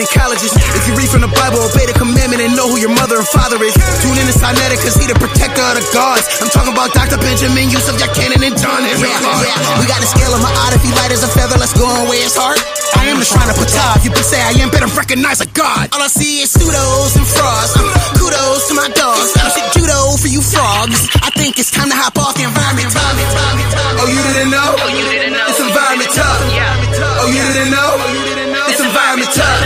educated in colleges. If you read from the Bible, obey the commandment and know who your mother and father is. Tune in to sa.neter, cause he the protector of the gods. I'm talking about Dr. Benjamin, Yusuf, Canaan, and John. We got the scale of my art. If he light as a feather, let's go and weigh his heart. I am the shrine of Ptah. You can say I am, better recognize a god. All I see is pseudos and frauds. Kudos to my dogs. Judo for you frogs. I think it's time to hop off the environment. Oh, you didn't know? It's environment tough. Oh, you didn't know? It's environment tough.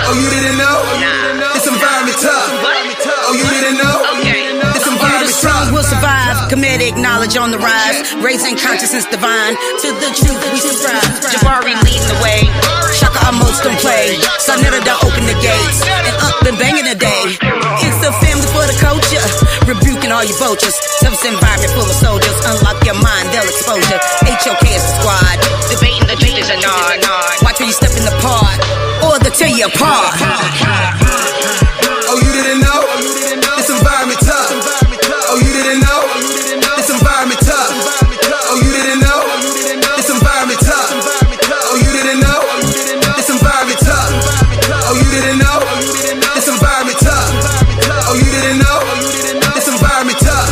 Oh, you didn't know? It's environment tough. Oh, you didn't know? It's environment tough. Will survive. Comedic knowledge on the rise. Raising consciousness divine. To the truth we subscribe. Jabari leading the way. Shaka almost don't play. sa.neter don't open the gates. And been banging the day. It's a family for the culture. Rebuking all you vultures. Service environment full of soldiers. Unlock your mind, they'll expose you. HOK is the squad. Debating the truth is a nod. Watch where you step in the pod. Or they'll tear you apart. Oh, you didn't know? It's environment tough. Oh, you didn't know? It's environment tough. Oh, you didn't know? It's environment tough. Oh, you didn't know? It's environment tough. Oh, you didn't know? It's environment tough. Oh, you didn't know? It's environment tough.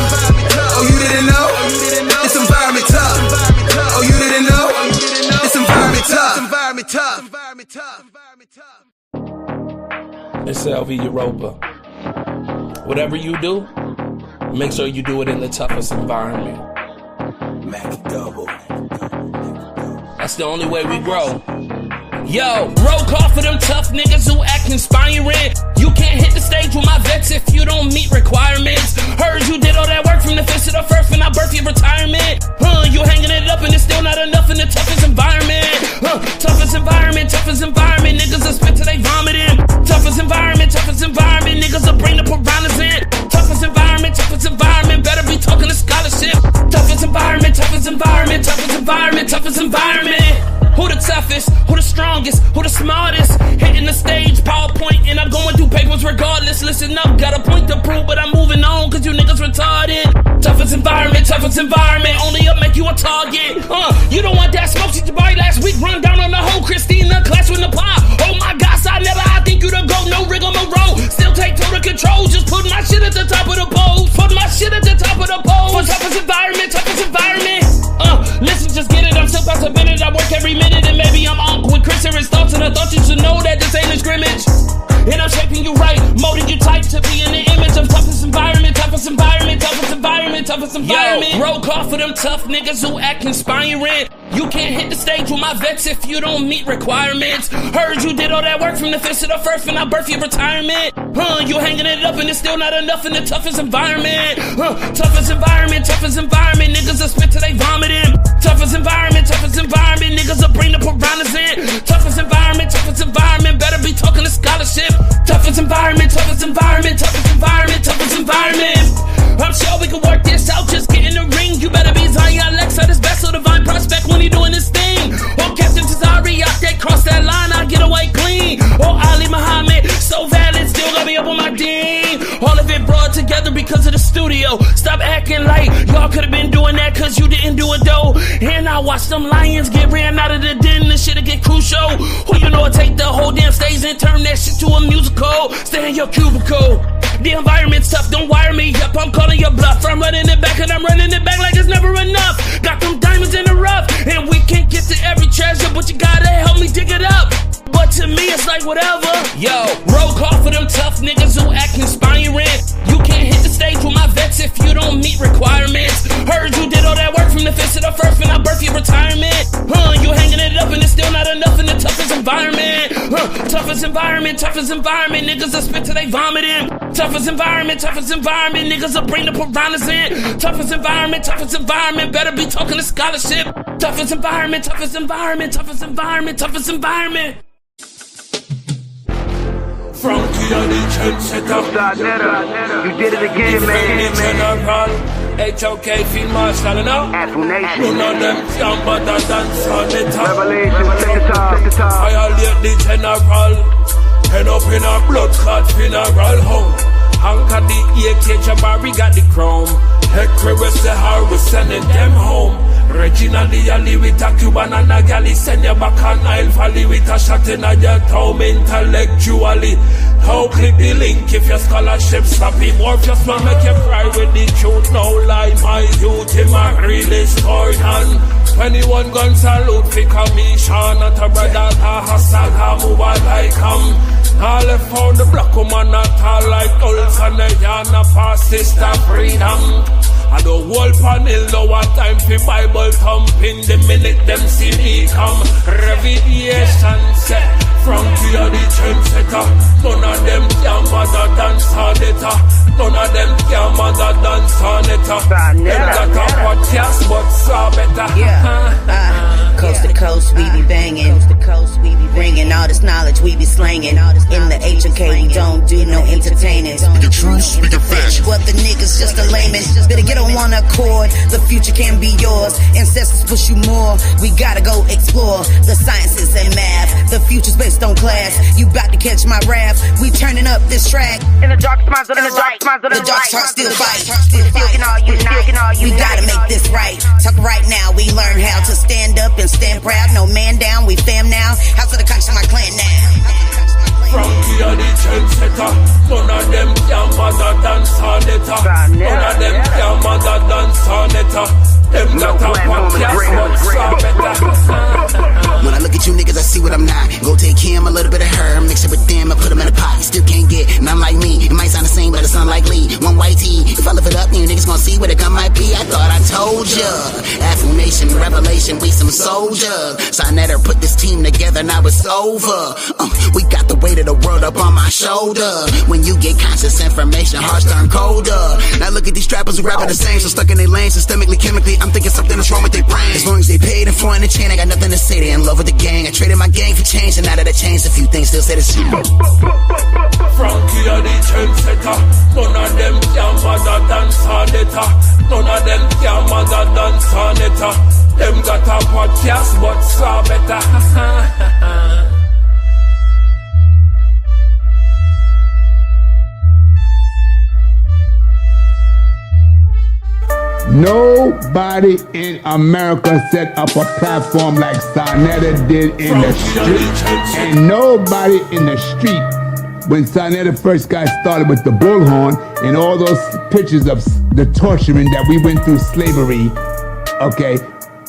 Oh, you didn't know? It's environment tough. Oh, you didn't know? It's environment tough. Environment tough. Environment tough. Environment tough. It's LV Europa. Whatever you do, make sure you do it in the toughest environment. Mac double. That's the only way we grow. Yo, roll call for them tough niggas who act inspiring. You can't hit the stage with my vets if you don't meet requirements. Heard you did all that work from the fifth to the first when I birthed your retirement. You hanging it up and it's still not enough in the toughest environment. Toughest environment, niggas will spit till they vomiting. Toughest environment, niggas will bring the piranhas in. Toughest environment, better be talking to scholarship. Toughest environment. Who the toughest, who the strongest, who the smartest? Hitting the stage, PowerPoint, and I'm going through papers regardless. Listen up, got a point to prove, but I'm moving on, cause you niggas retarded. Toughest environment, only up make you a target. You don't want that smoke, Jabari last week, run down on the whole Christina class with the pop. Oh my God, sa.neter, I think you the go, no rigmarole. Still take total control, just put my shit at the top of the post. For toughest environment. Listen, just get it, I'm still past a minute, I work every minute, and maybe I'm on with Chris Harris thoughts, and I thought you should know that this ain't a scrimmage. And I'm shaping you right, molding you tight to be in the image of toughest environment. Yo, roll call for them tough niggas who act inspiring. You can't hit the stage with my vets if you don't meet requirements. Heard you did all that work from the fifth to the first when I birthed your retirement. You hanging it up and it's still not enough in the toughest environment. Toughest environment, niggas will spit till they vomiting. Toughest environment, niggas will bring the piranhas in. Toughest environment, better be talking to scholarship. Toughest environment. I'm sure we can work this out, just get in the ring. You better be Zion Alexa, this best of divine prospect when he doing this thing. Or Captain Tazari, out there, cross that line, I get away clean. Or Ali Muhammad, so valid, still got me up on my ding. All of it brought together because of the studio. Stop acting like y'all could've been doing that cause you didn't do it though. And I watch them lions get ran out of the den, this shit'll get crucial. Who you know will take the whole damn stage and turn that shit to a musical. Stay in your cubicle. The environment's tough, don't wire me up, I'm calling your bluff. I'm running it back and I'm running it back like it's never enough. Got them diamonds in the rough, and we can't get to every treasure, but you gotta help me dig it up. But to me it's like whatever. Yo, roll call for them tough niggas who act inspiring. You can't hit the stage with my vets if you don't meet requirements. Heard you did all that work from the fifth to the first when I birthed your retirement. You hanging it up and it's still not enough in the toughest environment. Toughest environment, niggas will spit till they vomiting. Toughest environment, niggas will bring the piranhas in. Toughest environment, better be talking to scholarship. Toughest environment. Frankie and the trendsetter. You did it again, man. General, HOK Field Marshal, you know? Afro Nation. None of them can but a dance on the top. Revelation, set the top. Violate the general. End up in a blood clot funeral home. Anchor the AK, Jabari got the chrome. Hector was the hard, we're sending them home. Regina Diali with a Cuban and a galley. Send you back on Nile Valley with a shot in your toe intellectually. How click the link if your scholarship sloppy. More just want make you cry with the truth. No lie, my youth, him a real historian. 21 gun salute for commission. Not a brother, a hustle, a move like I left out the black woman not all like Olson and Yana for sister freedom. I don't hold panel, no one time for Bible thumping. The minute them see me come, revelation set. Frontier the trendsetter. None of them can mother than sa.neter. None of them can mother than sa.neter. Them got a podcast but sa.neter. Coast to coast, we be banging. Coast to coast, we be bringing all this knowledge, we be slanging. In the HOK, we don't do no entertaining. Speak true, speak facts. What the niggas just a layman. Better get on one accord. The future can be yours. Ancestors push you more. We gotta go explore the sciences and math. The future's based on class. You bout to catch my wrath. We turning up this track. In the dark minds of the light. The dark heart still fight. We gotta make this right. Talk right now. We learn how to stand up and stand proud. No man down. We fam now. House of the conscious, my clan now. Frontier the trendsetter. None of them can mother than sa.neter. None of them can mother than sa.neter. Them got a podcast but sa.neter. When I look at you niggas, I see what I'm not. Go take him, a little bit of her, mix it with them, and put them in a pot. You still can't get none like me. It might sound the same, but it's unlikely. One white tee. If I lift it up, you niggas gonna see what it gun might be. I thought I told ya. Affirmation, revelation, we some soldiers. sa.neter put this team together, now it's over. We got the weight of the world up on my shoulder. When you get conscious information, hearts turn colder. Now look at these trappers who rapping the same, so stuck in their lane, systemically, chemically. I'm thinking something is wrong with their brain. As long as they paid in front and chain, I got nothing to say. They in love with the gang. I traded my gang for change, and now that I changed, a few things still say the same. Frontier the trendsetter. None of them can mother than sa.neter. None of them can mother than sa.neter. Them got a podcast but sa.neter. Nobody in America set up a platform like sa.neter did in the street. And nobody in the street, when sa.neter first got started with the bullhorn and all those pictures of the torturing that we went through slavery, okay,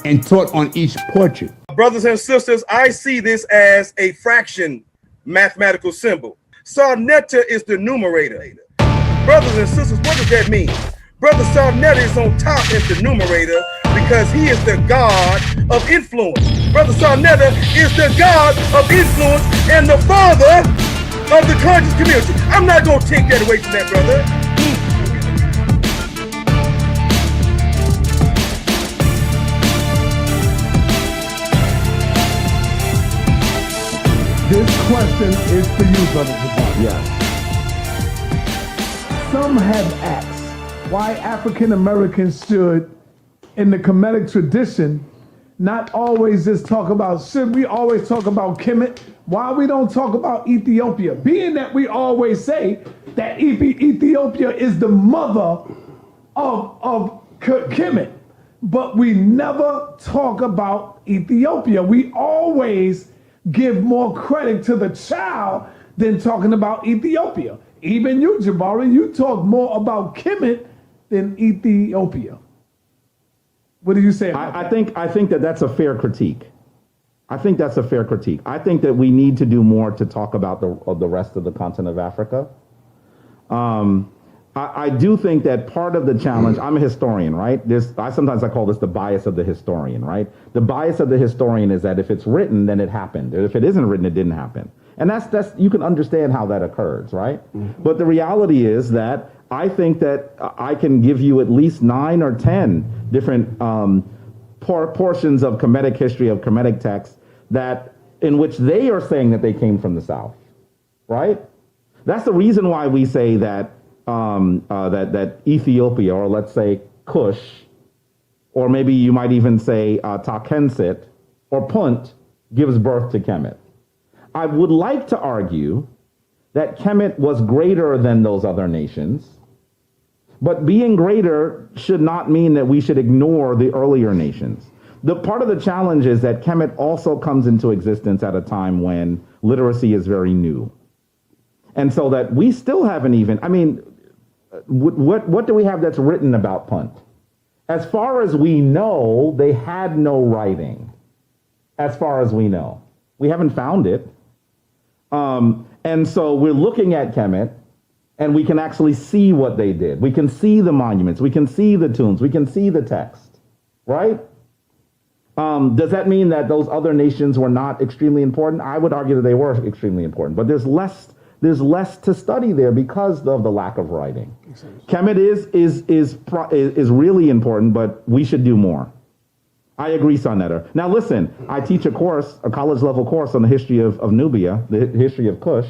and taught on each portrait. Brothers and sisters, I see this as a fraction mathematical symbol. Sa.neter is the numerator. Brothers and sisters, what does that mean? Brother sa.neter is on top as the numerator because he is the God of influence. Brother sa.neter is the God of influence and the father of the conscious community. I'm not going to take that away from that, brother. This question is for you, Brother Jabari. Yes. Some have asked why African Americans should, in the Kemetic tradition, not always just talk about, should we always talk about Kemet? Why we don't talk about Ethiopia? Being that we always say that Ethiopia is the mother of Kemet, but we never talk about Ethiopia. We always give more credit to the child than talking about Ethiopia. Even you, Jabari, you talk more about Kemet than Ethiopia. What do you say about that? I think that's a fair critique. I think that's a fair critique. I think that we need to do more to talk about the rest of the continent of Africa. I do think that part of the challenge, I'm a historian, right? Sometimes I call this the bias of the historian, right? The bias of the historian is that if it's written, then it happened. If it isn't written, it didn't happen. And that's you can understand how that occurs, right? Mm-hmm. But the reality is that I think that I can give you at least 9 or 10 different portions of Kemetic history, of Kemetic texts, that in which they are saying that they came from the South, right? That's the reason why we say that that Ethiopia, or let's say Kush, or maybe you might even say Takensit or Punt, gives birth to Kemet. I would like to argue that Kemet was greater than those other nations, but being greater should not mean that we should ignore the earlier nations. the part of the challenge is that Kemet also comes into existence at a time when literacy is very new. And so that we still haven't even, I mean, what do we have that's written about Punt? As far as we know, they had no writing. As far as we know. We haven't found it. And so we're looking at Kemet, and we can actually see what they did. We can see the monuments. We can see the tombs. We can see the text, right? Does that mean that those other nations were not extremely important? I would argue that they were extremely important, but there's less to study there because of the lack of writing. Kemet is really important, but we should do more. I agree, sa.neter. Now listen, I teach a college level course on the history of Nubia, the history of Cush.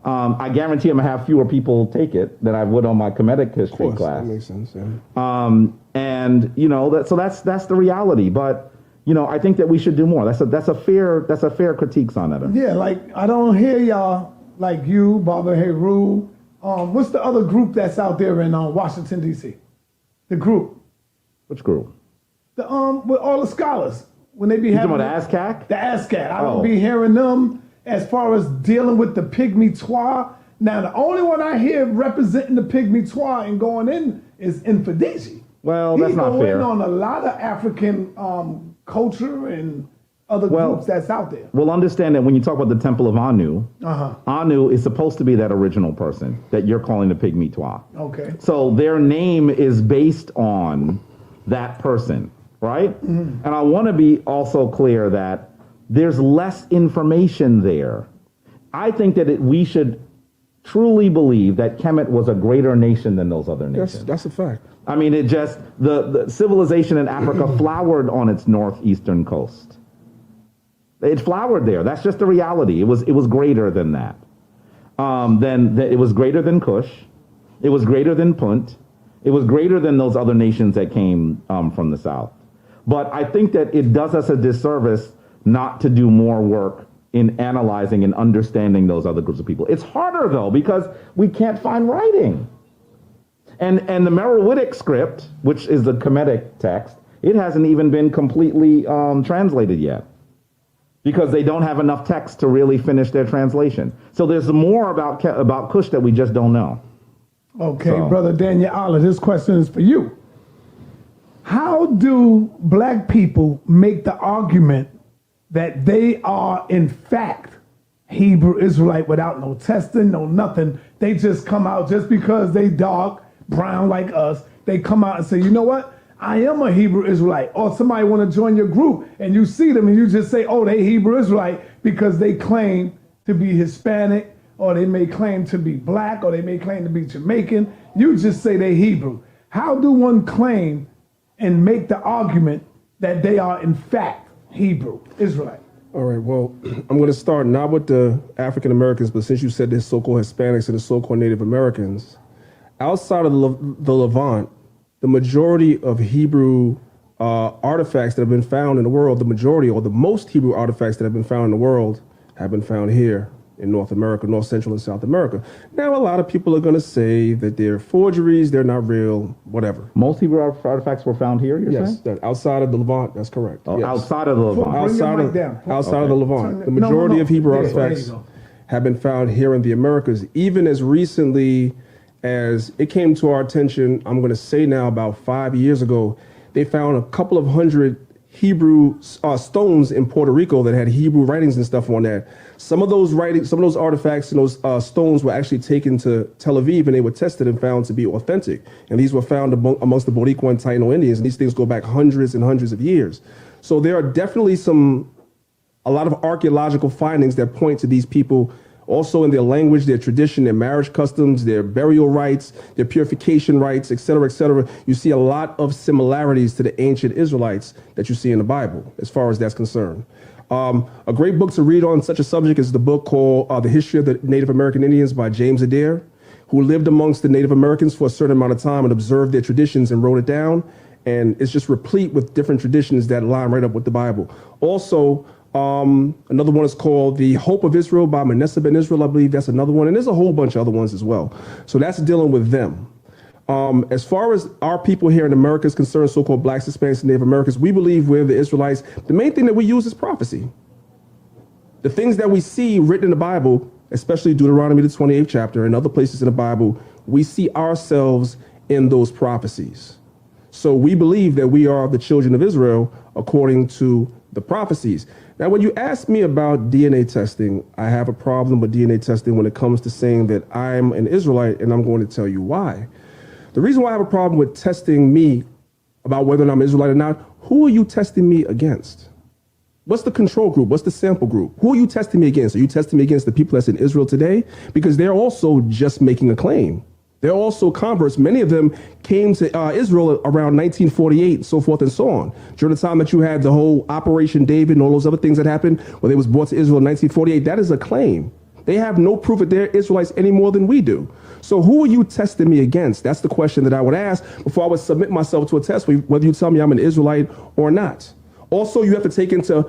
I guarantee I'm gonna have fewer people take it than I would on my Kemetic history class. That makes sense. Yeah. And you know that's the reality. But you know, I think that we should do more. That's a fair critique, sa.neter. Yeah, like I don't hear y'all like you, Baba Heru. What's the other group that's out there in Washington D.C.? The group. Which group? The with all the scholars when they be having the ASCAC? The ASCAC. I don't be hearing them as far as dealing with the Pygmy-Twa. Now the only one I hear representing the Pygmy-Twa and going in is Infidiji. Well, that's not fair. He going on a lot of African culture and other groups that's out there. Well, understand that when you talk about the Temple of Anu, Anu is supposed to be that original person that you're calling the Pygmy-Twa. Okay. So their name is based on that person. Right? Mm-hmm. And I want to be also clear that there's less information there. I think that we should truly believe that Kemet was a greater nation than those other nations. That's a fact. I mean, it just, the civilization in Africa flowered on its northeastern coast. It flowered there. That's just the reality. It was greater than that. It was greater than Cush. It was greater than Punt. It was greater than those other nations that came from the south. But I think that it does us a disservice not to do more work in analyzing and understanding those other groups of people. It's harder, though, because we can't find writing. And the Meroitic script, which is the Kemetic text, it hasn't even been completely translated yet because they don't have enough text to really finish their translation. So there's more about Cush that we just don't know. Okay, Brother Danyaahala, this question is for you. How do black people make the argument that they are, in fact, Hebrew Israelite without no testing, no nothing? They just come out just because they dark, brown like us. They come out and say, you know what? I am a Hebrew Israelite. Or somebody want to join your group and you see them and you just say, oh, they Hebrew Israelite because they claim to be Hispanic, or they may claim to be black, or they may claim to be Jamaican. You just say they Hebrew. How do one claim and make the argument that they are, in fact, Hebrew Israelite? All right, well, I'm going to start not with the African Americans, but since you said the so-called Hispanics and the so-called Native Americans, outside of the Levant, the majority of Hebrew artifacts that have been found in the world, the majority or the most Hebrew artifacts that have been found in the world have been found here in North America, North Central and South America. Now, a lot of people are going to say that they're forgeries, they're not real, whatever. Most Hebrew artifacts were found here, you're saying? Yes, outside of the Levant, that's correct. Oh, yes. Outside of the Levant. Outside of the Levant. The majority of Hebrew artifacts have been found here in the Americas, even as recently as it came to our attention, I'm going to say now about 5 years ago, they found a couple of hundred Hebrew stones in Puerto Rico that had Hebrew writings and stuff on that. Some of those writings, some of those artifacts and those stones were actually taken to Tel Aviv and they were tested and found to be authentic. And these were found amongst the Boricua and Taino Indians. And these things go back hundreds and hundreds of years. So there are definitely a lot of archaeological findings that point to these people also in their language, their tradition, their marriage customs, their burial rites, their purification rites, et cetera, et cetera. You see a lot of similarities to the ancient Israelites that you see in the Bible, as far as that's concerned. A great book to read on such a subject is the book called The History of the Native American Indians by James Adair, who lived amongst the Native Americans for a certain amount of time and observed their traditions and wrote it down. And it's just replete with different traditions that line right up with the Bible. Also, another one is called The Hope of Israel by Manasseh ben Israel. I believe that's another one. And there's a whole bunch of other ones as well. So that's dealing with them. As far as our people here in America is concerned, so-called blacks, Hispanics, and Native Americans, we believe we're the Israelites. The main thing that we use is prophecy. The things that we see written in the Bible, especially Deuteronomy, the 28th chapter, and other places in the Bible, we see ourselves in those prophecies. So we believe that we are the children of Israel according to the prophecies. Now, when you ask me about DNA testing, I have a problem with DNA testing when it comes to saying that I'm an Israelite, and I'm going to tell you why. The reason why I have a problem with testing me about whether or not I'm Israelite or not, who are you testing me against? What's the control group? What's the sample group? Who are you testing me against? Are you testing me against the people that's in Israel today? Because they're also just making a claim. They're also converts. Many of them came to Israel around 1948, so forth and so on. During the time that you had the whole Operation David and all those other things that happened, when they was brought to Israel in 1948, that is a claim. They have no proof that they're Israelites any more than we do. So who are you testing me against? That's the question that I would ask before I would submit myself to a test, whether you tell me I'm an Israelite or not. Also, you have to take into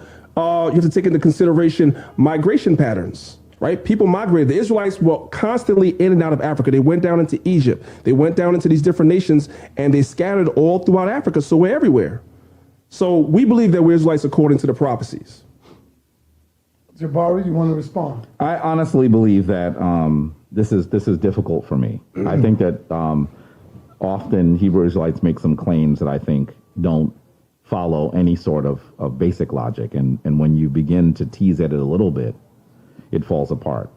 consideration migration patterns. Right? People migrated. The Israelites were constantly in and out of Africa. They went down into Egypt. They went down into these different nations, and they scattered all throughout Africa. So we're everywhere. So we believe that we're Israelites according to the prophecies. Jabari, you want to respond? I honestly believe that this is difficult for me. I think that often Hebrew Israelites make some claims that I think don't follow any sort of basic logic. And when you begin to tease at it a little bit, it falls apart.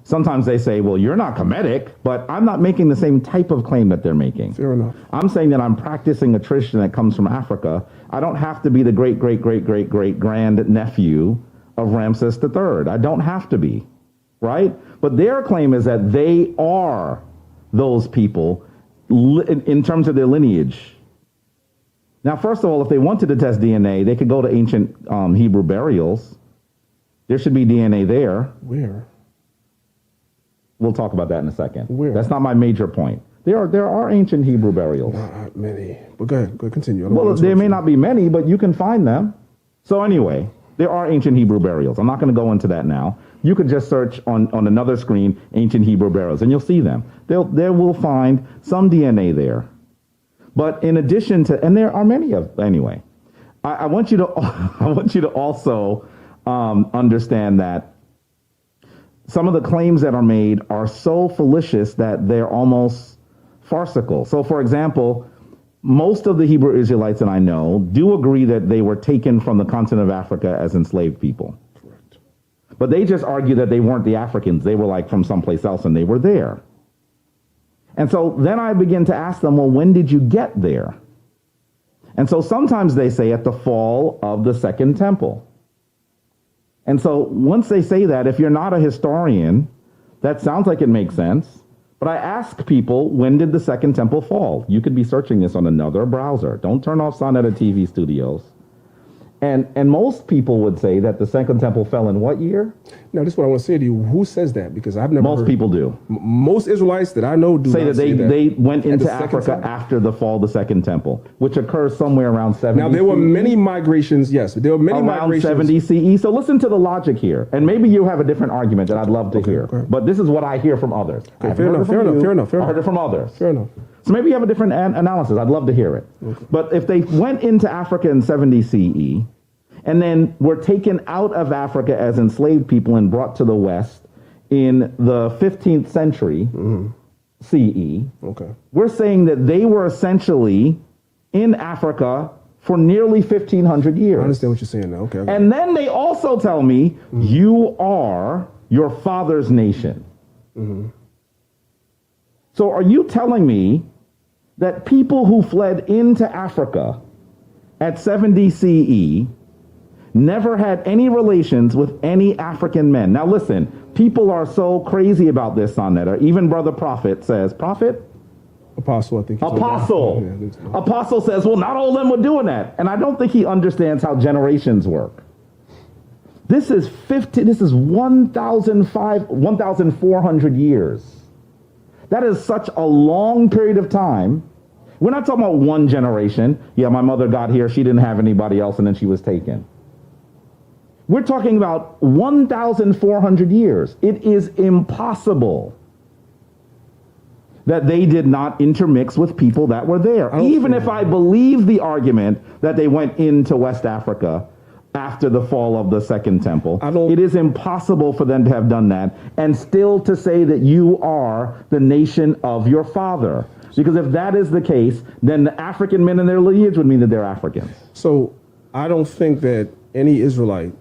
Sometimes they say, well, you're not Kemetic, but I'm not making the same type of claim that they're making. Fair enough. I'm saying that I'm practicing a tradition that comes from Africa. I don't have to be the great grand-nephew of Ramses III. I don't have to be, right? But their claim is that they are those people in terms of their lineage. Now, first of all, if they wanted to test DNA, they could go to ancient Hebrew burials. There should be DNA there. Where? We'll talk about that in a second. Where? That's not my major point. There are ancient Hebrew burials. Not many. But go ahead, continue. Well, there may not be many, but you can find them. So anyway, there are ancient Hebrew burials. I'm not going to go into that now. You could just search on another screen, ancient Hebrew burials, and you'll see them. There will find some DNA there. But in addition to, and there are many of, anyway, I want you to also understand that some of the claims that are made are so fallacious that they're almost farcical. So, for example, most of the Hebrew Israelites that I know do agree that they were taken from the continent of Africa as enslaved people. Correct. But they just argue that they weren't the Africans. They were like from someplace else and they were there. And so then I begin to ask them, well, when did you get there? And so sometimes they say at the fall of the Second Temple. And so once they say that, if you're not a historian, that sounds like it makes sense. But I ask people, when did the Second Temple fall? You could be searching this on another browser. Don't turn off sa.neter TV studios. And most people would say that the Second Temple fell in what year? Now, this is what I want to say to you. Who says that? Because I've never Most heard. people do. Most Israelites that I know do say not that they went into Africa Temple? after the fall of the Second Temple, which occurs somewhere around 70 Now, there were CE. many migrations, yes. There were many Around migrations. 70 CE. So listen to the logic here. And maybe you have a different argument that I'd love to hear. But this is what I hear from others. Okay, fair enough. I heard it from others. Fair enough. So maybe you have a different analysis. I'd love to hear it. Okay. But if they went into Africa in 70 CE, and then were taken out of Africa as enslaved people and brought to the West in the 15th century CE. Okay. We're saying that they were essentially in Africa for nearly 1,500 years. I understand what you're saying now. Okay. And then they also tell me, you are your father's nation. So are you telling me that people who fled into Africa at 70 CE never had any relations with any African men? Now listen, people are so crazy about this, sa.neter. Even Brother Prophet says, Prophet? Apostle, I think. Apostle. Yeah, Apostle says, well, not all of them were doing that. And I don't think he understands how generations work. This is 1,400 years. That is such a long period of time. We're not talking about one generation. Yeah, my mother got here, she didn't have anybody else, and then she was taken. We're talking about 1,400 years. It is impossible that they did not intermix with people that were there. Even if I believe the argument that they went into West Africa after the fall of the Second Temple, it is impossible for them to have done that and still to say that you are the nation of your father. Because if that is the case, then the African men in their lineage would mean that they're Africans. So I don't think that any Israelite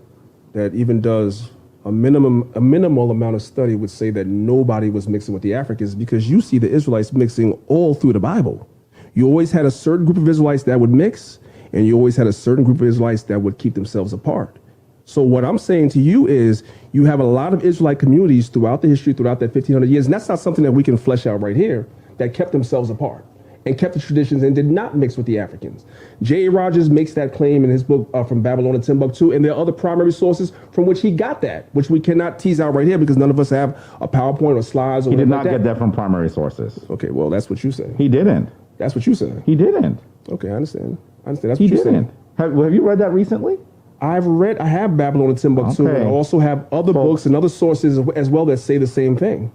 that even does a minimal amount of study would say that nobody was mixing with the Africans, because you see the Israelites mixing all through the Bible. You always had a certain group of Israelites that would mix, and you always had a certain group of Israelites that would keep themselves apart. So what I'm saying to you is you have a lot of Israelite communities throughout the history, throughout that 1,500 years, and that's not something that we can flesh out right here, that kept themselves apart and kept the traditions and did not mix with the Africans. J.A. Rogers makes that claim in his book, From Babylon to Timbuktu, and there are other primary sources from which he got that, which we cannot tease out right here because none of us have a PowerPoint or slides or He did not like get that from primary sources. Okay, well, that's what you say. He didn't. That's what you said. He didn't. Okay, I understand. That's what He you didn't. said. Have you read that recently? I have Babylon and Timbuktu, Okay. and I also have other books and other sources as well that say the same thing.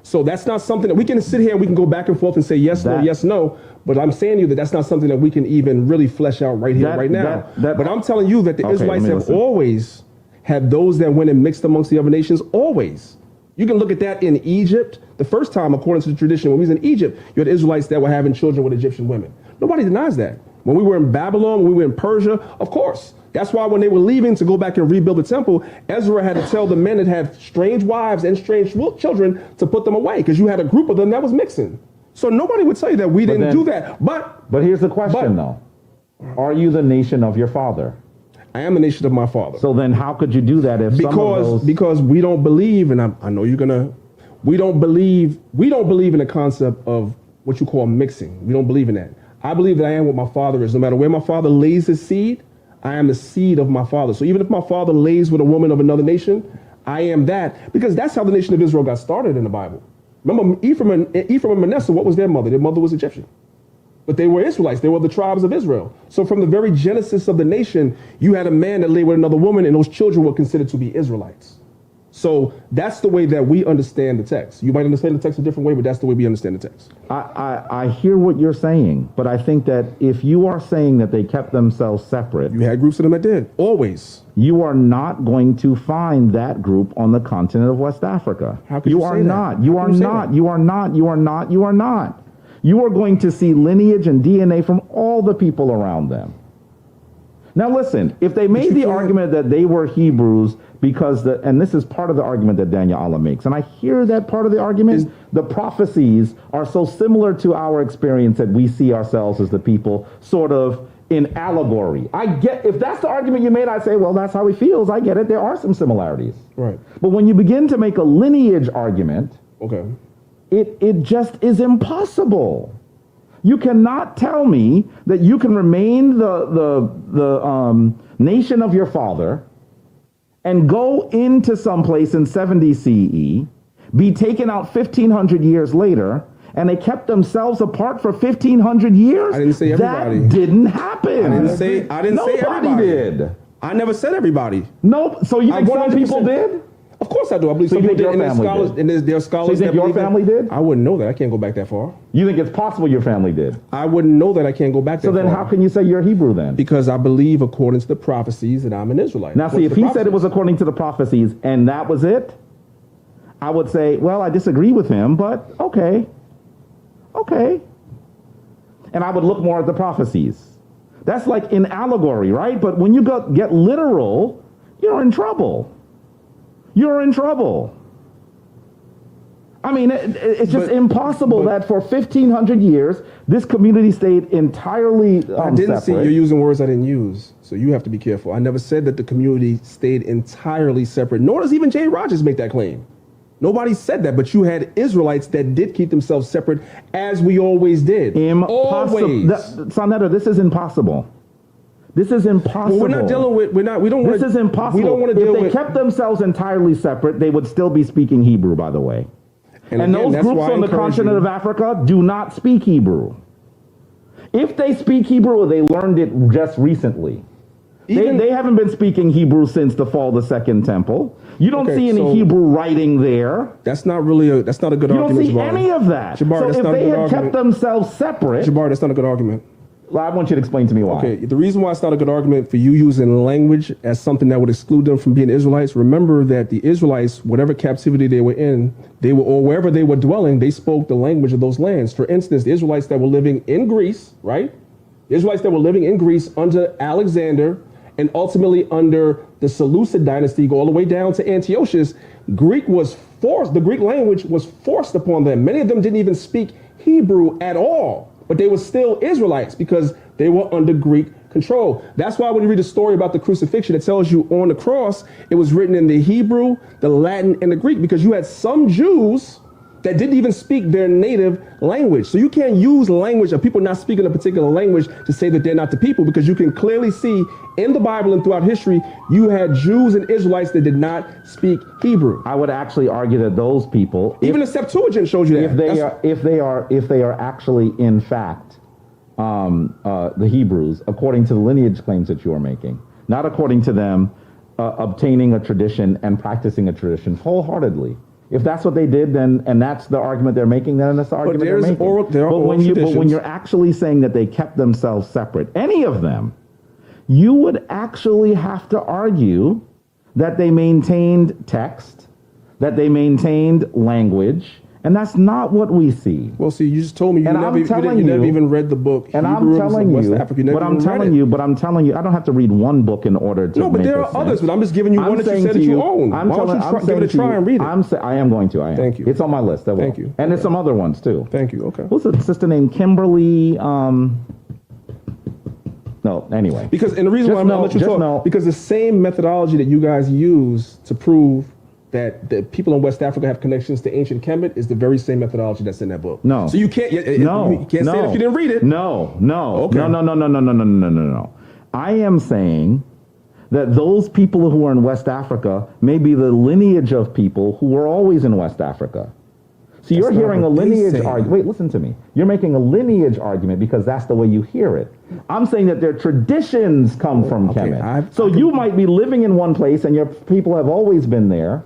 So that's not something that we can sit here and we can go back and forth and say yes, no, yes, no. But I'm saying to you that that's not something that we can even really flesh out right here, right now. But I'm telling you that the Israelites have always had those that went and mixed amongst the other nations, always. You can look at that in Egypt. The first time, according to the tradition, when we was in Egypt, you had Israelites that were having children with Egyptian women. Nobody denies that. When we were in Babylon, when we were in Persia, of course. That's why when they were leaving to go back and rebuild the temple, Ezra had to tell the men that had strange wives and strange children to put them away, because you had a group of them that was mixing. So nobody would tell you that we didn't do that. But here's the question, though. Are you the nation of your father? I am the nation of my father. So then how could you do that if because we don't believe, and I know you're gonna, we don't believe in the concept of what you call mixing. We don't believe in that. I believe that I am what my father is. No matter where my father lays his seed, I am the seed of my father. So even if my father lays with a woman of another nation, I am that, because that's how the nation of Israel got started in the Bible. Remember, Ephraim and Manasseh, what was their mother? Their mother was Egyptian. But they were Israelites. They were the tribes of Israel. So from the very genesis of the nation, you had a man that lay with another woman, and those children were considered to be Israelites. So that's the way that we understand the text. You might understand the text a different way, but that's the way we understand the text. I hear what you're saying, but I think that if you are saying that they kept themselves separate, you had groups of them that did, always. You are not going to find that group on the continent of West Africa. How could you say that? You are not. You are not. You are not. You are not. You are going to see lineage and DNA from all the people around them. Now listen, if they made the argument that they were Hebrews because and this is part of the argument that Danyaahala makes, and I hear that part of the argument, the prophecies are so similar to our experience that we see ourselves as the people sort of in allegory. I get, if that's the argument you made, I'd say, well, that's how he feels. I get it. There are some similarities. Right. But when you begin to make a lineage argument, okay, it just is impossible. You cannot tell me that you can remain the nation of your father and go into some place in 70 CE, be taken out 1,500 years later, and they kept themselves apart for 1,500 years? I didn't say everybody. That didn't happen. I didn't say everybody. Nobody did. I never said everybody. Nope. So you think some people did? Of course I do. I believe some people did, and there's scholars. So you think your family did? I wouldn't know that. I can't go back that far. You think it's possible your family did? I wouldn't know that. I can't go back that far. So then how can you say you're Hebrew then? Because I believe according to the prophecies that I'm an Israelite. Now see, if he said it was according to the prophecies and that was it, I would say, well, I disagree with him, but okay. And I would look more at the prophecies. That's like in allegory, right? But when you get literal, you're in trouble. You're in trouble. I mean, it's just impossible that for 1,500 years, this community stayed entirely I didn't separate. see you're using words I didn't use, so you have to be careful. I never said that the community stayed entirely separate, nor does even J. Rogers make that claim. Nobody said that, but you had Israelites that did keep themselves separate, as we always did. Always. sa.neter, this is impossible. This is impossible. Well, we're not dealing with, we don't want to. This is impossible. We don't want to deal with. If they kept themselves entirely separate, they would still be speaking Hebrew, by the way. And again, those groups on the continent of Africa do not speak Hebrew. If they speak Hebrew, they learned it just recently. They haven't been speaking Hebrew since the fall of the Second Temple. You don't see any Hebrew writing there. That's not really that's not a good argument. You don't see any of that. Jabari, so if they had kept themselves separate, Jabari, that's not a good argument. Well, I want you to explain to me why. Okay, the reason why it's not a good argument for you using language as something that would exclude them from being Israelites, remember that the Israelites, whatever captivity they were in, or wherever they were dwelling, they spoke the language of those lands. For instance, the Israelites that were living in Greece, right? The Israelites that were living in Greece under Alexander and ultimately under the Seleucid dynasty, go all the way down to Antiochus, the Greek language was forced upon them. Many of them didn't even speak Hebrew at all. But they were still Israelites because they were under Greek control. That's why when you read a story about the crucifixion, it tells you on the cross, it was written in the Hebrew, the Latin, and the Greek, because you had some Jews that didn't even speak their native language. So you can't use language of people not speaking a particular language to say that they're not the people, because you can clearly see in the Bible and throughout history, you had Jews and Israelites that did not speak Hebrew. I would actually argue that those people, even the Septuagint shows you that. If they are actually in fact the Hebrews, according to the lineage claims that you are making, not according to them obtaining a tradition and practicing a tradition wholeheartedly. If that's what they did, then, and that's the argument they're making, then that's the argument they're making. But when you're actually saying that they kept themselves separate, any of them, you would actually have to argue that they maintained text, that they maintained language, and that's not what we see. Well, see, you just told me you never even read the book. And I'm telling you, but I'm telling you, I don't have to read one book in order to. No, but there are others. But I'm just giving you one that you said that you own. Why don't you give it a try and read it? I am going to. Thank you. It's on my list. Thank you. And there's some other ones too. Thank you. Okay. What's a sister named Kimberly? No, anyway. Because, and the reason why I'm going to let you talk, because the same methodology that you guys use to prove that the people in West Africa have connections to ancient Kemet is the very same methodology that's in that book. No. So you can't, you can't say it if you didn't read it. No. Okay. No. I am saying that those people who are in West Africa may be the lineage of people who were always in West Africa. So you're hearing a lineage argument. Wait, listen to me. You're making a lineage argument because that's the way you hear it. I'm saying that their traditions come from Kemet. So you might be living in one place and your people have always been there,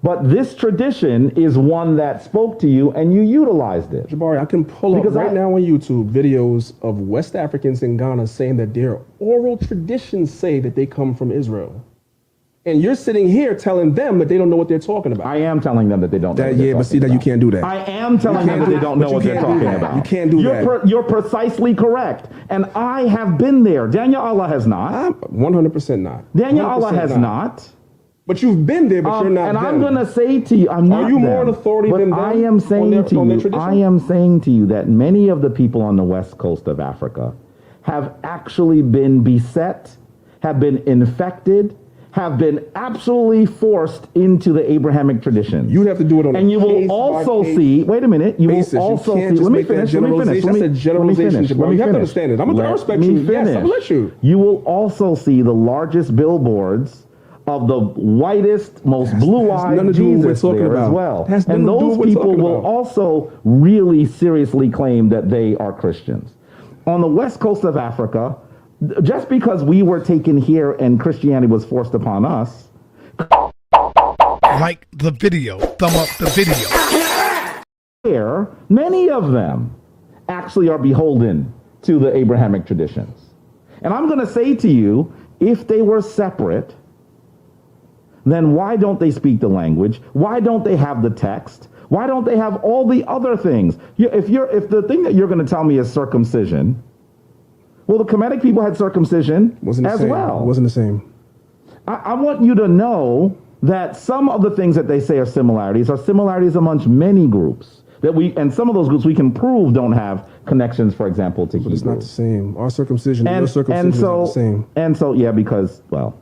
but this tradition is one that spoke to you and you utilized it. Jabari, I can pull up right now on YouTube videos of West Africans in Ghana saying that their oral traditions say that they come from Israel. And you're sitting here telling them that they don't know what they're talking about. I am telling them that they don't know what they're talking about. You can't do that. I am telling them that they don't know what they're talking about. You can't do that. You're precisely correct. And I have been there. Danyaahala has not. 100% not. Danyaahala has not. But you've been there, but you're not and them. I'm going to say to you, I'm not Are you more an authority than them? I am saying to you that many of the people on the west coast of Africa have actually been beset, have been infected, have been absolutely forced into the Abrahamic tradition. You have to do it on and you will also see, wait a minute, you will also see, let me finish. That's a generalization. You have to understand it. I'm going to respect you. Yes, I'm going to let you. You will also see the largest billboards of the whitest, most blue-eyed Jesus there as well. And those people will also really seriously claim that they are Christians. On the west coast of Africa, just because we were taken here and Christianity was forced upon us. Like the video, thumb up the video. Here, many of them actually are beholden to the Abrahamic traditions. And I'm going to say to you, if they were separate, then why don't they speak the language? Why don't they have the text? Why don't they have all the other things? If the thing that you're going to tell me is circumcision, well, the Canaanite people had circumcision as well. It wasn't the same. I want you to know that some of the things that they say are similarities amongst many groups and some of those groups we can prove don't have connections, for example, to Hebrew. But it's not the same. Our circumcision and your circumcision is not the same. And so, yeah, because, well,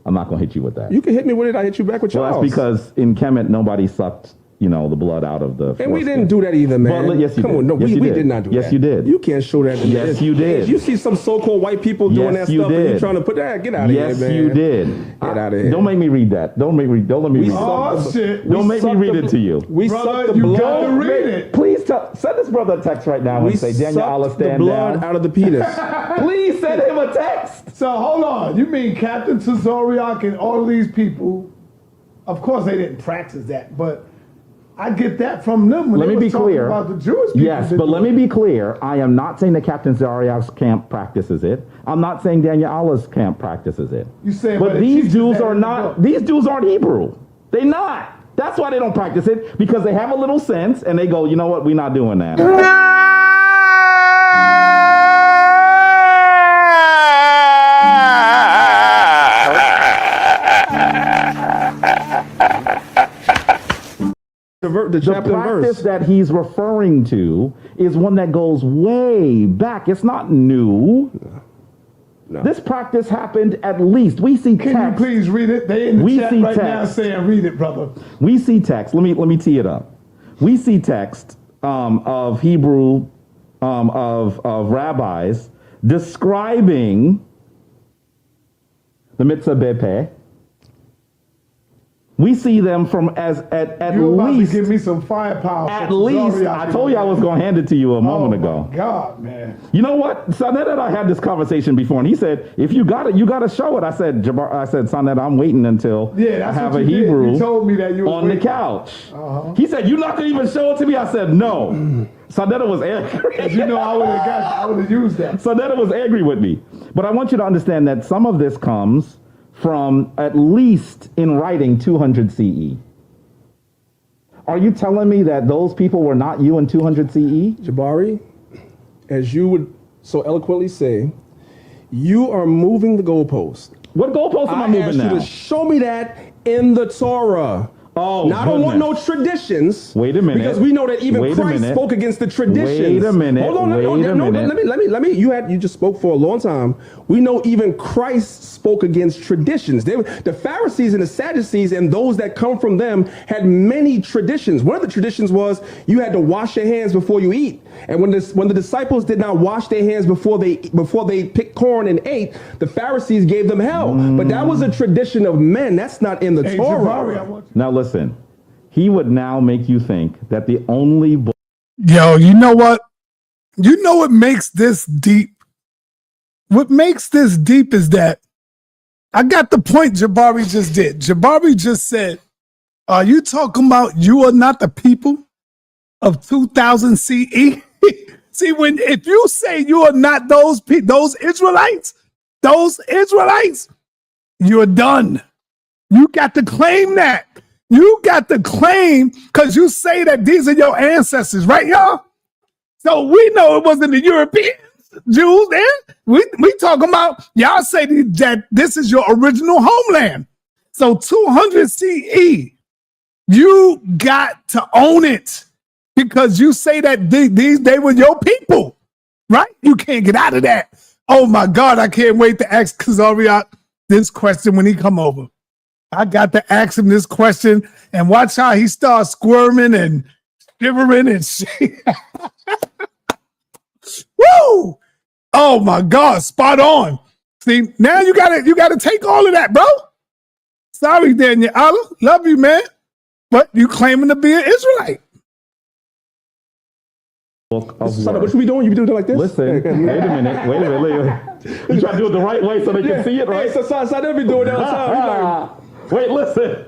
I'm not going to hit you with that. You can hit me with it. I hit you back with yours. Well, that's because in Kemet, nobody sucked, the blood out of the And we didn't do that either, man. Well, yes, you Come did. on, no, yes, we did not do that. Yes, you did. You can't show that. Yes, you did. You see some so-called white people doing that stuff and you trying to put that. Get out of here, man. Yes, you did. Get out of here. Don't make me read that. Don't let me read it. Oh, shit. Don't make me read it to you. We Brother, sucked the you blood. got to read it. Please send this brother a text right now and say, Danyaahala, sucked the stand blood down. out of the penis. Please send him a text. So hold on. You mean Captain Tazoriak and all of these people? Of course, they didn't practice that, but I get that from them when Let they me was be talking clear. about the Jewish people. Yes, but let me be clear. I am not saying that Captain Zariak's camp practices it. I'm not saying Danyaala's camp practices it. You saying, but but it these teaches Jews that are in the not. book. These Jews aren't Hebrew. They not. That's why they don't practice it, because they have a little sense and they go, you know what? We're not doing that. The practice that he's referring to is one that goes way back. It's not new. No. This practice happened at least. We see text. Can you please read it? They in the We chat see right now text. saying, read it, brother. We see text. Let me tee it up. We see text of Hebrew of rabbis describing the mitzvah bepe. We see them from at You about least to give me some firepower. at least. I told you I was going to hand it to you a moment ago. Oh, God, man. You know what? Sa.neter and I had this conversation before, and he said, if you got it, you got to show it. I said, Sa.neter, I'm waiting until I have a Hebrew You told me that you on the couch. He said, you're not going to even show it to me? I said, no. Sa.neter was angry. You know, I would have used that. Sa.neter was angry with me. But I want you to understand that some of this comes from at least in writing 200 CE. Are you telling me that those people were not you in 200 CE? Jabari, as you would so eloquently say, you are moving the goalpost. What goalpost am I moving now? You to show me that in the Torah. Oh, now, I don't want no traditions. Wait a minute. Because we know that even Christ spoke against the traditions. Wait a minute. Hold on. Let me. You just spoke for a long time. We know even Christ spoke against traditions. The Pharisees and the Sadducees and those that come from them had many traditions. One of the traditions was you had to wash your hands before you eat. And when the disciples did not wash their hands before they picked corn and ate, the Pharisees gave them hell. But that was a tradition of men. That's not in the Torah. Jabari, now listen, he would now make you think that the only Yo, you know what? You know what makes this deep? What makes this deep is that I got the point Jabari just did. Jabari just said, are you talking about you are not the people of 2000 CE? See, if you say you are not those Israelites, you're done. You got to claim that. You got to claim because you say that these are your ancestors, right, y'all? So we know it wasn't the Europeans, Jews there. We talking about, y'all say that this is your original homeland. So 200 CE, you got to own it because you say that they were your people, right? You can't get out of that. Oh my God, I can't wait to ask Kazariak this question when he come over. I got to ask him this question and watch how he starts squirming and shivering and shit. Woo! Oh my God, spot on. See, now you gotta take all of that, bro. Sorry, Danyaahala. Love you, man. But you claiming to be an Israelite. What should we doing? You doing it like this? Listen, wait a minute. You try to do it the right way so they can see it, right? So I never be doing that all the time. Wait, listen.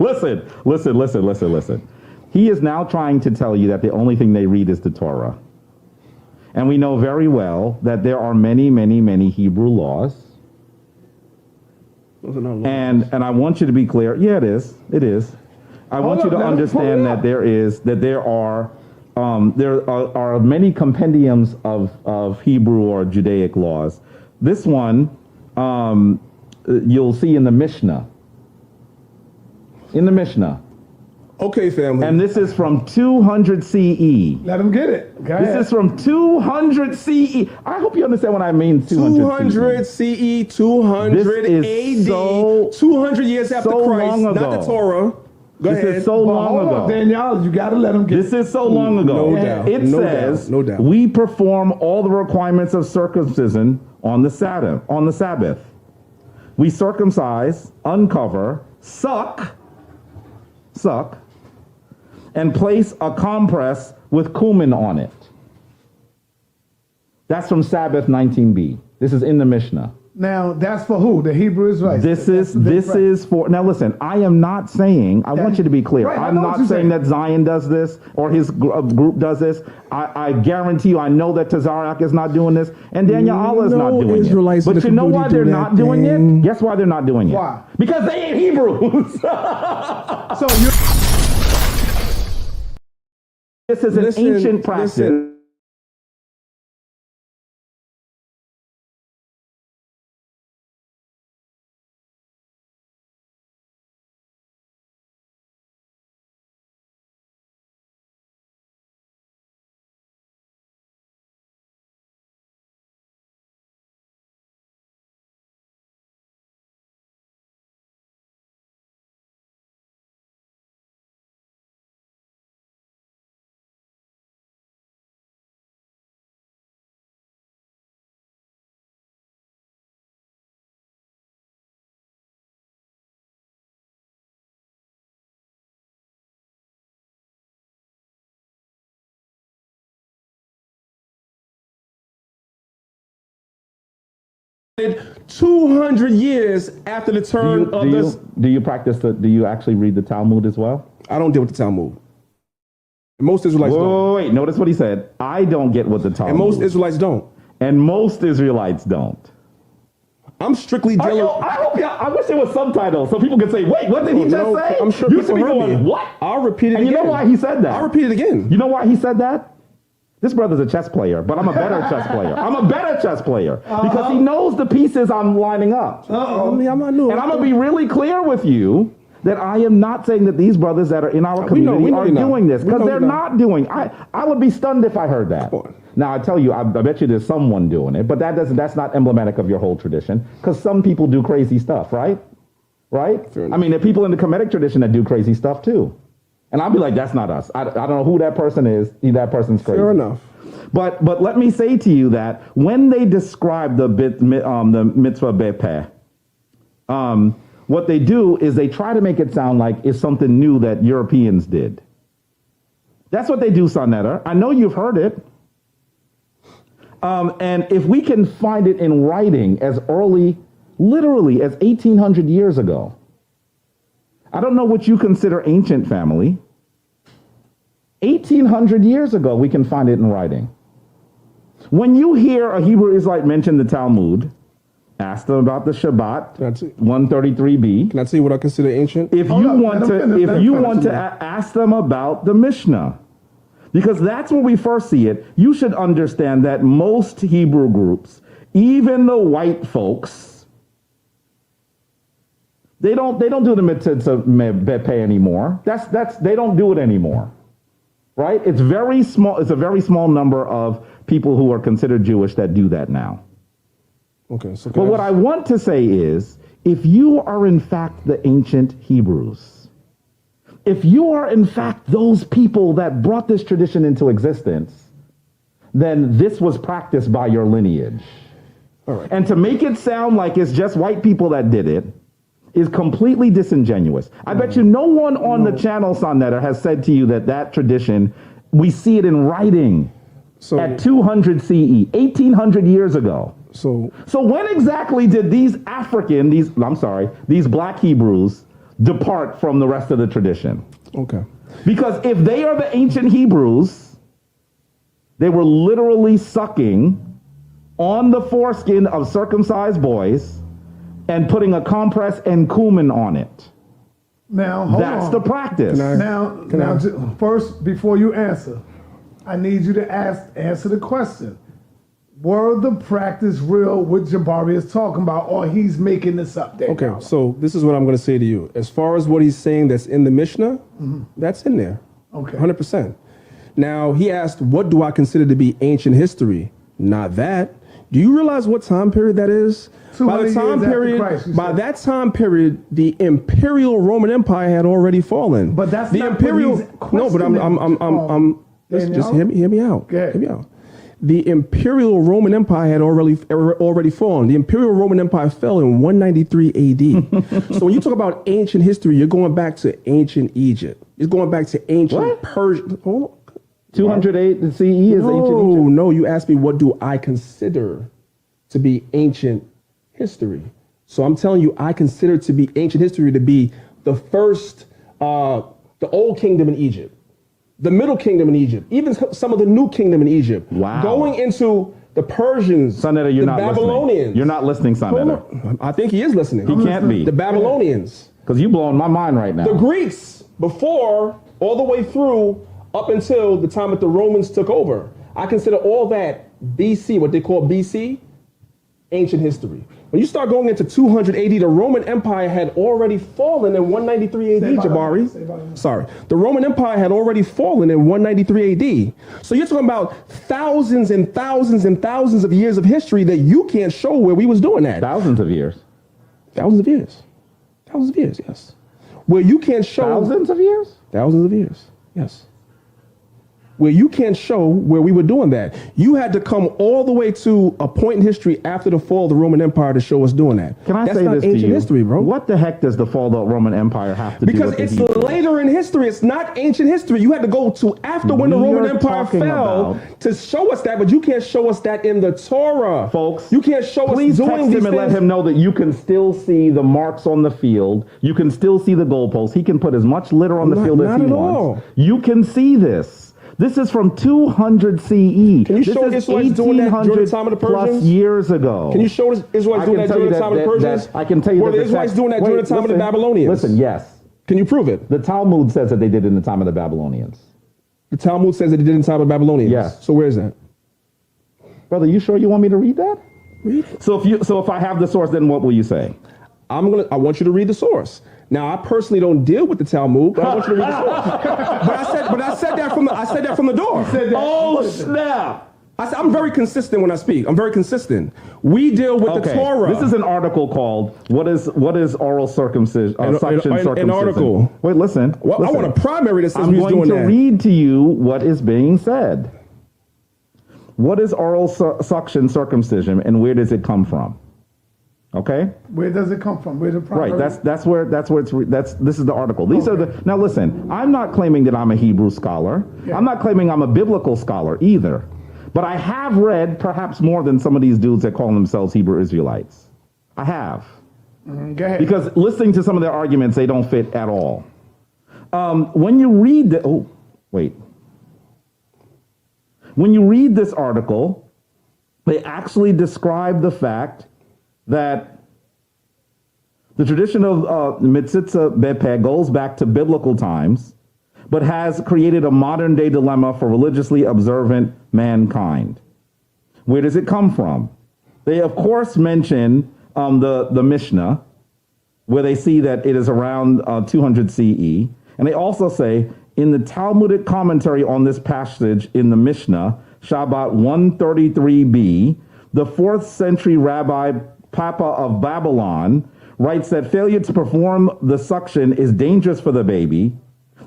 He is now trying to tell you that the only thing they read is the Torah. And we know very well that there are many, many, many Hebrew laws. Those are not laws. And I want you to be clear. Yeah, it is. I want you to understand that there are many compendiums of Hebrew or Judaic laws. This one you'll see in the Mishnah. Okay, family. And this is from 200 CE. Let him get it. This is from 200 CE. I hope you understand what I mean. 200 CE, 200 AD, 200 years after Christ, not the Torah. Go ahead. This is so long ago. Danyaahala, you got to let him get it. This is so long ago. No doubt. It says, we perform all the requirements of circumcision on the Sabbath. We circumcise, uncover, suck, and place a compress with cumin on it. That's from Sabbath 19b. This is in the Mishnah. Now, that's for who? The Hebrew Israelites. This is for, now listen, I am not saying, I want you to be clear. Right, I'm not saying that Zion does this or his group does this. I guarantee you, I know that Tazariak is not doing this and Danyaahala is not doing Israelites it. But you know why they're not doing it? Guess why they're not doing it? Why? Because they ain't Hebrews. So this is an ancient practice. $200 years after the turn of this. Do you practice do you actually read the Talmud as well? I don't deal with the Talmud. And most Israelites don't. Wait, notice what he said. I don't get what the Talmud. And most Israelites don't. And most Israelites don't. I'm strictly dealing. I wish there was subtitles so people could say, wait, what did he just say? I'm sure you people heard me. What? I'll repeat it and again. You know why he said that? I'll repeat it again. You know why he said that? This brother's a chess player, but I'm a better chess player. I'm a better chess player because he knows the pieces I'm lining up. And I'm going to be really clear with you that I am not saying that these brothers that are in our community are doing this because they're not doing. I would be stunned if I heard that. Now I tell you, I bet you there's someone doing it, but that's not emblematic of your whole tradition because some people do crazy stuff, right? Right? I mean, there are people in the Kemetic tradition that do crazy stuff too. And I'll be like, that's not us. I don't know who that person is. That person's crazy. Fair enough. But let me say to you that when they describe the mitzvah bepeh, what they do is they try to make it sound like it's something new that Europeans did. That's what they do, sa.neter. I know you've heard it. And if we can find it in writing as early, literally as 1800 years ago, I don't know what you consider ancient, family. 1800 years ago, we can find it in writing. When you hear a Hebrew Israelite mention the Talmud, ask them about the Shabbat, 133b. Can I tell you what I consider ancient? If you want to ask them about the Mishnah, because that's where we first see it, you should understand that most Hebrew groups, even the white folks, they don't do the mitzvah bepeh anymore. They don't do it anymore, right? It's very small. It's a very small number of people who are considered Jewish that do that now. Okay. So but what I want to say is, if you are in fact the ancient Hebrews, if you are in fact those people that brought this tradition into existence, then this was practiced by your lineage. All right. And to make it sound like it's just white people that did it is completely disingenuous. I bet you no one on the channel, sa.neter, has said to you that tradition, we see it in writing at 200 CE, 1800 years ago. So when exactly did these black Hebrews depart from the rest of the tradition? Okay. Because if they are the ancient Hebrews, they were literally sucking on the foreskin of circumcised boys and putting a compress and cumin on it. Now, hold on. That's the practice. First, before you answer, I need you to answer the question. Were the practice real what Jabari is talking about, or he's making this up there? Okay, so this is what I'm going to say to you. As far as what he's saying that's in the Mishnah, that's in there. Okay. 100%. Now, he asked, what do I consider to be ancient history? Not that. Do you realize what time period that is? By that time period, the Imperial Roman Empire had already fallen. But that's the not Imperial. No, but I'm. Just hear me out. Hear me out. The Imperial Roman Empire had already fallen. The Imperial Roman Empire fell in 193 AD. So when you talk about ancient history, you're going back to ancient Egypt. You're going back to ancient Persia. Hold on. 208 CE is ancient Egypt. No, you asked me what do I consider to be ancient history. So I'm telling you, I consider to be ancient history to be the first, the old kingdom in Egypt, the middle kingdom in Egypt, even some of the new kingdom in Egypt. Wow. Going into the Persians, sa.neter, you're the not Babylonians. Listening. You're not listening, sa.neter. I think he is listening. He can't be. The Babylonians. Because you're blowing my mind right now. The Greeks, before, all the way through, up until the time that the Romans took over. I consider all that BC, what they call BC, ancient history. When you start going into 200 AD, the Roman Empire had already fallen in 193 AD, Jabari. Sorry. The Roman Empire had already fallen in 193 AD. So you're talking about thousands and thousands and thousands of years of history that you can't show where we was doing that. Thousands of years. Thousands of years. Thousands of years, yes. Where you can't show... Thousands of years? Thousands of years, yes. Where you can't show where we were doing that. You had to come all the way to a point in history after the fall of the Roman Empire to show us doing that. Can I That's say not this to ancient you? history, bro. What the heck does the fall of the Roman Empire have to do Because with it's the Hebrews? later in history. It's not ancient history. You had to go to after when the Roman Empire fell to show us that, but you can't show us that in the Torah. Folks, you can't show us doing these things. Please text him and let him know that you can still see the marks on the field. You can still see the goalposts. He can put as much litter on the field as he wants. You can see this. This is from 200 CE. Can you show Israelites doing that during the time of the Persians? Plus years ago. Can you show Israelites doing that during the time of the Persians? I can tell you Were the Israelites doing that during the time of the Babylonians? Listen, yes. Can you prove it? The Talmud says that they did it in the time of the Babylonians. The Talmud says that they did it in the time of the Babylonians? Yes. So where is that? Brother, you sure you want me to read that? Read it. So if I have the source, then what will you say? I want you to read the source. Now, I personally don't deal with the Talmud, but I want you to read the source. but I said that from the door. Oh, snap. I'm very consistent when I speak. I'm very consistent. We deal with the Torah. This is an article called "What is Oral Circumcision?" Circumcision. An article. Wait, listen. Well, listen. I want a primary that says I'm who's going doing to that. read to you what is being said. What is oral suction circumcision, and where does it come from? Okay. Where does it come from? Where the primary? Right. This is the article. These are the. Now listen. I'm not claiming that I'm a Hebrew scholar. Yeah. I'm not claiming I'm a biblical scholar either. But I have read perhaps more than some of these dudes that call themselves Hebrew Israelites. I have. Go ahead. Because listening to some of their arguments, they don't fit at all. When you read When you read this article, they actually describe the fact that the tradition of Mitzitza Bepe goes back to biblical times, but has created a modern day dilemma for religiously observant mankind. Where does it come from? They, of course, mention the Mishnah, where they see that it is around 200 CE. And they also say, in the Talmudic commentary on this passage in the Mishnah, Shabbat 133b, the 4th century rabbi Papa of Babylon writes that failure to perform the suction is dangerous for the baby,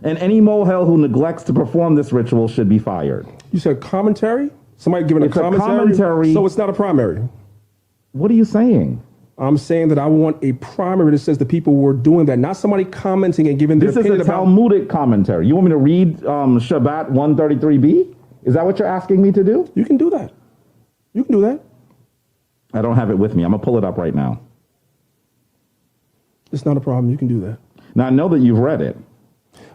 and any mohel who neglects to perform this ritual should be fired. You said commentary? Somebody giving a commentary? So it's not a primary. What are you saying? I'm saying that I want a primary that says the people were doing that, not somebody commenting and giving their opinion about... This is a Talmudic commentary. You want me to read Shabbat 133b? Is that what you're asking me to do? You can do that. You can do that. I don't have it with me. I'm going to pull it up right now. It's not a problem. You can do that. Now, I know that you've read it.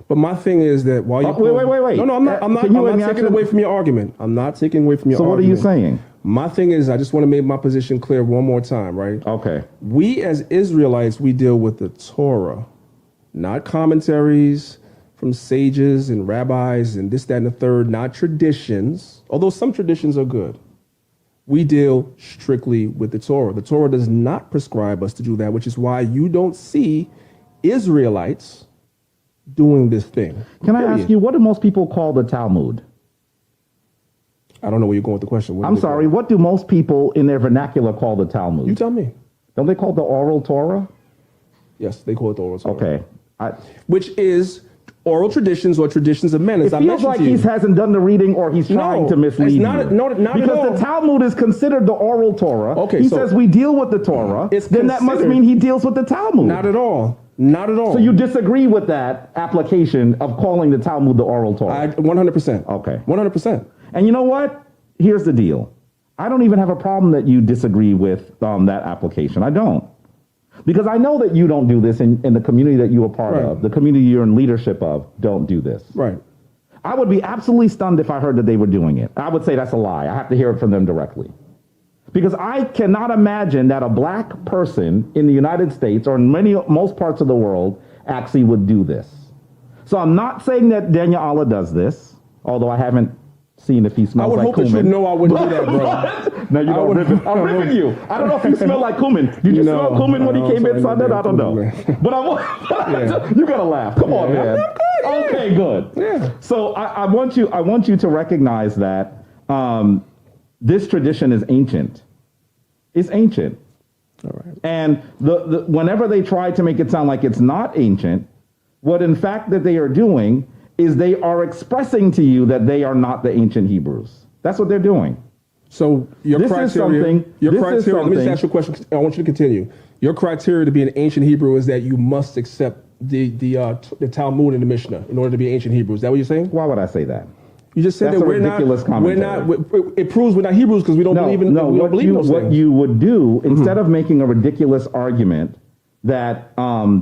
But my thing is that while you're... Wait. No, I'm not taking away from your argument. I'm not taking away from your argument. So what are you saying? My thing is, I just want to make my position clear one more time, right? Okay. We as Israelites, we deal with the Torah, not commentaries from sages and rabbis and this, that, and the third, not traditions, although some traditions are good. We deal strictly with the Torah. The Torah does not prescribe us to do that, which is why you don't see Israelites doing this thing. Can I ask you, what do most people call the Talmud? I don't know where you're going with the question. I'm sorry, what do most people in their vernacular call the Talmud? You tell me. Don't they call it the oral Torah? Yes, they call it the oral Torah. Okay. Which is oral traditions or traditions of men. As it feels like he hasn't done the reading or he's trying to mislead you. Not because at all. The Talmud is considered the oral Torah. Okay, he says we deal with the Torah. Then that must mean he deals with the Talmud. Not at all. Not at all. So you disagree with that application of calling the Talmud the oral Torah? 100%. Okay. 100%. And you know what? Here's the deal. I don't even have a problem that you disagree with that application. I don't. Because I know that you don't do this in the community that you are part of. The community you're in leadership of don't do this. Right. I would be absolutely stunned if I heard that they were doing it. I would say that's a lie. I have to hear it from them directly. Because I cannot imagine that a black person in the United States or in most parts of the world actually would do this. So I'm not saying that Danyaahala does this, although I haven't seen if he smells like cumin. I would hope that you know I wouldn't do that, bro. No, you don't rip it. I'm ripping you. I don't know if you smell like cumin. Did you smell cumin when he came inside that? I don't know. But you gotta laugh. Come on, man. Okay, good. Yeah. So I want you to recognize that this tradition is ancient. It's ancient. All right. And whenever they try to make it sound like it's not ancient, what in fact that they are doing is they are expressing to you that they are not the ancient Hebrews. That's what they're doing. So your criteria, let me just ask you a question. I want you to continue. Your criteria to be an ancient Hebrew is that you must accept the Talmud and the Mishnah in order to be ancient Hebrew. Is that what you're saying? Why would I say that? You just said that's that we're not. It proves we're not Hebrews because we don't believe in. No, what you would do instead of making a ridiculous argument that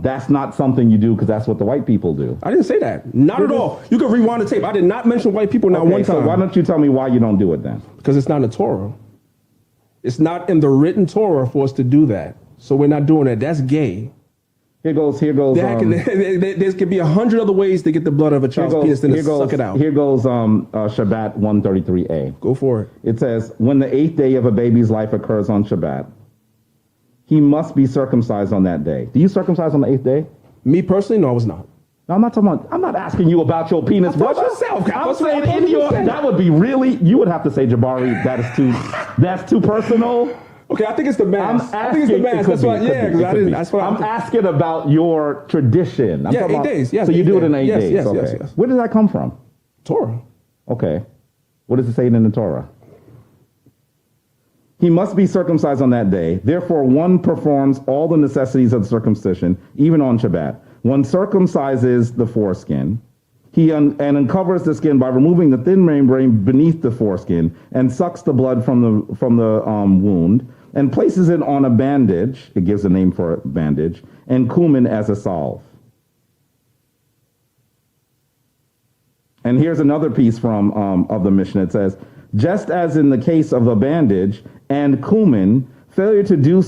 that's not something you do because that's what the white people do. I didn't say that. Not at all. You can rewind the tape. I did not mention white people not one time. So why don't you tell me why you don't do it then? Because it's not in the Torah. It's not in the written Torah for us to do that. So we're not doing that. That's gay. Here goes. There could be 100 other ways to get the blood of a child's penis than to suck it out. Here goes Shabbat 133a. Go for it. It says, when the 8th day of a baby's life occurs on Shabbat, he must be circumcised on that day. Do you circumcise on the 8th day? Me personally, no, I was not. No, I'm not asking you about your penis, brother. I'm saying that would be really, you would have to say, Jabari, that's too personal. Okay, I think it's the mass. I'm asking about your tradition. I'm 8 days. Yes. So you do it in 8 days. Yes, okay. yes. Where did that come from? Torah. Okay. What does it say in the Torah? He must be circumcised on that day. Therefore, one performs all the necessities of circumcision, even on Shabbat. One circumcises the foreskin. He uncovers the skin by removing the thin membrane beneath the foreskin and sucks the blood from the wound and places it on a bandage. It gives a name for a bandage, and cumin as a salve. And here's another piece from of the Mishnah. It says, just as in the case of a bandage and cumin, failure to do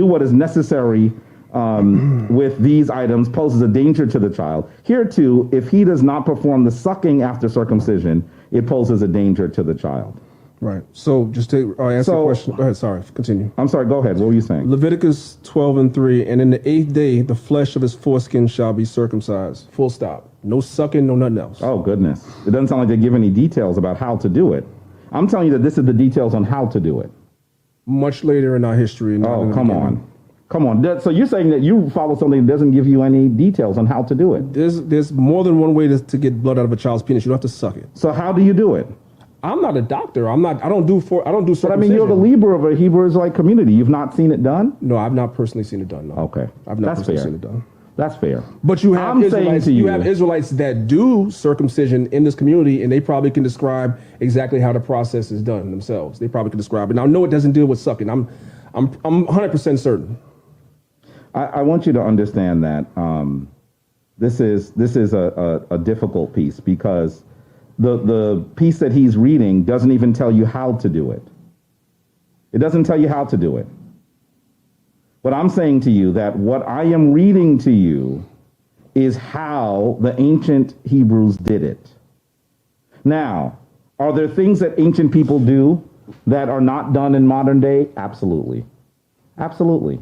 what is necessary with these items poses a danger to the child. Here too, if he does not perform the sucking after circumcision, it poses a danger to the child. Right. So just to answer the question. Go ahead. Sorry. Continue. I'm sorry. Go ahead. What were you saying? Leviticus 12:3, and in the 8th day, the flesh of his foreskin shall be circumcised. Full stop. No sucking, no nothing else. Oh, goodness. It doesn't sound like they give any details about how to do it. I'm telling you that this is the details on how to do it. Much later in our history. Oh, come on. Come on. So you're saying that you follow something that doesn't give you any details on how to do it? There's more than one way to get blood out of a child's penis. You don't have to suck it. So how do you do it? I'm not a doctor. I don't do circumcision. But I mean, you're the leader of a Hebrew Israelite community. You've not seen it done? No, I've not personally seen it done. No. Okay. I've not personally seen it done. That's fair. But you have Israelites that do circumcision in this community, and they probably can describe exactly how the process is done themselves. They probably can describe it. Now, I know it doesn't deal with sucking. I'm 100% certain. I want you to understand that this is a difficult piece because the piece that he's reading doesn't even tell you how to do it. It doesn't tell you how to do it. But I'm saying to you that what I am reading to you is how the ancient Hebrews did it. Now, are there things that ancient people do that are not done in modern day? Absolutely. Absolutely.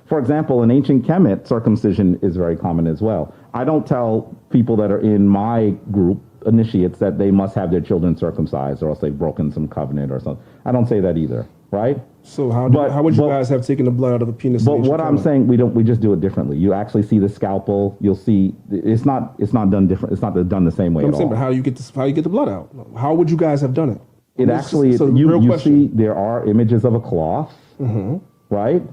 For example, in ancient Kemet, circumcision is very common as well. I don't tell people that are in my group, initiates, that they must have their children circumcised or else they've broken some covenant or something. I don't say that either, right? So how would you guys have taken the blood out of a penis? But what I'm saying, we just do it differently. You actually see the scalpel. You'll see it's not done different. It's not done the same way at all. But how you get the blood out? How would you guys have done it? It actually, you see there are images of a cloth, right?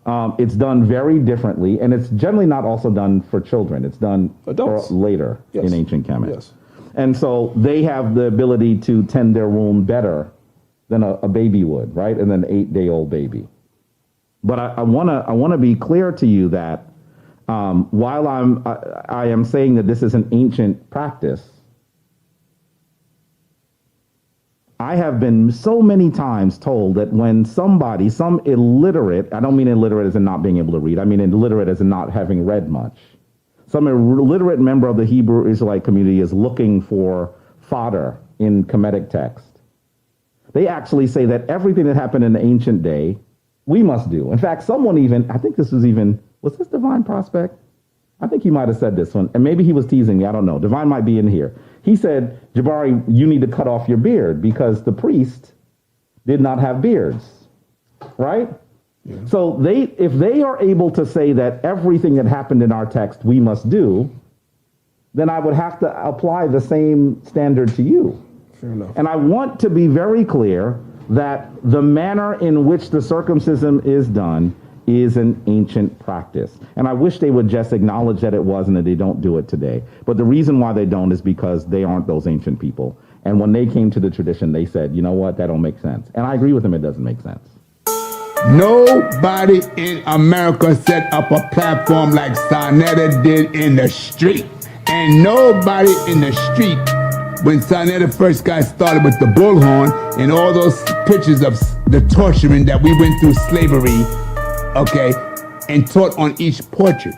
It's done very differently, and it's generally not also done for children. It's done later in ancient Kemet. Yes. And so they have the ability to tend their wound better than a baby would, right? And an 8-day-old baby. But I want to be clear to you that while I am saying that this is an ancient practice, I have been so many times told that when some illiterate, I don't mean illiterate as in not being able to read, I mean illiterate as in not having read much. Some illiterate member of the Hebrew Israelite community is looking for fodder in Kemetic text. They actually say that everything that happened in the ancient day, we must do. In fact, someone even, I think this was this Divine Prospect? I think he might have said this one, and maybe he was teasing me, I don't know. Divine might be in here. He said, Jabari, you need to cut off your beard because the priest did not have beards, right? Yeah. So if they are able to say that everything that happened in our text we must do, then I would have to apply the same standard to you. Fair enough. And I want to be very clear that the manner in which the circumcision is done is an ancient practice. And I wish they would just acknowledge that it was and that they don't do it today. But the reason why they don't is because they aren't those ancient people. And when they came to the tradition, they said, you know what, that don't make sense. And I agree with them, it doesn't make sense. Nobody in America set up a platform like sa.neter did in the street. And nobody in the street, when sa.neter first got started with the bullhorn and all those pictures of the torturing that we went through slavery, okay, and taught on each portrait.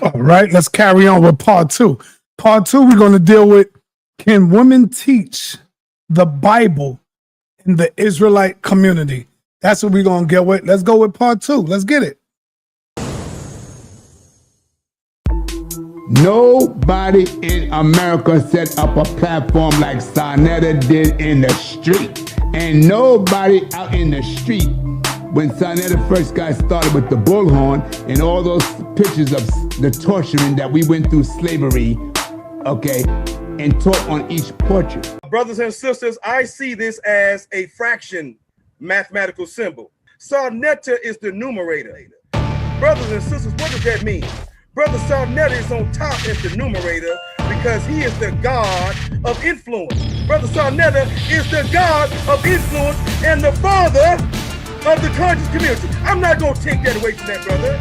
All right, let's carry on with part 2. Part 2, we're going to deal with, can women teach the Bible in the Israelite community? That's what we're going to get with. Let's go with part 2. Let's get it. Nobody in America set up a platform like sa.neter did in the street. And nobody out in the street, when sa.neter first got started with the bullhorn and all those pictures of the torturing that we went through slavery, okay, and taught on each portrait. Brothers and sisters, I see this as a fraction mathematical symbol. Sa.neter is the numerator. Brothers and sisters, what does that mean? Brother sa.neter is on top as the numerator because he is the God of influence. Brother sa.neter is the God of influence and the father of the conscious community. I'm not going to take that away from that, brother.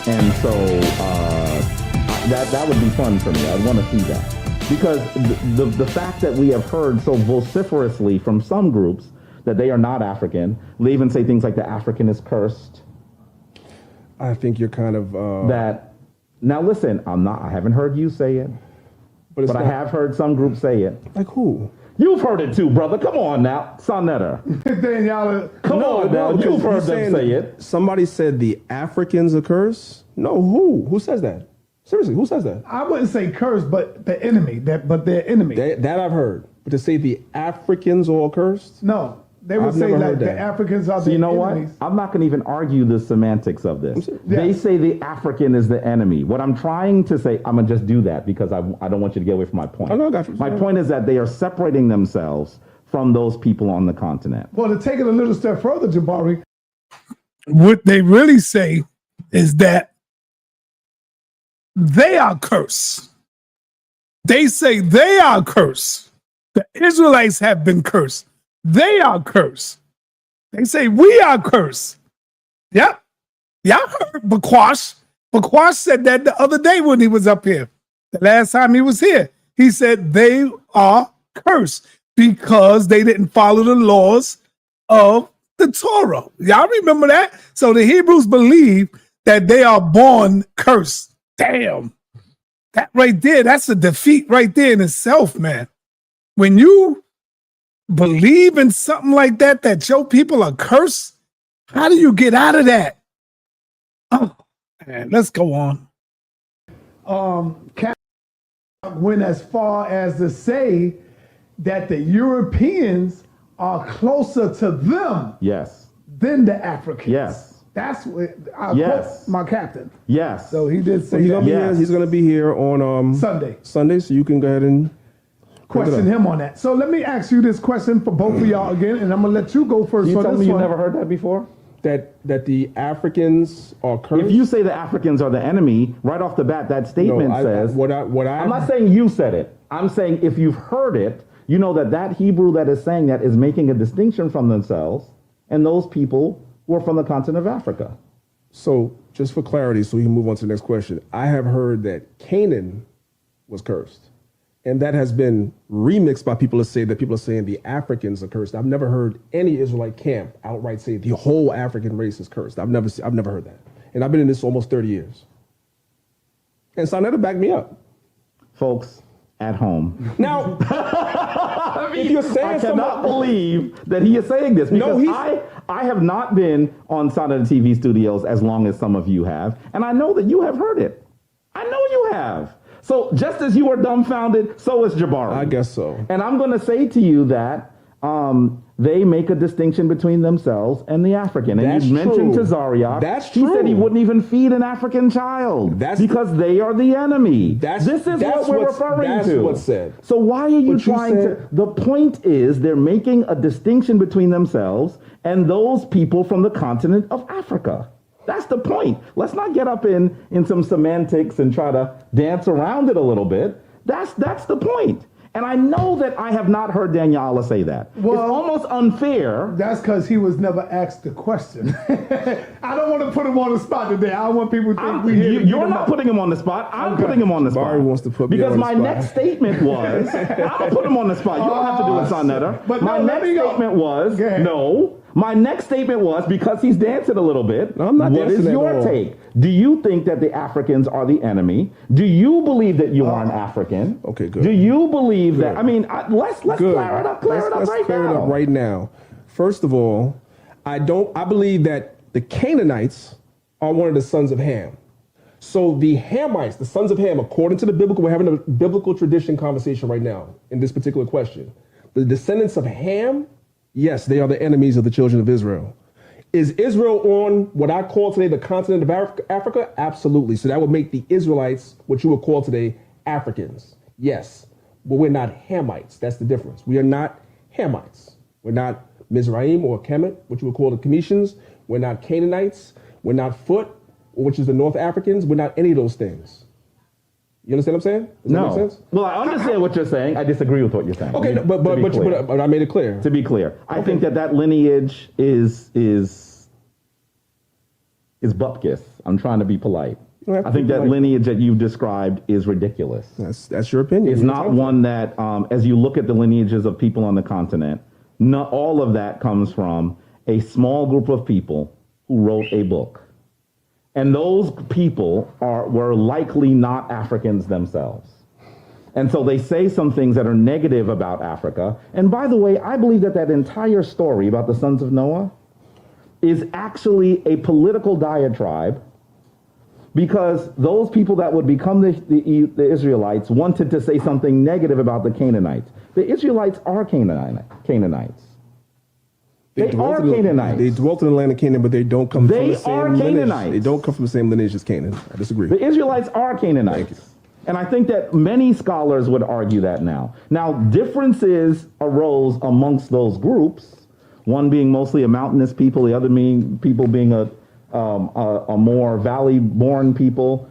And so that would be fun for me. I'd want to see that. Because the fact that we have heard so vociferously from some groups that they are not African, they even say things like the African is cursed. I think you're kind of... Now listen, I haven't heard you say it, but I have heard some groups say it. Like who? You've heard it too, brother. Come on now, sa.neter. Danyaahala. Come on now, you've heard them say it. Somebody said the Africans are cursed? No, who? Who says that? Seriously, who says that? I wouldn't say curse, but the enemy. But their enemy. That I've heard. But to say the Africans all cursed? No. They would say like the Africans are the enemies. You know what? I'm not going to even argue the semantics of this. They say the African is the enemy. What I'm trying to say, I'm going to just do that because I don't want you to get away from my point. My point is that they are separating themselves from those people on the continent. Well, to take it a little step further, Jabari, what they really say is that they are cursed. They say they are cursed. The Israelites have been cursed. They are cursed. They say we are cursed. Yep. Y'all heard Bakwash. Bakwash said that the other day when he was up here. The last time he was here. He said they are cursed because they didn't follow the laws of the Torah. Y'all remember that? So the Hebrews believe that they are born cursed. Damn. That right there, that's a defeat right there in itself, man. When you believe in something like that, that your people are cursed, how do you get out of that? Oh, man, let's go on. Went as far as to say that the Europeans are closer to them yes. than the Africans. Yes. That's what Yes. my captain. Yes. So he did say He's that. gonna be here. He's gonna be here on Sunday. Sunday, so you can go ahead and Question him on that. So let me ask you this question for both of y'all again, and I'm gonna let you go first. You on tell this me you one. never heard that before? That the Africans are cursed. If you say the Africans are the enemy, right off the bat, that statement says. I'm not saying you said it. I'm saying if you've heard it, you know that Hebrew that is saying that is making a distinction from themselves and those people who are from the continent of Africa. So just for clarity, so we can move on to the next question. I have heard that Canaan was cursed. And that has been remixed by people that people are saying the Africans are cursed. I've never heard any Israelite camp outright say the whole African race is cursed. I've never heard that. And I've been in this almost 30 years. And sa.neter backed me up. Folks at home. Now, if you're saying I cannot believe that he is saying this because I have not been on sa.neter TV studios as long as some of you have. And I know that you have heard it. I know you have. So just as you are dumbfounded, so is Jabari. I guess so. And I'm going to say to you that they make a distinction between themselves and the African. And you mentioned to Zariak. That's true. He said he wouldn't even feed an African child because they are the enemy. This is what we're referring to. That's what's said. So why are you trying to? The point is they're making a distinction between themselves and those people from the continent of Africa. That's the point. Let's not get up in some semantics and try to dance around it a little bit. That's the point. And I know that I have not heard Danyaahala say that. Well, it's almost unfair. That's because he was never asked the question. I don't want to put him on the spot today. I don't want people to think you're not putting him on the spot. I'm putting him on the spot. Jabari wants to put me on the spot. Because my next statement was, I'll put him on the spot. You don't have to do it, sa.neter. But my next statement was, no. My next statement was, because he's dancing a little bit, what is your take? Do you think that the Africans are the enemy? Do you believe that you are an African? Okay, good. Do you believe that? I mean, let's clear it up. Let's clear it up right now. First of all, I believe that the Canaanites are one of the sons of Ham. So the Hamites, the sons of Ham, according to the biblical, we're having a biblical tradition conversation right now in this particular question. The descendants of Ham, yes, they are the enemies of the children of Israel. Is Israel on what I call today the continent of Africa? Absolutely. So that would make the Israelites what you would call today Africans. Yes, but we're not Hamites. That's the difference. We are not Hamites. We're not Mizraim or Kemet, which you would call the Cometians. We're not Canaanites. We're not Phut, which is the North Africans. We're not any of those things. You understand what I'm saying? Does that make sense? Well, I understand what you're saying. I disagree with what you're saying. Okay, but I made it clear. To be clear, I think that lineage is bupkis. I'm trying to be polite. I think that lineage that you've described is ridiculous. That's your opinion. It's not one that, as you look at the lineages of people on the continent, not all of that comes from a small group of people who wrote a book. And those people were likely not Africans themselves. And so they say some things that are negative about Africa. And by the way, I believe that entire story about the sons of Noah is actually a political diatribe because those people that would become the Israelites wanted to say something negative about the Canaanites. The Israelites are Canaanites. They are Canaanites. They dwelt in the land of Canaan, but they don't come from the same lineage. Canaanites. They don't come from the same lineage as Canaan. I disagree. The Israelites are Canaanites. And I think that many scholars would argue that now. Now, differences arose amongst those groups, one being mostly a mountainous people, the other people being a more valley-born people.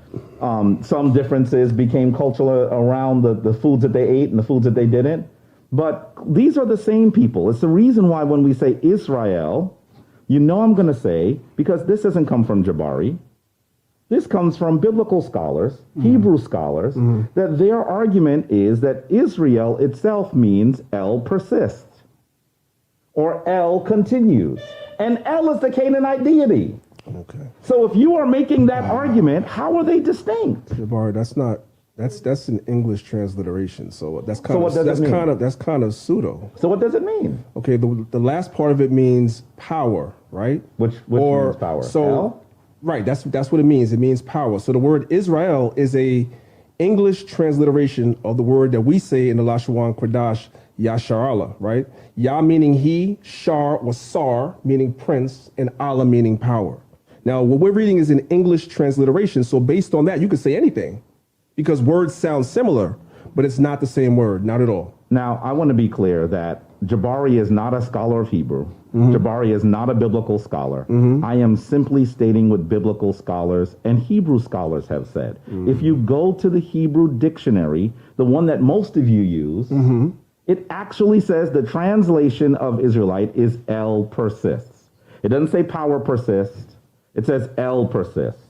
Some differences became cultural around the foods that they ate and the foods that they didn't. But these are the same people. It's the reason why when we say Israel, you know I'm going to say, because this doesn't come from Jabari, this comes from biblical scholars, Hebrew scholars, that their argument is that Israel itself means El persists, or El continues. And El is the Canaanite deity. Okay. So if you are making that argument, how are they distinct? Jabari, that's an English transliteration. So that's kind of pseudo. So what does it mean? Okay, the last part of it means power, right? Which means power? So right, that's what it means. It means power. So the word Israel is a English transliteration of the word that we say in the Lashawan Kodash, Yasharallah, right? Yah meaning he, Shar was Sar, meaning prince, and Allah meaning power. Now, what we're reading is an English transliteration. So based on that, you could say anything because words sound similar, but it's not the same word, not at all. Now, I want to be clear that Jabari is not a scholar of Hebrew. Jabari is not a biblical scholar. I am simply stating what biblical scholars and Hebrew scholars have said. If you go to the Hebrew dictionary, the one that most of you use, it actually says the translation of Israelite is El persists. It doesn't say power persists. It says El persists.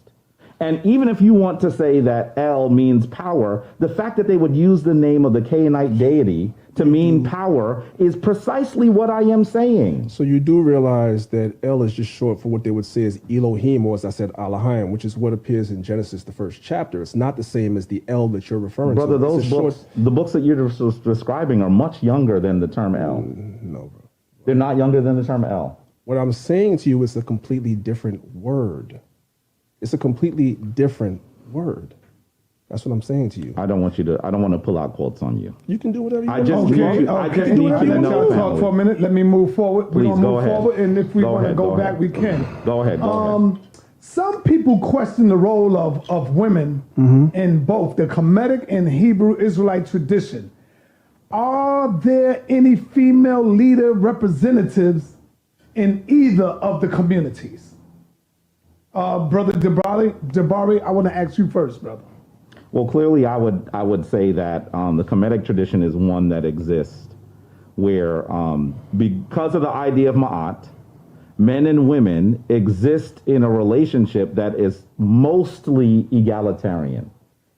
And even if you want to say that El means power, the fact that they would use the name of the Canaanite deity to mean power is precisely what I am saying. So you do realize that El is just short for what they would say is Elohim, or as I said, Elohim, which is what appears in Genesis, the first chapter. It's not the same as the El that you're referring Brother, to. Brother, those books, the books that you're describing are much younger than the term El. No, bro. They're not younger than the term El. What I'm saying to you is a completely different word. It's a completely different word. That's what I'm saying to you. I don't want to pull out quotes on you. You can do whatever you want. I just need you to know. Talk for a minute. Let me move forward. Please, we're going to move forward, and if we want to go back, we can. Go ahead. Some people question the role of women in both the Kemetic and Hebrew Israelite tradition. Are there any female leader representatives in either of the communities? Brother Jabari, I want to ask you first, brother. Well, clearly, I would say that the Kemetic tradition is one that exists where, because of the idea of Ma'at, men and women exist in a relationship that is mostly egalitarian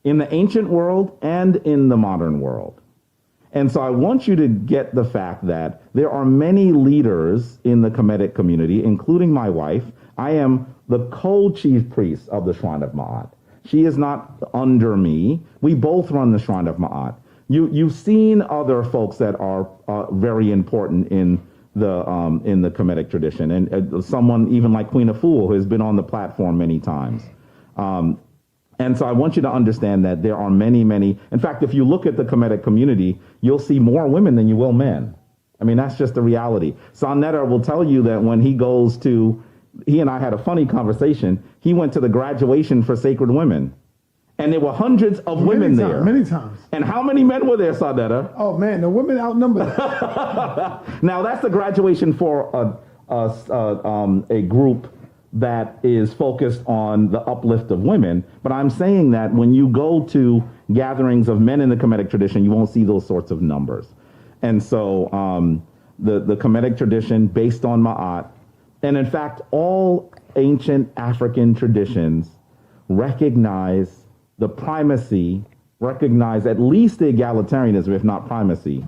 in the ancient world and in the modern world. And so I want you to get the fact that there are many leaders in the Kemetic community, including my wife. I am the co-chief priest of the Shrine of Ma'at. She is not under me. We both run the Shrine of Ma'at. You've seen other folks that are very important in the Kemetic tradition, and someone even like Queen Afua, who has been on the platform many times. And so I want you to understand that there are many. In fact, if you look at the Kemetic community, you'll see more women than you will men. I mean, that's just the reality. sa.neter will tell you that when he and I had a funny conversation. He went to the graduation for Sacred Women, and there were hundreds of women there. Many times. And how many men were there, sa.neter? Oh, man, the women outnumbered. Now, that's the graduation for a group that is focused on the uplift of women. But I'm saying that when you go to gatherings of men in the Kemetic tradition, you won't see those sorts of numbers. And so the Kemetic tradition, based on Ma'at, and in fact, all ancient African traditions recognize the primacy, recognize at least the egalitarianism, if not primacy,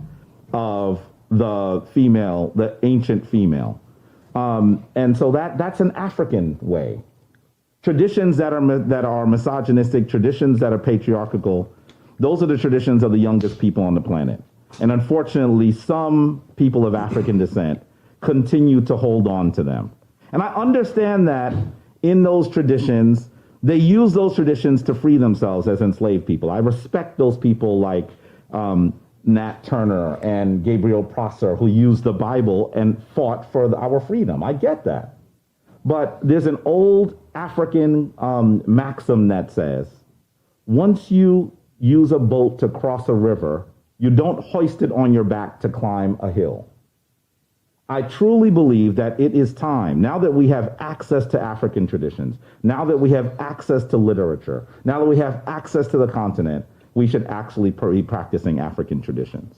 of the female, the ancient female. And so that's an African way. Traditions that are misogynistic, traditions that are patriarchal, those are the traditions of the youngest people on the planet. And unfortunately, some people of African descent continue to hold on to them. And I understand that in those traditions, they use those traditions to free themselves as enslaved people. I respect those people like Nat Turner and Gabriel Prosser, who used the Bible and fought for our freedom. I get that. But there's an old African maxim that says, once you use a boat to cross a river, you don't hoist it on your back to climb a hill. I truly believe that it is time, now that we have access to African traditions, now that we have access to literature, now that we have access to the continent, we should actually be practicing African traditions.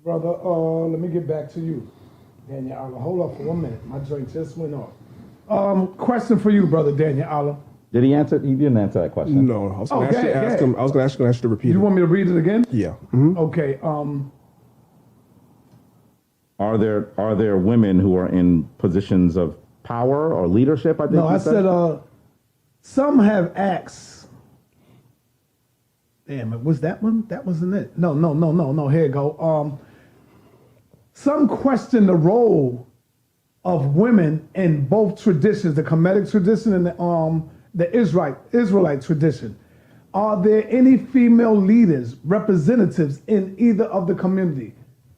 Brother, let me get back to you. Danyaahala, hold up for 1 minute. My joint just went off. Question for you, Brother Danyaahala. Did he answer? He didn't answer that question. No, I was going to ask him. I was going to ask you to repeat it. You want me to read it again? Yeah. Okay. Are there women who are in positions of power or leadership? I think. No, I said some have asked. Damn it, was that one? That wasn't it. No. Here you go. Some question the role of women in both traditions, the Kemetic tradition and the Israelite tradition. Are there any female leaders, representatives in either of the community?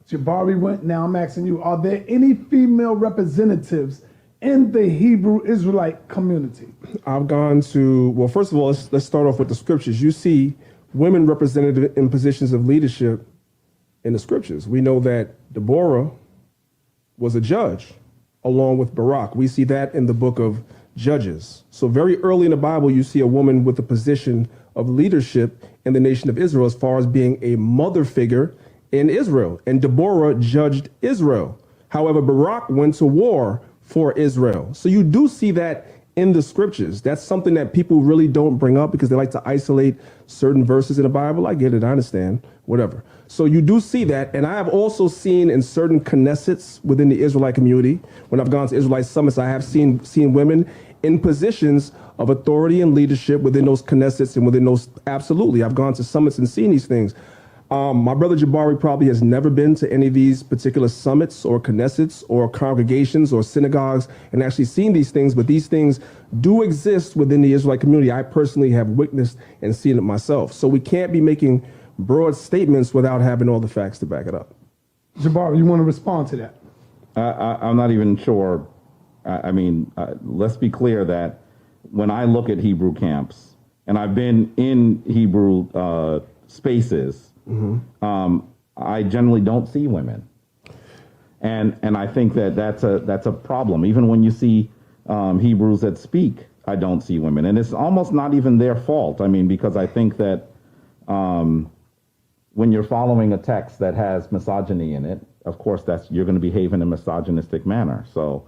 Jabari went. Now I'm asking you, are there any female representatives in the Hebrew Israelite community? I've gone to, well, first of all, let's start off with the scriptures. You see women represented in positions of leadership in the scriptures. We know that Deborah was a judge along with Barak. We see that in the book of Judges. So very early in the Bible, you see a woman with a position of leadership in the nation of Israel as far as being a mother figure in Israel. And Deborah judged Israel. However, Barak went to war for Israel. So you do see that in the scriptures. That's something that people really don't bring up because they like to isolate certain verses in the Bible. I get it, I understand, whatever. So you do see that. And I have also seen in certain Knessets within the Israelite community, when I've gone to Israelite summits, I have seen women in positions of authority and leadership within those Knessets and within those, absolutely. I've gone to summits and seen these things. My brother Jabari probably has never been to any of these particular summits or Knessets or congregations or synagogues and actually seen these things, but these things do exist within the Israelite community. I personally have witnessed and seen it myself. So we can't be making broad statements without having all the facts to back it up. Jabari, you want to respond to that? I'm not even sure. Let's be clear that when I look at Hebrew camps, and I've been in Hebrew spaces, I generally don't see women, and I think that's a problem. Even when you see Hebrews that speak, I don't see women, and it's almost not even their fault. I mean, because I think that when you're following a text that has misogyny in it, of course, you're going to behave in a misogynistic manner. So,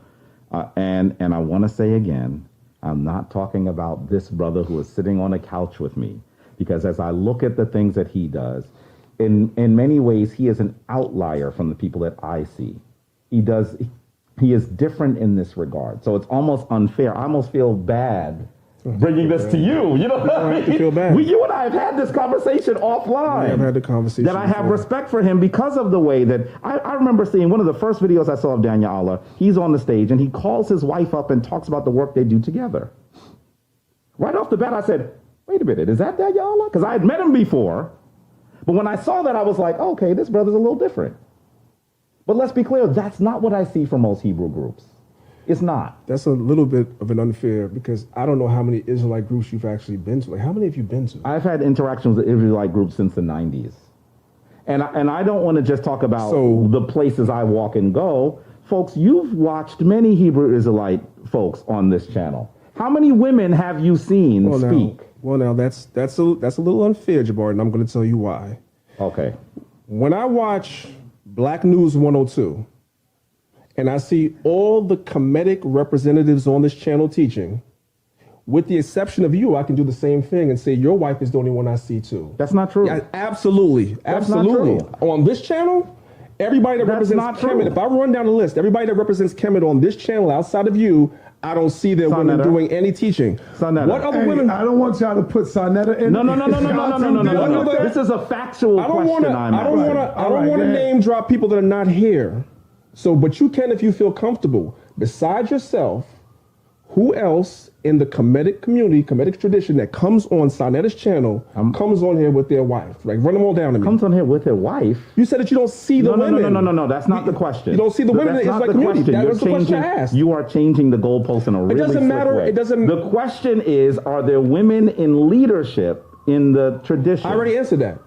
and I want to say again, I'm not talking about this brother who is sitting on a couch with me, because as I look at the things that he does, in many ways, he is an outlier from the people that I see. He is different in this regard. So it's almost unfair. I almost feel bad bringing this to you. You know what I mean? Feel bad. You and I have had this conversation offline. I've had the conversation. That I have respect for him because of the way that I remember seeing one of the first videos I saw of Danyaahala. He's on the stage and he calls his wife up and talks about the work they do together. Right off the bat, I said, wait a minute, is that Danyaahala? Because I had met him before. But when I saw that, I was like, okay, this brother's a little different. But let's be clear, that's not what I see from most Hebrew groups. It's not. That's a little bit of an unfair, because I don't know how many Israelite groups you've actually been to. Like, how many have you been to? I've had interactions with Israelite groups since the 90s. And I don't want to just talk about the places I walk and go. Folks, you've watched many Hebrew Israelite folks on this channel. How many women have you seen speak? Now that's a little unfair, Jabari, and I'm going to tell you why. Okay. When I watch Black News 102, and I see all the Kemetic representatives on this channel teaching, with the exception of you, I can do the same thing and say your wife is the only one I see too. That's not true. Yeah, absolutely. That's absolutely. Not true. On this channel, everybody that represents Kemet, if I run down the list, everybody that represents Kemet on this channel outside of you, I don't see their women doing any teaching. What other women? I don't want y'all to put sa.neter in. No. This is a factual question. I don't want to name drop people that are not here. So, but you can if you feel comfortable. Besides yourself, who else in the Kemetic community, Kemetic tradition that comes on sa.neter's channel comes on here with their wife? Like, run them all down to me. Comes on here with their wife? You said that you don't see the women. No. That's not the question. You don't see the women in the Israelite community. That was the question I asked. You are changing the goalpost in a really slick way. It doesn't matter. The question is, are there women in leadership in the tradition? I already answered that.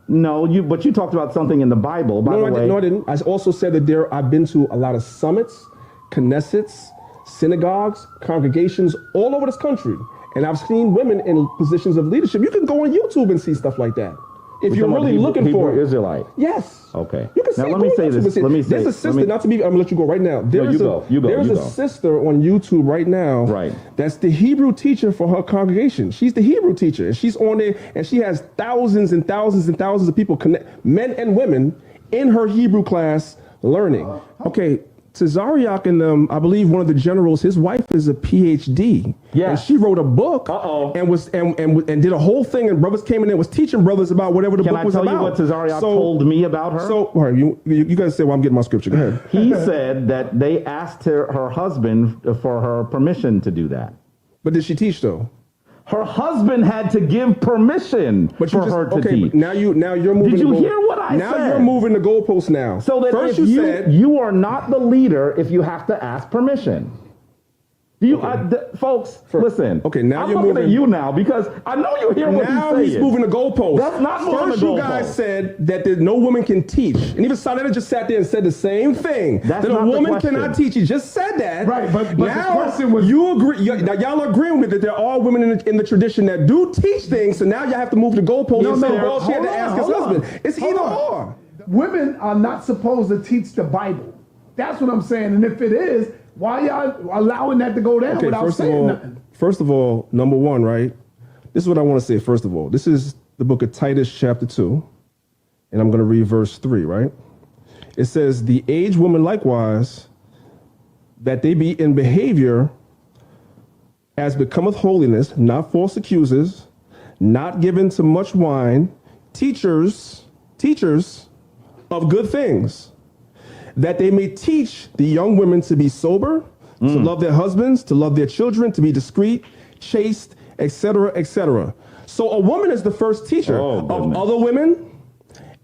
No, but you talked about something in the Bible. By the way. No, I didn't. I also said that I've been to a lot of summits, Knessets, synagogues, congregations all over this country. And I've seen women in positions of leadership. You can go on YouTube and see stuff like that. If you're really looking for Hebrew Israelite. Yes. Okay. You can see. Now let me say this. There's a sister. Not to be. I'm gonna let you go right now. There's a sister on YouTube right now. Right. That's the Hebrew teacher for her congregation. She's the Hebrew teacher, and she's on there, and she has thousands and thousands and thousands of people, men and women, in her Hebrew class learning. Okay. Tazariak and I believe one of the generals, his wife is a PhD. Yeah. And she wrote a book and did a whole thing, and brothers came in there, was teaching brothers about whatever the book was about. Can I tell you what Tazariak told me about her? So, all right, you guys say, well, I'm getting my scripture. Go ahead. He said that they asked her husband for her permission to do that. But did she teach though? Her husband had to give permission for her to teach. Now you're moving. Did you hear what I said? Now you're moving the goalposts now. So that first if you said you are not the leader if you have to ask permission. Folks, listen. Okay, now I'm you're looking moving. at you now because I know you hear what now he's he's saying. moving the goalposts. That's not moving First the you goalposts. guys said that no woman can teach. And even sa.neter just sat there and said the same thing. That's that not a the woman question. cannot teach. He just said that. Right, but now the question was... you agree. Now y'all are agreeing with it. There are women in the tradition that do teach things, so now you have to move the goalposts and say, well, she had to ask his husband. It's either or. Women are not supposed to teach the Bible. That's what I'm saying. And if it is, why y'all allowing that to go down without saying nothing? First of all, number one, right? This is what I want to say first of all. This is the book of Titus chapter 2, and I'm going to read verse 3, right? It says, the aged woman likewise, that they be in behavior as becometh holiness, not false accusers, not given to much wine, teachers of good things, that they may teach the young women to be sober, to love their husbands, to love their children, to be discreet, chaste, etc., etc. So a woman is the first teacher of other women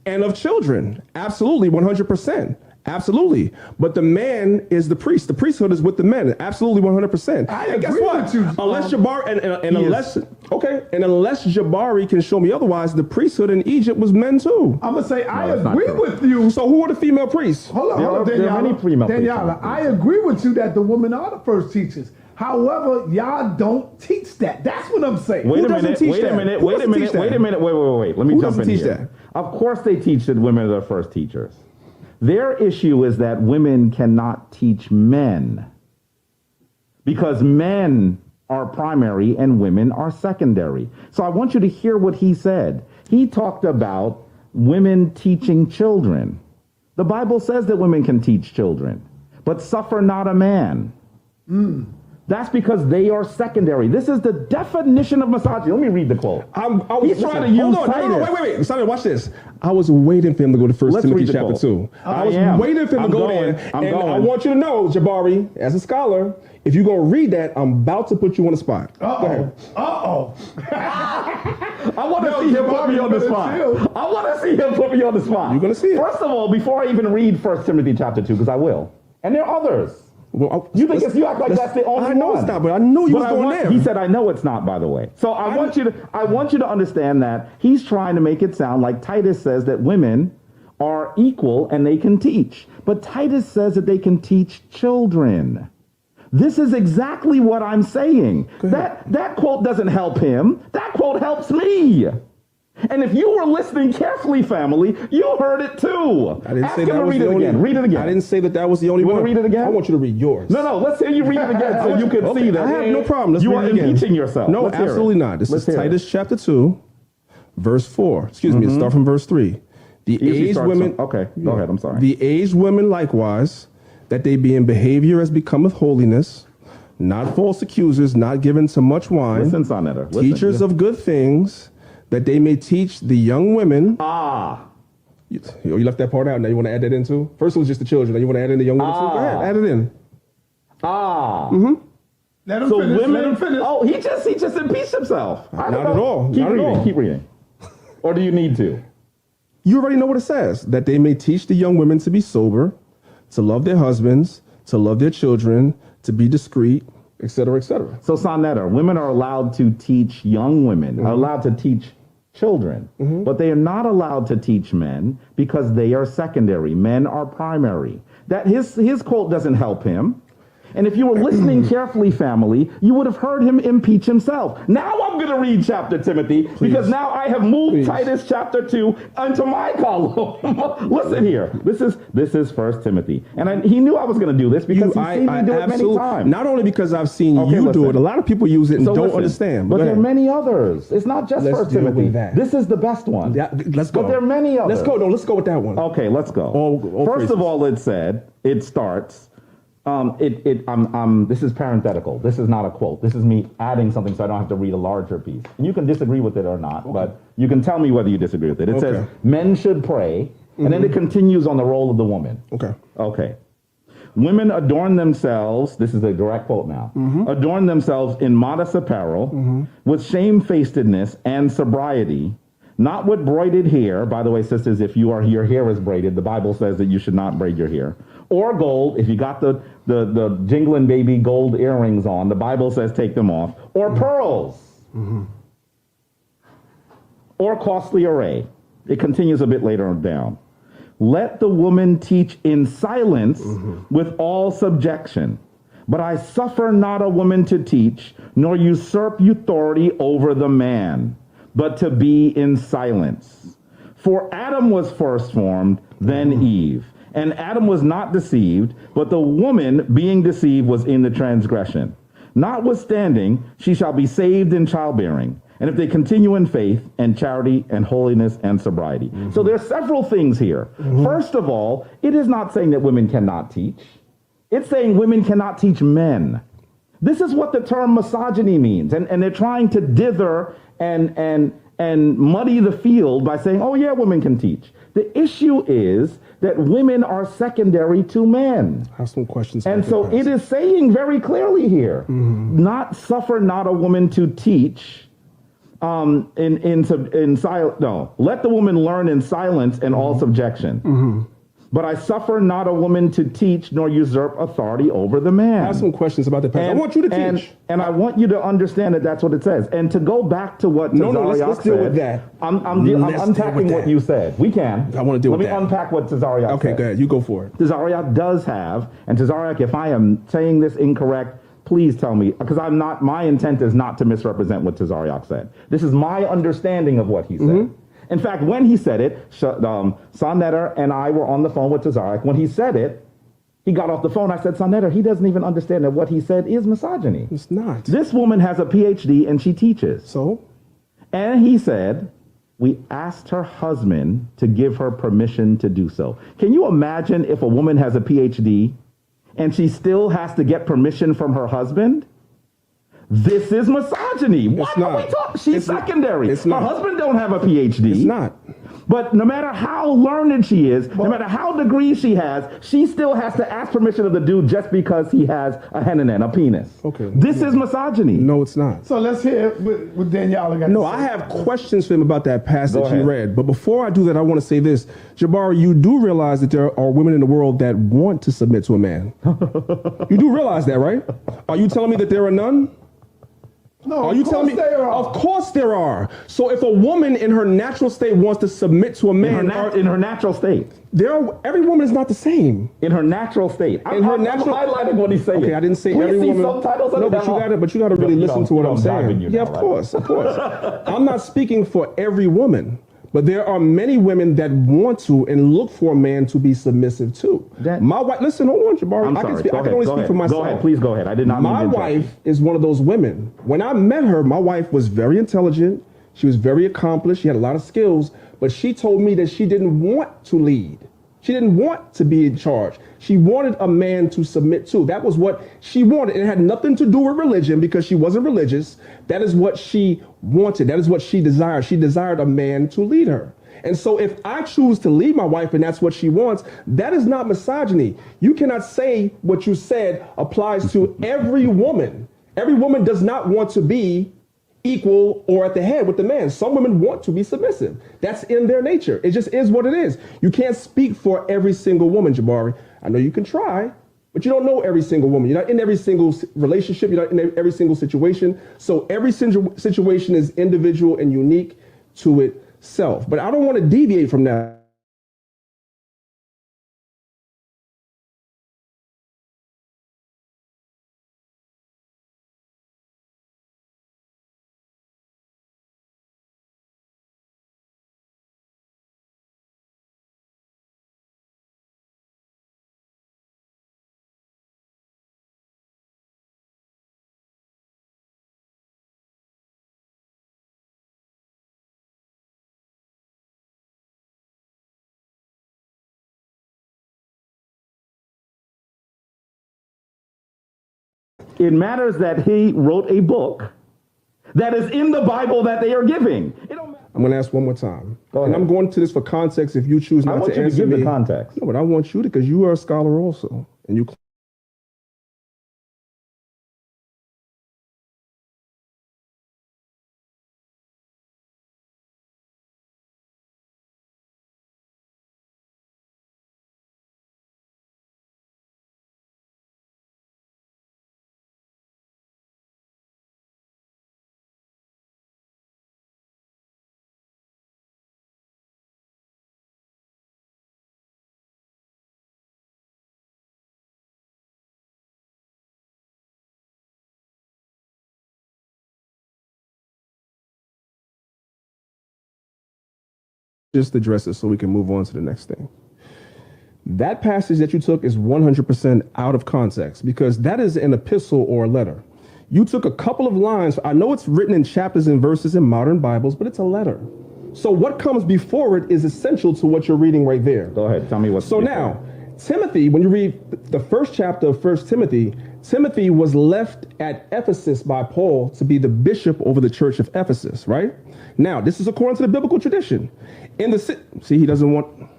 and of children. Absolutely, 100%. Absolutely. But the man is the priest. The priesthood is with the men. Absolutely, 100%. And guess what? Unless Jabari unless Jabari can show me otherwise, the priesthood in Egypt was men too. I'm gonna say I agree with you. So who are the female priests? Hold on, there are many female priests. Danyaahala, I agree with you that the women are the first teachers. However, y'all don't teach that. That's what I'm saying. Wait a minute. Let me jump in here. Of course they teach that women are the first teachers. Their issue is that women cannot teach men because men are primary and women are secondary. So I want you to hear what he said. He talked about women teaching children. The Bible says that women can teach children, but suffer not a man. That's because they are secondary. This is the definition of misogyny. Let me read the quote. He's trying to use Titus. Wait. Sonny, watch this. I was waiting for him to go to 1 Timothy chapter 2. I was waiting for him to go there. And I want you to know, Jabari, as a scholar, if you're going to read that, I'm about to put you on the spot. I want to see him put me on the spot. You're going to see it. First of all, before I even read 1 Timothy chapter 2, because I will, and there are others. Well, you act like that's the only one. I know it's not, but I knew you was going there. He said, I know it's not, by the way. So I want you to understand that he's trying to make it sound like Titus says that women are equal and they can teach. But Titus says that they can teach children. This is exactly what I'm saying. That quote doesn't help him. That quote helps me. And if you were listening carefully, family, you heard it too. I didn't say that was the only one. Read it again. I didn't say that was the only one. You want to read it again? I want you to read yours. No, let's hear you read it again so you can see that. I have no problem. Let's you read are it again. impeaching yourself. No, absolutely not. This is Titus chapter 2, verse 4. Excuse me, start from verse 3. The aged women... Okay, go ahead, I'm sorry. The aged women likewise, that they be in behavior as becometh holiness, not false accusers, not given to much wine, listen, sa.neter. Teachers of good things, that they may teach the young women. You left that part out. Now you want to add that in too? First it was just the children. Now you want to add in the young women too? Go ahead, add it in. Let him finish. Women, let him finish. Oh, he just impeached himself. Not at all. Keep reading. Or do you need to? You already know what it says. That they may teach the young women to be sober, to love their husbands, to love their children, to be discreet, etc., etc. So, sa.neter, women are allowed to teach young women, are allowed to teach children, but they are not allowed to teach men because they are secondary. Men are primary. That his quote doesn't help him. And if you were listening carefully, family, you would have heard him impeach himself. Now I'm going to read chapter Timothy because now I have moved Titus chapter 2 into my column. Listen here. This is 1 Timothy. And he knew I was going to do this because he's seen me do it many times. Not only because I've seen you do it, a lot of people use it and don't understand. But there are many others. It's not just 1 Timothy. This is the best one. Let's go. But there are many others. Let's go. No, let's go with that one. Okay, let's go. First of all, it starts... this is parenthetical. This is not a quote. This is me adding something so I don't have to read a larger piece. And you can disagree with it or not, but you can tell me whether you disagree with it. It says, men should pray, and then it continues on the role of the woman. Okay. Women adorn themselves, this is a direct quote now, adorn themselves in modest apparel, with shamefacedness and sobriety, not with braided hair. By the way, sisters, if your hair is braided, the Bible says that you should not braid your hair. Or gold, if you got the jingling baby gold earrings on, the Bible says take them off. Or pearls. Or costly array. It continues a bit later down. Let the woman teach in silence with all subjection. But I suffer not a woman to teach, nor usurp authority over the man, but to be in silence. For Adam was first formed, then Eve. And Adam was not deceived, but the woman being deceived was in the transgression. Notwithstanding, she shall be saved in childbearing. And if they continue in faith and charity and holiness and sobriety. So there are several things here. First of all, it is not saying that women cannot teach. It's saying women cannot teach men. This is what the term misogyny means. And they're trying to dither and muddy the field by saying, oh yeah, women can teach. The issue is that women are secondary to men. I have some questions. And so it is saying very clearly here, not suffer not a woman to teach, let the woman learn in silence and all subjection. But I suffer not a woman to teach nor usurp authority over the man. I have some questions about the passage. I want you to teach. And I want you to understand that that's what it says. And to go back to what let's deal with that. I'm unpacking what you said. We can. I want to deal with that. Let me unpack what Tazariak said. Okay, go ahead. You go for it. Tazariak does have, and Tazariak, if I am saying this incorrect, please tell me, because my intent is not to misrepresent what Tazariak said. This is my understanding of what he said. In fact, when he said it, sa.neter and I were on the phone with Tazariak. When he said it, he got off the phone. I said, sa.neter, he doesn't even understand that what he said is misogyny. It's not. This woman has a PhD and she teaches. So? And he said, we asked her husband to give her permission to do so. Can you imagine if a woman has a PhD and she still has to get permission from her husband? This is misogyny. What are we talking? She's secondary. Her husband don't have a PhD. It's not. But no matter how learned she is, no matter how degrees she has, she still has to ask permission of the dude just because he has a henanen, a penis. Okay. This is misogyny. No, it's not. So let's hear what Danyaahala got to say. No, I have questions for him about that passage he read. But before I do that, I want to say this. Jabari, you do realize that there are women in the world that want to submit to a man. You do realize that, right? Are you telling me that there are none? No, are you telling me? There are. Of course there are. So if a woman in her natural state wants to submit to a man, in her natural state, every woman is not the same. In her natural state, I'm highlighting what he's saying. Okay, I didn't say every woman. Subtitles no, but you got to really listen to what I'm saying. Yeah, of course. I'm not speaking for every woman. But there are many women that want to and look for a man to be submissive to. My wife, listen, hold on, Jabari. I can only speak for myself. Go ahead, please go ahead. I did not mean to interrupt. My wife is one of those women. When I met her, my wife was very intelligent. She was very accomplished. She had a lot of skills. But she told me that she didn't want to lead. She didn't want to be in charge. She wanted a man to submit to. That was what she wanted. It had nothing to do with religion because she wasn't religious. That is what she wanted. That is what she desired. She desired a man to lead her. And so if I choose to lead my wife and that's what she wants, that is not misogyny. You cannot say what you said applies to every woman. Every woman does not want to be equal or at the head with the man. Some women want to be submissive. That's in their nature. It just is what it is. You can't speak for every single woman, Jabari. I know you can try, but you don't know every single woman. You're not in every single relationship. You're not in every single situation. So every situation is individual and unique to itself. But I don't want to deviate from that. It matters that he wrote a book that is in the Bible that they are giving. I'm going to ask one more time. And I'm going to this for context if you choose not to answer me. I want you to give the context. No, but I want you to, because you are a scholar also. And you just address it so we can move on to the next thing. That passage that you took is 100% out of context because that is an epistle or a letter. You took a couple of lines. I know it's written in chapters and verses in modern Bibles, but it's a letter. So what comes before it is essential to what you're reading right there. Go ahead. Tell me what's before. Now, Timothy, when you read the first chapter of 1 Timothy, Timothy was left at Ephesus by Paul to be the bishop over the church of Ephesus, right? Now, this is according to the biblical tradition. See, he doesn't want...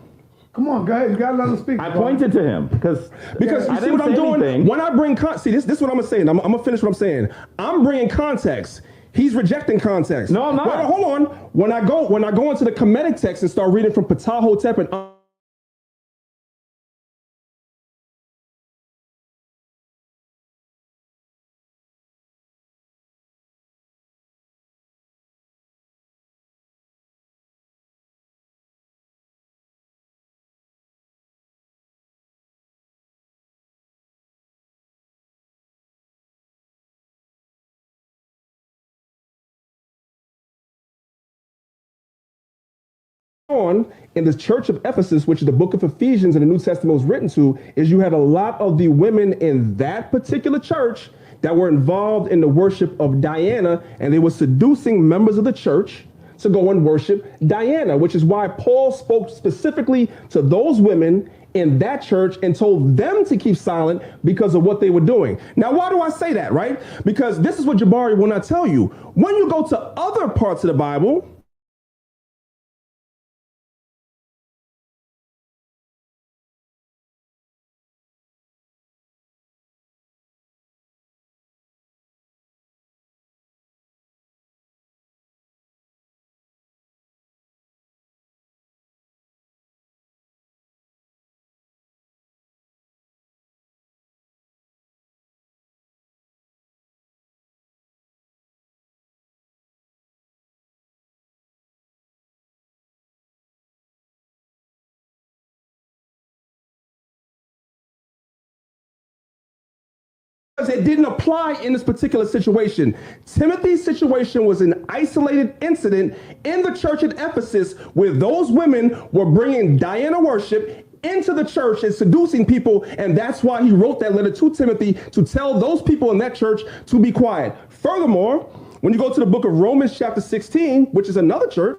Come on, guys, you gotta let him speak. I pointed to him because you see what I'm doing. When I bring this is what I'm saying. I'm gonna finish what I'm saying. I'm bringing context. He's rejecting context. No, I'm not. Wait, hold on. When I go into the Kemetic text and start reading from Ptah-hotep and on in the church of Ephesus, which the book of Ephesians in the New Testament was written to, is you had a lot of the women in that particular church that were involved in the worship of Diana, and they were seducing members of the church to go and worship Diana, which is why Paul spoke specifically to those women in that church and told them to keep silent because of what they were doing. Now, why do I say that, right? Because this is what Jabari will not tell you. When you go to other parts of the Bible, it didn't apply in this particular situation. Timothy's situation was an isolated incident in the church at Ephesus where those women were bringing Diana worship into the church and seducing people, and that's why he wrote that letter to Timothy to tell those people in that church to be quiet. Furthermore, when you go to the book of Romans chapter 16, which is another church,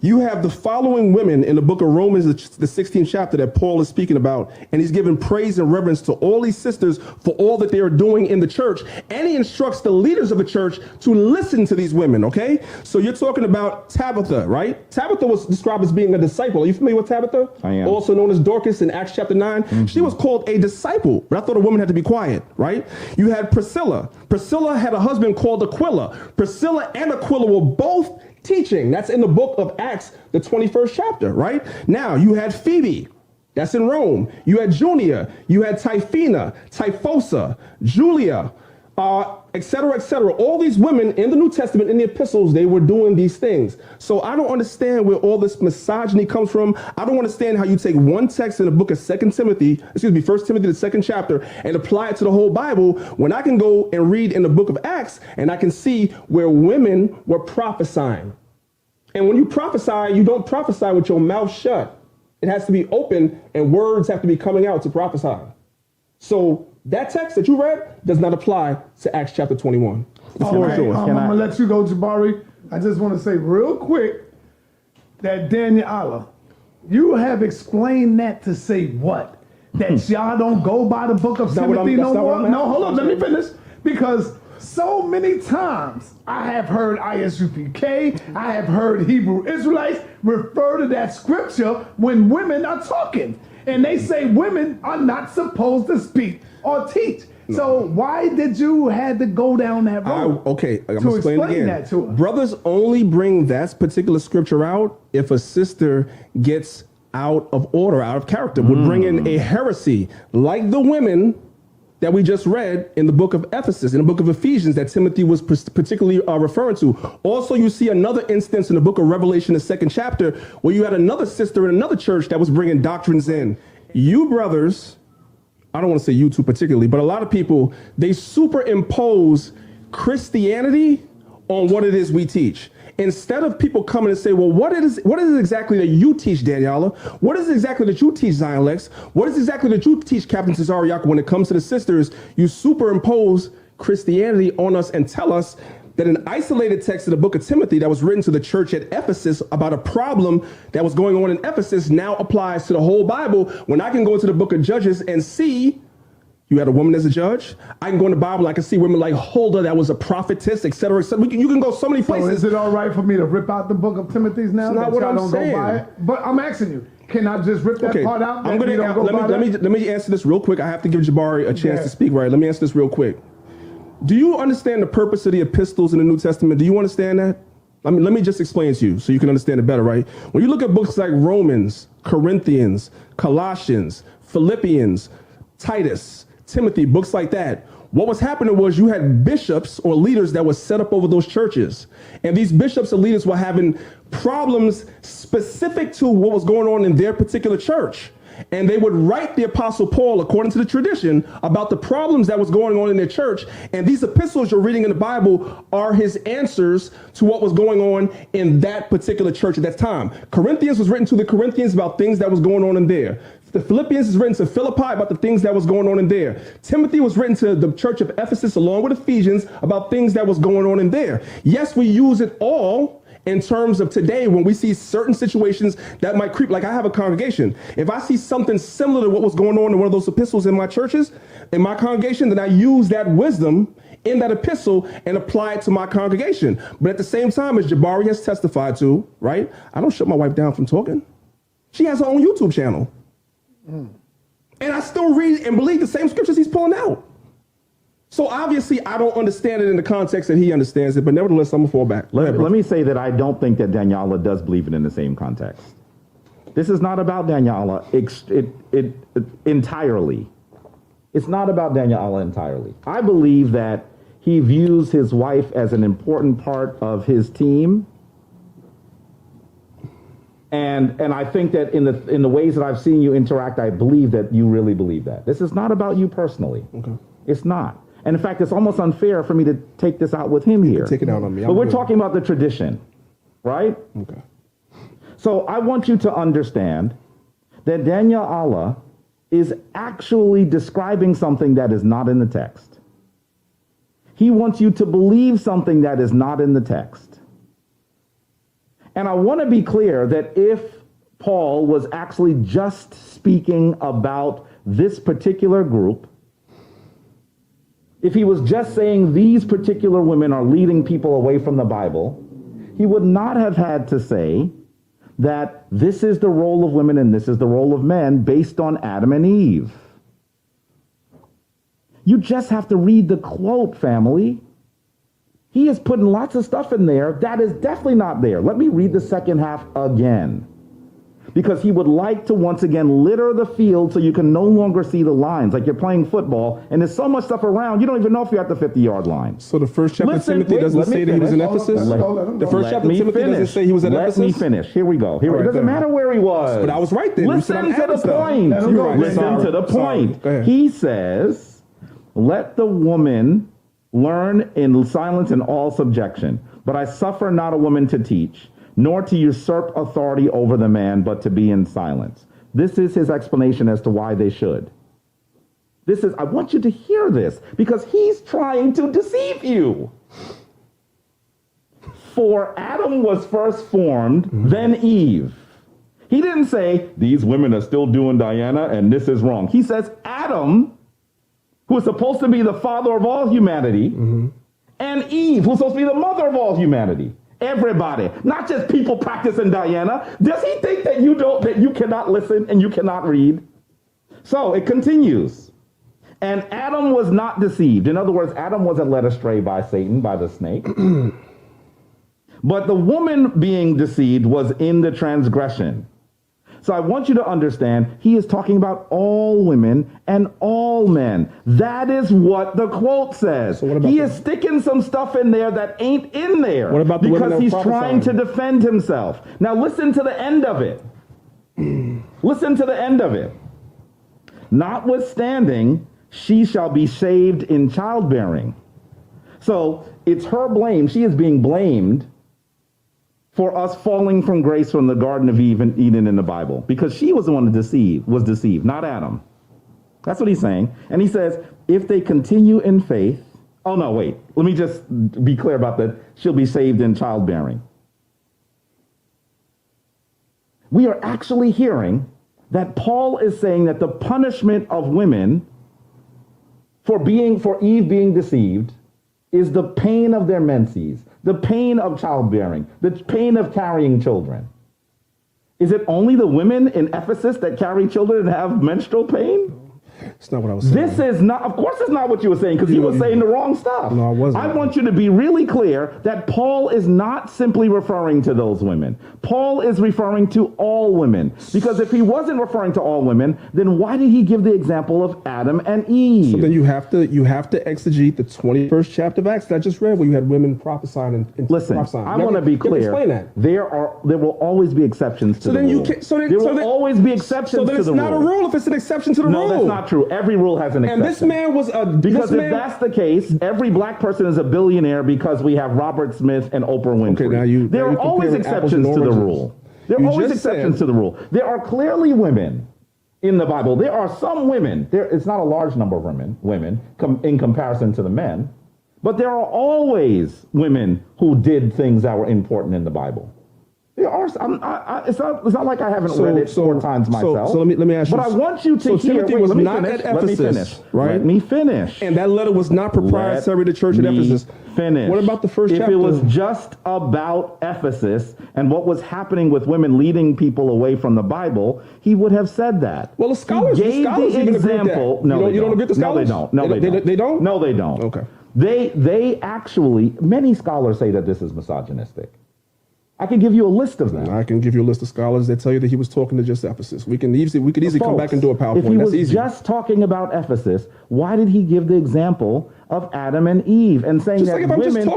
you have the following women in the book of Romans, the 16th chapter that Paul is speaking about, and he's giving praise and reverence to all these sisters for all that they are doing in the church, and he instructs the leaders of the church to listen to these women, okay? So you're talking about Tabitha, right? Tabitha was described as being a disciple. Are you familiar with Tabitha? I am. Also known as Dorcas in Acts chapter 9. Mm-hmm. She was called a disciple, but I thought a woman had to be quiet, right? You had Priscilla. Priscilla had a husband called Aquila. Priscilla and Aquila were both teaching. That's in the book of Acts, the 21st chapter, right? Now, you had Phoebe. That's in Rome. You had Junia. You had Typhina, Typhosa, Julia, et cetera, et cetera. All these women in the New Testament, in the epistles, they were doing these things. So I don't understand where all this misogyny comes from. I don't understand how you take one text in the book of 1 Timothy, the second chapter, and apply it to the whole Bible when I can go and read in the book of Acts and I can see where women were prophesying. And when you prophesy, you don't prophesy with your mouth shut. It has to be open and words have to be coming out to prophesy. So that text that you read does not apply to Acts chapter 21. The floor is yours. I'm going to let you go, Jabari. I just want to say real quick that Danyaahala, you have explained that to say what? That y'all don't go by the book of Timothy no more? No, hold on, let me finish. Because so many times I have heard ISUPK, I have heard Hebrew Israelites refer to that scripture when women are talking. And they say women are not supposed to speak or teach. No. So why did you had to go down that road? I'm going to explain again. That to us. Brothers only bring that particular scripture out if a sister gets out of order, out of character, would bring in a heresy like the women that we just read in the book of Ephesus, in the book of Ephesians that Timothy was particularly referring to. Also, you see another instance in the book of Revelation, the 2nd chapter, where you had another sister in another church that was bringing doctrines in. You brothers, I don't want to say you two particularly, but a lot of people, they superimpose Christianity on what it is we teach. Instead of people coming and say, well, what is it exactly that you teach, Danyaahala? What is it exactly that you teach, Zion-Lex? What is it exactly that you teach, Captain Cesariak? When it comes to the sisters, you superimpose Christianity on us and tell us that an isolated text in the book of Timothy that was written to the church at Ephesus about a problem that was going on in Ephesus now applies to the whole Bible, when I can go into the book of Judges and see you had a woman as a judge. I can go in the Bible, I can see women like Huldah that was a prophetess, et cetera, et cetera. You can go so many places. So is it all right for me to rip out the book of Timothy's now? That's not what I'm saying. Go by it? But I'm asking you, can I just rip that part out? Let me answer this real quick. I have to give Jabari a chance to speak, right? Let me answer this real quick. Do you understand the purpose of the epistles in the New Testament? Do you understand that? Let me just explain to you so you can understand it better, right? When you look at books like Romans, Corinthians, Colossians, Philippians, Titus, Timothy, books like that, what was happening was you had bishops or leaders that were set up over those churches. And these bishops or leaders were having problems specific to what was going on in their particular church. And they would write the Apostle Paul, according to the tradition, about the problems that was going on in their church. And these epistles you're reading in the Bible are his answers to what was going on in that particular church at that time. Corinthians was written to the Corinthians about things that was going on in there. The Philippians is written to Philippi about the things that was going on in there. Timothy was written to the church of Ephesus along with Ephesians about things that was going on in there. Yes, we use it all in terms of today when we see certain situations that might creep. Like I have a congregation. If I see something similar to what was going on in one of those epistles in my churches, in my congregation, then I use that wisdom in that epistle and apply it to my congregation. But at the same time, as Jabari has testified to, right, I don't shut my wife down from talking. She has her own YouTube channel. And I still read and believe the same scriptures he's pulling out. So obviously I don't understand it in the context that he understands it, but nevertheless I'm gonna fall back. Let me say that I don't think that Danyaahala does believe it in the same context. This is not about Danyaahala entirely. It's not about Danyaahala entirely. I believe that he views his wife as an important part of his team. And I think that in the ways that I've seen you interact, I believe that you really believe that. This is not about you personally. Okay. It's not. And in fact, it's almost unfair for me to take this out with him here. Take it out on me. But we're talking about the tradition, right? Okay. So I want you to understand that Danyaahala is actually describing something that is not in the text. He wants you to believe something that is not in the text. And I want to be clear that if Paul was actually just speaking about this particular group, if he was just saying these particular women are leading people away from the Bible, he would not have had to say that this is the role of women and this is the role of men based on Adam and Eve. You just have to read the quote, family. He is putting lots of stuff in there that is definitely not there. Let me read the second half again. Because he would like to once again litter the field so you can no longer see the lines. Like you're playing football and there's so much stuff around, you don't even know if you're at the 50-yard line. So the first chapter of Timothy doesn't say that he was in Ephesus? The first chapter of Timothy doesn't say he was in Ephesus? Let me finish. Here we go. It doesn't matter where he was. But I was right then. Listen to the point. Listen to the point. He says, let the woman learn in silence and all subjection. But I suffer not a woman to teach, nor to usurp authority over the man, but to be in silence. This is his explanation as to why they should. I want you to hear this, because he's trying to deceive you. For Adam was first formed, then Eve. He didn't say, these women are still doing Diana, and this is wrong. He says, Adam, who is supposed to be the father of all humanity, and Eve, who's supposed to be the mother of all humanity. Everybody, not just people practicing Diana. Does he think that you cannot listen and you cannot read? So it continues. And Adam was not deceived. In other words, Adam wasn't led astray by Satan, by the snake. But the woman being deceived was in the transgression. So I want you to understand, he is talking about all women and all men. That is what the quote says. So he is sticking some stuff in there that ain't in there. What about the women because that he's prophesying? trying to defend himself. Now listen to the end of it. Listen to the end of it. Notwithstanding, she shall be saved in childbearing. So it's her blame. She is being blamed for us falling from grace from the Garden of Eden in the Bible, because she was the one that was deceived, not Adam. That's what he's saying. And he says, if they continue in faith, oh no, wait, let me just be clear about that. She'll be saved in childbearing. We are actually hearing that Paul is saying that the punishment of women for Eve being deceived is the pain of their menses, the pain of childbearing, the pain of carrying children. Is it only the women in Ephesus that carry children and have menstrual pain? It's not what I was saying. This is not, of course it's not what you were saying, because you were saying the wrong stuff. No, I wasn't. I want you to be really clear that Paul is not simply referring to those women. Paul is referring to all women. Because if he wasn't referring to all women, then why did he give the example of Adam and Eve? So then you have to exegete the 21st chapter of Acts that I just read, where you had women prophesying and Listen, prophesying. I want to be clear. Explain that. There will always be exceptions to the rule. There will always be exceptions to the rule. So then it's not a rule if it's an exception to the rule. No, that's not true. Every rule has an exception. And this man was a... Because if that's the case, every black person is a billionaire because we have Robert Smith and Oprah Winfrey. Okay, there are always exceptions to the rule. There are always exceptions to the rule. There are clearly women in the Bible. There are some women. It's not a large number of women in comparison to the men. But there are always women who did things that were important in the Bible. There are. It's not like I haven't read it 4 times myself. So let me ask you. But I want you to hear. Timothy was not at Ephesus, right? Let me finish. And that letter was not proprietary to the church at Ephesus. Finish. What about the first chapter? If it was just about Ephesus and what was happening with women leading people away from the Bible, he would have said that. Well, the scholars gave the example. No, you don't agree with the scholars? No, they don't. They don't? No, they don't. Okay. They actually, many scholars say that this is misogynistic. I can give you a list of them. I can give you a list of scholars that tell you that he was talking to just Ephesus. We could easily come back and do a PowerPoint. If he was just talking about Ephesus, why did he give the example of Adam and Eve and saying just that like women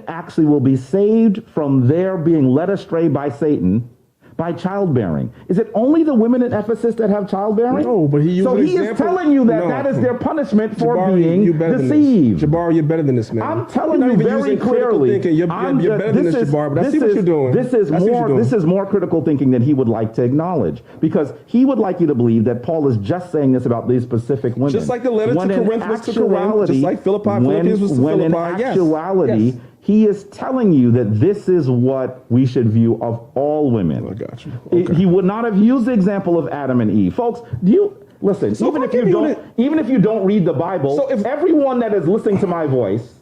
actually will be saved from their being led astray by Satan by childbearing? Is it only the women in Ephesus that have childbearing? No, but he used So he is telling you that that is their punishment for being deceived. Jabari, you're better than this, man. I'm telling you very clearly. You're better than this, Jabari, but I see what you're doing. This is more critical thinking than he would like to acknowledge, because he would like you to believe that Paul is just saying this about these specific women. Just like the letter to Corinth was to Corinth, just like Philippians was to Philippi. When in actuality, he is telling you that this is what we should view of all women. I got you. Okay. He would not have used the example of Adam and Eve. Folks, do you listen? So even if you don't read the Bible, so if everyone that is listening to my voice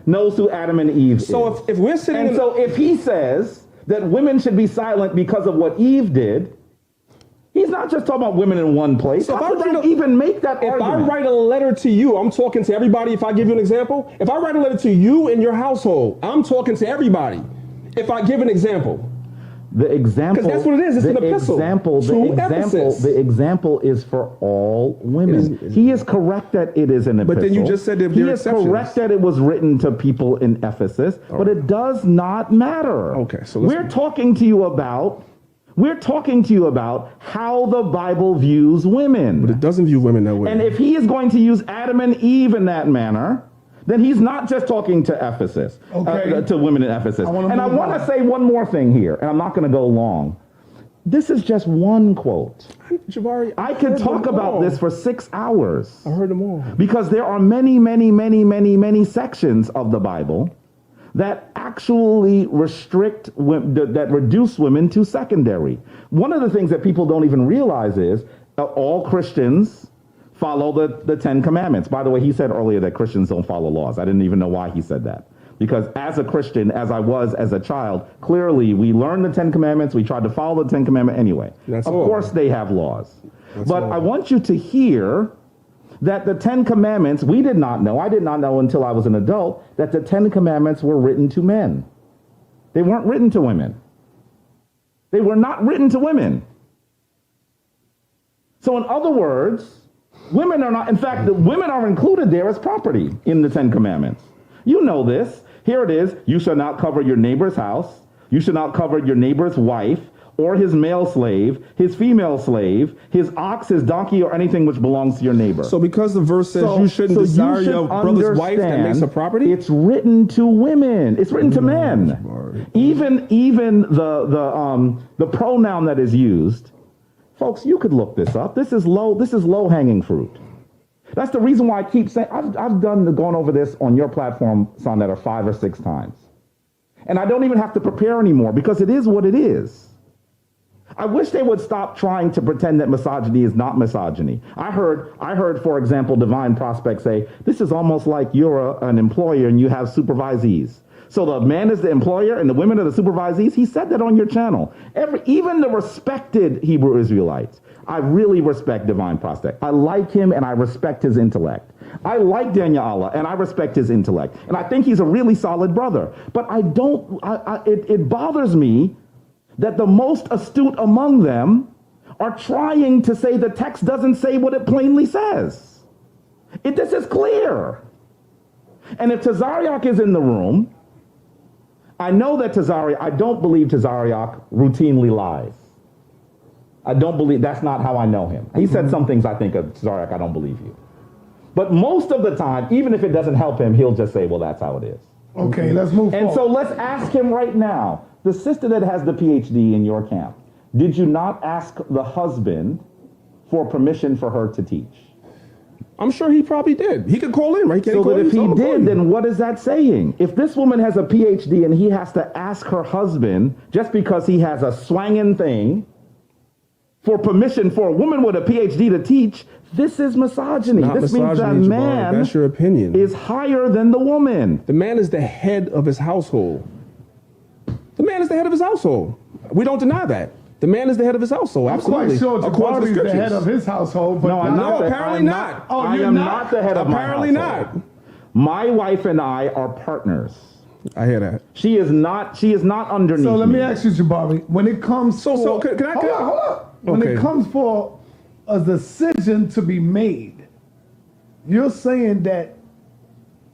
knows who Adam and Eve is. So if we're sitting, so if he says that women should be silent because of what Eve did, he's not just talking about women in one place. So how could you even make that argument? If I write a letter to you, I'm talking to everybody. If I give you an example, if I write a letter to you in your household, I'm talking to everybody. If I give an example. The example, because that's what it is. It's an epistle. The example is for all women. He is correct that it is an epistle. But then you just said that there are exceptions. He is correct that it was written to people in Ephesus, but it does not matter. Okay, so we're talking to you about how the Bible views women. But it doesn't view women that way. And if he is going to use Adam and Eve in that manner, then he's not just talking to Ephesus, to women in Ephesus. I want to say one more thing here, and I'm not going to go long. This is just one quote. Jabari, I could talk about this for 6 hours. I heard them all. Because there are many, many, many, many, many sections of the Bible that actually restrict, that reduce women to secondary. One of the things that people don't even realize is all Christians follow the 10 Commandments. By the way, he said earlier that Christians don't follow laws. I didn't even know why he said that. Because as a Christian, as I was as a child, clearly we learned the 10 Commandments. We tried to follow the 10 Commandments anyway. Of course they have laws. But I want you to hear that the 10 Commandments, I did not know until I was an adult, that the 10 Commandments were written to men. They weren't written to women. They were not written to women. So in other words, women are not, in fact, the women are included there as property in the Ten Commandments. You know this. Here it is. You shall not cover your neighbor's house. You shall not cover your neighbor's wife, or his male slave, his female slave, his ox, his donkey, or anything which belongs to your neighbor. So because the verse says you shouldn't desire your brother's wife, that makes her property? It's written to women. It's written to men. Even the pronoun that is used, folks, you could look this up. This is low-hanging fruit. That's the reason why I keep saying, I've gone over this on your platform, sa.neter, 5 or 6 times. And I don't even have to prepare anymore because it is what it is. I wish they would stop trying to pretend that misogyny is not misogyny. I heard, for example, Divine Prospect say, this is almost like you're an employer and you have supervisees. So the man is the employer and the women are the supervisees. He said that on your channel. Even the respected Hebrew Israelites, I really respect Divine Prospect. I like him and I respect his intellect. I like Danyaahala and I respect his intellect. And I think he's a really solid brother. But it bothers me that the most astute among them are trying to say the text doesn't say what it plainly says. This is clear. And if Tazariak is in the room, I know that I don't believe Tazariak routinely lies. I don't believe, that's not how I know him. He said some things I think of Tazariak, I don't believe you. But most of the time, even if it doesn't help him, he'll just say, well, that's how it is. Okay, let's move forward. And so let's ask him right now, the sister that has the PhD in your camp, did you not ask the husband for permission for her to teach? I'm sure he probably did. He could call in, right? So that if he did, then what is that saying? If this woman has a PhD and he has to ask her husband, just because he has a swanging thing, for permission for a woman with a PhD to teach, this is misogyny. This means that man, that's your opinion, is higher than the woman. The man is the head of his household. The man is the head of his household. We don't deny that. The man is the head of his household. Absolutely. I'm quite sure Jabari is the head of his household. But apparently not. I am not the head of my household. Apparently not. My wife and I are partners. I hear that. She is not underneath me. So let me ask you, Jabari, when it comes Hold on. When it comes for a decision to be made, you're saying that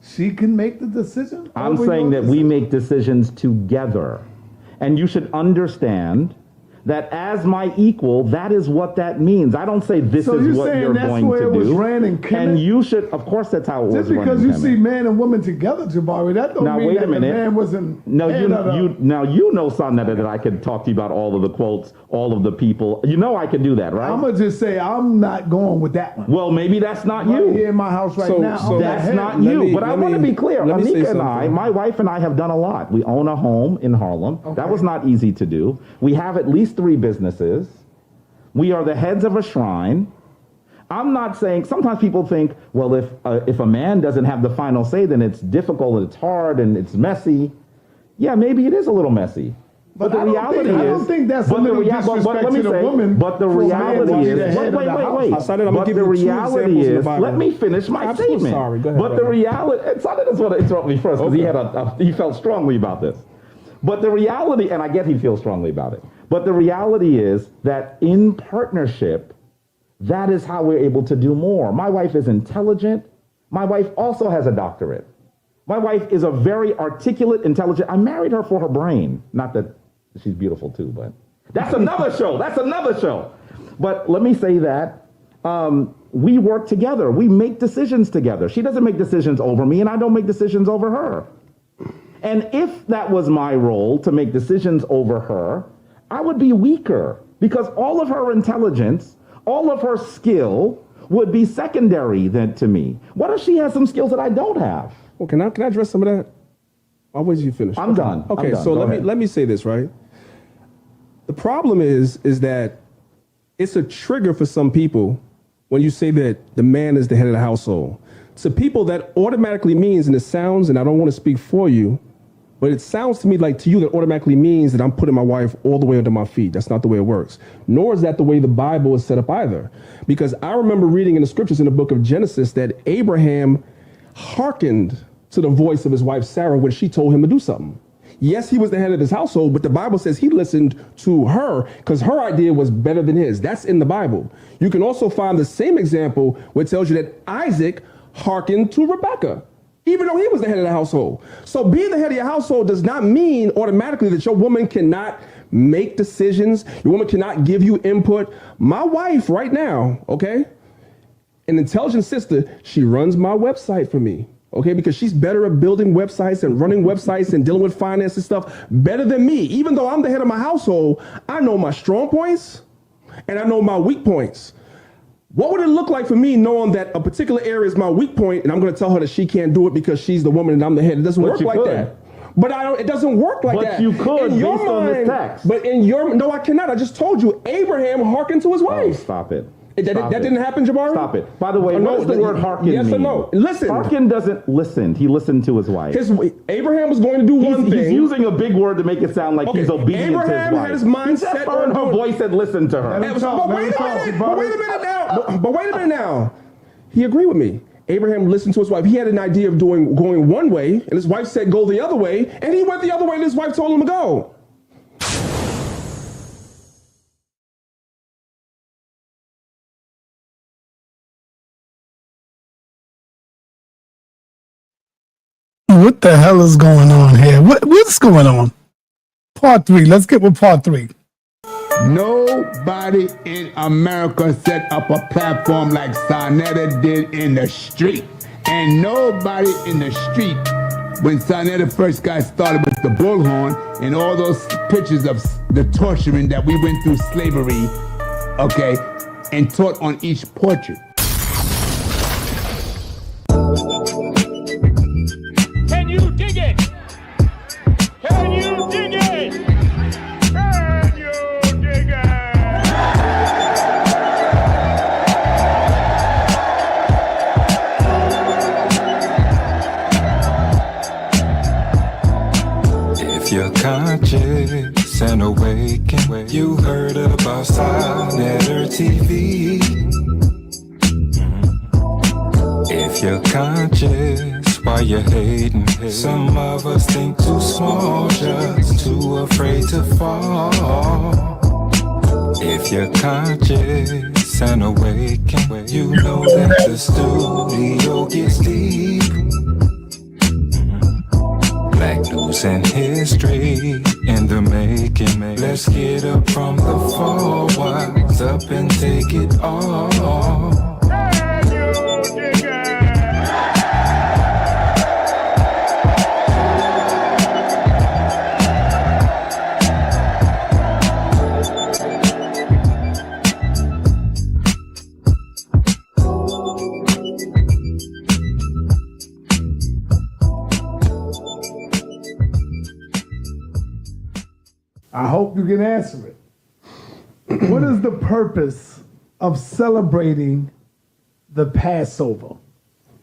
she can make the decision? I'm saying that we make decisions together. And you should understand that as my equal, that is what that means. I don't say this is what you're going to do. And you should, of course, that's how it was. Just because you see man and woman together, Jabari, that don't mean that the man wasn't. No, you know, sa.neter, that I could talk to you about all of the quotes, all of the people. You know, I can do that, right? I'm gonna just say I'm not going with that one. Well, maybe that's not you. Here in my house right now. So that's not you. But I want to be clear. Anika and I, my wife and I, have done a lot. We own a home in Harlem. Okay. That was not easy to do. We have at least 3 businesses. We are the heads of a shrine. I'm not saying, sometimes people think, well, if a man doesn't have the final say, then it's difficult and it's hard and it's messy. Yeah, maybe it is a little messy. But the reality is, I don't think that's a little disrespect to the woman. But the reality is, wait. But the reality is, let me finish my statement. Sorry, go ahead. But the reality, and Sonny doesn't want to interrupt me first because he felt strongly about this. But the reality, and I get he feels strongly about it, but the reality is that in partnership, that is how we're able to do more. My wife is intelligent. My wife also has a doctorate. My wife is a very articulate, intelligent. I married her for her brain. Not that she's beautiful too, but that's another show. That's another show. But let me say that we work together. We make decisions together. She doesn't make decisions over me, and I don't make decisions over her. And if that was my role to make decisions over her, I would be weaker because all of her intelligence, all of her skill would be secondary then to me. What if she has some skills that I don't have? Well, can I address some of that? I'll wait till you finish. I'm done. Okay, I'm done. So let me say this, right? The problem is that it's a trigger for some people when you say that the man is the head of the household. To people, that automatically means, and it sounds, and I don't want to speak for you, but it sounds to me like to you that automatically means that I'm putting my wife all the way under my feet. That's not the way it works. Nor is that the way the Bible is set up either. Because I remember reading in the scriptures in the book of Genesis that Abraham hearkened to the voice of his wife Sarah when she told him to do something. Yes, he was the head of his household, but the Bible says he listened to her because her idea was better than his. That's in the Bible. You can also find the same example where it tells you that Isaac hearkened to Rebekah, even though he was the head of the household. So being the head of your household does not mean automatically that your woman cannot make decisions. Your woman cannot give you input. My wife right now, okay, an intelligent sister, she runs my website for me. Okay, because she's better at building websites and running websites and dealing with finance and stuff better than me. Even though I'm the head of my household, I know my strong points and I know my weak points. What would it look like for me knowing that a particular area is my weak point and I'm going to tell her that she can't do it because she's the woman and I'm the head? It doesn't work like that. But it doesn't work like that. But you could based on this text. But no, I cannot. I just told you, Abraham hearkened to his wife. Oh, stop it. That didn't happen, Jabari? Stop it. By the way, what does the word hearken mean? Yes or no? Listen. Hearken doesn't listen. He listened to his wife. Abraham was going to do one thing. He's using a big word to make it sound like he's obedient to his wife. Abraham had his mind set on her voice and listened to her. But wait a minute now. He agreed with me. Abraham listened to his wife. He had an idea of going one way, and his wife said go the other way, and he went the other way, and his wife told him to go. What the hell is going on here? What's going on? Part 3. Let's get with part 3. Nobody in America set up a platform like sa.neter did in the street. And nobody in the street, when sa.neter first got started with the bullhorn and all those pictures of the torturing that we went through slavery, okay, and taught on each portrait. Can you dig it? Can you dig it? Can you dig it? If you're conscious and awakened, you heard about sa.neter TV. If you're conscious, why you hating? Some of us think too small, just too afraid to fall. If you're conscious and awakened, you know that the studio gets deep. Black news and history in the making. Let's get up from the fall, wise up and take it all. I hope you can answer it. What is the purpose of celebrating the Passover?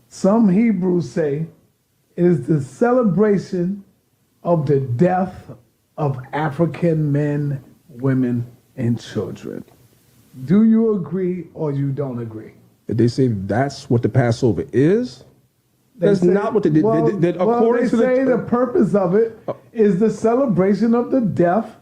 Some Hebrews say it is the celebration of the death of African men, women, and children. Do you agree or you don't agree? Did they say that's what the Passover is? That's not what they did. They say the purpose of it is the celebration of the death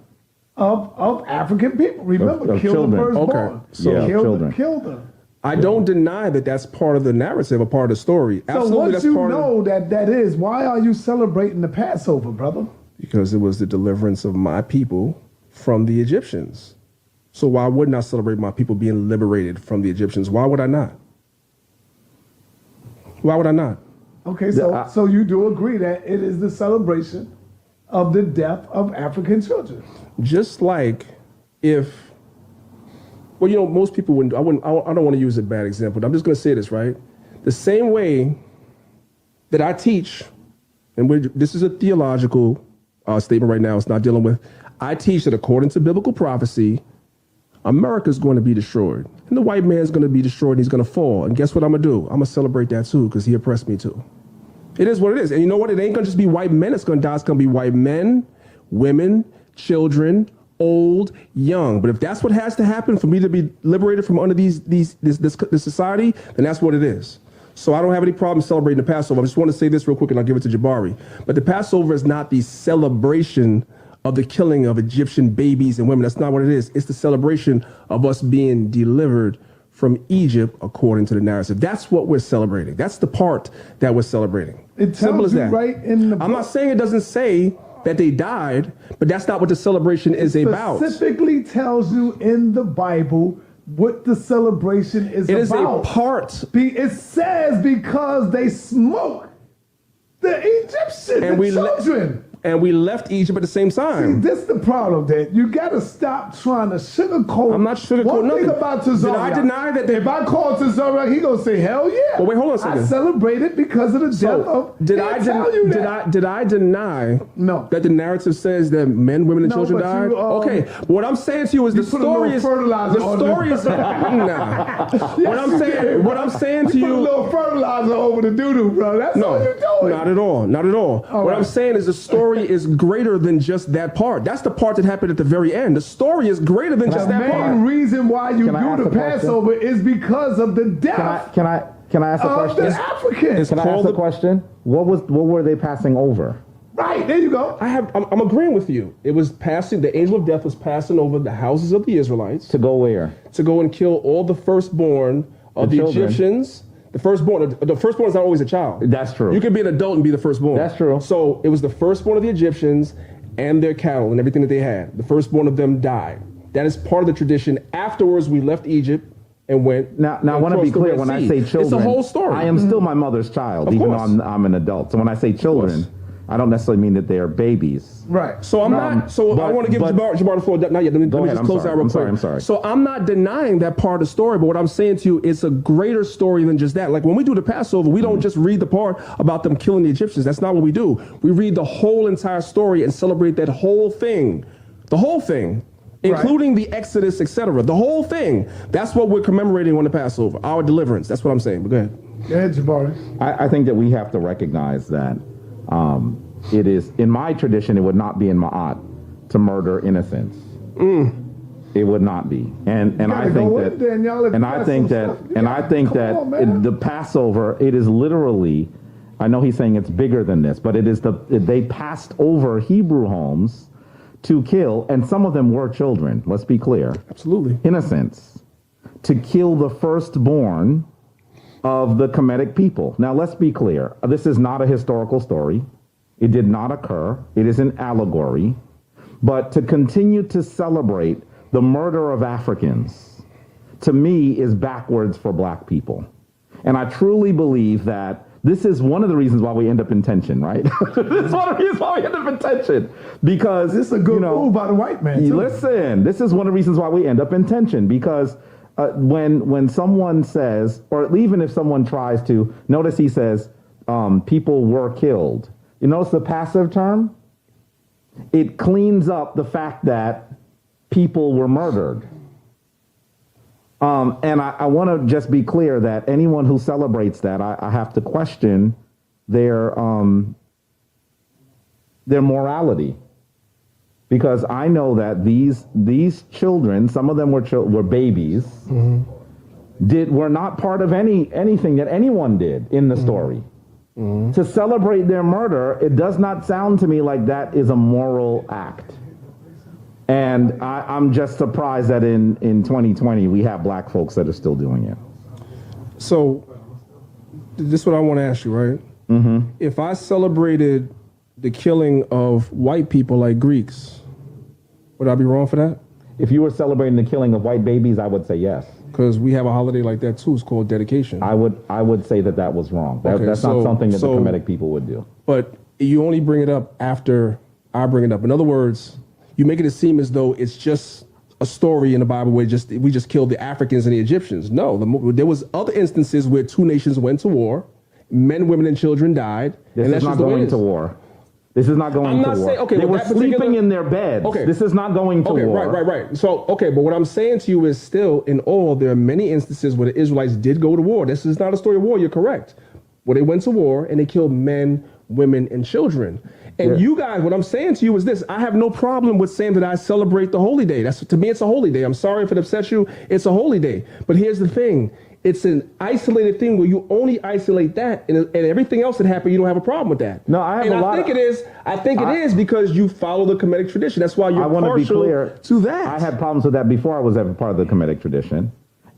of African people. Remember, kill the firstborn. So kill them. I don't deny that that's part of the narrative, a part of the story. So once you know that is, why are you celebrating the Passover, brother? Because it was the deliverance of my people from the Egyptians. So why wouldn't I celebrate my people being liberated from the Egyptians? Why would I not? Why would I not? Okay, so you do agree that it is the celebration of the death of African children. Just like if, well, you know, most people wouldn't. I don't want to use a bad example, but I'm just going to say this, right? The same way that I teach, and this is a theological statement right now. It's not dealing with. I teach that according to biblical prophecy, America's going to be destroyed, and the white man's going to be destroyed, and he's going to fall. And guess what I'm going to do? I'm going to celebrate that too, because he oppressed me too. It is what it is. And you know what? It ain't going to just be white men that's going to die. It's going to be white men, women, children, old, young. But if that's what has to happen for me to be liberated from under this society, then that's what it is. So I don't have any problem celebrating the Passover. I just want to say this real quick and I'll give it to Jabari. But the Passover is not the celebration of the killing of Egyptian babies and women. That's not what it is. It's the celebration of us being delivered from Egypt according to the narrative. That's what we're celebrating. That's the part that we're celebrating. It tells you right in the book. I'm not saying it doesn't say that they died, but that's not what the celebration is about. Specifically tells you in the Bible what the celebration is about. It is a part. It says because they smoke the Egyptians, the children. And we left Egypt at the same time. See, this is the problem, Dad. You got to stop trying to sugarcoat. I'm not sugarcoating One nothing. thing about Tazariak. Did I deny that? If I call Tazariak, he gonna say, "Hell yeah!" Well, wait, hold on a second. I celebrate it because of the death of. Did I deny? No. That the narrative says that men, women, and children died. Okay. What I'm saying to you is the story is. The story is. Nah. What I'm saying to you. Put a little fertilizer over the doo-doo, bro. That's all you're doing. Not at all. Not at all. What I'm saying is the story is greater than just that part. That's the part that happened at the very end. The story is greater than just that part. The main reason why you do the Passover is because of the death. Can I ask a question? The Africans. Can I ask a question? What were they passing over? Right, there you go. I'm agreeing with you. It was passing. The angel of death was passing over the houses of the Israelites to go where? To go and kill all the firstborn of the Egyptians. The firstborn is not always a child. That's true. You could be an adult and be the firstborn. That's true. So it was the firstborn of the Egyptians and their cattle and everything that they had. The firstborn of them died. That is part of the tradition. Afterwards, we left Egypt and went. Now I want to be clear. When I say children, it's a whole story. I am still my mother's child, even though I'm an adult. So when I say children, I don't necessarily mean that they are babies. Right. So I'm not. So I want to give Jabari the floor. Not yet. Let me just close out real quick. I'm sorry. So I'm not denying that part of the story, but what I'm saying to you, it's a greater story than just that. Like when we do the Passover, we don't just read the part about them killing the Egyptians. That's not what we do. We read the whole entire story and celebrate that whole thing, including the Exodus, etc. The whole thing. That's what we're commemorating on the Passover. Our deliverance. That's what I'm saying. But go ahead. Go ahead, Jabari. I think that we have to recognize that. It is in my tradition. It would not be in Ma'at to murder innocents. It would not be, and I think that the Passover. It is literally. I know he's saying it's bigger than this, but it is they passed over Hebrew homes to kill, and some of them were children. Let's be clear. Absolutely, innocents, to kill the firstborn of the Canaanite people. Now, let's be clear. This is not a historical story. It did not occur. It is an allegory. But to continue to celebrate the murder of Africans, to me, is backwards for black people. And I truly believe that this is one of the reasons why we end up in tension, right? This is one of the reasons why we end up in tension. Because this is a good move by the white man, too. Listen, this is one of the reasons why we end up in tension. Because when someone says, or even if someone tries to, notice he says, people were killed. You notice the passive term? It cleans up the fact that people were murdered. And I want to just be clear that anyone who celebrates that, I have to question their morality. Because I know that these children, some of them were babies, were not part of anything that anyone did in the story. To celebrate their murder, it does not sound to me like that is a moral act. And I'm just surprised that in 2020 we have black folks that are still doing it. So this is what I want to ask you, right? If I celebrated the killing of white people like Greeks, would I be wrong for that? If you were celebrating the killing of white babies, I would say yes. Because we have a holiday like that too. It's called dedication. I would say that was wrong. That's not something that the Kemetic people would do. But you only bring it up after I bring it up. In other words, you make it seem as though it's just a story in the Bible where we just killed the Africans and the Egyptians. No, there was other instances where two nations went to war, men, women, and children died. This is not going to war. This is not going to war. Saying, okay, they were sleeping in their beds. Okay. This is not going to war. Right. So, but what I'm saying to you is still, in all, there are many instances where the Israelites did go to war. This is not a story of war, you're correct. Where they went to war and they killed men, women, and children. And you guys, what I'm saying to you is this. I have no problem with saying that I celebrate the holy day. To me, it's a holy day. I'm sorry if it upsets you. It's a holy day. But here's the thing. it's an isolated thing where you only isolate that, and everything else that happened, you don't have a problem with that. No, I have and a lot. I think it is because you follow the Kemetic tradition. That's why you're partial to that. I had problems with that before I was ever part of the Kemetic tradition.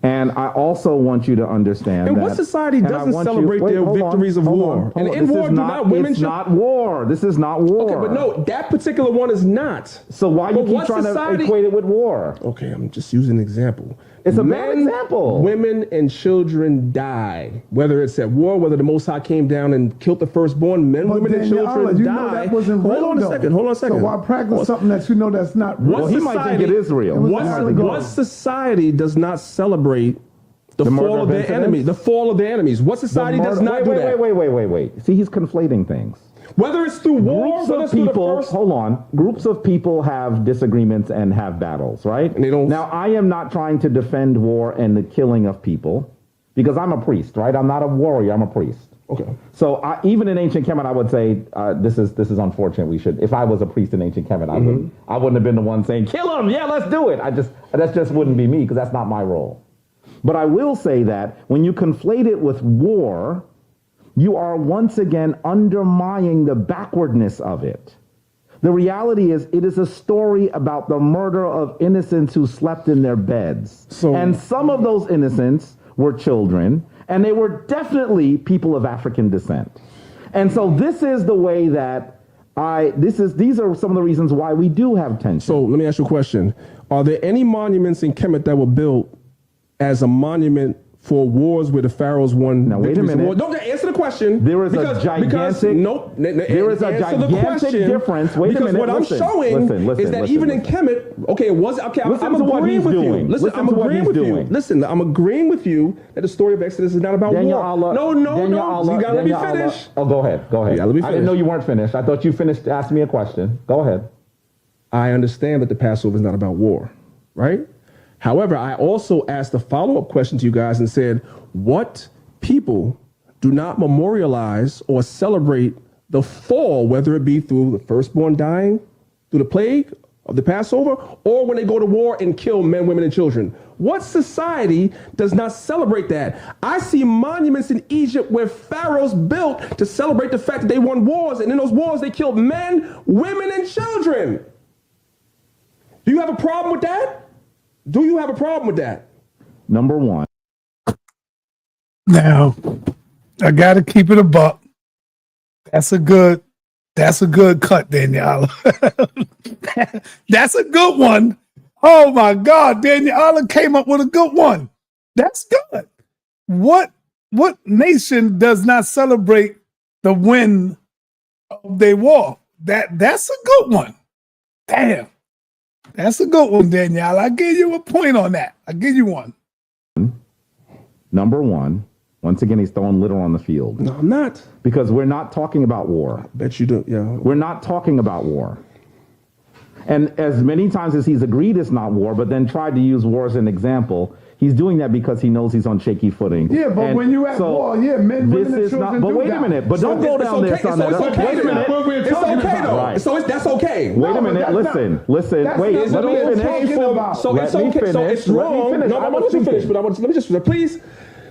And I also want you to understand and that. what society doesn't celebrate their victories of war? And in war, do not women... It's not war. This is not war. Okay, but no, that particular one is not. So why you keep trying to equate it with war? Okay, I'm just using an example. It's a bad example. Women and children die. Whether it's at war, whether the Most High came down and killed the firstborn, women, and children you die. Know that wasn't real, hold on a second. So why practice something that you know that's not real? Well, he might think it is real. What society does not celebrate the fall of their enemies? The fall of their enemies. What society does not do that? Wait. See, he's conflating things. Whether it's through war, groups of people have disagreements and have battles, right? And they don't. Now, I am not trying to defend war and the killing of people because I'm a priest, right? I'm not a warrior. I'm a priest. Okay. So even in ancient Kemet, I would say this is unfortunate. If I was a priest in ancient Kemet, I wouldn't have been the one saying kill him. Yeah, let's do it. That just wouldn't be me because that's not my role. But I will say that when you conflate it with war, you are once again undermining the backwardness of it. The reality is it is a story about the murder of innocents who slept in their beds. And some of those innocents were children, and they were definitely people of African descent. And so this is the way that these are some of the reasons why we do have tension. So let me ask you a question. Are there any monuments in Kemet that were built as a monument for wars where the pharaohs won? Now wait a minute. Don't answer the question. There is a gigantic. Nope. There is a gigantic difference. Wait a minute. What I'm showing is that even in Kemet, I'm agreeing with you. Listen, I'm agreeing with you. Listen, I'm agreeing with you that the story of Exodus is not about war. No. You gotta let me finish. Oh, go ahead. Yeah, let me finish. I didn't know you weren't finished. I thought you finished asking me a question. Go ahead. I understand that the Passover is not about war, right? However, I also asked a follow-up question to you guys and said, what people do not memorialize or celebrate the fall, whether it be through the firstborn dying, through the plague of the Passover, or when they go to war and kill men, women, and children? What society does not celebrate that? I see monuments in Egypt where pharaohs built to celebrate the fact that they won wars, and in those wars they killed men, women, and children. Do you have a problem with that? Do you have a problem with that? Number one. Now, I got to keep it a buck. That's a good cut, Danyaahala. That's a good one. Oh my God, Danyaahala came up with a good one. That's good. What nation does not celebrate the win of their war? That's a good one. Damn. That's a good one, Danyaahala. I give you a point on that. I give you one. Number one, once again, he's throwing litter on the field. No, I'm not. Because we're not talking about war. I bet you do, yeah. We're not talking about war. And as many times as he's agreed it's not war, but then tried to use war as an example, he's doing that because he knows he's on shaky footing. Yeah, but when you at war, men, women, and children But wait a minute. But don't go down there, son. Wait a minute. It's okay, though. Right. So that's okay. Wait a minute. Listen. Wait. Let me finish. So it's okay. So it's wrong. No, I want you to finish, but let me just, please.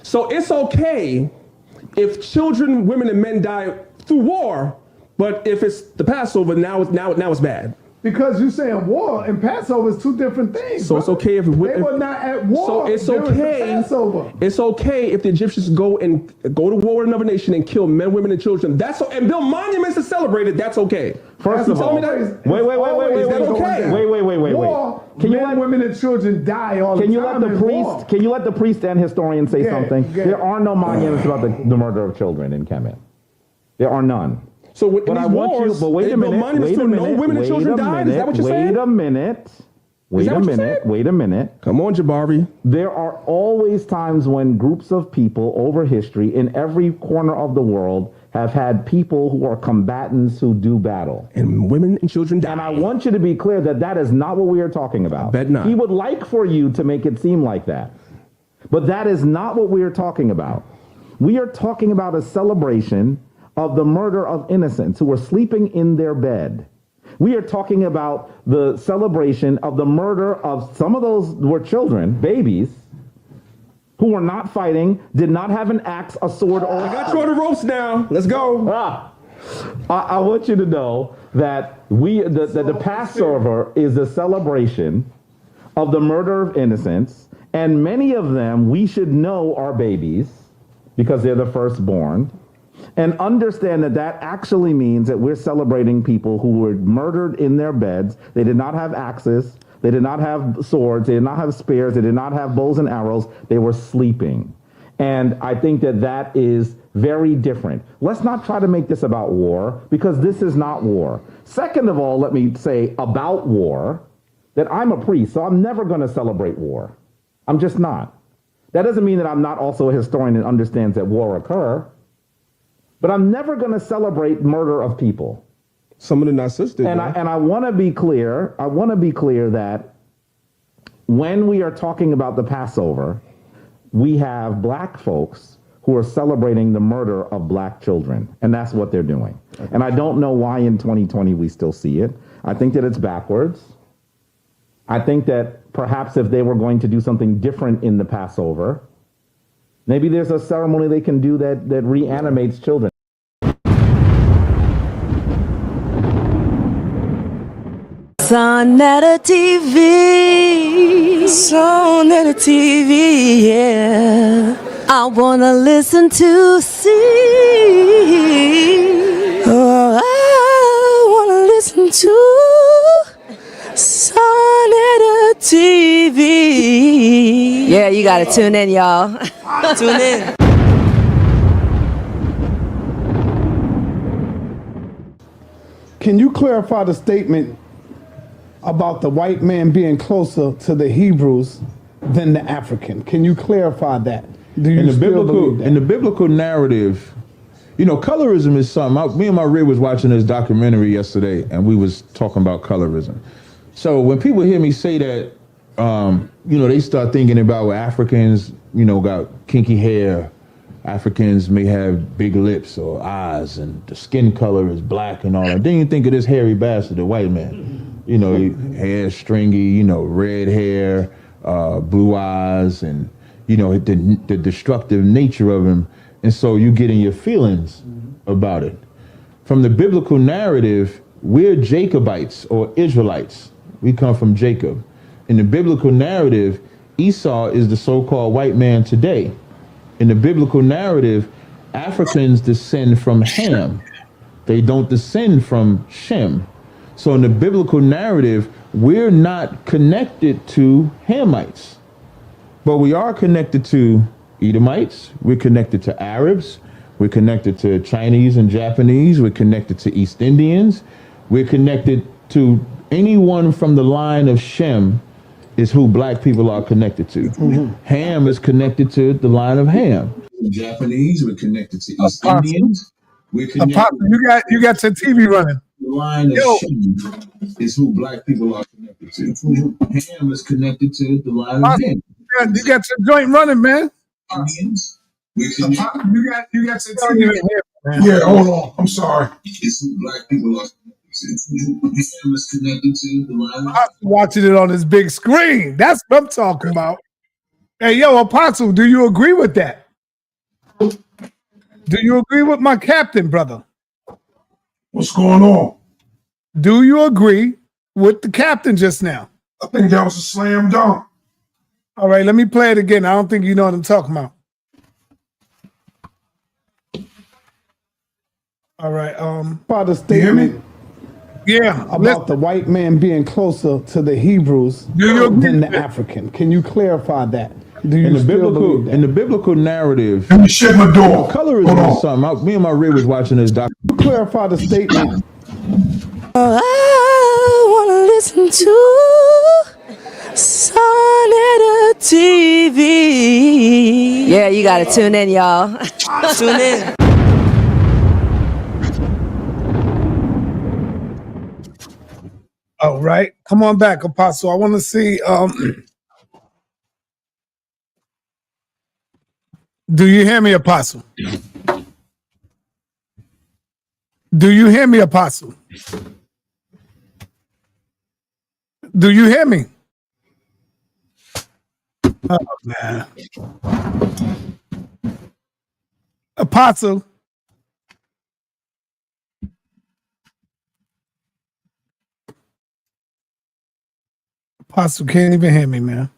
So it's okay if children, women, and men die through war, but if it's the Passover, now it's bad. Because you're saying war and Passover is two different things. So it's okay if they were not at war. So it's okay. It's okay if the Egyptians go to war with another nation and kill men, women, and children. And build monuments to celebrate it. That's okay. First of all, wait. Is that okay? Wait. Can you let women and children die all the time? Can you let the priest and historian say something? There are no monuments about the murder of children in Kemet. There are none. So in these wars, but wait a minute. No women and children died. Is that what you're saying? Wait a minute. Come on, Jabari. There are always times when groups of people over history in every corner of the world have had people who are combatants who do battle. And women and children die. And I want you to be clear that is not what we are talking about. I bet not. He would like for you to make it seem like that. But that is not what we are talking about. We are talking about a celebration of the murder of innocents who were sleeping in their bed. We are talking about the celebration of the murder of some of those were children, babies, who were not fighting, did not have an axe, a sword, or I got you on the ropes now. Let's go. I want you to know that the Passover is a celebration of the murder of innocents, and many of them we should know are babies because they're the firstborn, and understand that that actually means that we're celebrating people who were murdered in their beds. They did not have axes. They did not have swords. They did not have spears. They did not have bows and arrows. They were sleeping. And I think that that is very different. Let's not try to make this about war, because this is not war. Second of all, let me say about war that I'm a priest, so I'm never going to celebrate war. I'm just not. That doesn't mean that I'm not also a historian and understands that war occur, but I'm never going to celebrate murder of people. Some of the Nazis did. And I want to be clear. I want to be clear that when we are talking about the Passover, we have black folks who are celebrating the murder of black children, and that's what they're doing. And I don't know why in 2020 we still see it. I think that it's backwards. I think that perhaps if they were going to do something different in the Passover, maybe there's a ceremony they can do that reanimates children. sa.neter TV, sa.neter TV, yeah. I wanna listen to see. Oh, I wanna listen to sa.neter TV. Yeah, you gotta tune in, y'all. Tune in. Can you clarify the statement about the white man being closer to the Hebrews than the African? Can you clarify that? Do you in the still believe that? In the biblical narrative, you know, colorism is something. Me and my rib was watching this documentary yesterday, and we was talking about colorism. So when people hear me say that, you know, they start thinking about what Africans, you know, got kinky hair. Africans may have big lips or eyes, and the skin color is black and all that. Then you think of this hairy bastard, the white man. You know, hair stringy, you know, red hair, blue eyes, and, you know, the destructive nature of him. And so you get in your feelings about it. From the biblical narrative, we're Jacobites or Israelites. We come from Jacob. In the biblical narrative, Esau is the so-called white man today. In the biblical narrative, Africans descend from Ham. They don't descend from Shem. So in the biblical narrative, we're not connected to Hamites, but we are connected to Edomites. We're connected to Arabs. We're connected to Chinese and Japanese. We're connected to East Indians. We're connected to anyone from the line of Shem is who black people are connected to. Mm-hmm. Ham is connected to the line of Ham. Japanese, we're connected to East Indians. We're connected. Apostle, you got your TV running. The line of Shem is who black people are connected to. Ham is connected to the line of Ham. You got your joint running, man. Indians. You got your TV running. Yeah, hold on. I'm sorry. It's who black people are connected to. Ham is connected to the line of Ham. Watching it on this big screen. That's what I'm talking about. Hey, yo, Apostle, do you agree with that? Do you agree with my captain, brother? What's going on? Do you agree with the captain just now? I think that was a slam dunk. All right, let me play it again. I don't think you know what I'm talking about. All right, about the statement. Yeah, about the white man being closer to the Hebrews than the African. Can you clarify that? Do you in the biblical narrative, let me shut my door. Colorism is something. Me and my rib was watching this doc. Clarify the statement. I wanna listen to sa.neter TV. Yeah, you gotta tune in, y'all. Tune in. All right, come on back, Apostle. I want to see. Do you hear me, Apostle? Do you hear me, Apostle? Do you hear me? Oh man. Apostle. Apostle can't even hear me, man.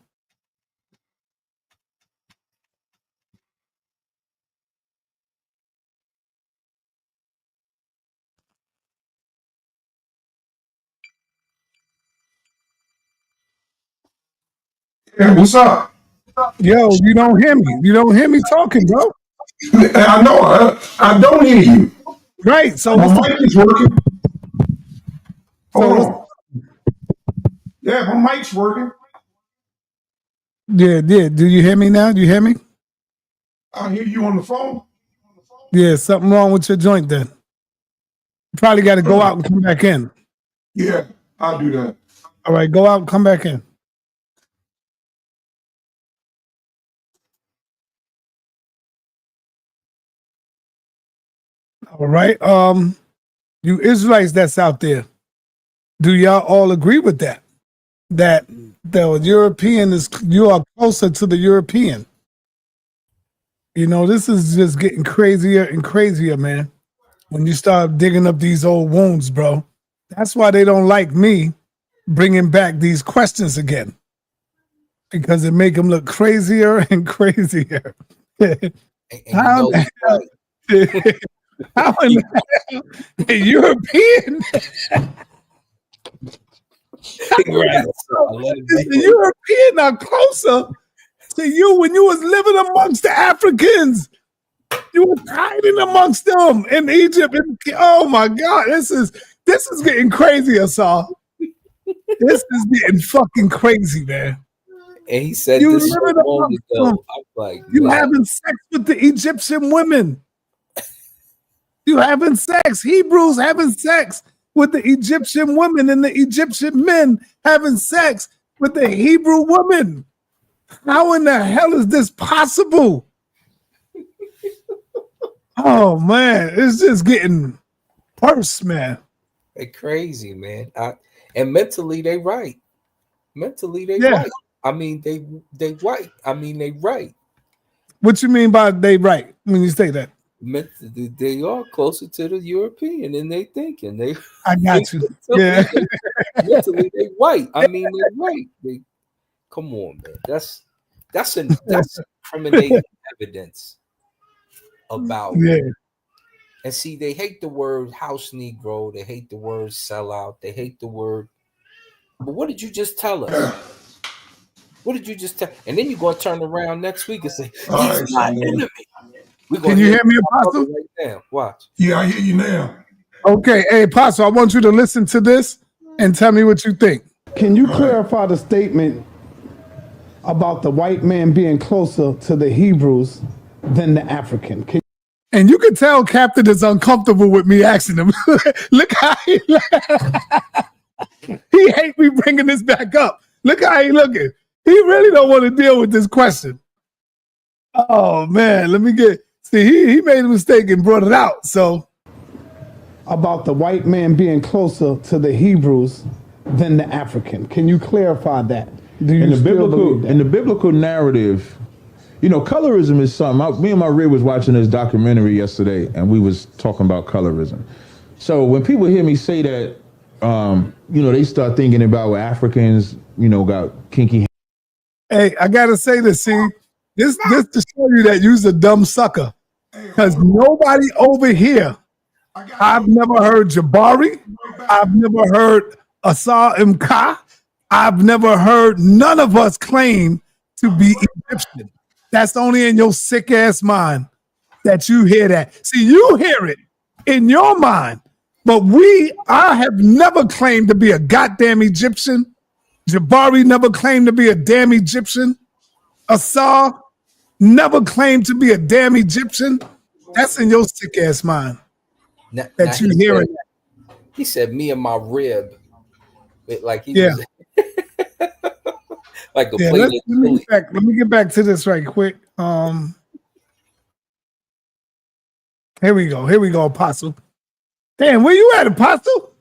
Yeah, what's up? Yo, you don't hear me. You don't hear me talking, bro. I know. I don't hear you. Right. So my mic is working. Hold So on. Yeah, my mic's working. yeah. Do you hear me now? Do you hear me? I hear you on the phone. Yeah, something wrong with your joint then. You probably got to go out and come back in. Yeah, I'll do that. All right, go out and come back in. All right. You Israelites that's out there, do y'all all agree with that? That the European you are closer to the European. You know, this is just getting crazier and crazier, man. When you start digging up these old wounds, bro. That's why they don't like me bringing back these questions again. Because it make them look crazier and crazier. How in the European? The European are closer to you when you was living amongst the Africans. You were hiding amongst them in Egypt. Oh my God, this is getting crazier, Saul. This is getting fucking crazy, man. And he said You this so living long amongst ago. them. I'm like, You man. having sex with the Egyptian women. You having sex. Hebrews having sex with the Egyptian women and the Egyptian men having sex with the Hebrew women. How in the hell is this possible? Oh man, it's just getting worse, man. They crazy, man. And mentally they right. Mentally they Yeah. right. I mean they white. I mean they right. What you mean by they right when you say that? Mentally, they are closer to the European in they thinking. I got you. Yeah. Mentally they white. I mean they right. Come on, man. That's incriminating evidence about. Yeah. And see, they hate the word house Negro. They hate the word sellout. They hate the word. But what did you just tell us? What did you just tell? And then you're going to turn around next week and say, he's my enemy. Can you hear me, Apostle? Right now. Watch. Yeah, I hear you now. Okay, hey, Apostle, I want you to listen to this and tell me what you think. Can you clarify the statement about the white man being closer to the Hebrews than the African? And you can tell Captain is uncomfortable with me asking him. Look how he hate me bringing this back up. Look how he looking. He really don't want to deal with this question. Oh man, he made a mistake and brought it out. So about the white man being closer to the Hebrews than the African. Can you clarify that? Do you in the still believe that? In the biblical narrative, you know, colorism is something. Me and my rib was watching this documentary yesterday, and we was talking about colorism. So when people hear me say that, you know, they start thinking about what Africans, you know, got kinky. Hey, I gotta say this. See, this to show you that you's a dumb sucker, because nobody over here. I've never heard Jabari. I've never heard Asa Mka. I've never heard none of us claim to be Egyptian. That's only in your sick ass mind that you hear that. See, you hear it in your mind, but I have never claimed to be a goddamn Egyptian. Jabari never claimed to be a damn Egyptian. Asa never claimed to be a damn Egyptian. That's in your sick ass mind. Now You hearing that. He said me and my rib. Like he was like a let me get back to this right quick. Here we go, Apostle. Damn, where you at, Apostle?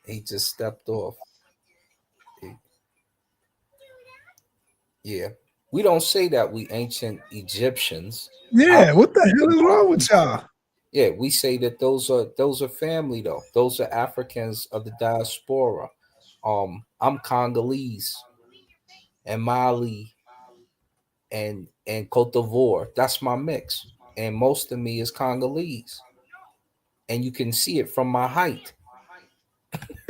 He just stepped off. Yeah. We don't say that we ancient Egyptians. Yeah, what the hell is wrong with y'all? Yeah, we say that those are family though. Those are Africans of the diaspora. I'm Congolese and Mali and Cote d'Ivoire. That's my mix. And most of me is Congolese. And you can see it from my height.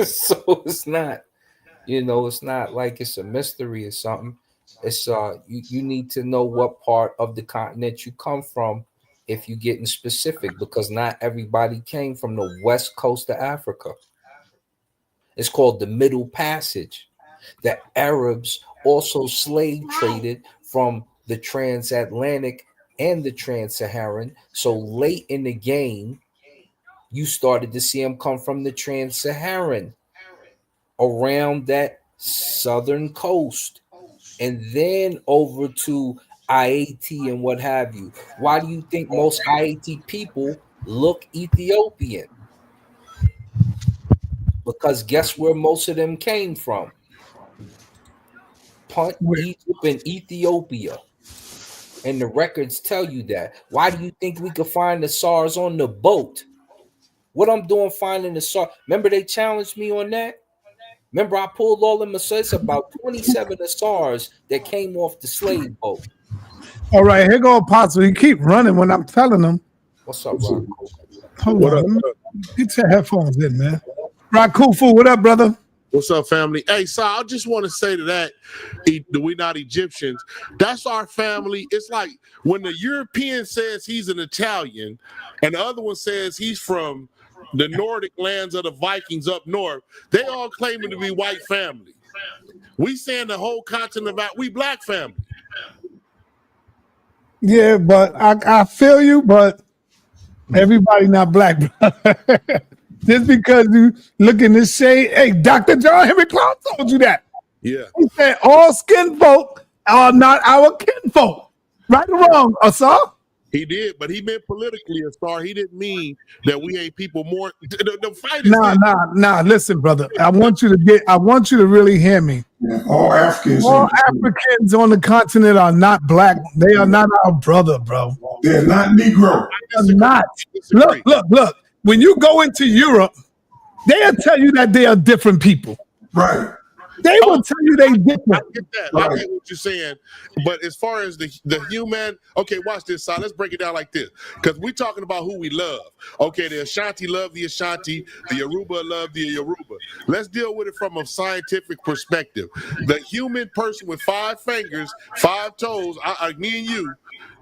So it's not, it's not like it's a mystery or something. It's you need to know what part of the continent you come from if you're getting specific, because not everybody came from the west coast of Africa. It's called the Middle Passage. The Arabs also slave traded from the transatlantic and the trans-Saharan. So late in the game, you started to see them come from the trans-Saharan around that southern coast and then over to IAT and what have you. Why do you think most IAT people look Ethiopian? Because guess where most of them came from? Egypt and Ethiopia. And the records tell you that. Why do you think we could find the SARS on the boat? What I'm doing finding the SARS. Remember they challenged me on that? Remember I pulled all them. It's about 27 SARS that came off the slave boat. All right, here go Apostle. He keep running when I'm telling him. What's up, Raku? Hold on. Get your headphones in, man. Rakufu, what up, brother? What's up, family? Hey, so I just want to say to that, we not Egyptians. That's our family. It's like when the European says he's an Italian and the other one says he's from the Nordic lands of the Vikings up north, they all claiming to be white family. We saying the whole continent about we black family. Yeah, but I feel you, but everybody not black, brother. Just because you look in this shade, hey, Dr. John Henry Clark told you that. Yeah. He said all skin folk are not our kinfolk. Right or wrong, Asar? He did, but he meant politically, Asar. He didn't mean that we ain't people more. The fight is Nah. Listen, brother. I want you to really hear me. Yeah, all Africans on the continent are not black. They are not our brother, bro. They're not Negro. They're not. Look. When you go into Europe, they'll tell you that they are different people. Right. They will tell you they different. I get that. Right. I get what you're saying. But as far as the human, okay, watch this side. Let's break it down like this. Because we're talking about who we love. Okay, the Ashanti love the Ashanti, the Yoruba love the Yoruba. Let's deal with it from a scientific perspective. The human person with 5 fingers, 5 toes, me and you,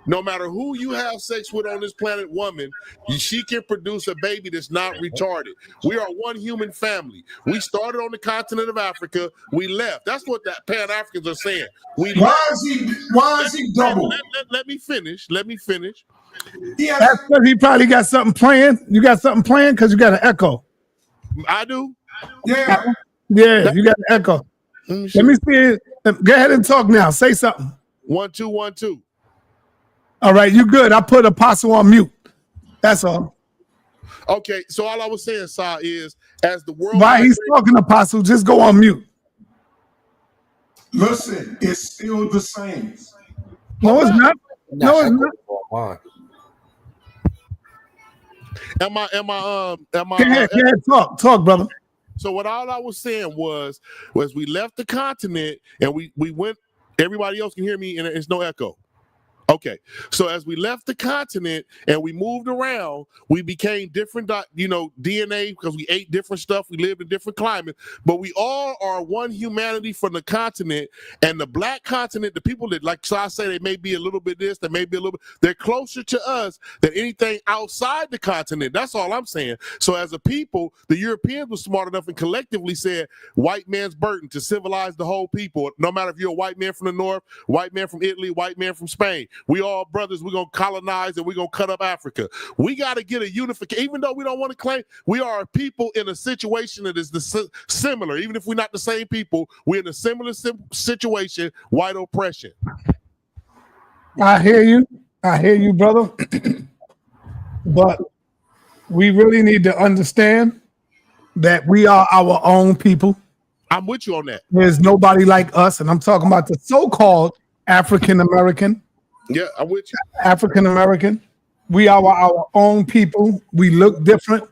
no matter who you have sex with on this planet, woman, she can produce a baby that's not retarded. We are one human family. We started on the continent of Africa. We left. That's what the Pan-Africans are saying. Why is he double? Let me finish. That's because he probably got something playing. You got something playing because you got an echo. I do? Yeah. Yeah, you got an echo. Let me see it. Go ahead and talk now. Say something. 1 2 1 2. All right, you good. I put Apostle on mute. That's all. Okay, so all I was saying, Sa, is as the world... While he's talking, Apostle, just go on mute. Listen, it's still the same. No, it's not. No, it's not. Am I Go ahead, talk, brother. So what all I was saying was we left the continent and we went, everybody else can hear me and there's no echo. Okay, so as we left the continent and we moved around, we became different, DNA, because we ate different stuff, we lived in different climates, but we all are one humanity from the continent. And the black continent, the people that, like so I say, they may be a little bit this, they may be a little bit, they're closer to us than anything outside the continent. That's all I'm saying. So as a people, the Europeans were smart enough and collectively said, white man's burden to civilize the whole people, no matter if you're a white man from the north, white man from Italy, white man from Spain. We all brothers, we're going to colonize and we're going to cut up Africa. We got to get a unification. Even though we don't want to claim, we are a people in a situation that is similar. Even if we're not the same people, we're in a similar situation, white oppression. I hear you, brother. But we really need to understand that we are our own people. I'm with you on that. There's nobody like us, and I'm talking about the so-called African American. Yeah, I'm with you. African American. We are our own people. We look different.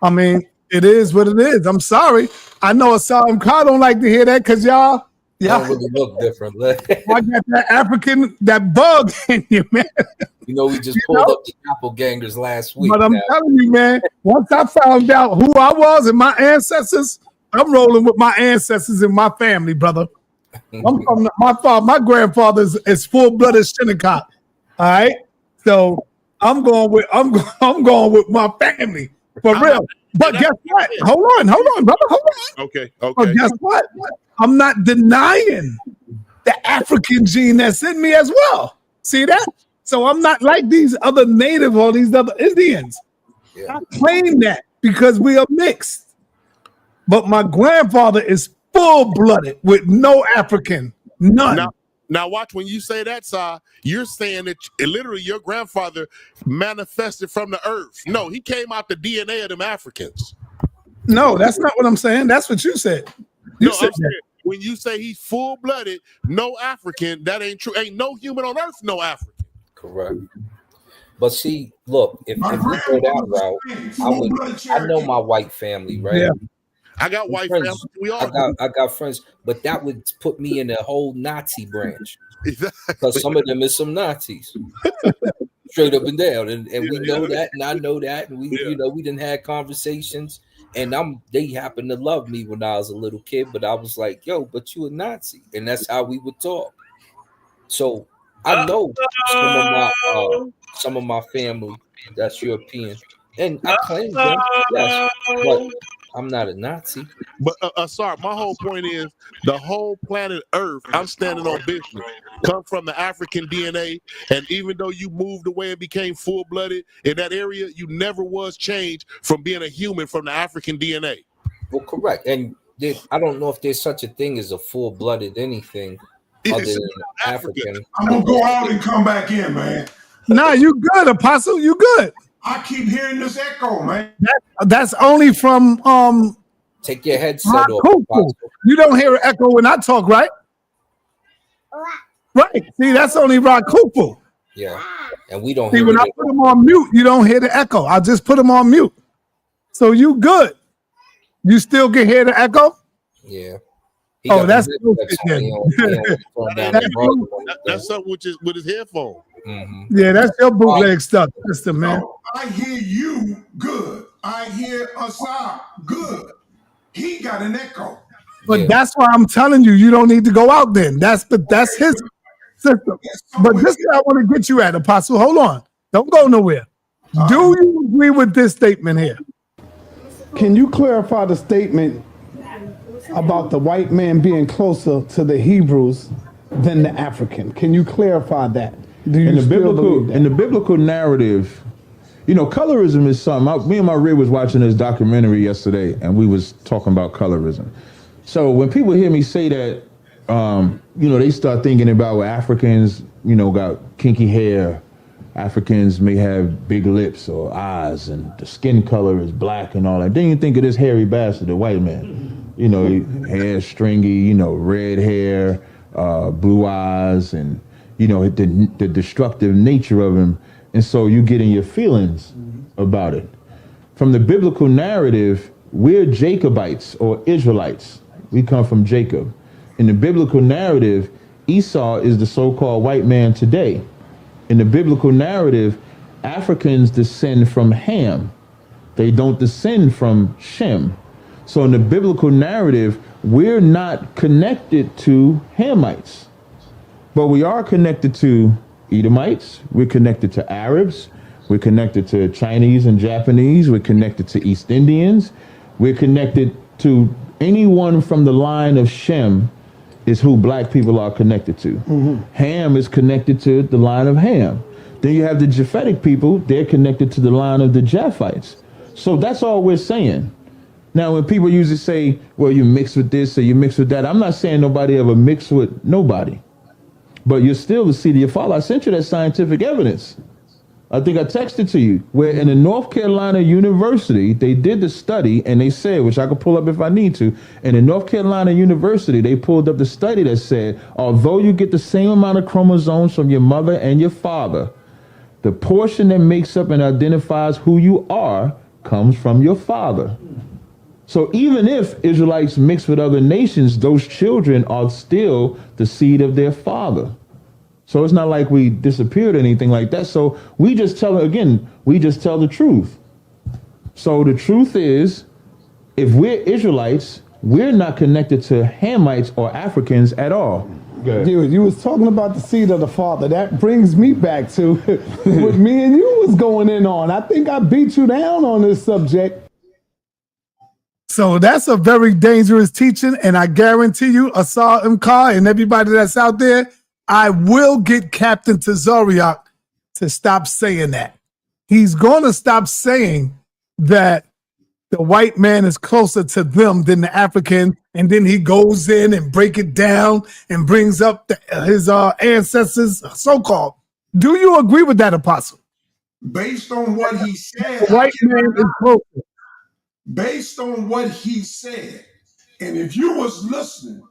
I mean, it is what it is. I'm sorry. I know Asylum Car don't like to hear that because y'all don't really look different. I got that African, that bug in you, man. You know, we just pulled up the doppelgangers last week. But I'm telling you, man, once I found out who I was and my ancestors, I'm rolling with my ancestors and my family, brother. I'm from my grandfather is full-blooded Shinnecock. All right, so I'm going with my family for real. But guess what? Hold on, brother. Hold on. Okay. But guess what? I'm not denying the African gene that's in me as well. See that? So I'm not like these other native or these other Indians. I claim that because we are mixed. But my grandfather is full-blooded with no African, none. Now watch, when you say that, Sa, you're saying that literally your grandfather manifested from the earth. No, he came out the DNA of them Africans. No, that's not what I'm saying. That's what you said. I'm saying, when you say he's full-blooded, no African, that ain't true. Ain't no human on earth, no African. Correct. But see, look, if we go that route, I know my white family, right? Yeah. I got white family. We all I got friends, but that would put me in a whole Nazi branch. Because some of them is some Nazis. Straight up and down. And we know that, and I know that, and we we didn't have conversations. And they happened to love me when I was a little kid, but I was like, yo, but you a Nazi. And that's how we would talk. So I know some of my family that's European. And I claim them, yes, but I'm not a Nazi. But sorry, my whole point is the whole planet Earth, I'm standing on business, come from the African DNA. And even though you moved away and became full-blooded in that area, you never was changed from being a human from the African DNA. Well, correct. And I don't know if there's such a thing as a full-blooded anything other than African. I'm going to go out and come back in, man. Nah, you good, Apostle. You good. I keep hearing this echo, man. That's only from take your headset off. You don't hear an echo when I talk, right? Right. See, that's only Rakupu. Yeah. And we don't see when I put him on mute, you don't hear the echo. I just put him on mute. So you good. You still can hear the echo? Yeah. That's that's something with his headphone. Mm-hmm. Yeah, that's your bootleg stuff, Mr. Man. I hear you good. I hear Asad good. He got an echo. But that's why I'm telling you, you don't need to go out then. That's his system. But this is what I want to get you at, Apostle. Hold on. Don't go nowhere. Do you agree with this statement here? Can you clarify the statement about the white man being closer to the Hebrews than the African? Can you clarify that? In the biblical narrative, colorism is something. Me and my Ray was watching this documentary yesterday, and we was talking about colorism. So when people hear me say that, they start thinking about Africans, got kinky hair. Africans may have big lips or eyes, and the skin color is black and all that. Then you think of this hairy bastard, the white man. Hair stringy, red hair, blue eyes, and the destructive nature of him. And so you get in your feelings about it. From the biblical narrative, we're Jacobites or Israelites. We come from Jacob. In the biblical narrative, Esau is the so-called white man today. In the biblical narrative, Africans descend from Ham. They don't descend from Shem. So in the biblical narrative, we're not connected to Hamites, but we are connected to Edomites. We're connected to Arabs. We're connected to Chinese and Japanese. We're connected to East Indians. We're connected to anyone from the line of Shem is who black people are connected to. Mm-hmm. Ham is connected to the line of Ham. Then you have the Japhetic people. They're connected to the line of the Japhites. So that's all we're saying. Now, when people usually say, well, you mix with this or you mix with that, I'm not saying nobody ever mixed with nobody. But you're still the seed of your father. I sent you that scientific evidence. I think I texted to you, where in the North Carolina University, they did the study and they said, which I could pull up if I need to, and in North Carolina University, they pulled up the study that said, although you get the same amount of chromosomes from your mother and your father, the portion that makes up and identifies who you are comes from your father. So even if Israelites mix with other nations, those children are still the seed of their father. So it's not like we disappeared or anything like that. So we just tell the truth. So the truth is, if we're Israelites, we're not connected to Hamites or Africans at all. Dude, you was talking about the seed of the father. That brings me back to what me and you was going in on. I think I beat you down on this subject. So that's a very dangerous teaching, and I guarantee you, Asar Mkar and everybody that's out there, I will get Captain Tazariak to stop saying that. He's going to stop saying that the white man is closer to them than the African, and then he goes in and break it down and brings up his ancestors, so-called. Do you agree with that, Apostle? Based on what he said, the white man is closer. Based on what he said, and if you was listening,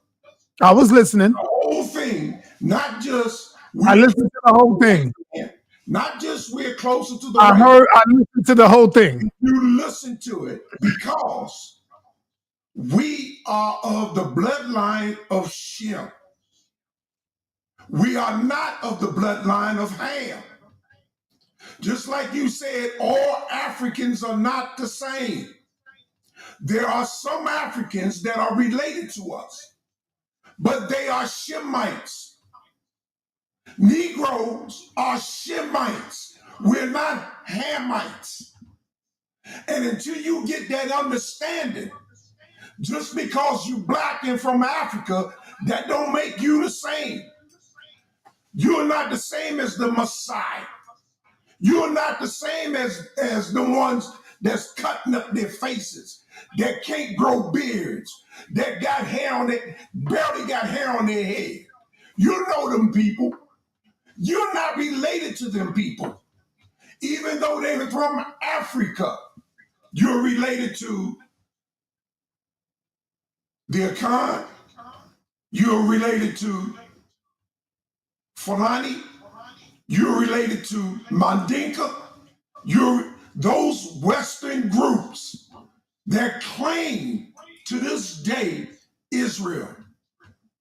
I was listening. The whole thing, not just I listened to the whole thing. Not just we're closer to the I listened to the whole thing. You listen to it because we are of the bloodline of Shem. We are not of the bloodline of Ham. Just like you said, all Africans are not the same. There are some Africans that are related to us, but they are Shemites. Negroes are Shemites. We're not Hamites. And until you get that understanding, just because you black and from Africa, that don't make you the same. You're not the same as the Messiah. You're not the same as the ones that's cutting up their faces, that can't grow beards, that got hair on it, barely got hair on their head. You know them people. You're not related to them people. Even though they're from Africa, you're related to the Akan, you're related to Fulani, you're related to Mandinka, you're those Western groups that claim to this day Israel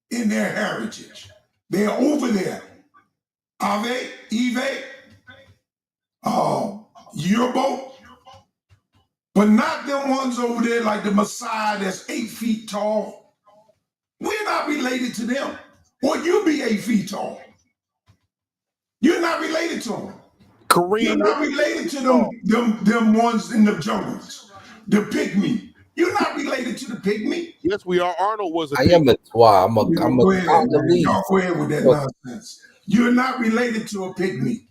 in their heritage. They're over there. Ave, Eve, Yoruba, but not them ones over there like the Messiah that's 8 feet tall. We're not related to them. Or you be 8 feet tall. You're not related to them. You're not related to them ones in the jungles. The pygmy. You're not related to the pygmy. Yes, we are. Arnold was a I am a twat. I'm a Go ahead with that nonsense. You're not related to a pygmy.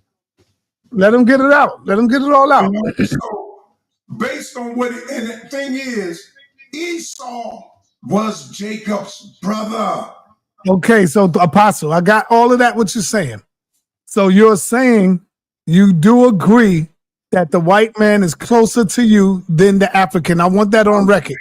Let him get it out. Let him get it all out. So, based on what and the thing is, Esau was Jacob's brother. Okay, so Apostle, I got all of that, what you're saying. So you're saying you do agree that the white man is closer to you than the African. I want that on record.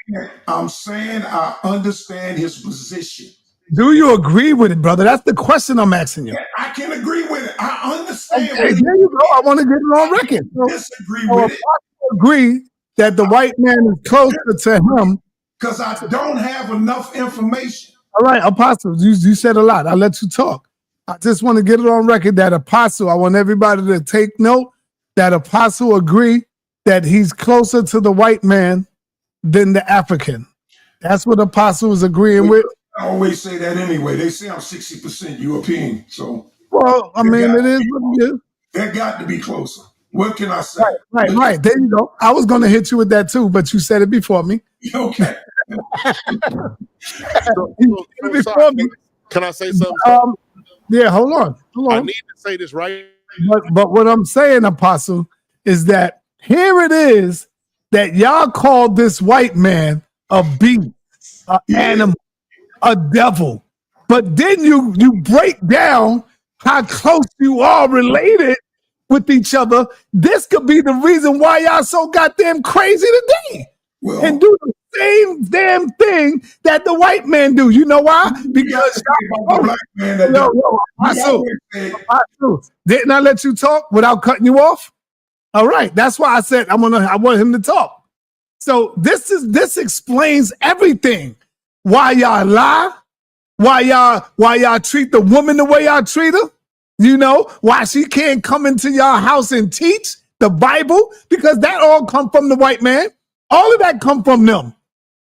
I'm saying I understand his position. Do you agree with it, brother? That's the question I'm asking you. Yeah, I can agree with it. I understand. Okay, there you go. I want to get it on record. I disagree with it. I agree that the white man is closer to him. Because I don't have enough information. All right, Apostle, you said a lot. I'll let you talk. I just want to get it on record that Apostle, I want everybody to take note that Apostle agree that he's closer to the white man than the African. That's what Apostle is agreeing with. I always say that anyway. They say I'm 60% European. So, well, I mean, it is what it is. That got to be closer. What can I say? Right. There you go. I was going to hit you with that too, but you said it before me. Okay. Before me. Can I say something? Yeah, hold on. I need to say this right. But what I'm saying, Apostle, is that here it is that y'all call this white man a beast, an animal, a devil. But then you break down how close you are related with each other, this could be the reason why y'all so goddamn crazy today and do the same damn thing that the white man do. You know why? Because didn't I let you talk without cutting you off? All right, that's why I said I want him to talk. So this explains everything. Why y'all lie? Why y'all treat the woman the way y'all treat her? You know, why she can't come into y'all house and teach the Bible? Because that all come from the white man. All of that come from them.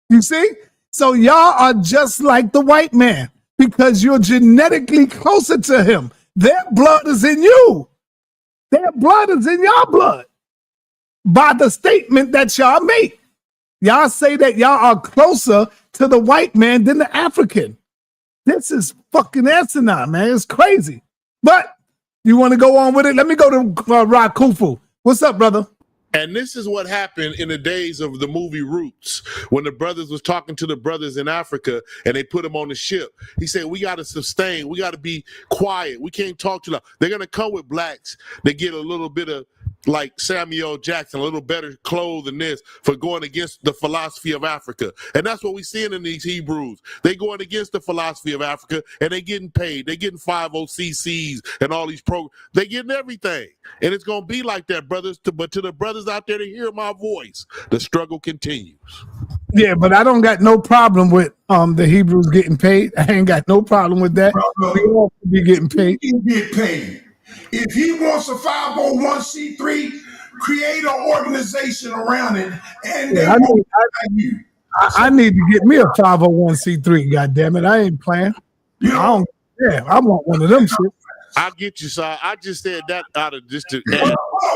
You see? So y'all are just like the white man because you're genetically closer to him. Their blood is in you. Their blood is in your blood. By the statement that y'all make. Y'all say that y'all are closer to the white man than the African. This is fucking asinine, man. It's crazy. But you want to go on with it? Let me go to Rakufu. What's up, brother? And this is what happened in the days of the movie Roots, when the brothers was talking to the brothers in Africa and they put them on the ship. He said, we got to sustain. We got to be quiet. We can't talk too loud. They're going to come with blacks that get a little bit of like Samuel Jackson, a little better clothes than this for going against the philosophy of Africa. And that's what we're seeing in these Hebrews. They going against the philosophy of Africa and they getting paid. They getting 50CCs and all these programs. They getting everything. And it's going to be like that, brothers. But to the brothers out there to hear my voice, the struggle continues. Yeah, but I don't got no problem with the Hebrews getting paid. I ain't got no problem with that. We all should be getting paid. He can get paid. If he wants a 501c3, create an organization around it, and Yeah, I need to get me a 501c3. God damn it, I ain't playing. I want one of them shit. I'll get you, sir. I just said that out of just to.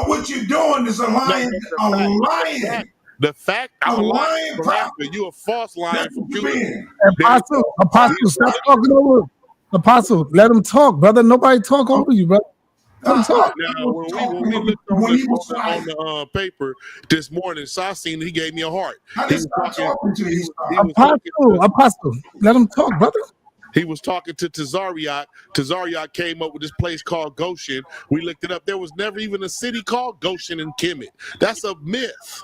What you're doing is a lying. The fact I'm a lying prophet. You a false lion from Cuba. Apostle, stop talking over him. Apostle, let him talk, brother. Nobody talk over you, brother. Let him talk. Now, when we looked on the paper this morning, so I seen he gave me a heart. Apostle, let him talk, brother. He was talking to Tazariot. Tazariot came up with this place called Goshen. We looked it up. There was never even a city called Goshen in Kemet. That's a myth.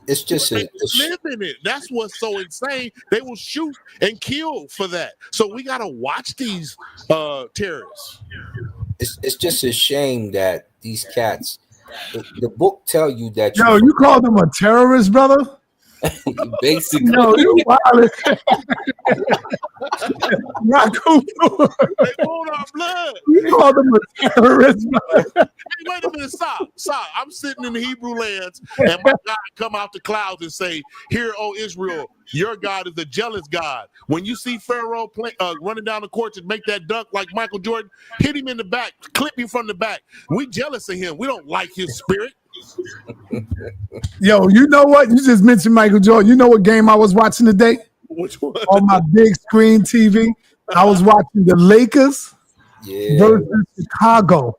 It's just live in it. That's what's so insane. They will shoot and kill for that. So we gotta watch these terrorists. It's just a shame that these cats. The book tell you that. You call them a terrorist, brother? Basically, no, you wild. They want our blood. You call them a terrorist, brother. Hey, wait a minute, stop. I'm sitting in the Hebrew lands, and my God come out the clouds and say, "Hear, O Israel, your God is a jealous God." When you see Pharaoh running down the court to make that dunk like Michael Jordan, hit him in the back, clip him from the back. We jealous of him. We don't like his spirit. Yo, you know what? You just mentioned Michael Jordan. You know what game I was watching today? Which one? On my big screen TV. I was watching the Lakers versus Chicago.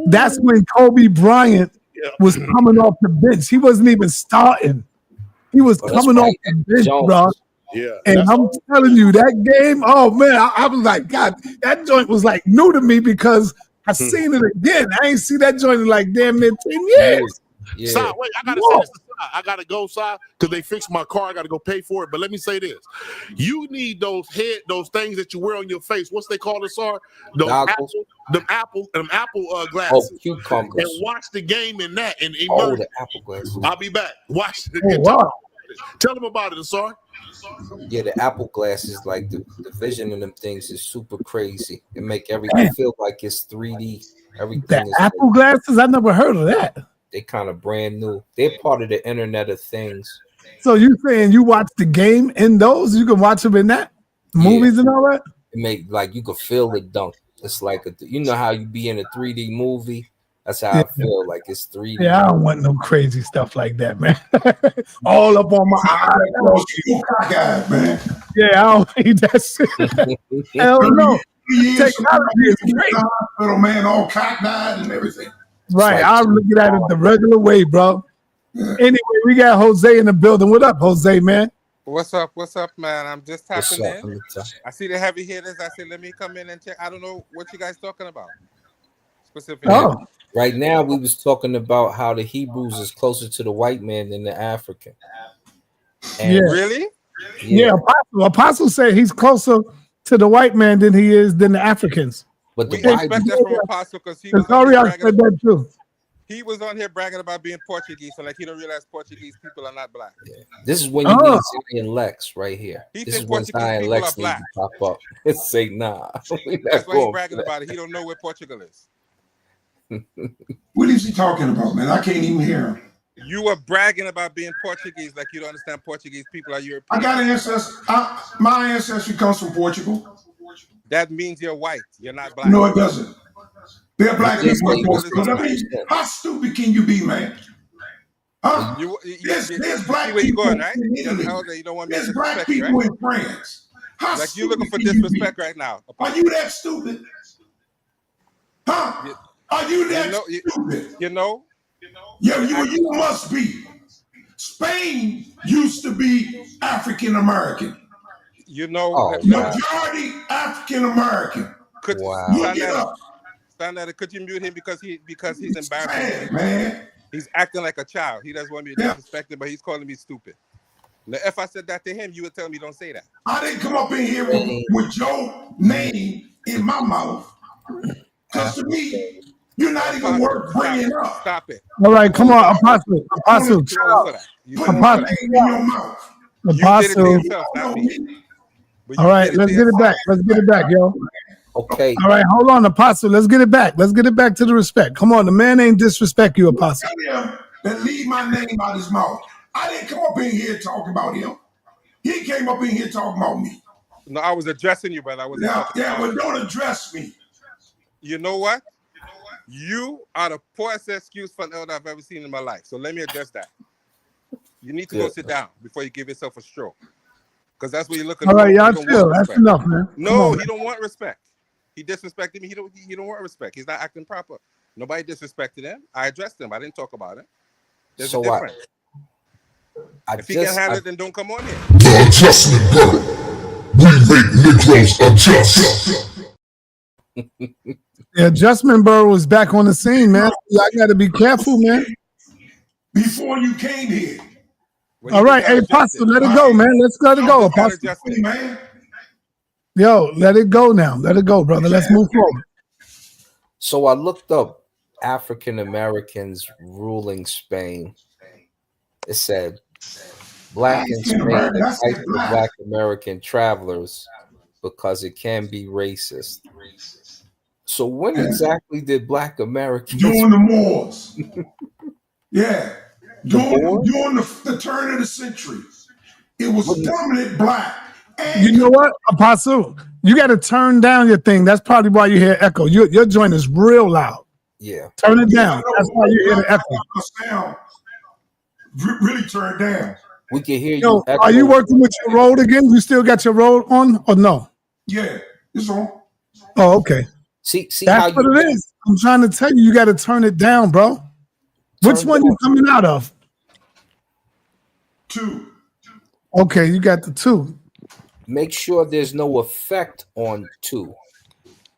That's when Kobe Bryant was coming off the bench. He wasn't even starting. He was coming off the bench, bro. Yeah. And I'm telling you, that game, oh man, I was like, God, that joint was like new to me because I seen it again. I ain't see that joint in like damn near 10 years. Yeah. Si, wait, I gotta say this to Si. I gotta go, Si, because they fixed my car. I gotta go pay for it. But let me say this: you need those things that you wear on your face. What's they call it, sir? Those apple glasses. Oh, cucumbers. And watch the game in that. And the apple glasses. I'll be back. Watch. Tell them about it, sir. Yeah, the apple glasses, like the vision in them things is super crazy. It make everything feel like it's 3D. Everything. The apple glasses? I never heard of that. They kind of brand new. They're part of the Internet of Things. So you saying you watch the game in those? You can watch them in that movies and all that. It make like you can feel the dunk. It's like you know how you be in a 3D movie. That's how I feel. Like it's 3D. Yeah, I don't want no crazy stuff like that, man. All up on my eyes, man. Yeah, I don't need that shit. Hell no. Technology is great. Little man, all cockeyed and everything. Right, I'm looking at it the regular way, bro. Anyway, we got Jose in the building. What up, Jose, man? What's up, man? I'm just tapping in. I see the heavy hitters. I said, let me come in and check. I don't know what you guys talking about. specifically. Oh. Right now, we was talking about how the Hebrews is closer to the white man than the African. And Yeah. Really? Yeah, Apostle said he's closer to the white man than he is than the Africans. But we expect that from Apostle because he was on here bragging. Said that too. He was on here bragging about being Portuguese, so like he don't realize Portuguese people are not black. this is when you need Zion Lex right here. He This think is when Portuguese Zion people Lex are needs black. to pop up and say, nah. That's why he's bragging about it. He don't know where Portugal is. What is he talking about, man? I can't even hear him. You were bragging about being Portuguese, like you don't understand Portuguese people are European. I got an ancestry. My ancestry comes from Portugal. That means you're white. You're not black. No, it doesn't. They're black Yes, people in it does. Portugal. I mean, how stupid can you be, man? Huh? There's black where you people going, right? in Italy. You don't want me to There's black disrespect you, people right? in France. How Like you looking for stupid can you disrespect be? right now. Are you that stupid? Huh? Are you that stupid? You know? Yeah, you must be. Spain used to be African American. You know, majority African American. Look it up. Stanley, could you mute him because he's embarrassing, man. He's acting like a child. He doesn't want me to disrespect him, but he's calling me stupid. Now, if I said that to him, you would tell me don't say that. I didn't come up in here with your name in my mouth. Because to me, you're not even worth bringing up. Stop it. All right, come on, Apostle. Put my name in your mouth. Apostle. All right, let's get it back. Let's get it back, yo. Okay. All right, hold on, Apostle. Let's get it back. Let's get it back to the respect. Come on, the man ain't disrespect you, Apostle. Tell him that leave my name out his mouth. I didn't come up in here talking about him. He came up in here talking about me. No, I was addressing you, brother. I was but don't address me. You know what? You are the poorest excuse for an elder I've ever seen in my life. So let me address that. You need to go sit down before you give yourself a stroke. Because that's what you're looking for. All right, y'all chill. That's enough, man. No, he don't want respect. He disrespected me. He don't want respect. He's not acting proper. Nobody disrespected him. I addressed him. I didn't talk about it. There's a difference. If he can't handle it, then don't come on here. The adjustment button. We make Negroes adjust. The adjustment burrow is back on the scene, man. I got to be careful, man. Before you came here. All right, hey, Apostle, let it go, man. Let's let it go, Apostle. Yo, let it go now. Let it go, brother. Let's move forward. So I looked up African Americans ruling Spain. It said black in Spain is fight for black American travelers because it can be racist. So when exactly did black Americans during the Moors? Yeah. During the turn of the century. It was dominant black. You know what, Apostle? You got to turn down your thing. That's probably why you hear echo. Your joint is real loud. Yeah. Turn it down. That's why you hear the echo. Sound really turned down. We can hear you. Are you working with your road again? You still got your road on or no? Yeah, it's on. Oh, okay. See that's what it is. I'm trying to tell you, you got to turn it down, bro. Which one you coming out of? 2. Okay, you got the 2. Make sure there's no effect on 2.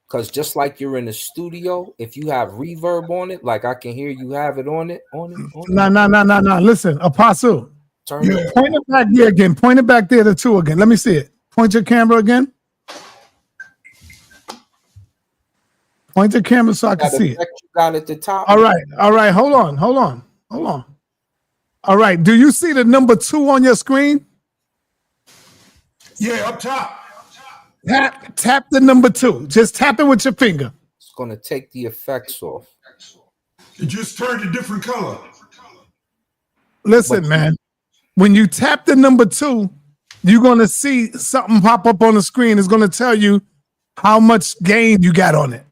Because just like you're in the studio, if you have reverb on it, like I can hear you have it on it. No. Listen, Apostle. Turn it. Point it back there again. Point it back there to 2 again. Let me see it. Point your camera again. Point the camera so I can see it. You got at the top. All right. Hold on. All right. Do you see the number 2 on your screen? Yeah, up top. Tap the number 2. Just tap it with your finger. It's going to take the effects off. It just turned a different color. Listen, man. When you tap the number 2, you're going to see something pop up on the screen. It's going to tell you how much gain you got on it.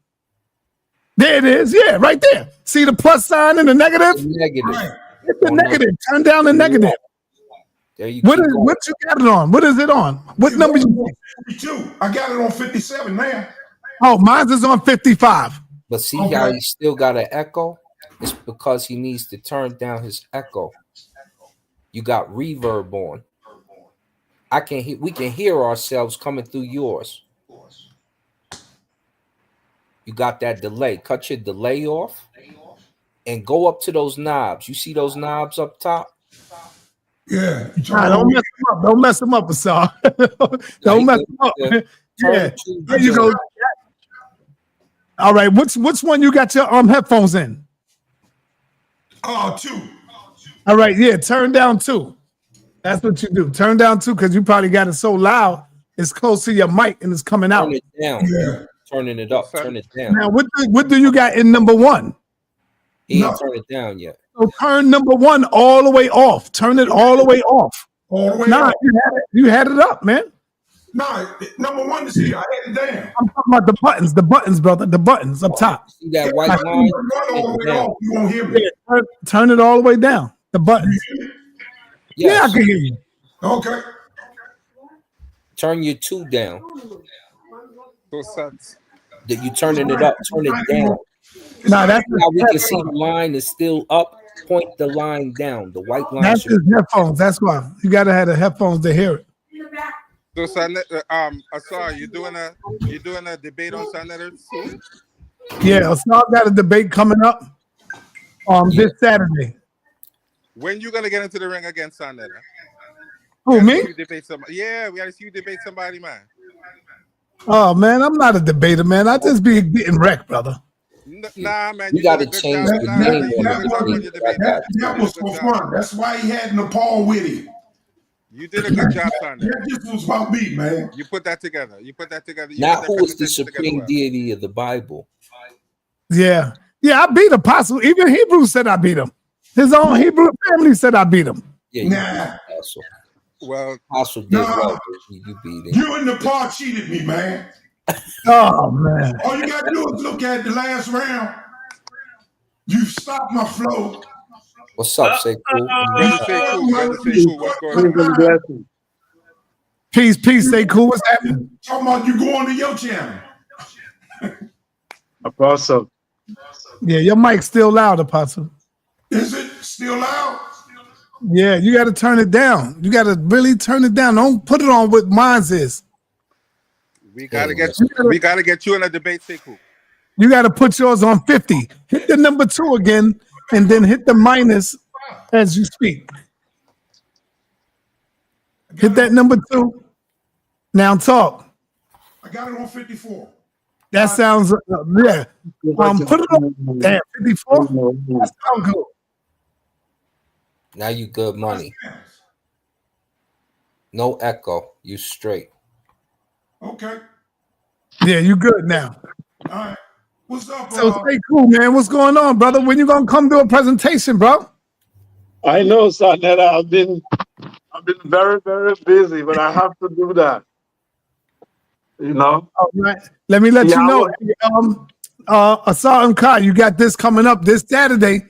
There it is. Yeah, right there. See the plus sign and the negative? Negative. It's the negative. Turn down the negative. There you what you got it on? What is it on? What number you 52. I got it on 57 now. Oh, mine is on 55. But see how he still got an echo? It's because he needs to turn down his echo. You got reverb on. We can hear ourselves coming through yours. You got that delay. Cut your delay off and go up to those knobs. You see those knobs up top? Yeah. Nah, don't mess them up. Don't mess them up, Asar. Don't mess them up. Yeah. There you go. All right. Which one you got your headphones in? 2. All right. Yeah. Turn down 2. That's what you do. Turn down 2 because you probably got it so loud. It's close to your mic and it's coming out. Turn it down. Yeah. Turning it up. Turn it down. Now, what do you got in number 1? He ain't turned it down yet. So turn number 1 all the way off. Turn it all the way off. All the way Nah, off. you had it up, man. No, number 1 is here. I had it down. I'm talking about the buttons, brother. The buttons up top. See that white line? All the way off. You won't hear me. Yeah, turn it all the way down. The buttons. Yes. Yeah, I can hear you. Okay. Turn your 2 down. That you turning it up. Turn it down. Nah, that's how we can see the line is still up. Point the line down. The white line. That's his headphones. That's why you gotta have the headphones to hear it. So, Asar, you doing a debate on sa.neter soon? Yeah, Asar got a debate coming up this Saturday. When you gonna get into the ring against sa.neter? Who, me? Yeah, we gotta see you debate somebody, man. Oh man, I'm not a debater, man. I just be getting wrecked, brother. Nah, man, you gotta change the name. That was for fun. That's why he had Nepal with him. You did a good job, son. This was about me, man. You put that together. Now, who is the supreme deity of the Bible? Yeah, I beat Apostle. Even Hebrew said I beat him. His own Hebrew family said I beat him. Yeah, well, Apostle did well. You beat him. You and Nepal cheated me, man. Oh man! All you gotta do is look at the last round. You stopped my flow. What's up, say cool? Peace, say cool. What's happening? Talking about you going to your channel. Apostle. Yeah, your mic's still loud, Apostle. Is it still loud? Yeah, you got to turn it down. You got to really turn it down. Don't put it on what mine's is. We gotta get you in a debate, say cool. You got to put yours on 50. Hit the number 2 again, and then hit the minus as you speak. Hit that number 2. Now talk. I got it on 54. That sounds yeah. Put it on. Damn, 54. That sounds good. Now you good money. No echo. You straight. Okay. Yeah, you good now. All right. What's up? So stay cool, man. What's going on, brother? When you gonna come do a presentation, bro? I know, sa.neter. I've been very, very busy, but I have to do that. You know. All right. Let me let you know. Asar and Kai, you got this coming up this Saturday,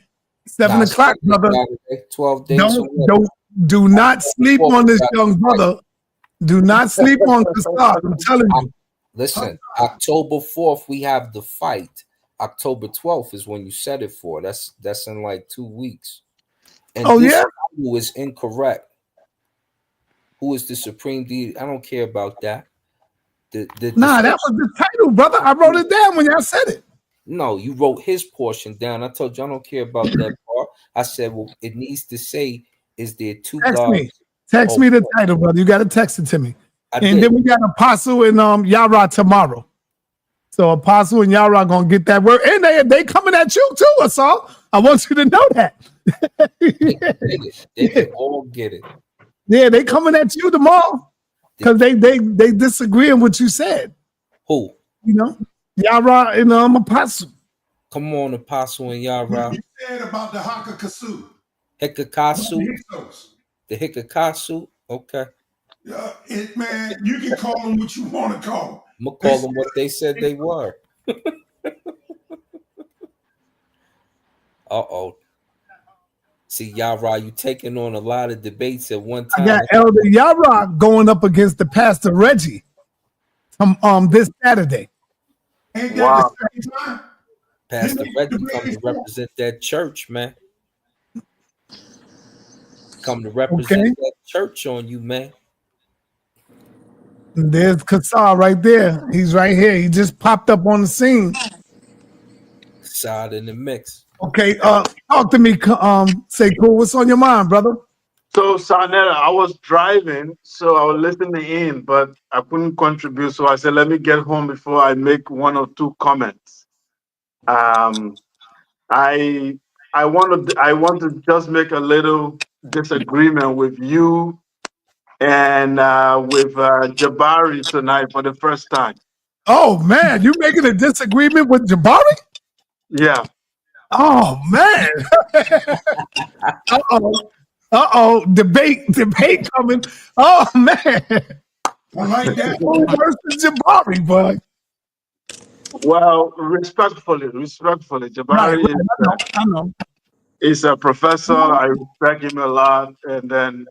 7 o'clock, brother. Saturday, 12 days. Do not sleep on this young brother. Do not sleep on Asar. I'm telling you. Listen, October 4th, we have the fight. October 12th is when you set it for. That's in like 2 weeks. And oh, yeah? Who is incorrect? Who is the supreme deity? I don't care about that. That was the title, brother. I wrote it down when y'all said it. No, you wrote his portion down. I told you I don't care about that part. I said, well, it needs to say, is there 2 gods? Text me the title, brother. You got to text it to me. Then we got Apostle and Yara tomorrow. So Apostle and Yara gonna get that word, and they coming at you too, Assault. I want you to know that. They can all get it. Yeah, they coming at you tomorrow because they disagree on what you said. Who? You know, Yara and Apostle. Come on, Apostle and Yara. You said about the Hakakasu. Hikakasu. The Hikakasu. Okay. Man, you can call them what you want to call them. I'm gonna call them what they said they were. Uh-oh. See, Yara, you taking on a lot of debates at one time. I got Elder Yara going up against the Pastor Reggie this Saturday. Wow. Pastor Reggie come to represent that church, man. Come to represent that church on you, man. There's Kassar right there. He's right here. He just popped up on the scene. side in the mix. Okay, talk to me. Say cool. What's on your mind, brother? So, sa.neter, I was driving, so I was listening in, but I couldn't contribute. So I said, let me get home before I make one or two comments. I want to just make a little disagreement with you and with Jabari tonight for the first time. Oh man, you making a disagreement with Jabari? Yeah. Oh man. Uh-oh. Debate coming. Oh man. I like that. Versus Jabari, boy. Well, respectfully, Jabari I know. is a professor. I respect him a lot.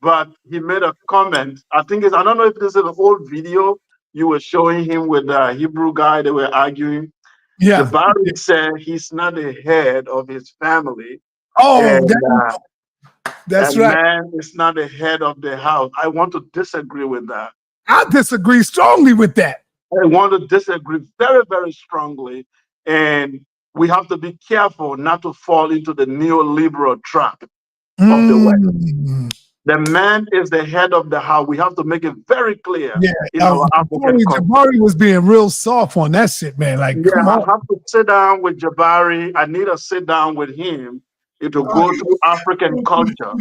But he made a comment. I don't know if this is an old video you were showing him with the Hebrew guy. They were arguing. Yeah. Jabari said he's not the head of his family. Oh, and that's right. Man is not the head of the house. I want to disagree with that. I disagree strongly with that. I want to disagree very, very strongly. And we have to be careful not to fall into the neoliberal trap of the West. The man is the head of the house. We have to make it very clear in our African culture. Jabari was being real soft on that shit, man. Like, come on. I have to sit down with Jabari. I need to sit down with him to go through African culture.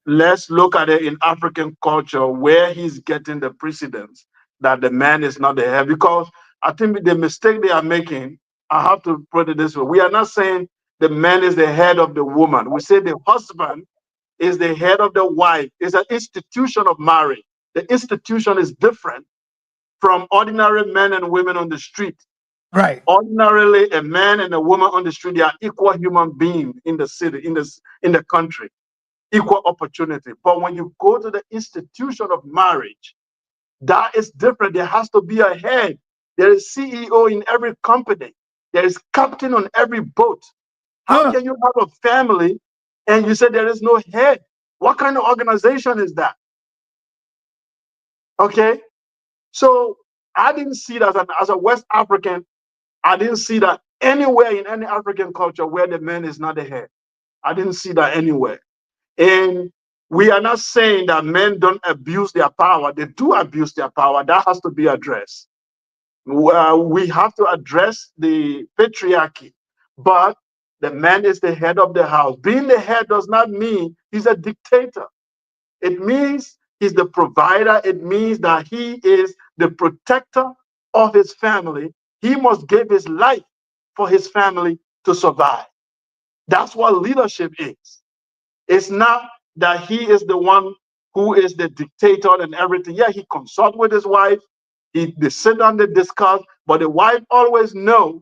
Let's look at it in African culture where he's getting the precedence that the man is not the head. Because I think the mistake they are making, I have to put it this way. We are not saying the man is the head of the woman. We say the husband is the head of the wife. It's an institution of marriage. The institution is different from ordinary men and women on the street. Right. Ordinarily, a man and a woman on the street, they are equal human beings in the city, in the country. Equal opportunity. But when you go to the institution of marriage, that is different. There has to be a head. There is CEO in every company. There is captain on every boat. How can you have a family and you say there is no head? What kind of organization is that? Okay. So I didn't see that as a West African. I didn't see that anywhere in any African culture where the man is not the head. I didn't see that anywhere. And we are not saying that men don't abuse their power. They do abuse their power. That has to be addressed. We have to address the patriarchy. But the man is the head of the house. Being the head does not mean he's a dictator. It means he's the provider. It means that he is the protector of his family. He must give his life for his family to survive. That's what leadership is. It's not that he is the one who is the dictator and everything. Yeah, he consults with his wife. They sit down, they discuss, but the wife always knows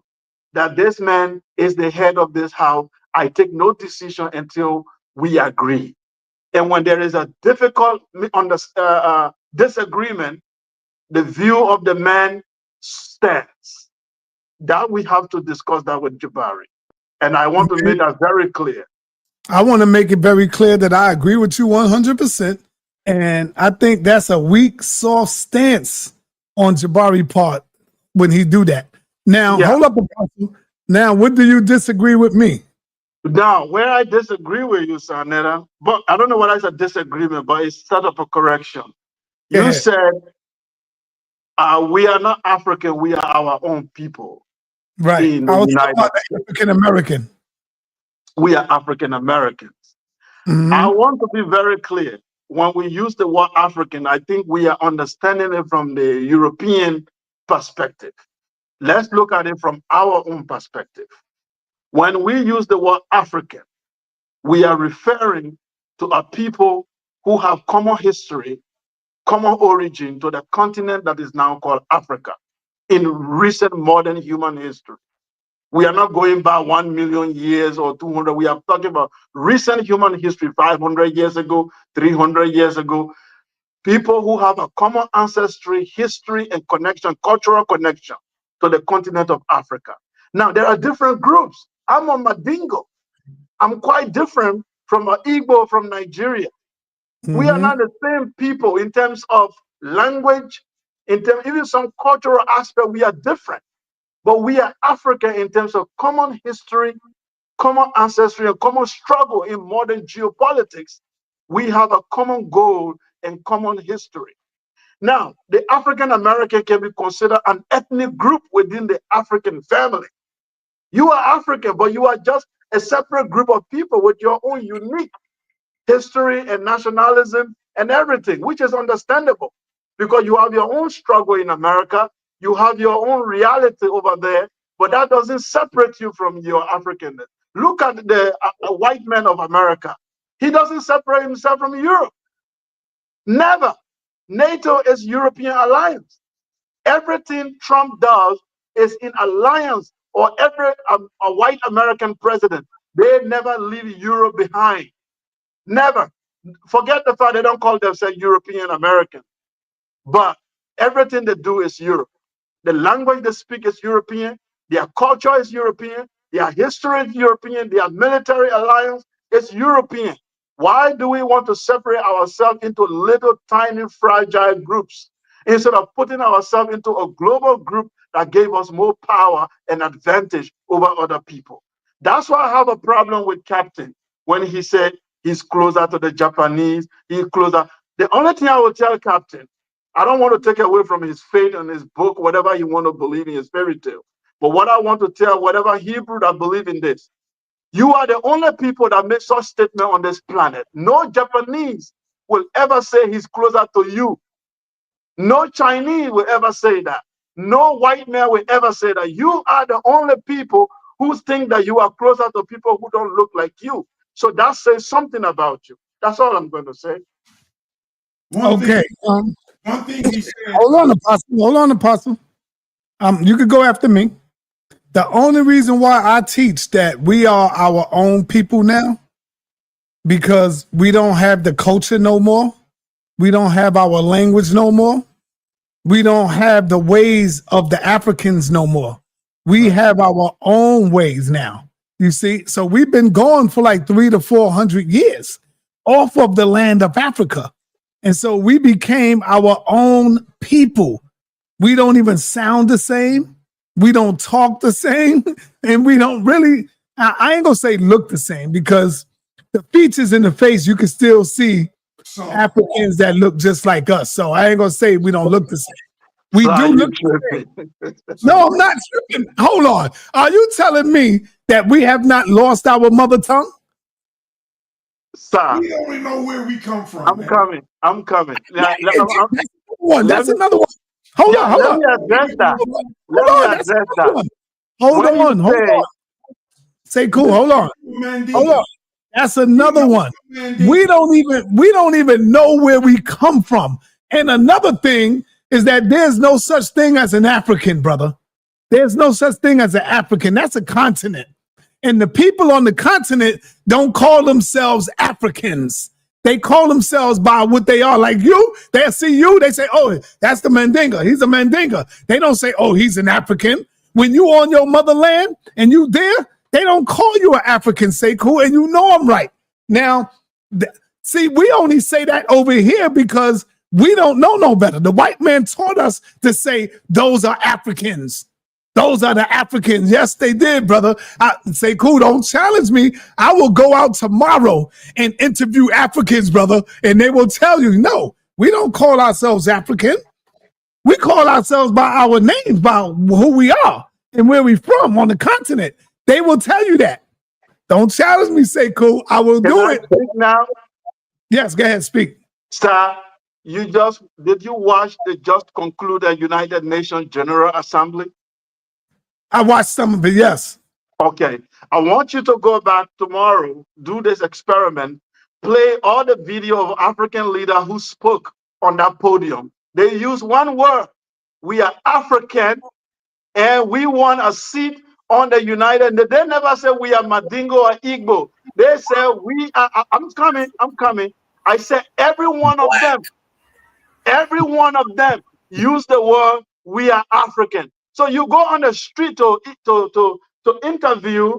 that this man is the head of this house. I take no decision until we agree. And when there is a difficult disagreement, the view of the man stands. That we have to discuss that with Jabari. And I want to make that very clear. I want to make it very clear that I agree with you 100%. And I think that's a weak, soft stance on Jabari part when he do that. Now, hold up, Apostle. Now, what do you disagree with me? Now, where I disagree with you, sa.neter, but I don't know what is a disagreement, but it's sort of a correction. You said we are not African, we are our own people. Right. I was talking about the African American. We are African Americans. I want to be very clear. When we use the word African, I think we are understanding it from the European perspective. Let's look at it from our own perspective. When we use the word African, we are referring to a people who have common history, common origin to the continent that is now called Africa in recent modern human history. We are not going back 1 million years or 200. We are talking about recent human history, 500 years ago, 300 years ago. People who have a common ancestry, history, and connection, cultural connection to the continent of Africa. Now, there are different groups. I'm a Mandingo. I'm quite different from an Igbo from Nigeria. We are not the same people in terms of language, in terms even some cultural aspect. We are different. but we are African in terms of common history, common ancestry, and common struggle in modern geopolitics. We have a common goal and common history. Now, the African American can be considered an ethnic group within the African family. You are African, but you are just a separate group of people with your own unique history and nationalism and everything, which is understandable because you have your own struggle in America, you have your own reality over there, but that doesn't separate you from your Africanness. Look at the white man of America. He doesn't separate himself from Europe. Never. NATO is European alliance. Everything Trump does is in alliance, or every a white American president, they never leave Europe behind. Never. Forget the fact they don't call themselves European American, but everything they do is Europe. The language they speak is European, their culture is European, their history is European, their military alliance is European. Why do we want to separate ourselves into little tiny fragile groups instead of putting ourselves into a global group that gave us more power and advantage over other people? That's why I have a problem with Captain when he said he's closer to the Japanese, he's closer. The only thing I will tell Captain, I don't want to take away from his faith and his book, whatever you want to believe in his fairy tale. But what I want to tell whatever Hebrew that believe in this, you are the only people that make such statement on this planet. No Japanese will ever say he's closer to you. No Chinese will ever say that. No white man will ever say that. You are the only people who think that you are closer to people who don't look like you. So that says something about you. That's all I'm going to say. One Okay. thing he said. Hold on, Apostle. Hold on, Apostle. You could go after me. The only reason why I teach that we are our own people now, because we don't have the culture no more. We don't have our language no more. We don't have the ways of the Africans no more. We have our own ways now. You see, so we've been going for like 300 to 400 years off of the land of Africa. And so we became our own people. We don't even sound the same. We don't talk the same. And we don't really, I ain't gonna say look the same, because the features in the face, you can still see Africans that look just like us. So I ain't gonna say we don't look the same. We do look the same. No, I'm not tripping. Hold on. Are you telling me that we have not lost our mother tongue? Sir, we only know where we come from. I'm coming. That's another one. Hold on. Let me address that. Hold on. Say cool. Hold on. That's another one. We don't even know where we come from. And another thing is that there's no such thing as an African, brother. There's no such thing as an African. That's a continent. And the people on the continent don't call themselves Africans. They call themselves by what they are. Like you, they see you, they say, oh, that's the Mandinga. He's a Mandinga. They don't say, oh, he's an African. When you on your motherland and you there, they don't call you an African, say cool, and you know I'm right. Now, see, we only say that over here because we don't know no better. The white man taught us to say, those are Africans. Those are the Africans. Yes, they did, brother. I say, cool, don't challenge me. I will go out tomorrow and interview Africans, brother, and they will tell you, no, we don't call ourselves African. We call ourselves by our names, by who we are and where we from on the continent. They will tell you that. Don't challenge me, say, cool, I will do it. Speak now? Yes, go ahead, speak. Sir, did you watch the just concluded United Nations General Assembly? I watched some of it, yes. Okay. I want you to go back tomorrow, do this experiment, play all the video of African leaders who spoke on that podium. They use one word. We are African and we want a seat on the United. They never say we are Mandingo or Igbo. They say we are, I'm coming. I said every one of them use the word we are African. So you go on the street to interview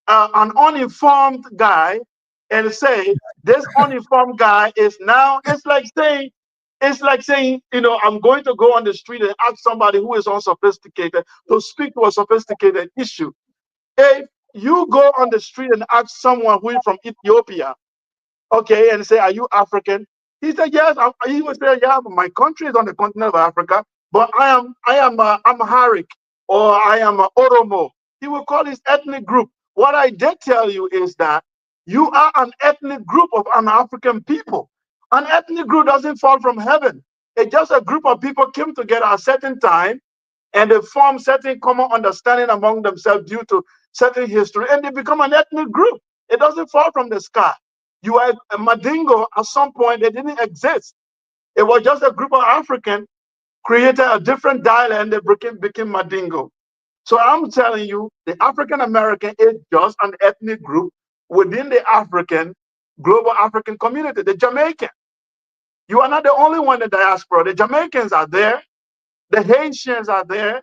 an uninformed guy and say this uninformed guy is now, it's like saying It's like saying, I'm going to go on the street and ask somebody who is unsophisticated to speak to a sophisticated issue. If you go on the street and ask someone who is from Ethiopia, okay, and say, "Are you African?" He said, "Yes." He would say, "Yeah, my country is on the continent of Africa, but I am Amharic, or I am Oromo." He will call his ethnic group. What I did tell you is that you are an ethnic group of an African people. An ethnic group doesn't fall from heaven. It's just a group of people came together at a certain time, and they form certain common understanding among themselves due to certain history, and they become an ethnic group. It doesn't fall from the sky. You are a Mandingo at some point, they didn't exist. It was just a group of Africans created a different dialect and they became Mandingo. So I'm telling you, the African American is just an ethnic group within the global African community, the Jamaican. You are not the only one in the diaspora. The Jamaicans are there. The Haitians are there.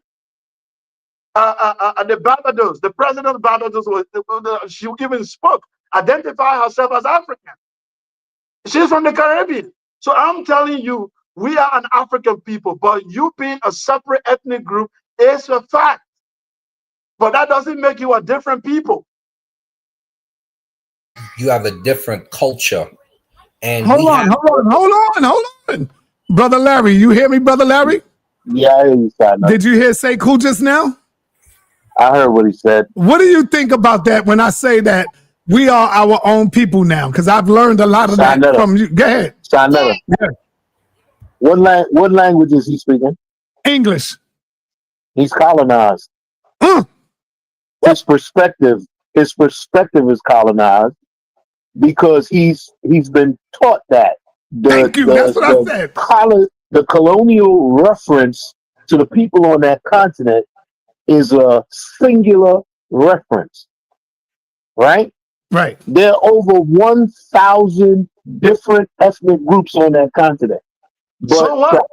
The Barbados, the president of Barbados, she even spoke, identify herself as African. She's from the Caribbean. So I'm telling you, we are an African people, but you being a separate ethnic group is a fact. But that doesn't make you a different people. You have a different culture. And hold on. Brother Larry, you hear me, Brother Larry? Yeah, I hear you, Simon. Did you hear Sekou just now? I heard what he said. What do you think about that when I say that we are our own people now? Because I've learned a lot of that from you. Go ahead. sa.neter. Yeah. What language is he speaking? English. He's colonized. His perspective is colonized because he's been taught that. Thank you. That's what I said. The colonial reference to the people on that continent is a singular reference, right? Right. There are over 1,000 different ethnic groups on that continent. But so what?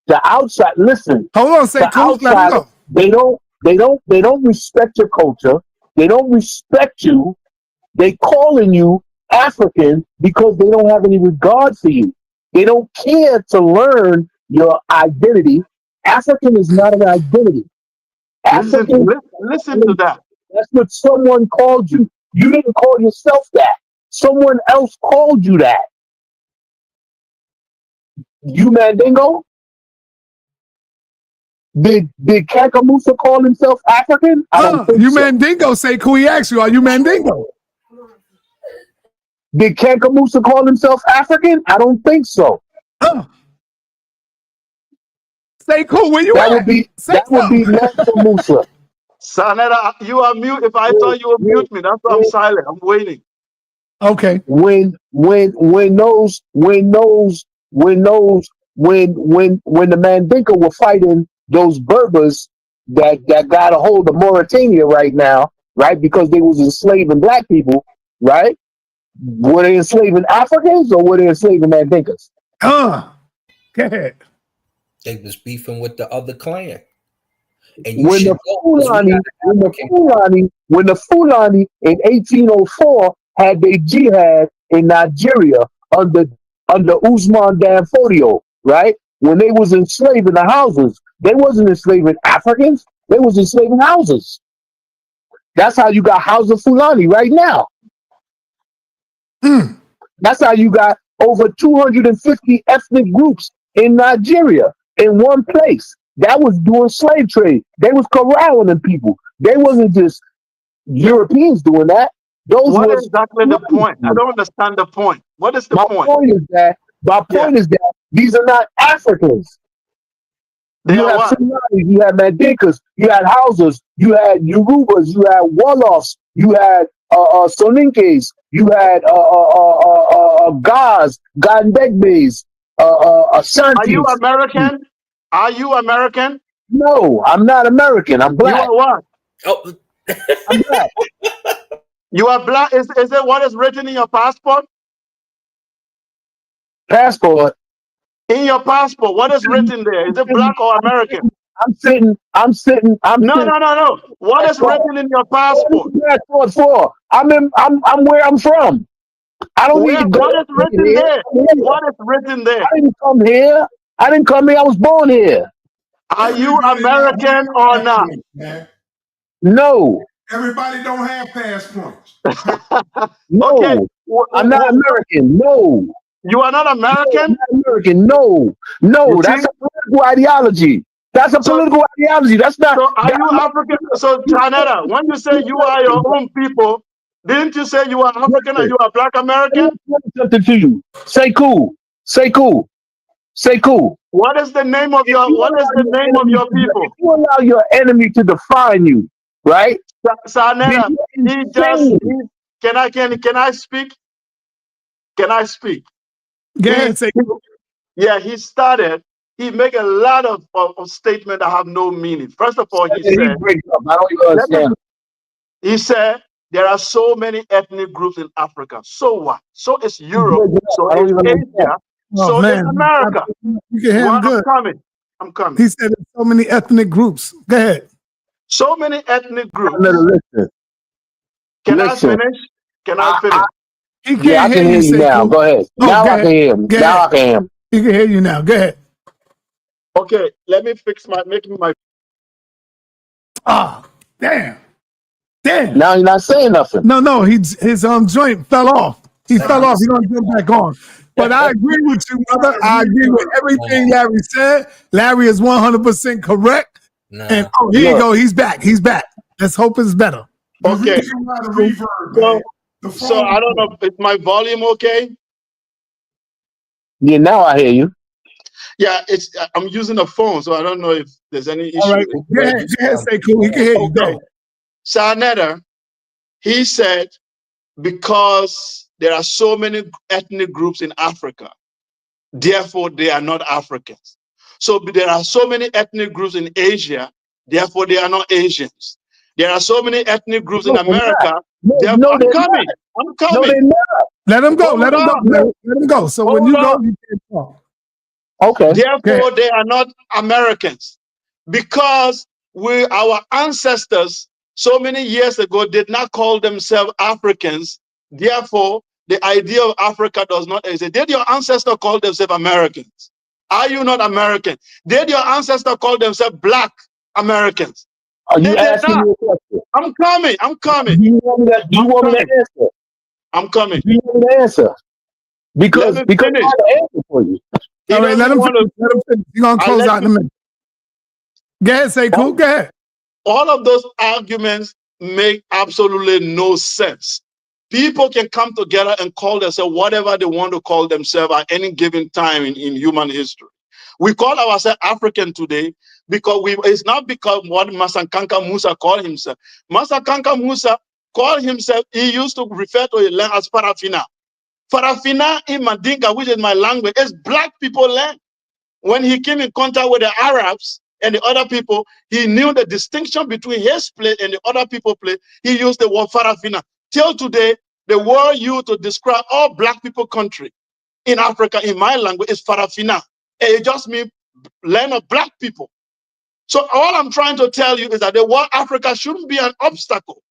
the outside, listen. Hold on, say cool. They don't respect your culture. They don't respect you. They calling you African because they don't have any regard for you. They don't care to learn your identity. African is not an identity. African, listen to that. That's what someone called you. You didn't call yourself that. Someone else called you that. You Mandingo? Did Kakamusa call himself African? I don't think you so. Mandingo, say Kui asked you, are you Mandingo? Did Kakamusa call himself African? I don't think so. Say cool, where you that at? Would be Mansa Musa. sa.neter, you are mute. If I thought you would mute me, that's why I'm silent. I'm waiting. Okay. When the Mandinka were fighting those Berbers that got a hold of Mauritania right now, right? Because they was enslaving black people, right? Were they enslaving Africans or were they enslaving Mandinkas? Go ahead. They was beefing with the other clan. And When the Fulani in 1804 had their jihad in Nigeria under Usman Dan Fodio, right? When they was enslaving the houses, they wasn't enslaving Africans, they was enslaving houses. That's how you got House of Fulani right now. That's how you got over 250 ethnic groups in Nigeria in one place. That was doing slave trade. They was corralling them people. They wasn't just Europeans doing that. What is exactly the point? I don't understand the point. What is the point? My point is that these are not Africans. You have Fulani, you had Mandinkas, you had Hausas, you had Yorubas, you had Wolofs, you had Soninkes, you had Gaz, Gandegbes, Ashantis. Are you American? Are you American? No, I'm not American. I'm black. You are what? Oh. I'm black. You are black. Is it what is written in your passport? Passport. In your passport, what is written there? Is it black or American? I'm sitting. No. What is written in your passport? Passport for? I'm where I'm from. I don't need to go. What is written there? What is written there? I didn't come here. I didn't come here. I was born here. Are you American or not? Man. No. Everybody don't have passports. No. Okay. I'm not American. No. You are not American? No, I'm not American. No. No. That's a political ideology. That's a political ideology. That's not. So are you African? So sa.neter, when you say you are your own people, didn't you say you are African and you are Black American? Something to you. Say cool. Say cool. Say cool. What is the name of your people? If you allow your enemy to define you, right? sa.neter, can I speak? Can I speak? Go ahead, say cool. Yeah, he make a lot of statements that have no meaning. First of all, he said, I don't even understand. He said there are so many ethnic groups in Africa. So what? So it's Europe. So it's Asia. So it's America. You can hear him good. I'm coming. He said there's so many ethnic groups. Go ahead. So many ethnic groups. Listen. Can I finish? Can I finish? He can't I can hear you now. Go ahead. Now I can hear him. Now I can hear him. He can hear you now. Go ahead. Okay, let me making my. Damn. Now you're not saying nothing. No, his joint fell off. He fell off. He's gonna get back on. But I agree with you, brother. I agree with everything Larry said. Larry is 100% correct. And here you go. He's back. He's back. Let's hope it's better. Okay. So I don't know. Is my volume okay? Yeah, now I hear you. Yeah, I'm using a phone, so I don't know if there's any issue. All right. Go ahead, say cool. He can hear you. Go. sa.neter, he said, because there are so many ethnic groups in Africa, therefore they are not Africans. So there are so many ethnic groups in Asia, therefore they are not Asians. There are so many ethnic groups in America. I'm coming. No, they're not. Let them go. Let them go. Let them go. So when you go, you can talk. Okay. Therefore, they are not Americans, because our ancestors so many years ago did not call themselves Africans. Therefore, the idea of Africa does not exist. Did your ancestor call themselves Americans? Are you not American? Did your ancestor call themselves Black Americans? Are you asking me a question? I'm coming. I'm coming. Do you want me to answer? I'm coming. Do you want me to answer? Because I have an answer for you. All right, let him finish. You're going to close out in a minute. Go ahead, say cool. Go ahead. All of those arguments make absolutely no sense. People can come together and call themselves whatever they want to call themselves at any given time in human history. We call ourselves African today because it's not because what Masakanka Musa called himself. Masakanka Musa called himself, he used to refer to a land as Farafina. Farafina in Mandinka, which is my language, is black people land. When he came in contact with the Arabs and the other people, he knew the distinction between his place and the other people's place. He used the word Farafina. Till today, the word used to describe all black people country in Africa, in my language, is Farafina. And it just means land of black people. So all I'm trying to tell you is that the word Africa shouldn't be an obstacle.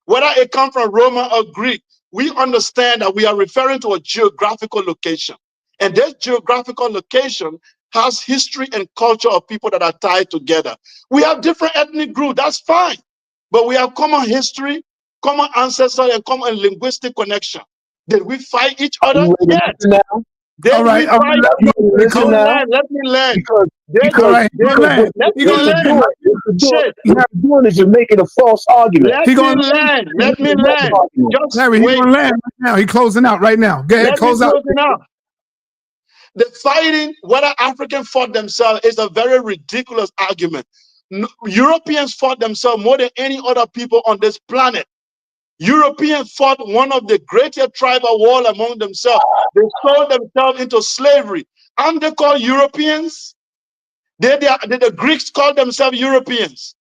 Whether it comes from Roman or Greek, we understand that we are referring to a geographical location. And this geographical location has history and culture of people that are tied together. We have different ethnic groups, that's fine. But we have common history, common ancestry, and common linguistic connection. Did we fight each other? Yes. All right, let me learn. What you're doing is you're making a false argument. Let me learn. Just Larry, he's gonna land right now. He's closing out right now. Go ahead, close out. The fighting, whether Africans fought themselves, is a very ridiculous argument. Europeans fought themselves more than any other people on this planet. Europeans fought one of the greatest tribal wars among themselves. They sold themselves into slavery. And they called Europeans? Did the Greeks call themselves Europeans?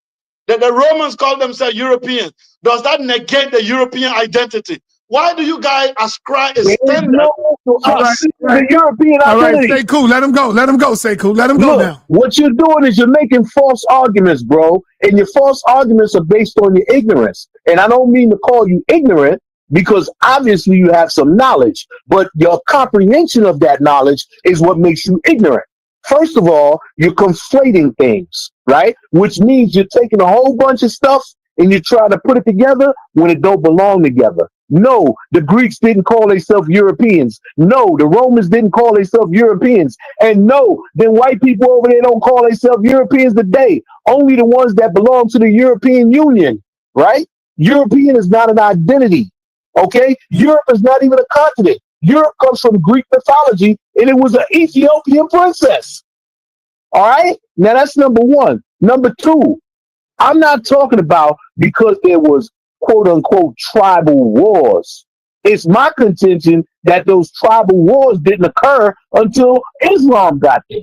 Did the Romans call themselves Europeans? Does that negate the European identity? Why do you guys ascribe a standard to us? The European identity. All right, stay cool. Let him go. Let him go. Stay cool. Let him go now. What you're doing is you're making false arguments, bro. And your false arguments are based on your ignorance. And I don't mean to call you ignorant, because obviously you have some knowledge, but your comprehension of that knowledge is what makes you ignorant. First of all, you're conflating things, right? Which means you're taking a whole bunch of stuff and you try to put it together when it don't belong together. No, the Greeks didn't call themselves Europeans. No, the Romans didn't call themselves Europeans. And no, then white people over there don't call themselves Europeans today. Only the ones that belong to the European Union, right? European is not an identity, okay? Europe is not even a continent. Europe comes from Greek mythology, and it was an Ethiopian princess. All right? Now, that's number one. Number two, I'm not talking about because there was quote-unquote tribal wars. It's my contention that those tribal wars didn't occur until Islam got there.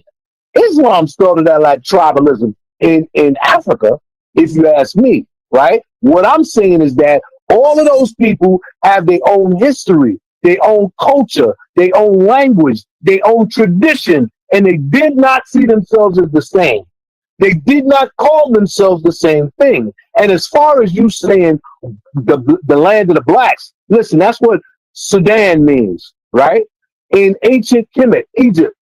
Islam started out like tribalism in Africa, if you ask me, right? What I'm saying is that all of those people have their own history, their own culture, their own language, their own tradition, and they did not see themselves as the same. They did not call themselves the same thing. And as far as you saying the land of the blacks, listen, that's what Sudan means, right? In ancient Kemet, Egypt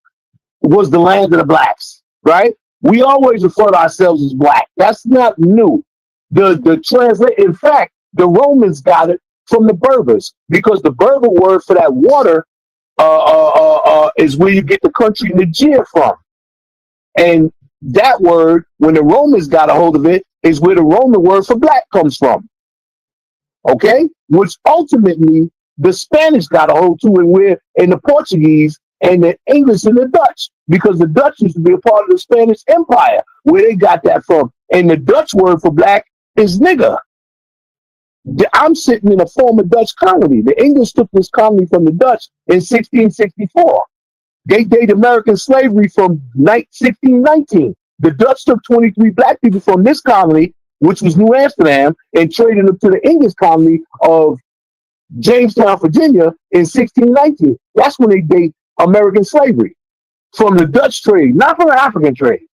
was the land of the blacks, right? We always refer to ourselves as black. That's not new. The translate, in fact, the Romans got it from the Berbers, because the Berber word for that water is where you get the country Niger from. And that word, when the Romans got a hold of it, is where the Roman word for black comes from. Okay? Which ultimately the Spanish got a hold to, and where in the Portuguese and the English and the Dutch, because the Dutch used to be a part of the Spanish Empire, where they got that from. And the Dutch word for black is nigger. I'm sitting in a former Dutch colony. The English took this colony from the Dutch in 1664. They dated American slavery from 1619. The Dutch took 23 black people from this colony, which was New Amsterdam, and traded them to the English colony of Jamestown, Virginia in 1619. That's when they date American slavery. From the Dutch trade, not from the African trade,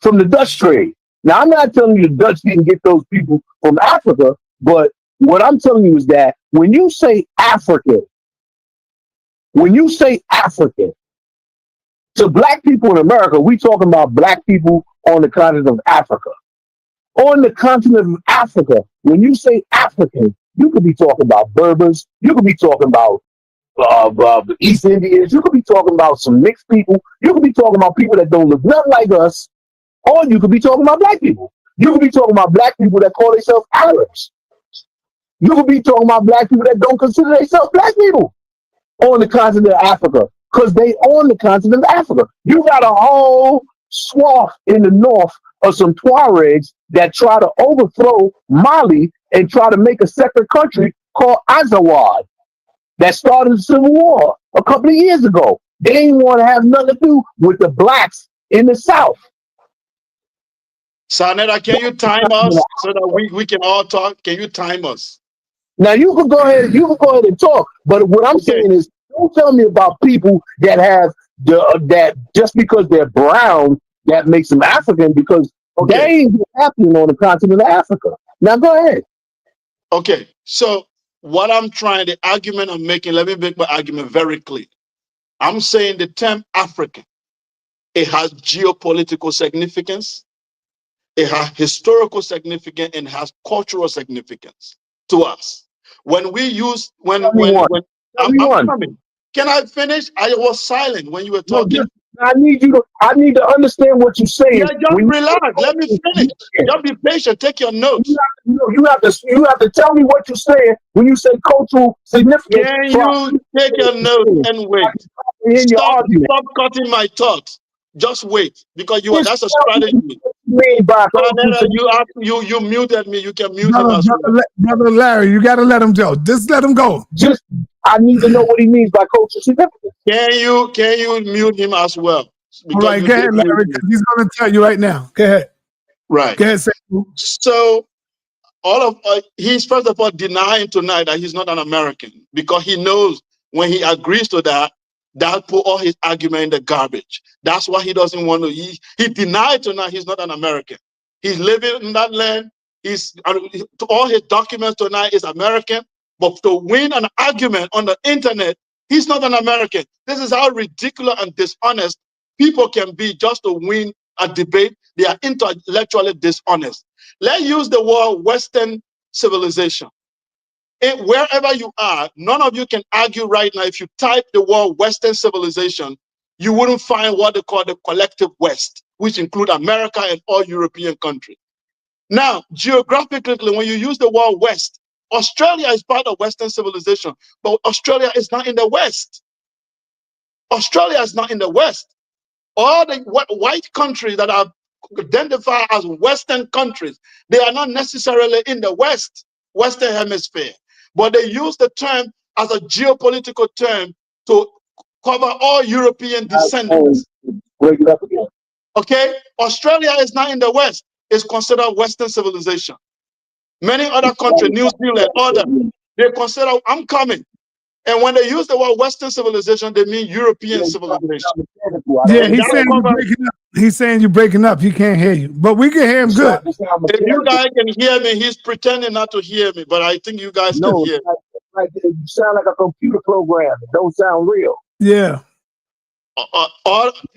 from the Dutch trade. Now, I'm not telling you the Dutch didn't get those people from Africa, but what I'm telling you is that when you say African, to black people in America, we talking about black people on the continent of Africa. On the continent of Africa, when you say African, you could be talking about Berbers, you could be talking about East Indians, you could be talking about some mixed people, you could be talking about people that don't look nothing like us, or you could be talking about black people. You could be talking about black people that call themselves Arabs. You could be talking about black people that don't consider themselves black people on the continent of Africa, because they on the continent of Africa. You got a whole swath in the north of some Tuaregs that try to overthrow Mali and try to make a separate country called Azawad that started the Civil War a couple of years ago. They didn't want to have nothing to do with the blacks in the South. sa.neter, can you time us so that we can all talk? Can you time us? Now you can go ahead and talk, but what I'm saying is, don't tell me about people that have that just because they're brown that makes them African, because that ain't happening on the continent of Africa. Now go ahead. Okay, so what the argument I'm making, let me make my argument very clear. I'm saying the term African, it has geopolitical significance, it has historical significance, and has cultural significance to us. When we use I'm coming. Can I finish? I was silent when you were talking. No, I need to understand what you're saying. Yeah, just relax. Let me finish. Just be patient. Take your notes. You have to tell me what you're saying when you say cultural significance. Can you take your notes and wait? Stop cutting my thoughts. Just wait, because that's a strategy. You muted me. You can mute him as well. Brother Larry, you got to let him go. Just let him go. I need to know what he means by cultural significance. Can you mute him as well? All right, go ahead, Larry. He's going to tell you right now. Go ahead. Right. Go ahead. So he's first of all denying tonight that he's not an American, because he knows when he agrees to that put all his argument in the garbage. That's why he doesn't want to. He denied tonight he's not an American. He's living in that land. All his documents tonight is American. But to win an argument on the internet, he's not an American. This is how ridiculous and dishonest people can be just to win a debate. They are intellectually dishonest. Let's use the word Western civilization. Wherever you are, none of you can argue right now. If you type the word Western civilization, you wouldn't find what they call the collective West, which include America and all European countries. Now, geographically, when you use the word West, Australia is part of Western civilization, but Australia is not in the West. Australia is not in the West. All the white countries that are identified as Western countries, they are not necessarily in the Western hemisphere, but they use the term as a geopolitical term to cover all European descendants. Okay, Australia is not in the West. It's considered Western civilization. Many other countries, New Zealand, other, they consider, I'm coming. And when they use the word Western civilization, they mean European civilization. Yeah, he's saying you're breaking up. He can't hear you, but we can hear him good. If you guys can hear me, he's pretending not to hear me, but I think you guys can hear me. You sound like a computer program. It don't sound real. Yeah.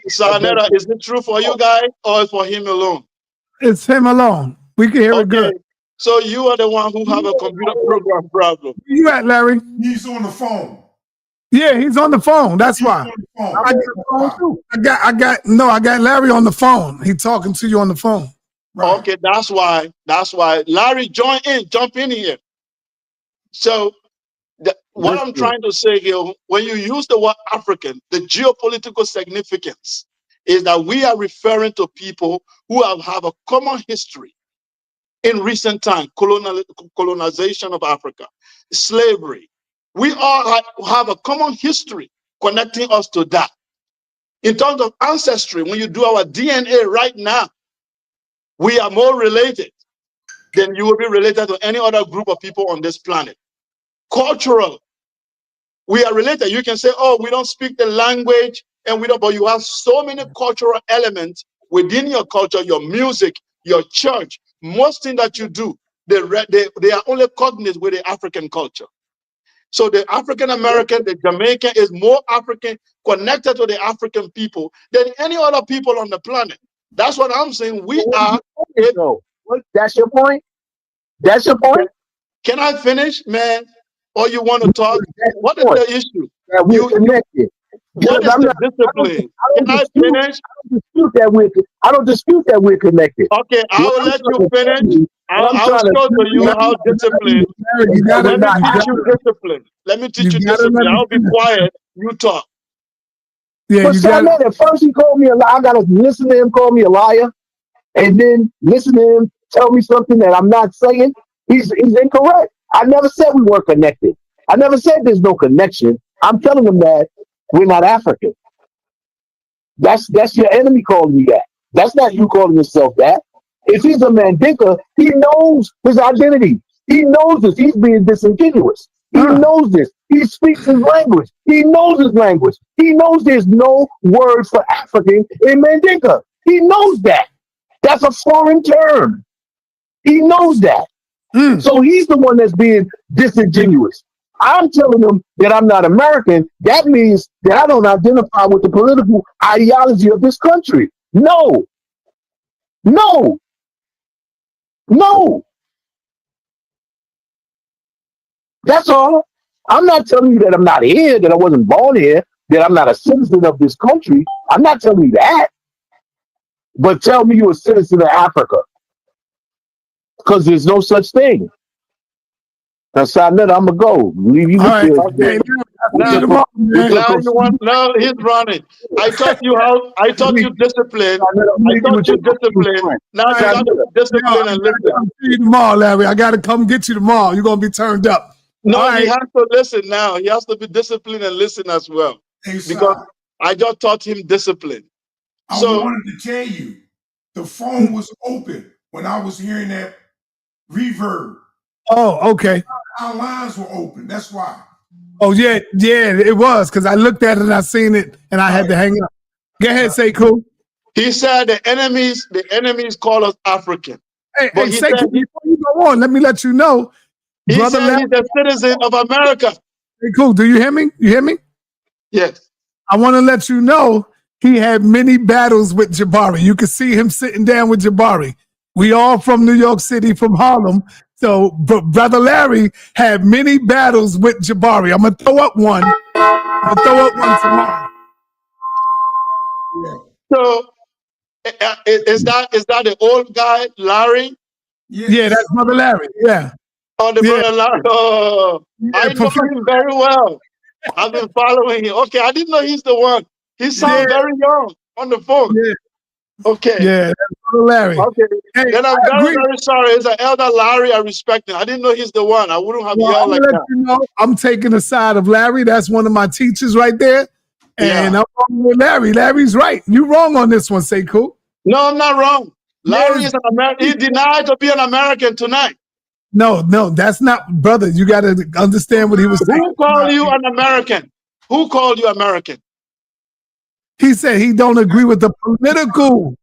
sa.neter, is it true for you guys or for him alone? It's him alone. We can hear it good. So you are the one who have a computer program problem. Where you at, Larry? He's on the phone. Yeah, he's on the phone. That's why. I got Larry on the phone. He's talking to you on the phone. Right. Okay, that's why. Larry, jump in here. So what I'm trying to say here, when you use the word African, the geopolitical significance is that we are referring to people who have a common history in recent time, colonization of Africa, slavery. We all have a common history connecting us to that. In terms of ancestry, when you do our DNA right now, we are more related than you will be related to any other group of people on this planet. Cultural, we are related. You can say, oh, we don't speak the language, and we don't, but you have so many cultural elements within your culture, your music, your church, most things that you do, they are only cognate with the African culture. So the African American, the Jamaican is more African, connected to the African people than any other people on the planet. That's what I'm saying. We are. That's your point? That's your point? Can I finish, man? Or you want to talk? What is the issue? We're connected. What is the discipline? Can I finish? I don't dispute that we're connected. Okay, I will let you finish. I'll show to you how discipline. Let me teach you discipline. Let me teach you discipline. I'll be quiet. You talk. Yeah, but at first he called me a liar. I gotta listen to him call me a liar, and then listen to him tell me something that I'm not saying. He's incorrect. I never said we weren't connected. I never said there's no connection. I'm telling him that we're not African. That's your enemy calling you that. That's not you calling yourself that. If he's a Mandinka, he knows his identity. He knows this. He's being disingenuous. He knows this. He speaks his language. He knows his language. He knows there's no word for African in Mandinka. He knows that. That's a foreign term. He knows that. So he's the one that's being disingenuous. I'm telling him that I'm not American. That means that I don't identify with the political ideology of this country. No. That's all. I'm not telling you that I'm not here, that I wasn't born here, that I'm not a citizen of this country. I'm not telling you that. But tell me you're a citizen of Africa. Because there's no such thing. Now, sa.neter, I'm going to go. Leave you with Okay. Now he's running. I taught you discipline. I taught you discipline. Now you got to discipline and listen. I'll see you tomorrow, Larry. I got to come get you tomorrow. You're going to be turned up. No, he has to listen now. He has to be disciplined and listen as well. Because I just taught him discipline. I wanted to tell you, the phone was open when I was hearing that reverb. Oh, okay. Our lines were open. That's why. Oh, yeah, it was, because I looked at it and I seen it and I had to hang up. Go ahead, Sekou. He said the enemies call us African. Hey, Sekou, before you go on, let me let you know He Brother said he's a citizen of America. Hey, cool. Do you hear me? You hear me? Yes. I want to let you know he had many battles with Jabari. You can see him sitting down with Jabari. We all from New York City, from Harlem. So Brother Larry had many battles with Jabari. I'm going to throw up one. I'm going to throw up one tomorrow. So is that the old guy, Larry? Yeah, that's Brother Larry. Yeah. Oh, the brother Larry. Oh, I know him very well. I've been following him. Okay, I didn't know he's the one. He sounds very young on the phone. Yeah. Okay. Yeah, that's Brother Larry. Okay. Hey, Then I'm very sorry. It's an elder Larry. I respect him. I didn't know he's the one. I wouldn't have yelled like that. You know, I'm taking the side of Larry. That's one of my teachers right there. And I'm wrong with Larry. Larry's right. You wrong on this one, Sekou. No, I'm not wrong. Larry is an American. He denied to be an American tonight. No, that's not, brother. You got to understand what he was saying. Who called you an American? Who called you American? He said he don't agree with the political.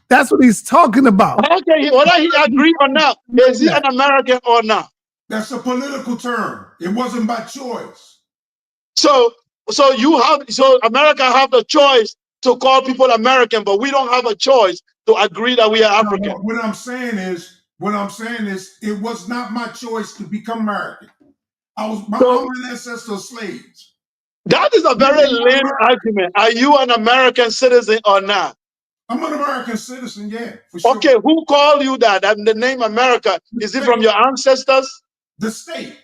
That's what he's talking about. Okay, whether he agree or not, is he an American or not? That's a political term. It wasn't by choice. So America have the choice to call people American, but we don't have a choice to agree that we are African. No, what I'm saying is, it was not my choice to become American. I'm an ancestor of slaves. That is a very lame argument. Are you an American citizen or not? I'm an American citizen, yeah, for sure. Okay, who called you that? And the name America, is it from your ancestors? The state.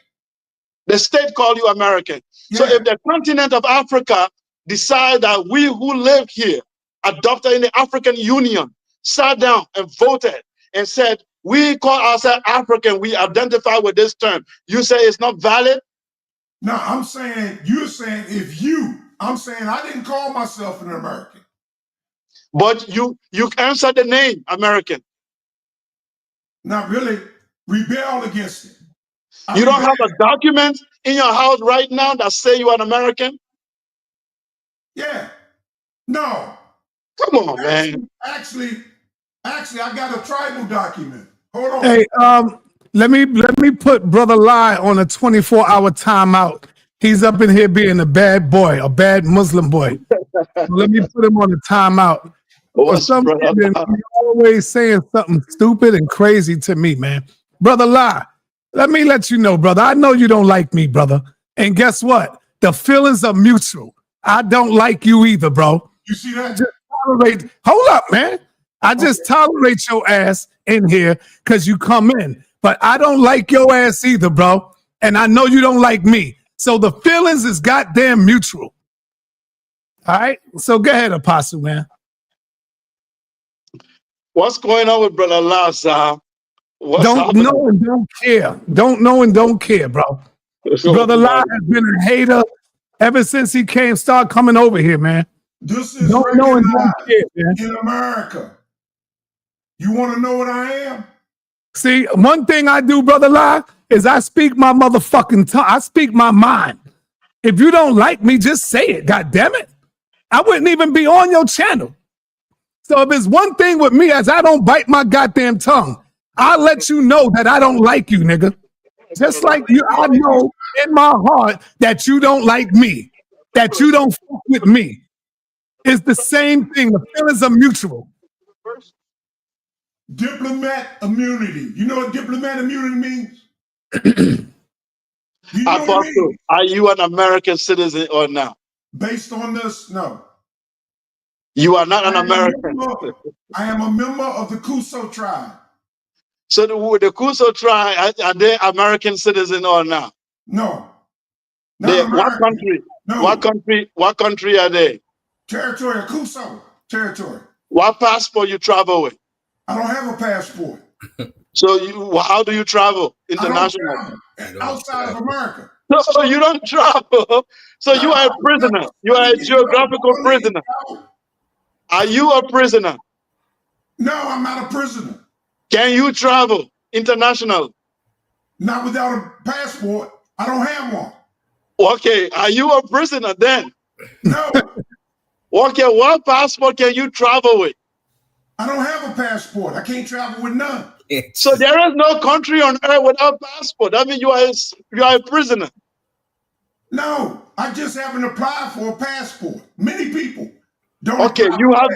The state called you American. Yeah. So if the continent of Africa decide that we who live here, adopted in the African Union, sat down and voted and said, we call ourselves African, we identify with this term, you say it's not valid? No, I'm saying, I'm saying I didn't call myself an American. But you answered the name American. Not really. Rebel against it. You don't have a document in your house right now that say you're an American? Yeah. No. Come on, man. Actually, I got a tribal document. Hold on. Hey, let me put Brother Lai on a 24-hour timeout. He's up in here being a bad boy, a bad Muslim boy. So let me put him on a timeout. For some reason, you're always saying something stupid and crazy to me, man. Brother Lai, let me let you know, brother. I know you don't like me, brother. And guess what? The feelings are mutual. I don't like you either, bro. You see that? Hold up, man. I just tolerate your ass in here because you come in. But I don't like your ass either, bro. And I know you don't like me. So the feelings is goddamn mutual. All right? So go ahead, Apostle, man. What's going on with Brother Lazar? Don't know and don't care. Don't know and don't care, bro. Brother Lai has been a hater ever since he started coming over here, man. This is don't know and don't care, man. In America. You want to know what I am? See, one thing I do, Brother Lai, is I speak my motherfucking tongue. I speak my mind. If you don't like me, just say it. God damn it. I wouldn't even be on your channel. So if it's one thing with me, as I don't bite my goddamn tongue, I'll let you know that I don't like you, nigga. Just like you, I know in my heart that you don't like me, that you don't fuck with me. It's the same thing. The feelings are mutual. Diplomat immunity. You know what diplomat immunity means? Apostle, are you an American citizen or not? Based on this, no. You are not an American. I am a member of the Kuso tribe. So the Kuso tribe, are they American citizen or not? No. What country? No. What country are they? Territory of Kuso territory. What passport you travel with? I don't have a passport. So how do you travel internationally? Outside of America. No, you don't travel. So you are a prisoner. You are a geographical prisoner. Are you a prisoner? No, I'm not a prisoner. Can you travel international? Not without a passport. I don't have one. Okay, are you a prisoner then? No. Okay, what passport can you travel with? I don't have a passport. I can't travel with none. So there is no country on earth without passport. I mean, you are a prisoner. No, I just haven't applied for a passport. Many people don't. Okay, you are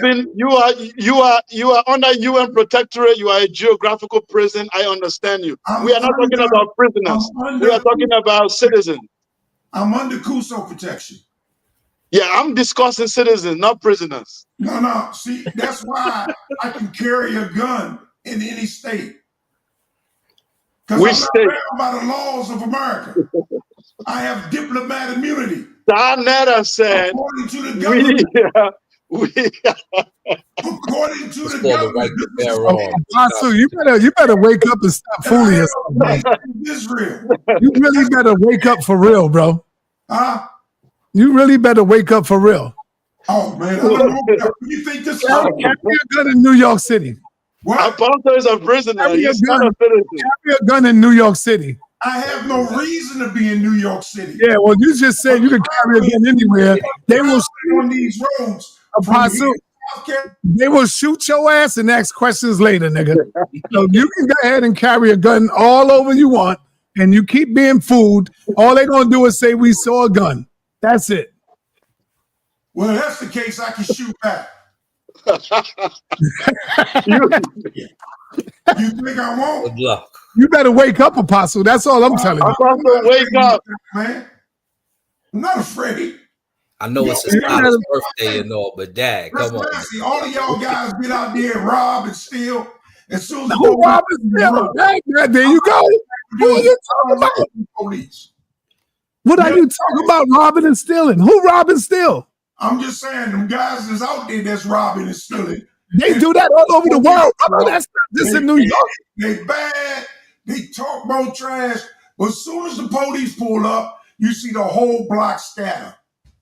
under UN protectorate. You are a geographical prison. I understand you. We are not talking about prisoners. We are talking about citizens. I'm under CUSO protection. Yeah, I'm discussing citizens, not prisoners. No. See, that's why I can carry a gun in any state. Because I'm not bound by the laws of America. I have diplomat immunity. sa.neter said, according to the government. According to the government. Apostle, you better wake up and stop fooling yourself, man. Israel. You really better wake up for real, bro. Huh? You really better wake up for real. Oh man, I don't know. You think this is carry a gun in New York City? What? Apostle is a prisoner. He's not a citizen. Carry a gun in New York City. I have no reason to be in New York City. Yeah, well, you just said you can carry a gun anywhere. They will on these roads. Apostle, they will shoot your ass and ask questions later, nigga. So you can go ahead and carry a gun all over you want, and you keep being fooled. All they're gonna do is say we saw a gun. That's it. Well, if that's the case, I can shoot back. You think I won't? Good luck. You better wake up, Apostle. That's all I'm telling you. Apostle, wake up, man. I'm not afraid. I know it's his father's birthday and all, but Dad, come on. See, all of y'all guys get out there and rob and steal. As soon as who rob and steal? There you go. Who are you talking about? Police. What are you talking about? Robbing and stealing? Who rob and steal? I'm just saying, them guys is out there that's robbing and stealing. They do that all over the world. That's not just in New York. They bad. They talk about trash. But as soon as the police pull up, you see the whole block scatter.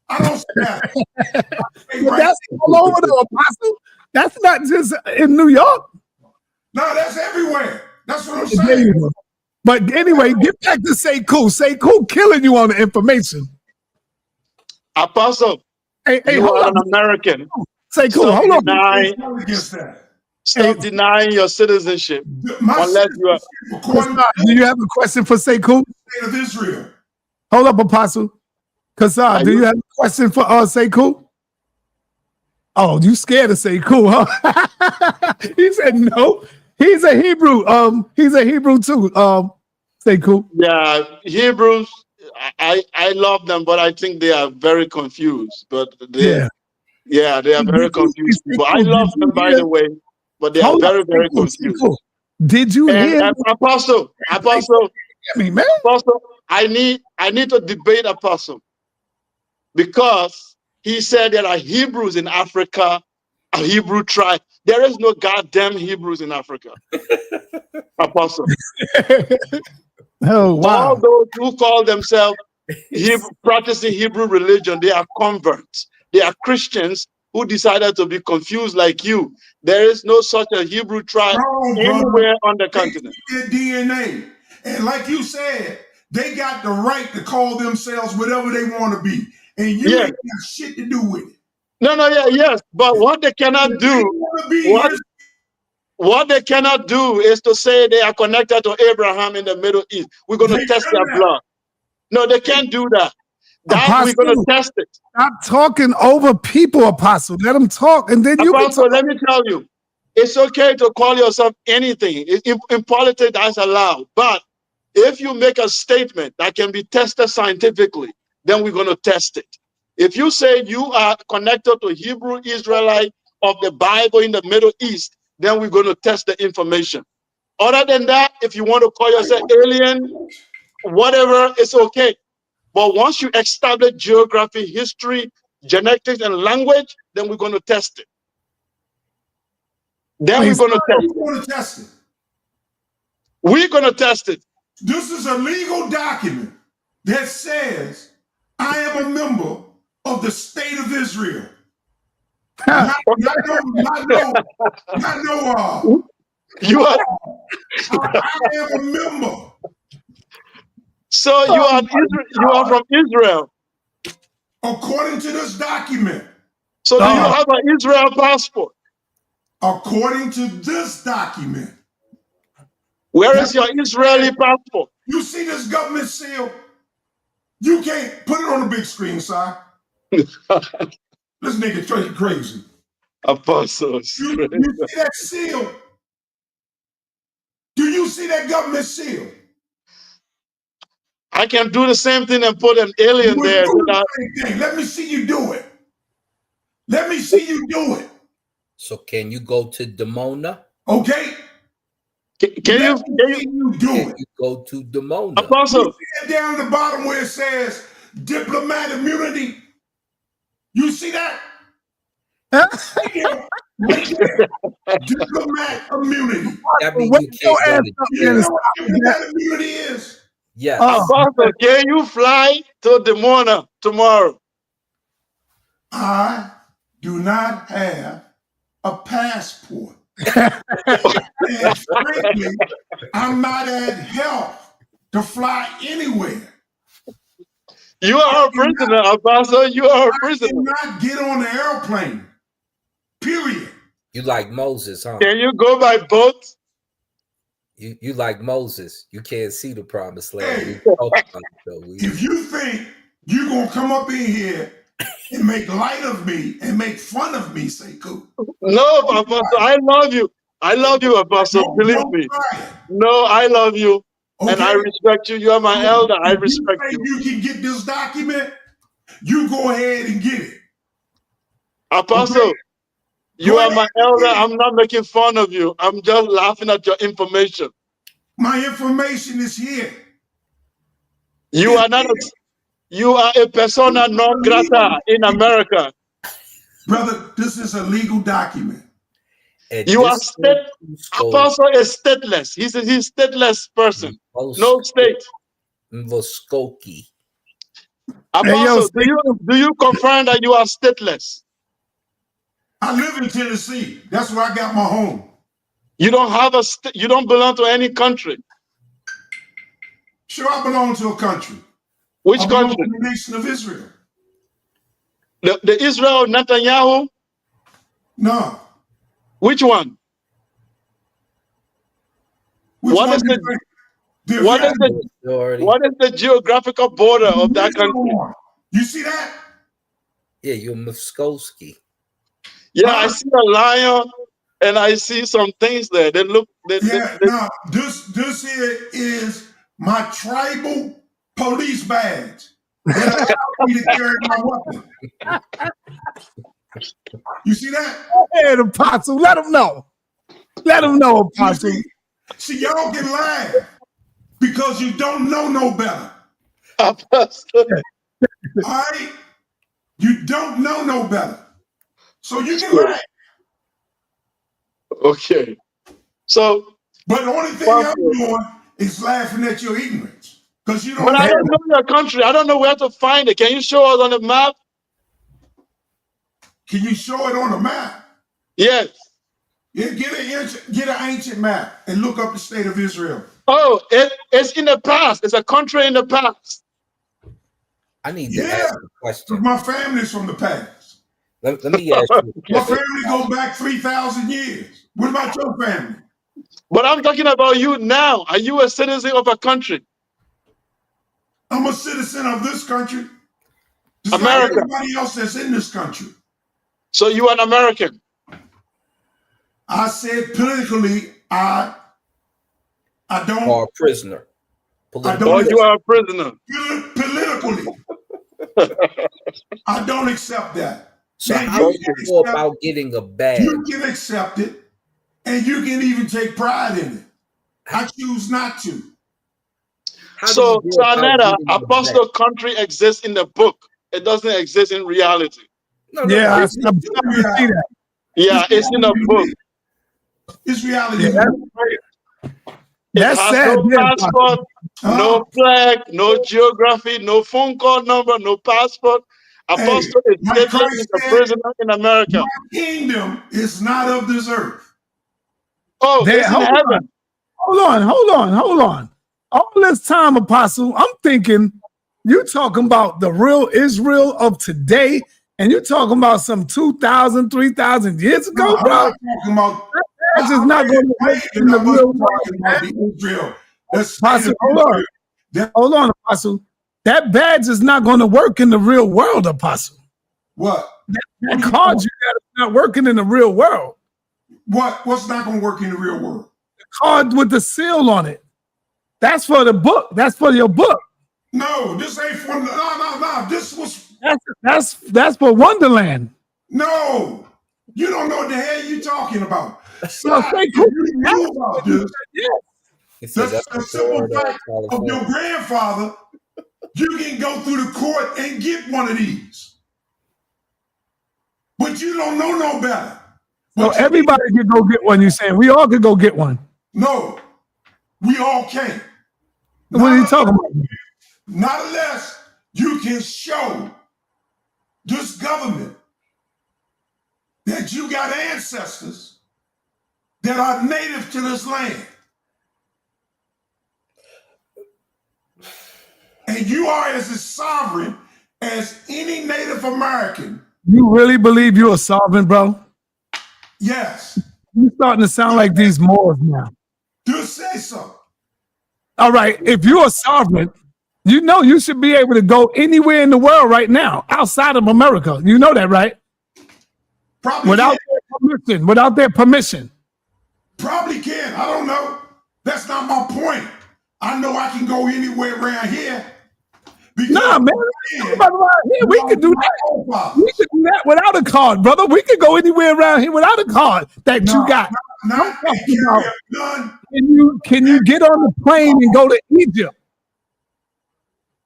I don't scatter. That's all over the Apostle. That's not just in New York. No, that's everywhere. That's what I'm saying. But anyway, get back to Say Cool. Say Cool killing you on the information. Apostle, you are an American. Say Cool. Hold on. Stop denying your citizenship. Unless you are. Do you have a question for Say Cool? State of Israel. Hold up, Apostle. Kassar, do you have a question for Say Cool? Oh, you scared to Say Cool, huh? He said no. He's a Hebrew. He's a Hebrew too. Say Cool. Yeah, Hebrews. I love them, but I think they are very confused. But they are very confused. But I love them, by the way. But they are very, very confused. Did you hear? Apostle, I need to debate Apostle, because he said there are Hebrews in Africa, a Hebrew tribe. There is no goddamn Hebrews in Africa. Apostle. Oh, wow. All those who call themselves practicing Hebrew religion, they are converts. They are Christians who decided to be confused like you. There is no such a Hebrew tribe anywhere on the continent. Their DNA. And like you said, they got the right to call themselves whatever they want to be. And you ain't got shit to do with it. Yes. But what they cannot do, what they cannot do is to say they are connected to Abraham in the Middle East. We're going to test their blood. No, they can't do that. We're going to test it. Stop talking over people, Apostle. Let them talk, and then you Apostle, can talk. let me tell you, it's okay to call yourself anything. In politics, that's allowed. But if you make a statement that can be tested scientifically, then we're going to test it. If you say you are connected to Hebrew Israelite of the Bible in the Middle East, then we're going to test the information. Other than that, if you want to call yourself alien, whatever, it's okay. But once you establish geography, history, genetics, and language, then we're going to test it. Then we're going to test it. We're going to test it. This is a legal document that says I am a member of the state of Israel. You are. I am a member. So you are from Israel. According to this document. So do you have an Israel passport? According to this document. Where is your Israeli passport? You see this government seal? You can't put it on the big screen, Si. This nigga straight crazy. Apostles. You see that seal? Do you see that government seal? I can do the same thing and put an alien there. Let me see you do it. Let me see you do it. So can you go to Demona? Okay. Can you do it? You go to Demona. Apostle. You see that down the bottom where it says diplomat immunity? You see that? Diplomat immunity. That means you can't go to You know what diplomat immunity is? Yes. Apostle, can you fly to Demona tomorrow? I do not have a passport. And frankly, I'm not at health to fly anywhere. You are a prisoner, Apostle. You are a prisoner. I cannot get on the airplane. Period. You like Moses, huh? Can you go by boat? You like Moses. You can't see the promised land. Hey, if you think you're going to come up in here and make light of me and make fun of me, Sekou. No, Apostle, I love you. I love you, Apostle. Believe me. No, I love you. Okay. And I respect you. You are my elder. I respect you. You can get this document. You go ahead and get it. Apostle, okay. You are my elder. I'm not making fun of you. I'm just laughing at your information. My information is here. You are not. You are a persona non grata in America. Brother, this is a legal document. You are Apostle is stateless. He's a stateless person. No state. Voskoki. Apostle, do you confirm that you are stateless? I live in Tennessee. That's where I got my home. You don't have you don't belong to any country. Sure, I belong to a country. Which I belong country? to the nation of Israel. The Israel of Netanyahu? No. Which one? What is the geographical border of that country? You see that? Yeah, you're Muskowski. Yeah, I see a lion and I see some things there. They look. No, this here is my tribal police badge that allows me to carry my weapon. You see that? Hey, Apostle, let him know. Let him know, Apostle. See, y'all can laugh because you don't know no better. Apostle. All right? You don't know no better. So you can laugh. Okay. So. But the only thing I'm doing is laughing at your ignorance. Because you don't But I don't know your country. I don't know where to find it. Can you show us on the map? Can you show it on a map? Yes. Yeah, get an ancient map and look up the state of Israel. Oh, it's in the past. It's a country in the past. I need to ask a question. My family's from the past. Let me ask you. My family go back 3,000 years. What about your family? But I'm talking about you now. Are you a citizen of a country? I'm a citizen of this country. America. Like everybody else that's in this country. So you are an American? I said politically, I don't. Or a prisoner. You are a prisoner. Politically. I don't accept that. So how do you go about getting a badge? You can accept it, and you can even take pride in it. I choose not to. So, sa.neter, apostle country exists in the book. It doesn't exist in reality. Yeah, I'm starting to see that. Yeah, it's in a book. It's reality. Yeah, that's sad. No passport, no flag, no geography, no phone call number, no passport. Apostle is a prisoner in America. My kingdom is not of this earth. Oh, it's in heaven. Hold on. All this time, Apostle, I'm thinking you talking about the real Israel of today, and you're talking about some 2,000, 3,000 years ago, I'm bro. not talking about badge is not going to work in the real world. Israel. Apostle, hold on, Apostle. That badge is not going to work in the real world, Apostle. What? That card you got is not working in the real world. What's not going to work in the real world? The card with the seal on it. That's for the book. That's for your book. No, this ain't for no. This was that's for Wonderland. No, you don't know what the hell you talking about. So say cool. You knew about this. That's the simple fact of your grandfather. You can go through the court and get one of these, but you don't know no better. So everybody can go get one. You saying we all could go get one? No, we all can't. What are you talking about? Not unless you can show this government that you got ancestors that are native to this land. And you are as sovereign as any Native American. You really believe you're a sovereign, bro? Yes. You're starting to sound like these Moors now. Just say so. All right, if you're a sovereign, you know you should be able to go anywhere in the world right now, outside of America. You know that, right? Probably without their permission. Probably can. I don't know. That's not my point. I know I can go anywhere around here. Nah, man. We can do that. We can do that without a card, brother. We can go anywhere around here without a card that you got. Can you get on the plane and go to Egypt?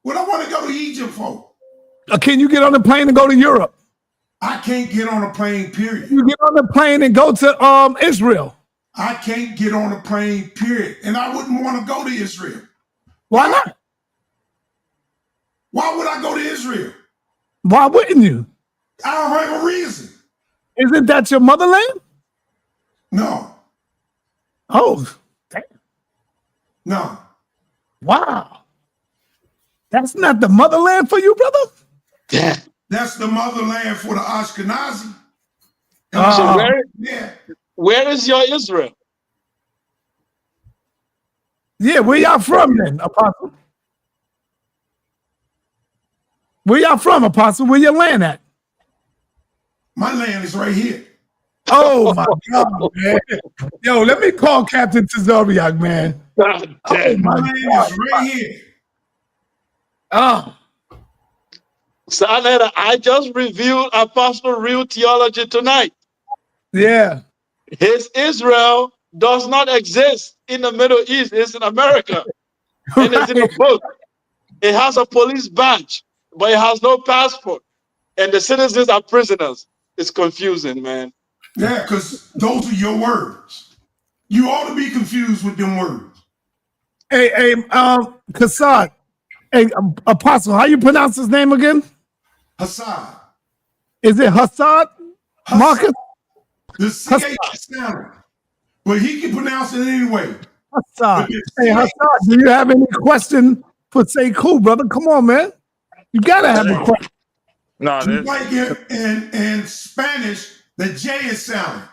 What I want to go to Egypt for? Can you get on the plane and go to Europe? I can't get on a plane, period. You get on the plane and go to Israel. I can't get on a plane, period. And I wouldn't want to go to Israel. Why not? Why would I go to Israel? Why wouldn't you? I don't have a reason. Isn't that your motherland? No. Oh, damn. No. Wow. That's not the motherland for you, brother? Yeah. That's the motherland for the Ashkenazi. So yeah. Where is your Israel? Yeah, where y'all from then, Apostle? Where y'all from, Apostle? Where your land at? My land is right here. Oh my God, man. Yo, let me call Captain Tazariak, man. Oh, my land is right here. Oh. sa.neter, I just reviewed Apostle Real Theology tonight. Yeah. His Israel does not exist in the Middle East. It's in America. And it's in a book. It has a police badge, but it has no passport. And the citizens are prisoners. It's confusing, man. Yeah, because those are your words. You ought to be confused with them words. Hey, Kassad. Hey, Apostle, how you pronounce his name again? Hassad. Is it Hassad? Marcus? The CH sound. But he can pronounce it anyway. Hassad. Hey, Hassad, do you have any question for Say Cool, brother? Come on, man. You gotta have a question. No, like in Spanish, the J is silent.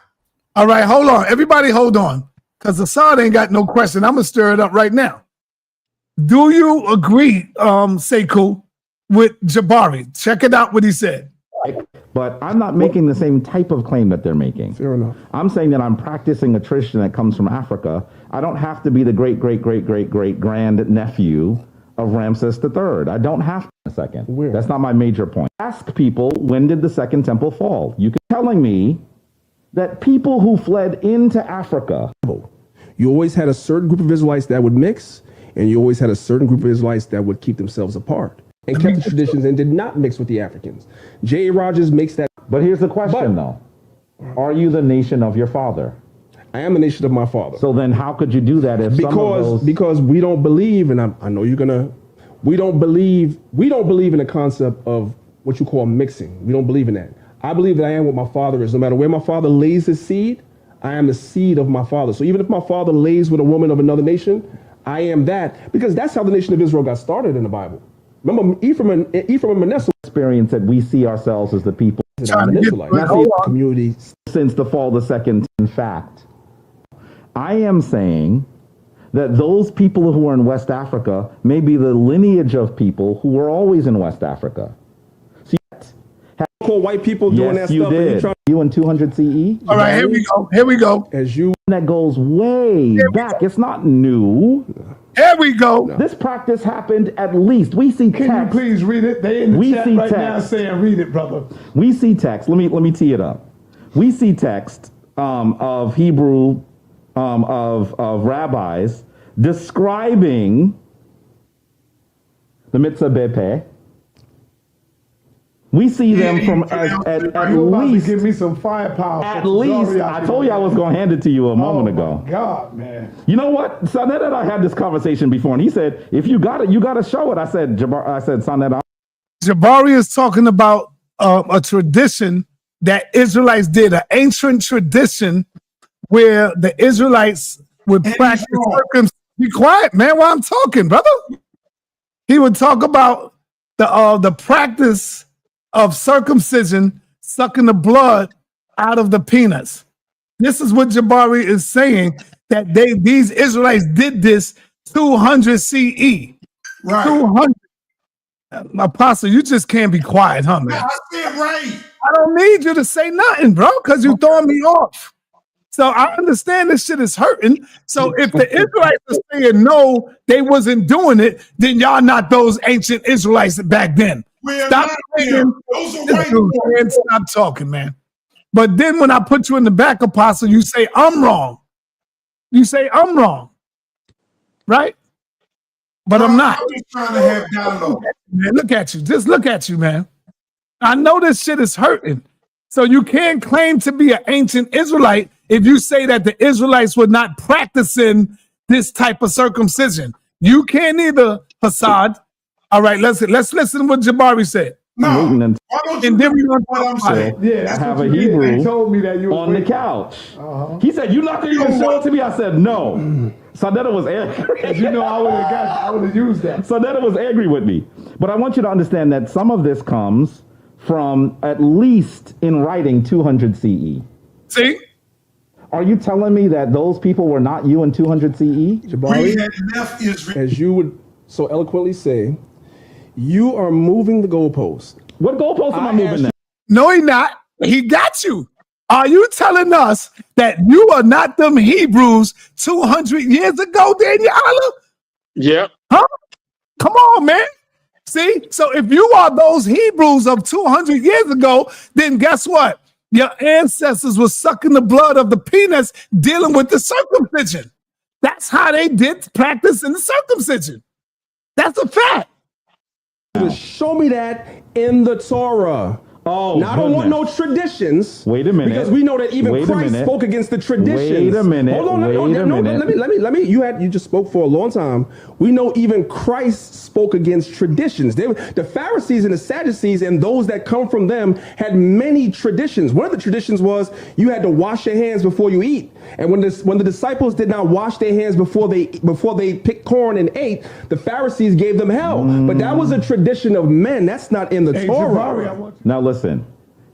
All right, hold on. Everybody hold on. Because Hassad ain't got no question. I'm gonna stir it up right now. Do you agree, Sekou, with Jabari? Check it out what he said. But I'm not making the same type of claim that they're making. Fair enough. I'm saying that I'm practicing a tradition that comes from Africa. I don't have to be the great nephew of Ramses III. I don't have to in a second. Where? That's not my major point. Ask people, when did the Second Temple fall? You keep telling me that people who fled into Africa. You always had a certain group of Israelites that would mix, and you always had a certain group of Israelites that would keep themselves apart and kept the traditions and did not mix with the Africans. J.A. Rogers makes that. But here's the question, though. Are you the nation of your father? I am the nation of my father. So then how could you do that if because we don't believe, and I know you're gonna, we don't believe in the concept of what you call mixing. We don't believe in that. I believe that I am what my father is. No matter where my father lays his seed, I am the seed of my father. So even if my father lays with a woman of another nation, I am that, because that's how the nation of Israel got started in the Bible. Remember, Ephraim and Manasseh experience that we see ourselves as the people community since the fall of the second. In fact, I am saying that those people who are in West Africa may be the lineage of people who were always in West Africa. See, call white people doing that you stuff. Did. You in 200 CE? All right, here we go. Here we go. As you that goes way back. It's not new. Here we go. This practice happened at least. We see text. Can you please read it? They in the we chat see right text. now saying, "Read it, brother." We see text. Let me tee it up. We see text of Hebrew of rabbis describing the mitzvah bepe. We see them from at least. Give me some firepower. At least, I told you I was going to hand it to you a moment ago. God, man. You know what? sa.neter and I had this conversation before, and he said, "If you got it, you got to show it." I said, sa.neter. Jabari is talking about a tradition that Israelites did, an ancient tradition where the Israelites would practice circumcision. Be quiet, man, while I'm talking, brother. He would talk about the practice of circumcision, sucking the blood out of the penis. This is what Jabari is saying, that these Israelites did this 200 CE. Right. 200. Apostle, you just can't be quiet, huh, man? I said right. I don't need you to say nothing, bro, because you're throwing me off. So I understand this shit is hurting. So if the Israelites are saying no, they wasn't doing it, then y'all not those ancient Israelites back then. Stop saying, man, stop talking, man. But then when I put you in the back, Apostle, you say I'm wrong. You say I'm wrong, right? But I'm not. I'm just trying to have dialogue. Man, look at you. Just look at you, man. I know this shit is hurting. So you can't claim to be an ancient Israelite if you say that the Israelites were not practicing this type of circumcision. You can't either, Hassad. All right, let's listen to what Jabari said. No, and then we're going to talk about it. Yeah, I have a Hebrew told me that you on the couch. He said, "You're not going to even show it to me." I said, "No." sa.neter was angry. As you know, I would have used that. sa.neter was angry with me. But I want you to understand that some of this comes from at least in writing 200 CE. See? Are you telling me that those people were not you in 200 CE? Jabari, as you would so eloquently say, you are moving the goalpost. What goalpost am I moving now? No, he not. He got you. Are you telling us that you are not them Hebrews 200 years ago, Danyaahala? Yeah. Huh? Come on, man. See? So if you are those Hebrews of 200 years ago, then guess what? Your ancestors were sucking the blood of the penis dealing with the circumcision. That's how they did practice in the circumcision. That's a fact. Show me that in the Torah. Oh, now, I don't want no traditions. Wait a minute. Because we know that even Christ spoke against the traditions. Wait a minute. Hold on. Let me. You just spoke for a long time. We know even Christ spoke against traditions. The Pharisees and the Sadducees and those that come from them had many traditions. One of the traditions was you had to wash your hands before you eat. And when the disciples did not wash their hands before they picked corn and ate, the Pharisees gave them hell. But that was a tradition of men. That's not in the Torah. Now listen,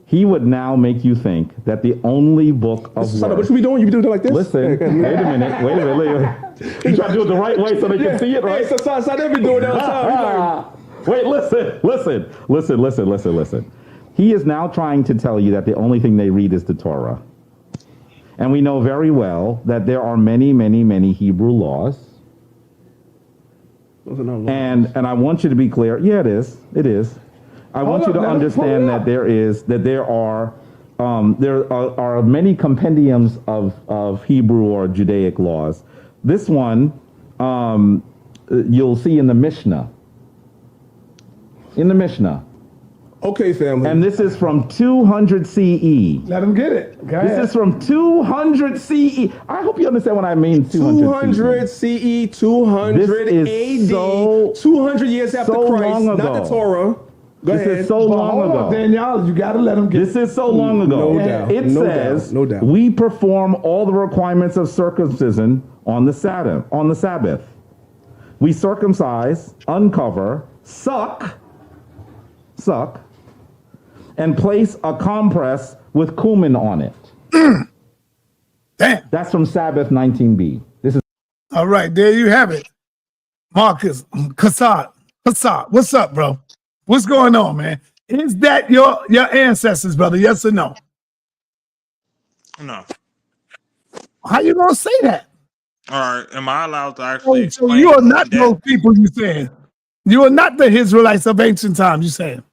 he would now make you think that the only book of words. What should we doing? You doing it like this? Listen, wait a minute. You try to do it the right way so they can see it, right? Hey, so be doing that all the time. Wait, listen. He is now trying to tell you that the only thing they read is the Torah. And we know very well that there are many, many, many Hebrew laws. Those are not laws. And I want you to be clear. Yeah, it is. It is. I want you to understand that there are many compendiums of Hebrew or Judaic laws. This one you'll see in the Mishnah. Okay, family. And this is from 200 CE. Let him get it. This is from 200 CE. I hope you understand what I mean. 200 CE, 200 AD, 200 years after Christ, not the Torah. Go ahead. This is so long ago. Danyaahala, you got to let him get This is so long ago. No doubt. It says, we perform all the requirements of circumcision on the Sabbath. We circumcise, uncover, suck, and place a compress with cumin on it. Damn. That's from Sabbath 19b. This is all right. There you have it. Marcus, Kassad, what's up, bro? What's going on, man? Is that your ancestors, brother? Yes or no? No. How you gonna say that? All right. Am I allowed to actually So explain? you are not those people you saying. You are not the Israelites of ancient times, you saying.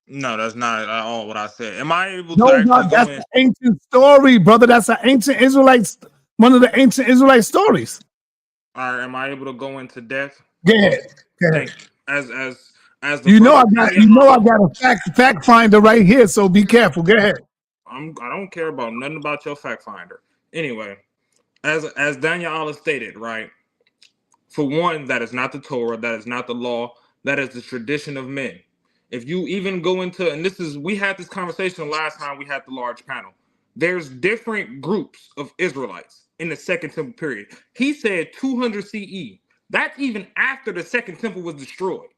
No, that's not at all what I said. Am I able No, to actually go that's in? an ancient story, brother. That's an ancient Israelite, one of the ancient Israelite stories. All right. Am I able to go into depth? Go ahead. Thank you. As the You know brother I got a fact finder right here, so be careful. Go ahead. I don't care about nothing about your fact finder. Anyway, as Danyaahala stated, right? For one, that is not the Torah, that is not the law, that is the tradition of men. If you even go into, and we had this conversation last time we had the large panel. There's different groups of Israelites in the Second Temple period. He said 200 CE. That's even after the Second Temple was destroyed.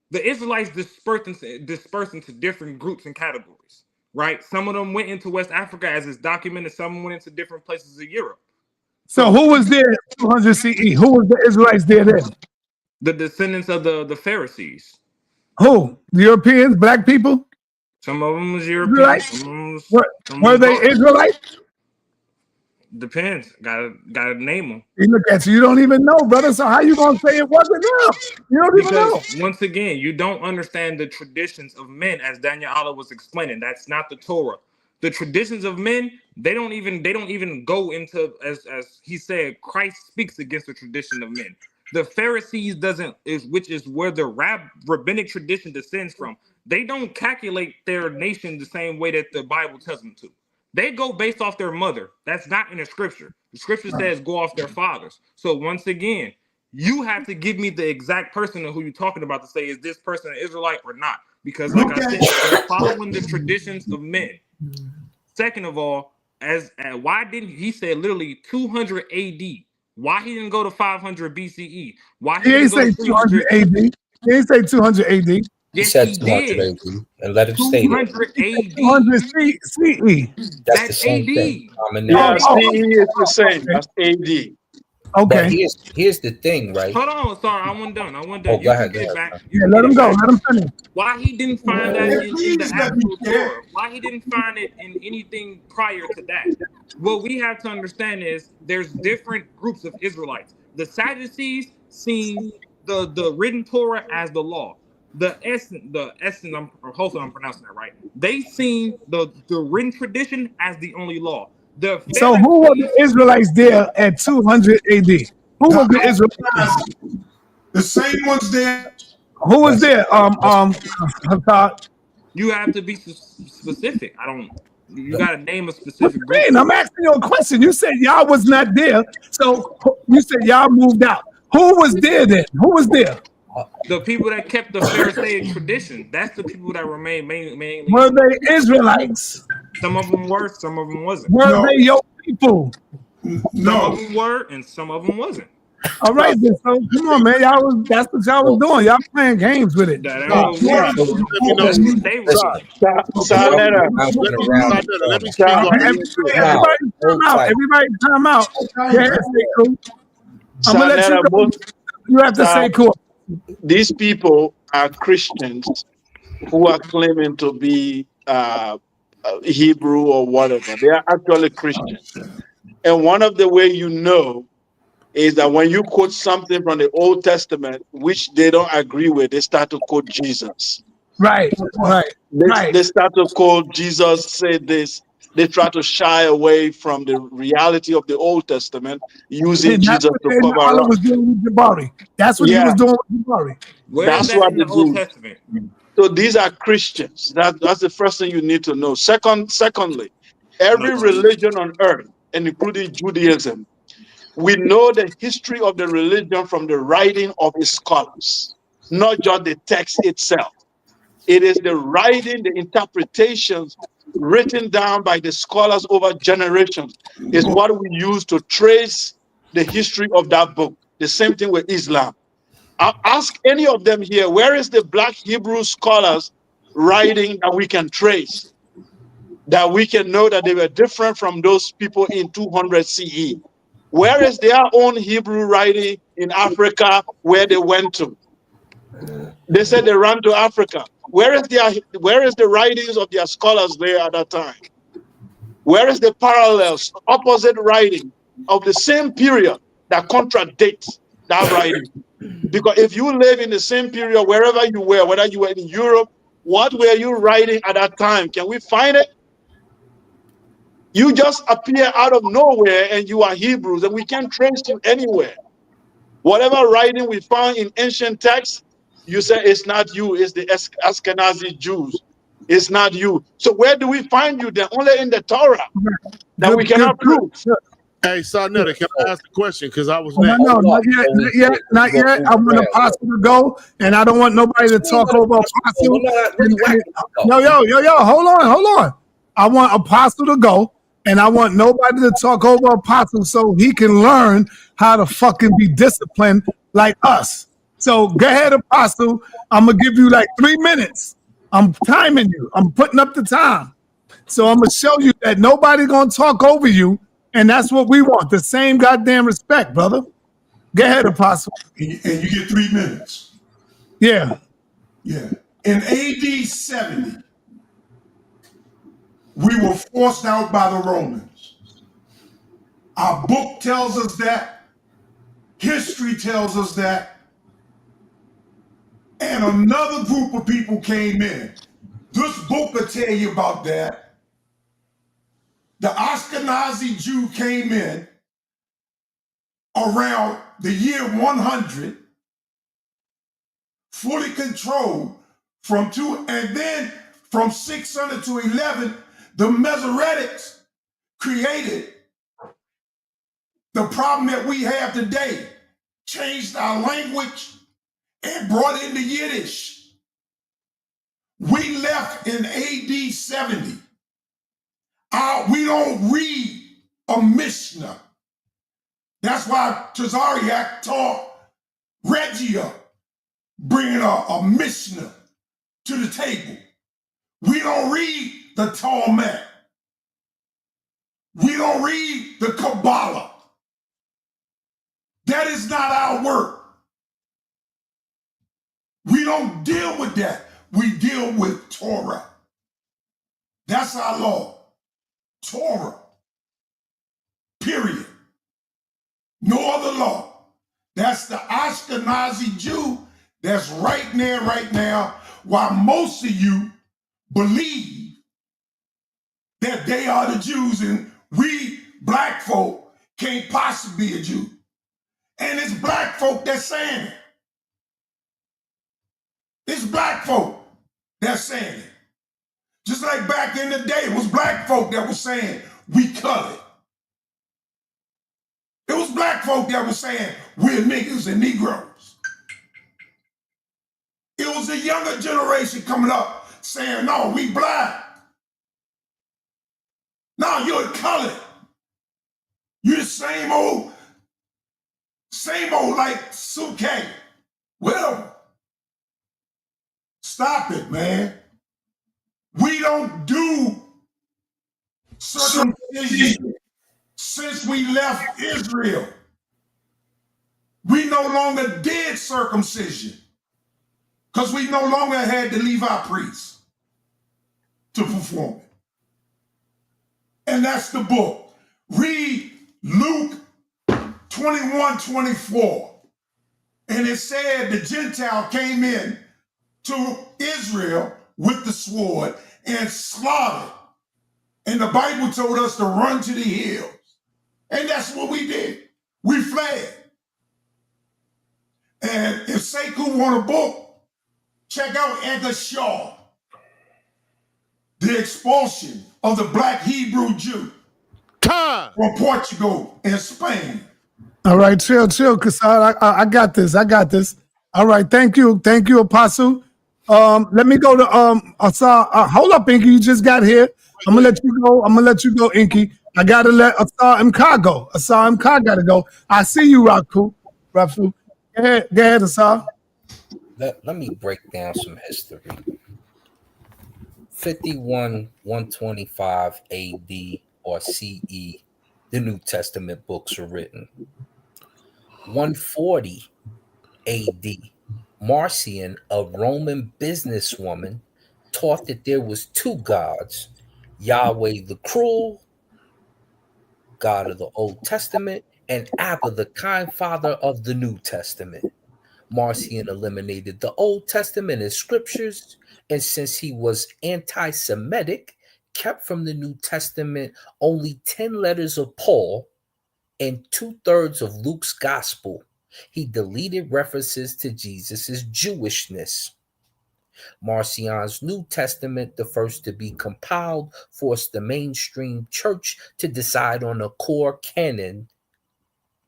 The Israelites dispersed into different groups and categories, right? Some of them went into West Africa, as is documented. Some went into different places of Europe. So who was there 200 CE? Who was the Israelites there then? The descendants of the Pharisees. Who? The Europeans, black people? Some of them was European. Were they Israelites? Depends. Gotta name them. You look at you don't even know, brother. So how you gonna say it wasn't them? You don't even know. Once again, you don't understand the traditions of men, as Danyaahala was explaining. That's not the Torah. The traditions of men, they don't even go into, as he said, Christ speaks against the tradition of men. The Pharisees which is where the rabbinic tradition descends from. They don't calculate their nation the same way that the Bible tells them to. They go based off their mother. That's not in the scripture. The scripture says go off their fathers. So once again, you have to give me the exact person who you're talking about to say, is this person an Israelite or not? Because like I said, they're following the traditions of men. Second of all, why didn't he say literally 200 AD? Why he didn't go to 500 BCE? Why he didn't say 200 AD? He didn't say 200 AD. He said 200 AD, and let him stay there. 200 AD. 200 CE. That's the same thing. Yeah, CE is the same. That's AD. Okay. But here's the thing, right? Hold on, sorry, I wasn't done. Oh, go ahead. Let him go. Let him finish. Why he didn't find that in the actual Torah? Why he didn't find it in anything prior to that? What we have to understand is there's different groups of Israelites. The Sadducees seen the written Torah as the law. The essence, hopefully I'm pronouncing that right. They seen the written tradition as the only law. So who were the Israelites there at 200 AD? Who was the Israelites? The same ones there. Who was there? You have to be specific. You got to name a specific group. Man, I'm asking you a question. You said y'all was not there. So you said y'all moved out. Who was there then? Who was there? The people that kept the Pharisaic tradition. That's the people that remained mainly. Were they Israelites? Some of them were, some of them wasn't. Were they your people? Some of them were, and some of them wasn't. All right, then, so come on, man. That's what y'all was doing. Y'all playing games with it. Everybody time out. I'm gonna let you go. You have to say cool. These people are Christians who are claiming to be Hebrew or whatever. They are actually Christians. And one of the way you know is that when you quote something from the Old Testament, which they don't agree with, they start to quote Jesus. Right. They start to quote Jesus said this. They try to shy away from the reality of the Old Testament using Jesus to cover up. Was doing with Jabari. That's what he was doing with Jabari. That's what they do. So these are Christians. That's the first thing you need to know. Secondly, every religion on earth, and including Judaism, we know the history of the religion from the writing of its scholars, not just the text itself. It is the writing, the interpretations written down by the scholars over generations is what we use to trace the history of that book. The same thing with Islam. I'll ask any of them here, where is the black Hebrew scholars writing that we can trace? that we can know that they were different from those people in 200 CE. Where is their own Hebrew writing in Africa where they went to? They said they ran to Africa. Where is the writings of their scholars there at that time? Where is the parallels, opposite writing of the same period that contradicts that writing? Because if you live in the same period, wherever you were, whether you were in Europe, what were you writing at that time? Can we find it? You just appear out of nowhere and you are Hebrews, and we can't trace you anywhere. Whatever writing we found in ancient texts, you say it's not you, it's the Ashkenazi Jews. It's not you. So where do we find you then? Only in the Torah that we cannot prove. Hey, sa.neter, can I ask a question? Because I was No, not yet. I want Apostle to go, and I don't want nobody to talk over Apostle. Yo, hold on. I want Apostle to go, and I want nobody to talk over Apostle so he can learn how to fucking be disciplined like us. So go ahead, Apostle. I'm gonna give you like 3 minutes. I'm timing you. I'm putting up the time. So I'm gonna show you that nobody gonna talk over you. And that's what we want, the same goddamn respect, brother. Go ahead, Apostle. And you get 3 minutes. Yeah. Yeah. In AD 70, we were forced out by the Romans. Our book tells us that. History tells us that. And another group of people came in. This book will tell you about that. The Ashkenazi Jew came in around the year 100, fully controlled and then from 600 to 11, the Mesoretics created the problem that we have today, changed our language and brought in the Yiddish. We left in AD 70. We don't read a Mishnah. That's why Tazariak taught Regia, bringing a Mishnah to the table. We don't read the Talmud. We don't read the Kabbalah. That is not our work. We don't deal with that. We deal with Torah. That's our law. Torah. Period. No other law. That's the Ashkenazi Jew that's right there right now, while most of you believe that they are the Jews and we black folk can't possibly be a Jew. And it's black folk that's saying it. It's black folk that's saying it. Just like back in the day, it was black folk that was saying we colored. It was black folk that was saying we're niggas and Negroes. It was a younger generation coming up saying, no, we black. No, you're colored. You're the same old like Suke. Well, stop it, man. We don't do circumcision since we left Israel. We no longer did circumcision because we no longer had the Levi priests to perform it. And that's the book. Read Luke 21:24. And it said the Gentile came in to Israel with the sword and slaughtered. And the Bible told us to run to the hills. And that's what we did. We fled. And if Sekou want a book, check out Edgar Shaw, The Expulsion of the Black Hebrew Jew from Portugal and Spain. All right, chill, because I got this. All right, thank you, Apostle. Let me go to hold up, Inky. You just got here. I'm gonna let you go, Inky. I gotta let Asar Mka go. Asar Mka gotta go. I see you, Rafu. Go ahead, Asar. Let me break down some history. 51, 125 AD or CE, the New Testament books were written. 140 AD, Marcion, a Roman businesswoman, taught that there was two gods, Yahweh the cruel, God of the Old Testament, and Abba, the kind father of the New Testament. Marcion eliminated the Old Testament as scriptures, and since he was anti-Semitic, kept from the New Testament only 10 letters of Paul and 2/3 of Luke's gospel. He deleted references to Jesus' Jewishness. Marcion's New Testament, the first to be compiled, forced the mainstream church to decide on a core canon,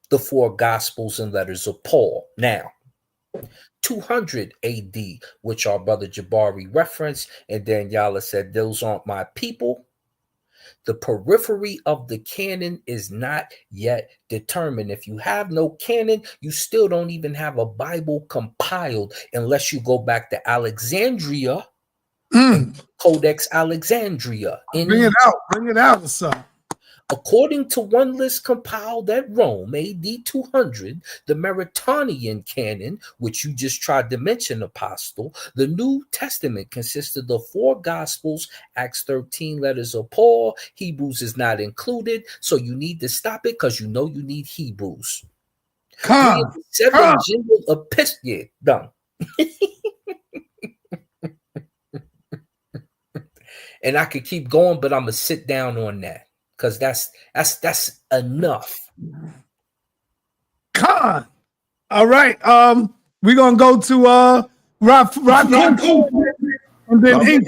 the 4 Gospels and letters of Paul. Now, 200 AD, which our brother Jabari referenced, and Danyaahala said, those aren't my people. The periphery of the canon is not yet determined. If you have no canon, you still don't even have a Bible compiled unless you go back to Alexandria and Codex Alexandria. Bring it out, son. According to one list compiled at Rome, AD 200, the Mauritanian canon, which you just tried to mention, Apostle, the New Testament consists of the 4 Gospels, Acts 13 letters of Paul. Hebrews is not included, so you need to stop it because you know you need Hebrews. 7 general epistles. Yeah, done. And I could keep going, but I'm going to sit down on that. Because that's enough. Con. All right. We're gonna go to Rakufu and then Ink.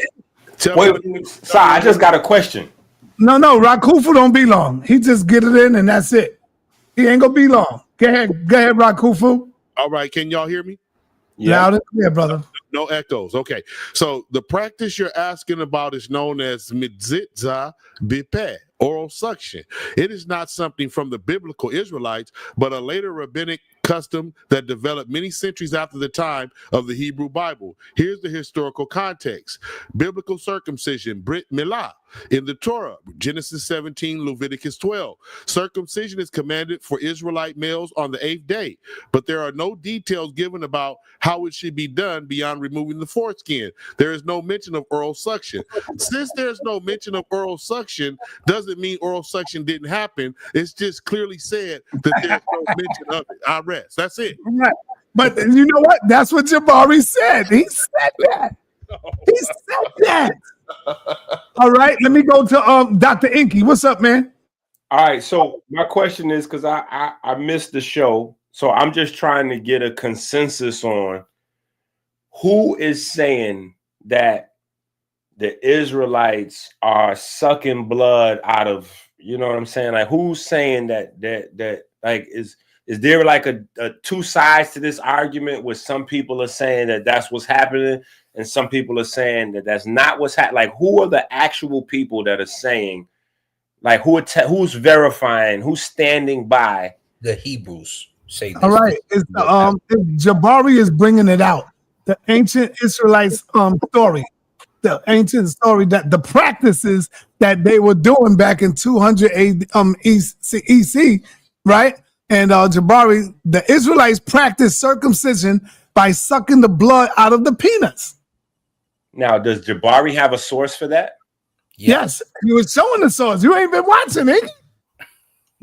Wait, sorry, I just got a question. No, Rakufu don't be long. He just get it in and that's it. He ain't gonna be long. Go ahead, Rakufu. All right, can y'all hear me? Yeah. Loud and clear, brother. No echoes. Okay. So the practice you're asking about is known as mitzitza bipeh, oral suction. It is not something from the biblical Israelites, but a later rabbinic custom that developed many centuries after the time of the Hebrew Bible. Here's the historical context. Biblical circumcision, Brit Milah, in the Torah, Genesis 17, Leviticus 12. Circumcision is commanded for Israelite males on the 8th day, but there are no details given about how it should be done beyond removing the foreskin. There is no mention of oral suction. Since there's no mention of oral suction, doesn't mean oral suction didn't happen. It's just clearly said that there's no mention of it. I rest. That's it. Right. But you know what? That's what Jabari said. He said that. He said that. All right, let me go to Dr. Inky. What's up, man? All right, so my question is, because I missed the show, so I'm just trying to get a consensus on who is saying that the Israelites are sucking blood out of, you know what I'm saying? Like, who's saying that like, is there like a two sides to this argument where some people are saying that that's what's happening and some people are saying that that's not what's happening? Like, who are the actual people that are saying, like, who's verifying, who's standing by? The Hebrews say this. All right, Jabari is bringing it out. The ancient Israelites story. The ancient story, that the practices that they were doing back in 200 EC, right? And Jabari, the Israelites practiced circumcision by sucking the blood out of the penis. Now, does Jabari have a source for that? Yes, he was showing the source. You ain't been watching it.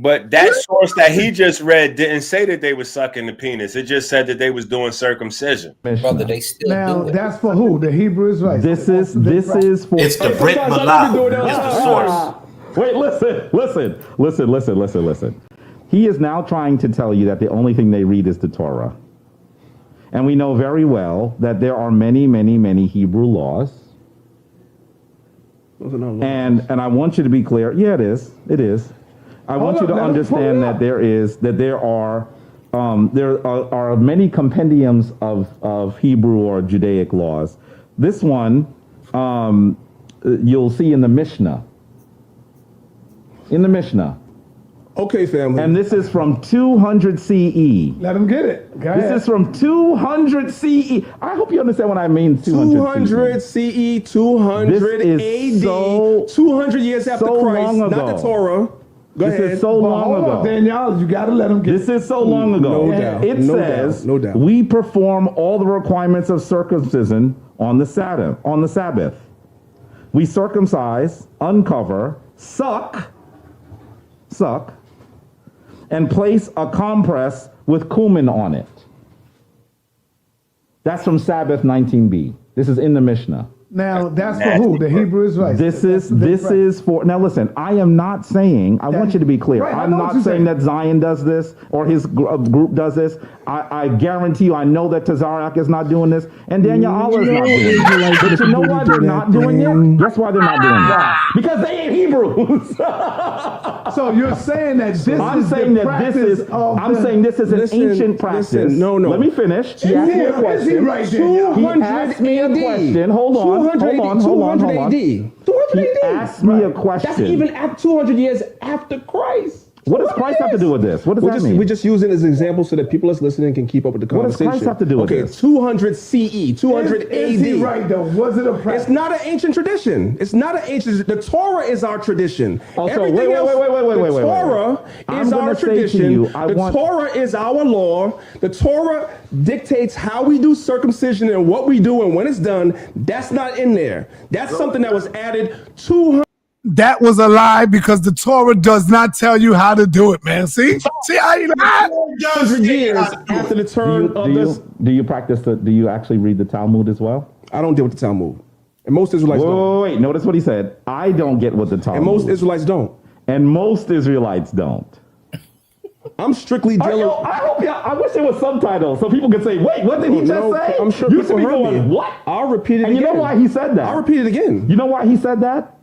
But that source that he just read didn't say that they were sucking the penis. It just said that they was doing circumcision. Brother, they still now, do it. That's for who? The Hebrew Israelites. This is for. It's the Brit Milah. It's the source. Wait, listen. He is now trying to tell you that the only thing they read is the Torah. And we know very well that there are many, many, many Hebrew laws. And I want you to be clear. Yeah, it is. It is. I want you to understand that there are many compendiums of Hebrew or Judaic laws. This one you'll see in the Mishnah. Okay, family. And this is from 200 CE. Let them get it. Go This ahead. is from 200 CE. I hope you understand what I mean. 200 CE, 200 AD, 200 years after Christ, not the Torah. Go ahead. This is so long ago. Danyaahala, you got to let them get This is so long ago. No doubt. It says, no doubt. we perform all the requirements of circumcision on the Sabbath. We circumcise, uncover, suck, and place a compress with cumin on it. That's from Sabbath 19b. This is in the Mishnah. Now, that's for who? The Hebrew Israelites. This is for, now listen, I am not saying, I want you to be clear, Right, I I'm know what not you're saying saying. that Zion does this or his group does this. I guarantee you, I know that Tazarak is not doing this and Danyaahala is not doing it. But you know why they're not doing it? Guess why they're not doing it? Because they ain't Hebrews. So you're saying that this I'm is saying the that this practice is, of I'm the- saying this is an ancient practice. No. Let me finish. He asked me a question. Is he right there? He asked me a question. Hold on. 200 AD. He asked me a question. That's even at 200 years after Christ. What does Christ have to do with this? What does that mean? We just use it as an example so that people that's listening can keep up with the What does conversation. Christ have to do with okay, this? 200 CE, 200 AD. Is he right though? Was it a practice? It's not an ancient tradition. It's not an ancient. The Torah is our tradition. Also, Everything else, the Torah I'm is gonna our say to tradition. you, The Torah is our law. The Torah dictates how we do circumcision and what we do and when it's done. That's not in there. That's something that was added 200. That was a lie because the Torah does not tell you how to do it, man. See how you lied? 100 years after the turn of this. Do you practice do you actually read the Talmud as well? I don't deal with the Talmud. And most Israelites don't. Wait, notice what he said. I don't get what the Talmud. And most Israelites don't. And most Israelites don't. I'm strictly dealing. I wish there was subtitles so people could say, wait, what did he just say? I'm sure you should people be heard going, me. what? I'll repeat it and again. you know why he said that? I'll repeat it again. You know why he said that?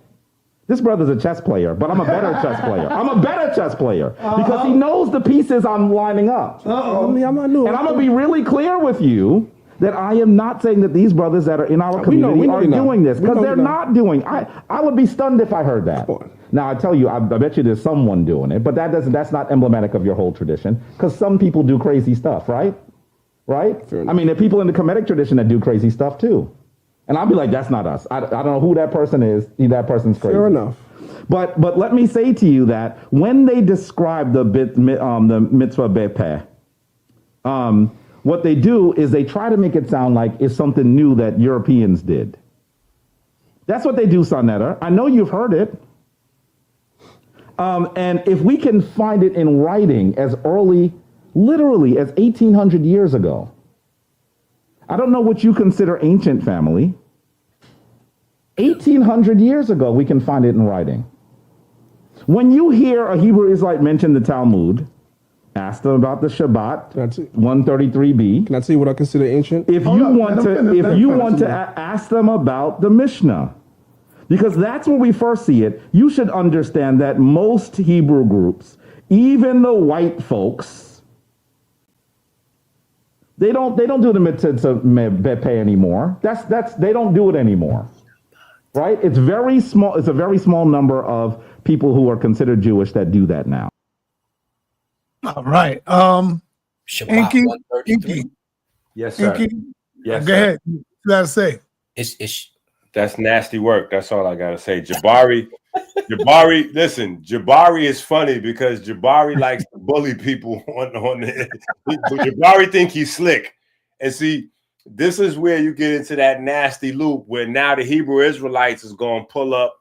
This brother's a chess player, but I'm a better chess player. I'm a better chess player because he knows the pieces I'm lining up. And I'm going to be really clear with you that I am not saying that these brothers that are in our community are doing this because they're not doing. I would be stunned if I heard that. Now I tell you, I bet you there's someone doing it, but that's not emblematic of your whole tradition because some people do crazy stuff, right? Right? I mean, there are people in the Kemetic tradition that do crazy stuff too. And I'll be like, that's not us. I don't know who that person is. That person's crazy. Fair enough. But let me say to you that when they describe the mitzvah bepeh, what they do is they try to make it sound like it's something new that Europeans did. That's what they do, sa.neter. I know you've heard it. And if we can find it in writing as early, literally as 1800 years ago, I don't know what you consider ancient, family. 1800 years ago, we can find it in writing. When you hear a Hebrew Israelite mention the Talmud, ask them about the Shabbat, 133b. Can I tell you what I consider ancient? If you want to ask them about the Mishnah, because that's where we first see it, you should understand that most Hebrew groups, even the white folks, they don't do the mitzvah bepeh anymore. They don't do it anymore, right? It's very small. It's a very small number of people who are considered Jewish that do that now. All right. Inky. Yes, sir. Inky. Yes, Go sir. ahead. You gotta say. That's nasty work. That's all I gotta say. Jabari, listen, Jabari is funny because Jabari likes to bully people on the Jabari think he's slick. And see, this is where you get into that nasty loop where now the Hebrew Israelites is gonna pull up,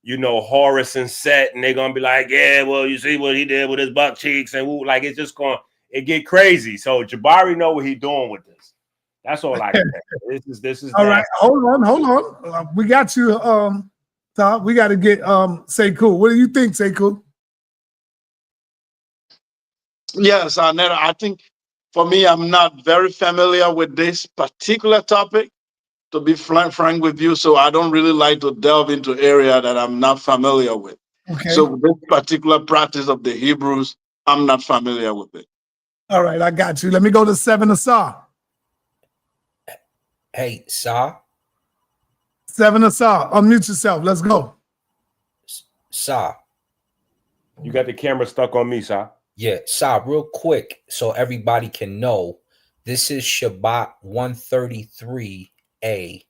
Horus and Set, and they're gonna be like, yeah, well, you see what he did with his buck cheeks, and like it's just gonna get crazy. So Jabari know what he's doing with this. That's all I can say. This is all right. Hold on. We got you, Todd. We got to get Sekou. What do you think, Sekou? Yes, I think for me, I'm not very familiar with this particular topic, to be frank with you. So I don't really like to delve into area that I'm not familiar with. Okay. So this particular practice of the Hebrews, I'm not familiar with it. All right, I got you. Let me go to 7 Asar. Hey, Sa. 7 Asar. Unmute yourself. Let's go. Sa. You got the camera stuck on me, Sa. Yeah, Sa, real quick, so everybody can know, this is Shabbat 133A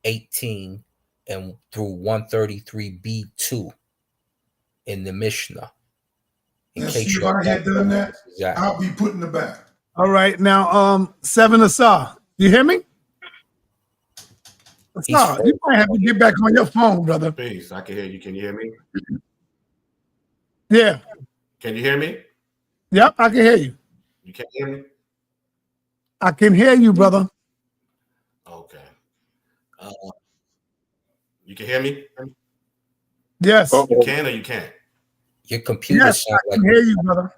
18 and through 133B2 in the Mishnah. And see, if I had done that, I'll be putting it back. All right, now, 7 Asa, you hear me? Asa, you might have to get back on your phone, brother. Peace. I can hear you. Can you hear me? Yeah. Can you hear me? Yep, I can hear you. You can't hear me? I can hear you, brother. Okay. You can hear me? Yes. You can or you can't? Your computer Yes, I can hear you, brother.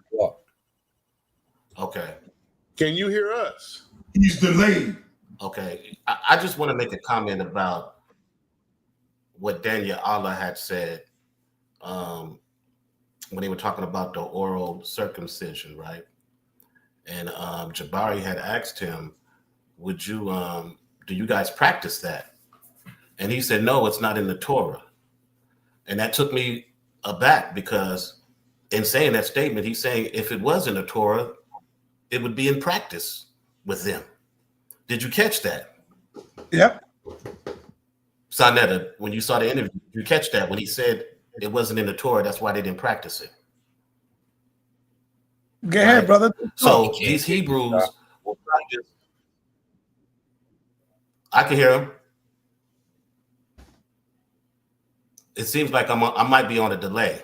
Okay. Can you hear us? He's delayed. Okay. I just want to make a comment about what Danyaahala had said when they were talking about the oral circumcision, right? And Jabari had asked him, would you, do you guys practice that? And he said, no, it's not in the Torah. And that took me aback because in saying that statement, he's saying if it was in the Torah, it would be in practice with them. Did you catch that? Yep. sa.neter, when you saw the interview, did you catch that when he said it wasn't in the Torah, that's why they didn't practice it? Go ahead, brother. So these Hebrews will practice. I can hear him. It seems like I might be on a delay.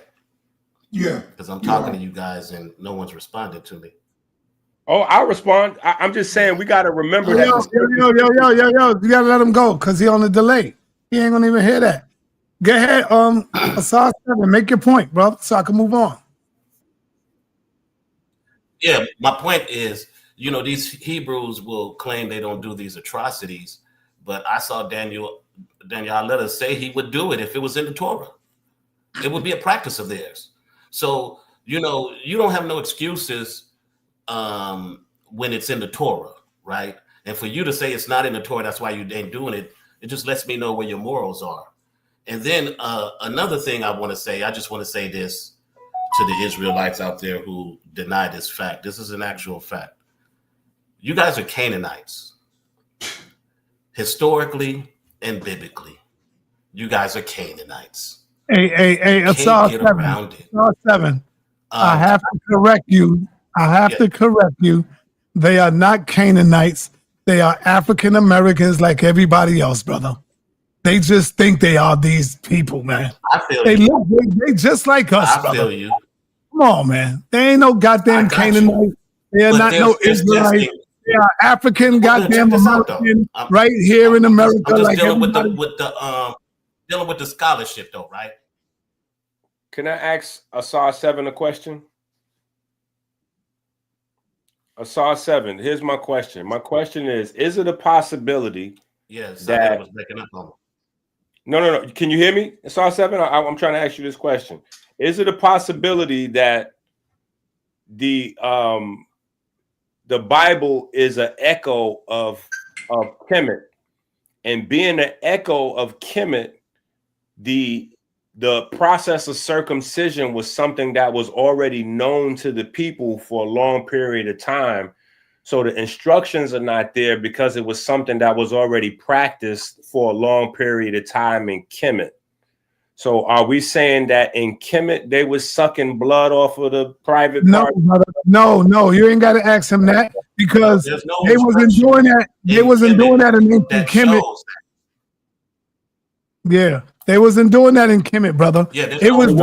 Yeah. Because I'm talking to you guys and no one's responded to me. Oh, I'll respond. I'm just saying we got to remember that. Yo. You got to let him go because he on a delay. He ain't going to even hear that. Go ahead, Asa 7, make your point, bro, so I can move on. Yeah, my point is, you know, these Hebrews will claim they don't do these atrocities, but I saw Danyaahala say he would do it if it was in the Torah. It would be a practice of theirs. So, you know, you don't have no excuses when it's in the Torah, right? And for you to say it's not in the Torah, that's why you ain't doing it, it just lets me know where your morals are. And then another thing I want to say, I just want to say this to the Israelites out there who deny this fact. This is an actual fact. You guys are Canaanites. Historically and biblically, you guys are Canaanites. Hey, Asa 7. I have to correct you. To correct you. They are not Canaanites. They are African Americans like everybody else, brother. They just think they are these people, man. I feel you. They just like us, brother. I feel you. Come on, man. They ain't no goddamn Canaanite. They are not no Israelite. They are African goddamn American right here in America. I'm just like dealing with the scholarship though, right? Can I ask Asa 7 a question? Asa 7, here's my question. My question is it a possibility that was breaking up on me. No. Can you hear me? Asa 7, I'm trying to ask you this question. Is it a possibility that the Bible is an echo of Kemet, and being an echo of Kemet, the process of circumcision was something that was already known to the people for a long period of time. So the instructions are not there because it was something that was already practiced for a long period of time in Kemet. So are we saying that in Kemet they was sucking blood off of the private part? No, you ain't got to ask him that because they wasn't doing that. They wasn't doing that in Kemet. Yeah, they wasn't doing that in Kemet, brother. It was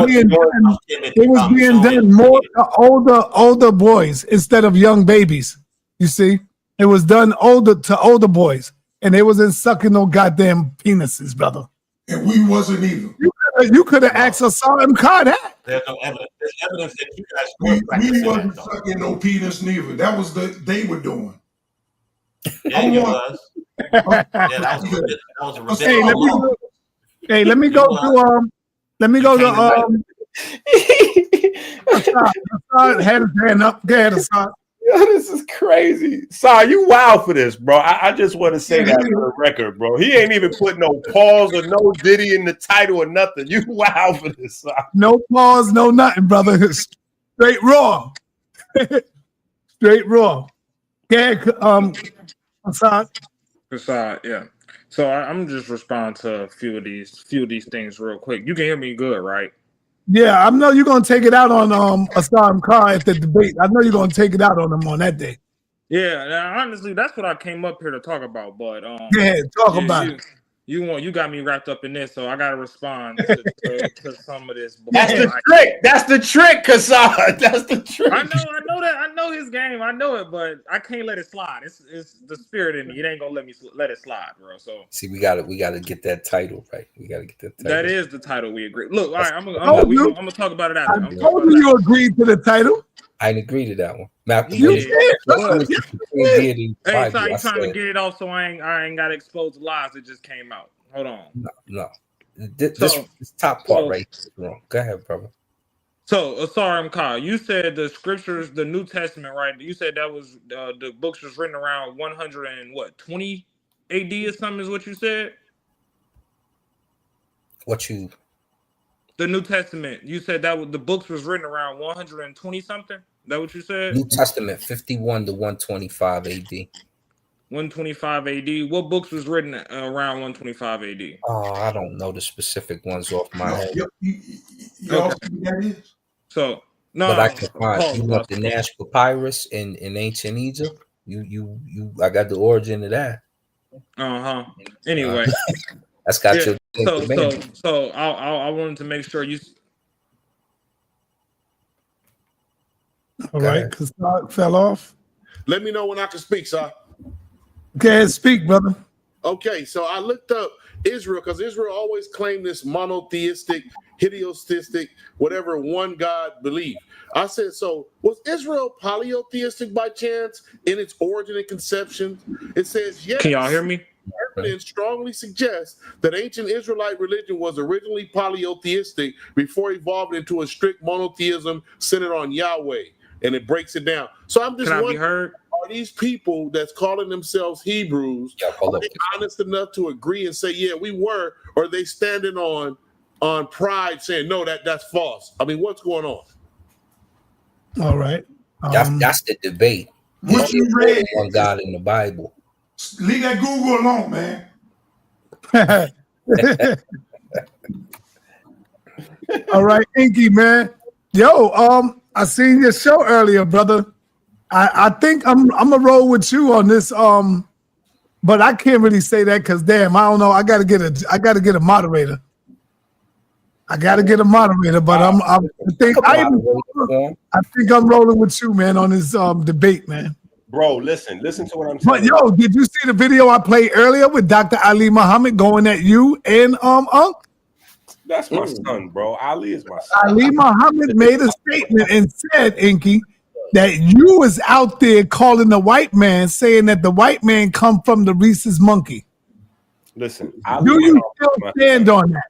being done more to older boys instead of young babies. You see, it was done to older boys, and they wasn't sucking no goddamn penises, brother. And we wasn't either. You could have asked us something, caught that. There's no evidence. There's evidence that you guys we wasn't sucking no penis neither. That was they were doing. Yeah, you was. That was a rebellion. Hey, let me go to had his hand up. Go ahead, Assad. This is crazy. Sorry, you wild for this, bro. I just want to say that for the record, bro. He ain't even put no pause or no Diddy in the title or nothing. You wild for this, son. No pause, no nothing, brother. Straight raw. Straight raw. Kasad, yeah. So I'm just respond to a few of these things real quick. You can hear me good, right? Yeah, I know you're gonna take it out on Assam Khan at the debate. I know you're gonna take it out on him on that day. Yeah, now, honestly, that's what I came up here to talk about. But talk about it. You got me wrapped up in this, so I gotta respond to some of this. That's the trick. That's the trick, Kasad. That's the trick. I know that. I know his game. I know it, but I can't let it slide. It's the spirit in me. It ain't gonna let it slide, bro. So see, we gotta get that title right. We gotta get that title. That is the title. We agree. Look, all right. I'm gonna talk about it after. I told you agreed to the title. I didn't agree to that one. Malcolm, Hey, Hey, sorry, you trying to get it off, so I ain't got to expose the lies that just came out. Hold on. No. This top part right is wrong. Go ahead, brother. So, Asarim Khan, you said the scriptures, the New Testament, right? You said that was the books was written around 120 AD or something, is what you said? The New Testament. You said that the books was written around 120 something? Is that what you said? New Testament 51 to 125 AD. 125 AD. What books was written around 125 AD? Oh, I don't know the specific ones off my head. So no, but I can find. You want the Nash Papyrus in ancient Egypt? I got the origin of that. Anyway, that's got your. So I wanted to make sure you. All right, because fell off. Let me know when I can speak, sir. Okay, speak, brother. Okay, so I looked up Israel because Israel always claimed this monotheistic, heliotheistic, whatever one God belief. I said, so was Israel polytheistic by chance in its origin and conception? It says yes. Can y'all hear me? Evidence strongly suggests that ancient Israelite religion was originally polytheistic before evolving into a strict monotheism centered on Yahweh, and it breaks it down. So I'm just wondering, are these people that's calling themselves Hebrews, are they honest enough to agree and say, yeah, we were, or are they standing on pride saying, no, that's false? I mean, what's going on? All right. That's the debate. What you read? One God in the Bible. Leave that Google alone, man. All right, Inky, man. Yo, I seen your show earlier, brother. I think I'm gonna roll with you on this. But I can't really say that because damn, I don't know. I gotta get a moderator. But I think I'm rolling with you, man, on this debate, man. Bro, listen to what I'm saying. But yo, did you see the video I played earlier with Dr. Ali Muhammad going at you and Unc? That's my son, bro. Ali is my son. Ali Muhammad made a statement and said, Inky, that you was out there calling the white man, saying that the white man come from the rhesus monkey. Listen, do you still stand on that?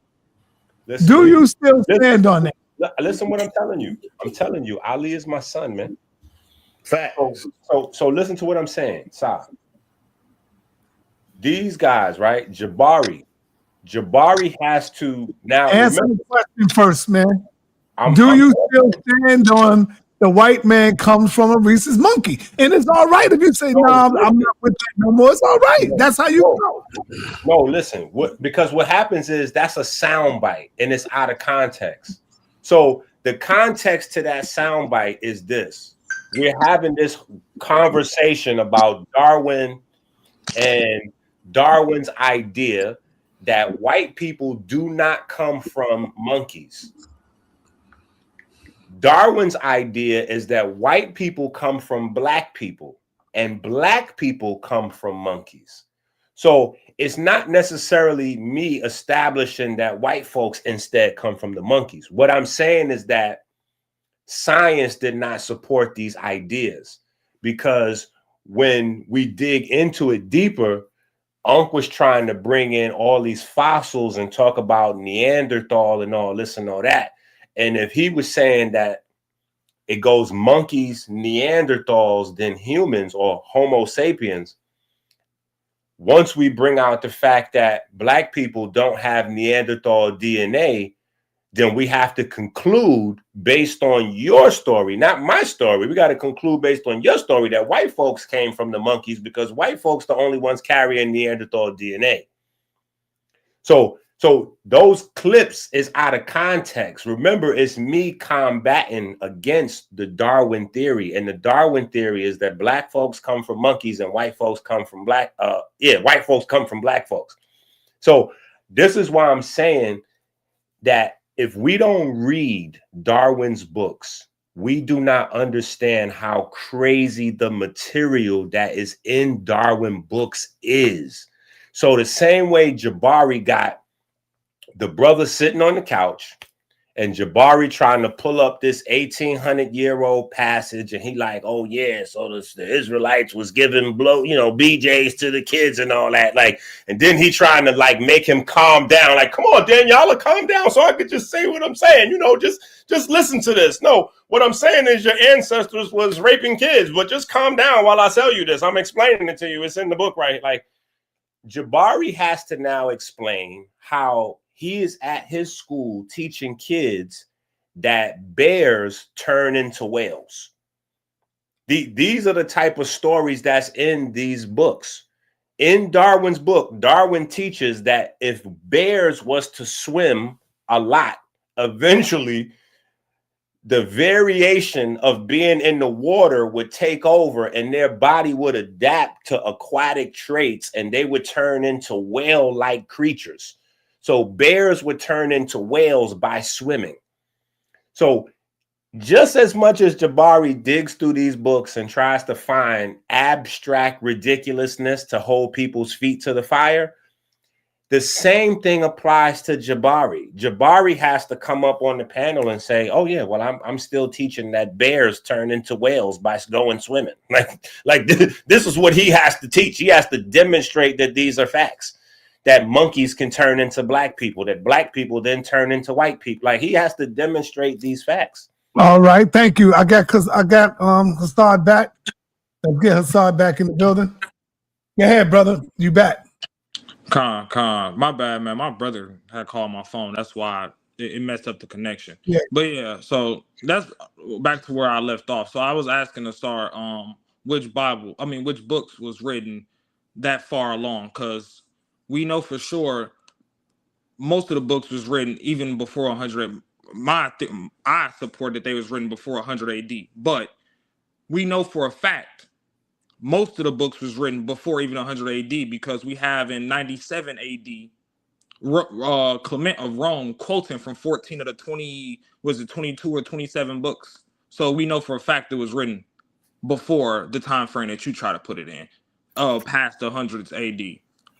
Do you still stand on that? Listen what I'm telling you. I'm telling you, Ali is my son, man. Fact. So listen to what I'm saying, Sa. These guys, right? Jabari has to now answer the question first, man. Do you still stand on the white man comes from a rhesus monkey? And it's all right if you say, no, I'm not with that no more. It's all right. That's how you go. No, listen. Because what happens is that's a sound bite and it's out of context. So the context to that sound bite is this. We're having this conversation about Darwin and Darwin's idea that white people do not come from monkeys. Darwin's idea is that white people come from black people and black people come from monkeys. So it's not necessarily me establishing that white folks instead come from the monkeys. What I'm saying is that science did not support these ideas, because when we dig into it deeper, Unc was trying to bring in all these fossils and talk about Neanderthal and all this and all that. And if he was saying that it goes monkeys, Neanderthals, then humans or Homo sapiens. Once we bring out the fact that Black people don't have Neanderthal DNA, then we have to conclude based on your story, not my story. We got to conclude based on your story that white folks came from the monkeys because white folks the only ones carrying Neanderthal DNA. So those clips is out of context. Remember, it's me combating against the Darwin theory. And the Darwin theory is that Black folks come from monkeys and white folks come from white folks come from Black folks. So this is why I'm saying that if we don't read Darwin's books, we do not understand how crazy the material that is in Darwin books is. So the same way Jabari got the brother sitting on the couch and Jabari trying to pull up this 1800-year-old passage, and he like, oh yeah, so the Israelites was giving BJs to the kids and all that, like, and then he trying to like make him calm down, like, come on, Danyaahala, calm down so I could just say what I'm saying, just listen to this. No, what I'm saying is your ancestors was raping kids, but just calm down while I tell you this. I'm explaining it to you. It's in the book, right? Like, Jabari has to now explain how he is at his school teaching kids that bears turn into whales. These are the type of stories that's in these books. In Darwin's book, Darwin teaches that if bears was to swim a lot, eventually the variation of being in the water would take over and their body would adapt to aquatic traits and they would turn into whale-like creatures. So bears would turn into whales by swimming. So just as much as Jabari digs through these books and tries to find abstract ridiculousness to hold people's feet to the fire, the same thing applies to Jabari. Jabari has to come up on the panel and say, oh yeah, well, I'm still teaching that bears turn into whales by going swimming. Like this is what he has to teach. He has to demonstrate that these are facts, that monkeys can turn into Black people, that Black people then turn into white people. Like, he has to demonstrate these facts. All right, thank you. I got Hassad back. Let's get Hassad back in the building. Go ahead, brother. You back. Con, my bad, man. My brother had called my phone. That's why it messed up the connection. Yeah. But yeah, so that's back to where I left off. So I was asking to start which books was written that far along, because we know for sure most of the books was written even before 100. I support that they was written before 100 AD, but we know for a fact most of the books was written before even 100 AD, because we have in 97 AD Clement of Rome quoting from 14 of the 22 or 27 books. So we know for a fact it was written before the time frame that you try to put it in, past the hundreds AD.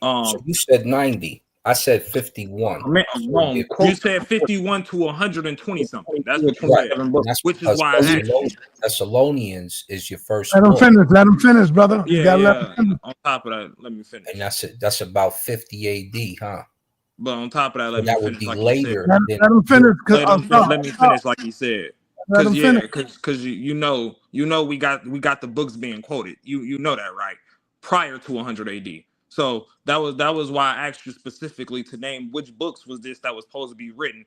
So you said 90. I said 51. Clement of Rome. You said 51 to 120 something. That's what you said. Which is why I asked. Thessalonians is your first. Let him finish, brother. You gotta let him finish. On top of that, let me finish. And that's about 50 AD, huh? But on top of that, let me that finish. Would be like later. Let him finish. Let me finish like he said. Because you know we got the books being quoted. You know that, right? Prior to 100 AD. So that was why I asked you specifically to name which books was this that was supposed to be written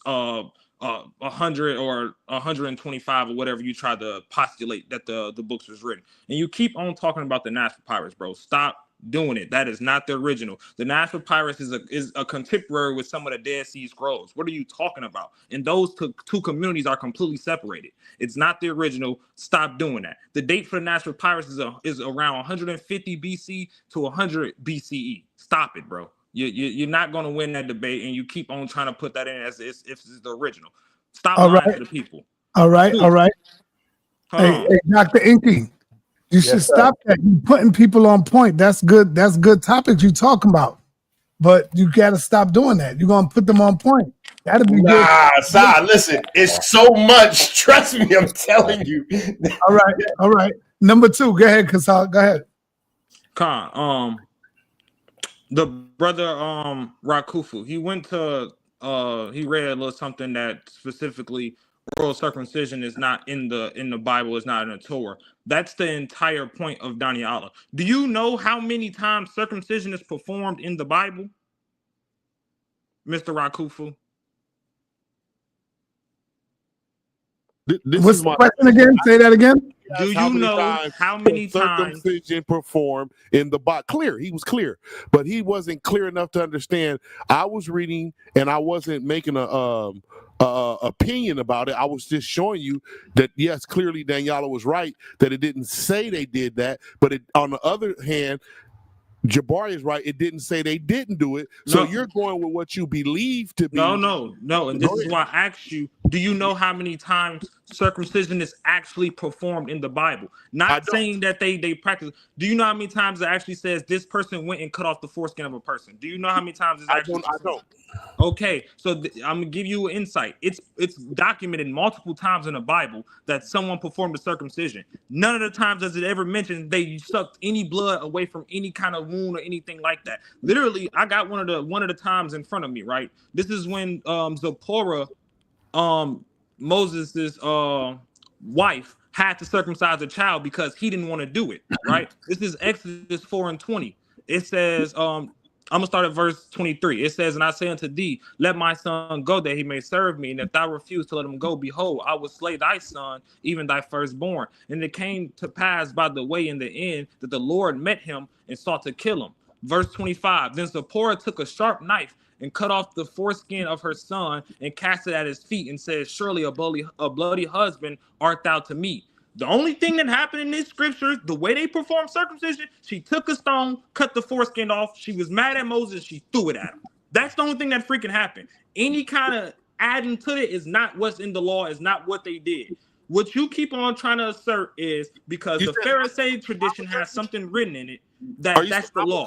100 or 125 or whatever you tried to postulate that the books was written. And you keep on talking about the Nash Papyrus, bro. Stop doing it. That is not the original. The Nash Papyrus is a contemporary with some of the Dead Sea Scrolls. What are you talking about? And those two communities are completely separated. It's not the original. Stop doing that. The date for the Nash Papyrus is around 150 BC to 100 BCE. Stop it, bro. You're not going to win that debate, and you keep on trying to put that in as if it's the original. Stop lying to the people. All right. Hey, Dr. Inky, you should stop that. You putting people on point. That's good. That's good topics you talking about. But you got to stop doing that. You're going to put them on point. That'll be good. Listen, it's so much. Trust me, I'm telling you. All right. Number 2, go ahead, Kasal. Go ahead. The brother Rakufu, he went to he read a little something that specifically oral circumcision is not in the Bible, is not in the Torah. That's the entire point of Danyaahala. Do you know how many times circumcision is performed in the Bible, Mr. Rakufu? What's the question again? Say that again. Do you know how many times circumcision performed in the Bible? Clear, he was clear, but he wasn't clear enough to understand. I was reading, and I wasn't making a opinion about it. I was just showing you that yes, clearly Danyaahala was right that it didn't say they did that, but it, on the other hand, Jabari is right. It didn't say they didn't do it. So you're going with what you believe to be. No. And this is why I asked you, do you know how many times circumcision is actually performed in the Bible? Not saying that they practice. Do you know how many times it actually says this person went and cut off the foreskin of a person? Do you know how many times it's actually I don't. Okay, so I'm gonna give you an insight. It's documented multiple times in the Bible that someone performed a circumcision. None of the times does it ever mention they sucked any blood away from any kind of wound or anything like that. Literally, I got one of the times in front of me. Right, this is when Zipporah, Moses' wife, had to circumcise a child because he didn't want to do it. Right, this is Exodus 4:20. It says I'm gonna start at verse 23. It says, "And I say unto thee, let my son go, that he may serve me. And if thou refuse to let him go, behold, I will slay thy son, even thy firstborn." And it came to pass by the way in the end that the Lord met him and sought to kill him. Verse 25. Then Zipporah took a sharp knife and cut off the foreskin of her son and cast it at his feet and said, "Surely a bloody husband art thou to me." The only thing that happened in these scriptures, the way they performed circumcision, she took a stone, cut the foreskin off. She was mad at Moses. She threw it at him. That's the only thing that freaking happened. Any kind of adding to it is not what's in the law, is not what they did. What you keep on trying to assert is because the Pharisee tradition has something written in it that's the law.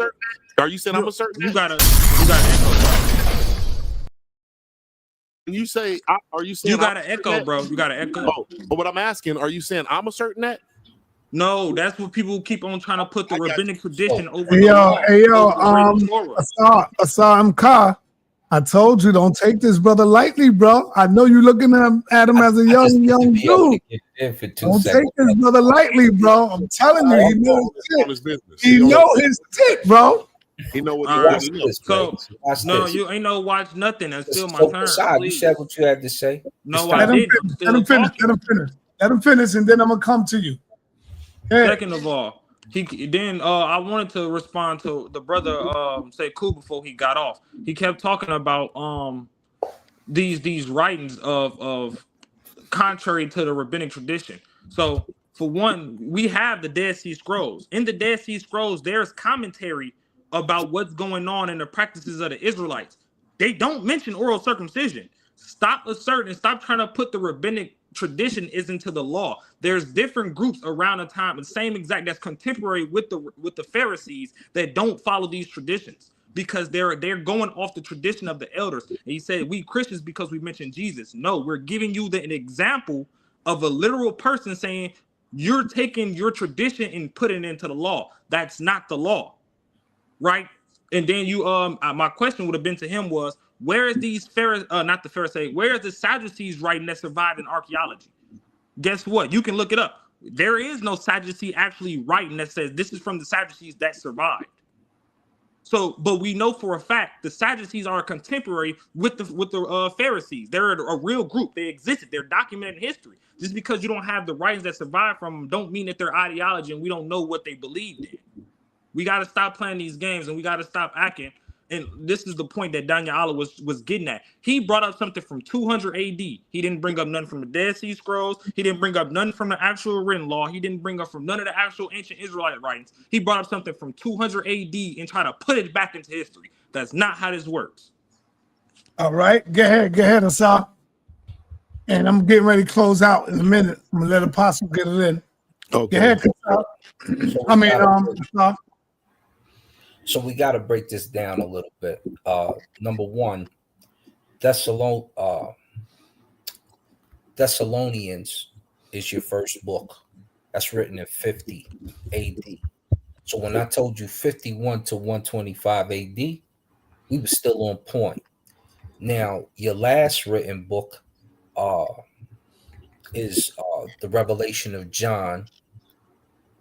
Are you saying I'm a certain? You gotta echo. You say, are you saying you gotta echo, bro? You gotta echo. Oh, but what I'm asking, are you saying I'm asserting that? No, that's what people keep on trying to put the rabbinic tradition over. Hey yo, Assam Ka, I told you don't take this brother lightly, bro. I know you're looking at him as a young dude. Don't take this brother lightly, bro. I'm telling you, he knows his shit. He know his shit, bro. You know what? No, you ain't no watch nothing. That's still my turn. You said what you had to say. No, I didn't. Let him finish. Let him finish, and then I'm gonna come to you. Yeah. Second of all, I wanted to respond to the brother say cool before he got off. He kept talking about these writings of contrary to the rabbinic tradition. So for one, we have the Dead Sea Scrolls. In the Dead Sea Scrolls, there's commentary about what's going on in the practices of the Israelites. They don't mention oral circumcision. Stop asserting, stop trying to put the rabbinic tradition is into the law. There's different groups around the time, the same exact that's contemporary with the Pharisees that don't follow these traditions because they're going off the tradition of the elders. And he said, we Christians, because we mentioned Jesus. No, we're giving you an example of a literal person saying you're taking your tradition and putting it into the law. That's not the law. Right, and then you my question would have been to him was, where is these where is the Sadducees writing that survived in archaeology? Guess what? You can look it up. There is no Sadducee actually writing that says this is from the Sadducees that survived. So, but we know for a fact the Sadducees are contemporary with the Pharisees. They're a real group. They existed. They're documented in history. Just because you don't have the writings that survive from them, don't mean that their ideology and we don't know what they believed in. We got to stop playing these games and we got to stop acting. And this is the point that Danyaahala was getting at. He brought up something from 200 AD. He didn't bring up nothing from the Dead Sea Scrolls. He didn't bring up nothing from the actual written law. He didn't bring up from none of the actual ancient Israelite writings. He brought up something from 200 AD and tried to put it back into history. That's not how this works. All right, go ahead, Asaf. And I'm getting ready to close out in a minute. I'm gonna let Apostle get it in. Okay. Go ahead, Asaf. So we got to break this down a little bit. Number one, Thessalonians is your first book. That's written in 50 AD. So when I told you 51 to 125 AD, we were still on point. Now, your last written book, is the revelation of John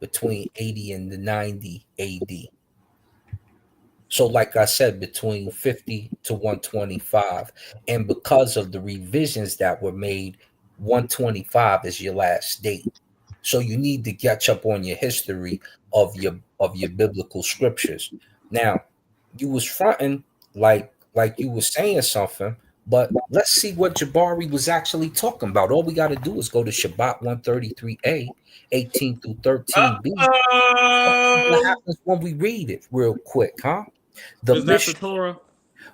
between 80 and the 90 AD. So, like I said, between 50 to 125. And because of the revisions that were made, 125 is your last date. So you need to catch up on your history of your biblical scriptures. Now, you was fronting like you was saying something, but let's see what Jabari was actually talking about. All we got to do is go to Shabbat 133a, 18 through 13b. What happens when we read it real quick, huh? Is that the Torah?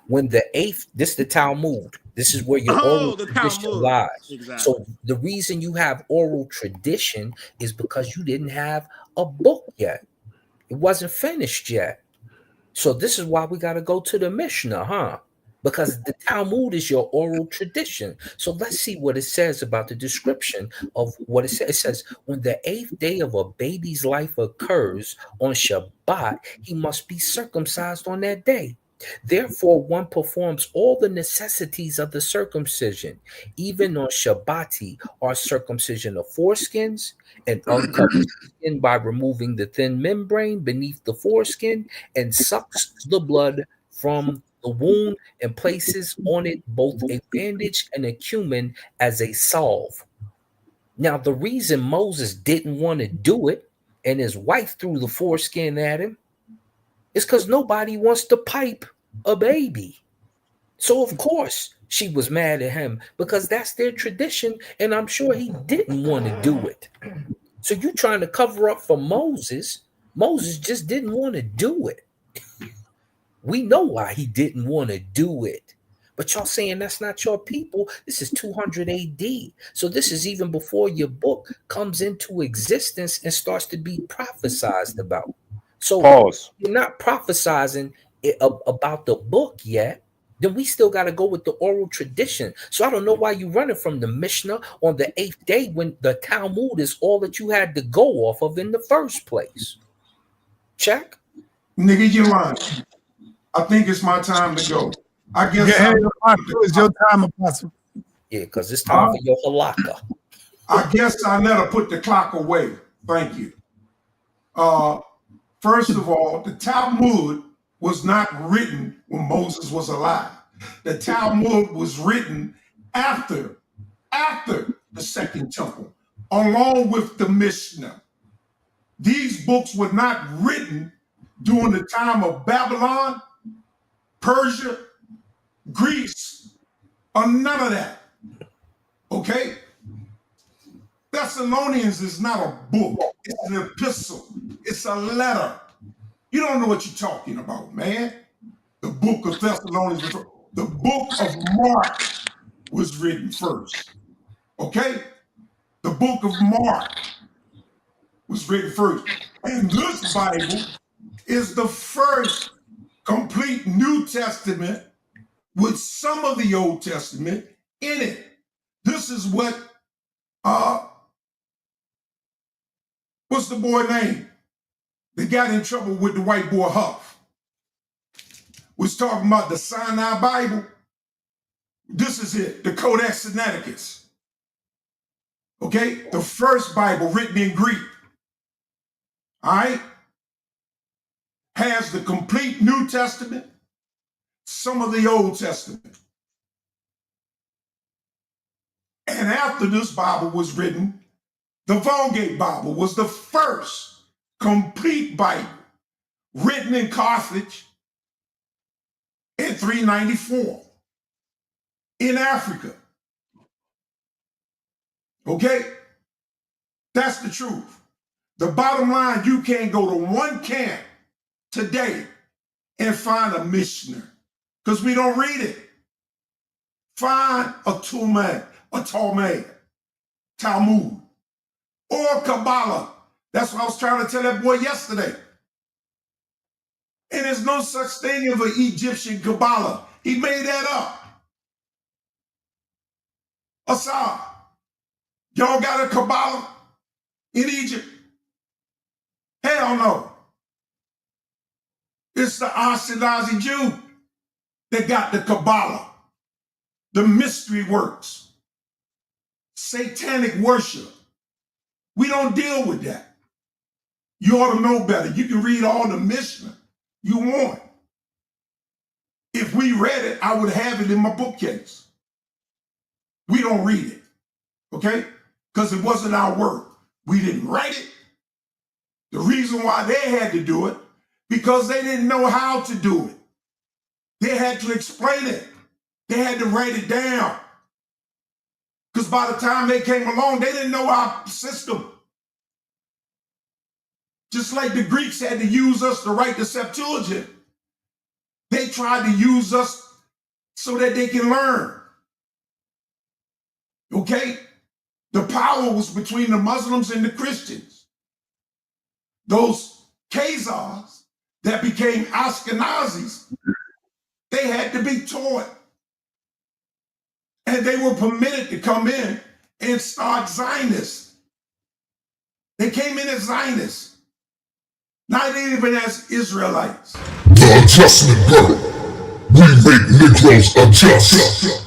When the eighth, this is the Talmud. This is where your oral The tradition Talmud. lies. Exactly. So the reason you have oral tradition is because you didn't have a book yet. It wasn't finished yet. So this is why we got to go to the Mishnah, huh? Because the Talmud is your oral tradition. So let's see what it says about the description of what it says. It says, when the 8th day of a baby's life occurs on Shabbat, he must be circumcised on that day. Therefore, one performs all the necessities of the circumcision. Even on Shabbati are circumcision of foreskins and uncovers the skin by removing the thin membrane beneath the foreskin and sucks the blood from the wound and places on it both a bandage and a cumin as a salve. Now, the reason Moses didn't want to do it and his wife threw the foreskin at him is because nobody wants to pipe a baby. So, of course, she was mad at him because that's their tradition, and I'm sure he didn't want to do it. So you're trying to cover up for Moses. Moses just didn't want to do it. We know why he didn't want to do it. But y'all saying that's not your people. This is 200 AD. So this is even before your book comes into existence and starts to be prophesized about. So you're not prophesizing about the book yet. Then we still got to go with the oral tradition. So I don't know why you're running from the Mishnah on the 8th day when the Talmud is all that you had to go off of in the first place. Check. Nigga, you lying. I think it's my time to go. I guess it's your time, Apostle. Yeah, because it's time for your halakha. I guess I never put the clock away. Thank you. First of all, the Talmud was not written when Moses was alive. The Talmud was written after the Second Temple, along with the Mishnah. These books were not written during the time of Babylon, Persia, Greece, or none of that. Okay? Thessalonians is not a book. It's an epistle. It's a letter. You don't know what you're talking about, man. The book of Thessalonians, the book of Mark was written first. Okay? The book of Mark was written first. And this Bible is the first complete New Testament with some of the Old Testament in it. This is what, what's the boy name that got in trouble with the white boy Huff? Was talking about the Sinai Bible. This is it, the Codex Sinaiticus. Okay, the first Bible written in Greek. All right, has the complete New Testament, some of the Old Testament. And after this Bible was written, the Vulgate Bible was the first complete Bible written in Carthage in 394 in Africa. Okay? That's the truth. The bottom line, you can't go to one camp today and find a Mishnah because we don't read it. Find a Talmud, or Kabbalah. That's what I was trying to tell that boy yesterday. And there's no such thing as an Egyptian Kabbalah. He made that up. Assad, y'all got a Kabbalah in Egypt? Hell no. It's the Ashkenazi Jew that got the Kabbalah, the mystery works. satanic worship. We don't deal with that. You ought to know better. You can read all the Mishnah you want. If we read it, I would have it in my bookcase. We don't read it, okay? Because it wasn't our work. We didn't write it. The reason why they had to do it, because they didn't know how to do it. They had to explain it. They had to write it down. Because by the time they came along, they didn't know our system. Just like the Greeks had to use us to write the Septuagint. They tried to use us so that they can learn. Okay? The power was between the Muslims and the Christians. Those Khazars that became Ashkenazis, they had to be taught. And they were permitted to come in and start Zionists. They came in as Zionists, not even as Israelites. The Adjustment Bureau. We make Negroes adjust.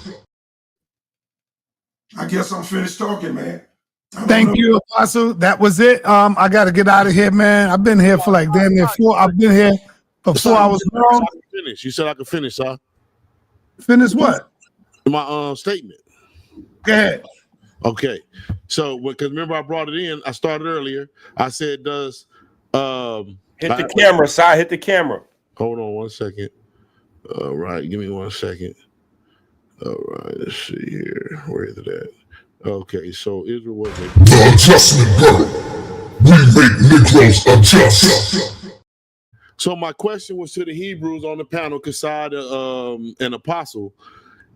I guess I'm finished talking, man. Thank you, Apostle. That was it. I got to get out of here, man. I've been here for like damn near 4. I've been here for 4 hours. You said I could finish, huh? Finish what? My statement. Go ahead. Okay. So, because remember I brought it in. I started earlier. I said, does hit the camera, Si. Hit the camera. Hold on 1 second. All right, give me 1 second. All right, let's see here. Where is it at? Okay, so Israel was the Adjustment Bureau. We make Negroes adjust. So my question was to the Hebrews on the panel, Kassad and Apostle.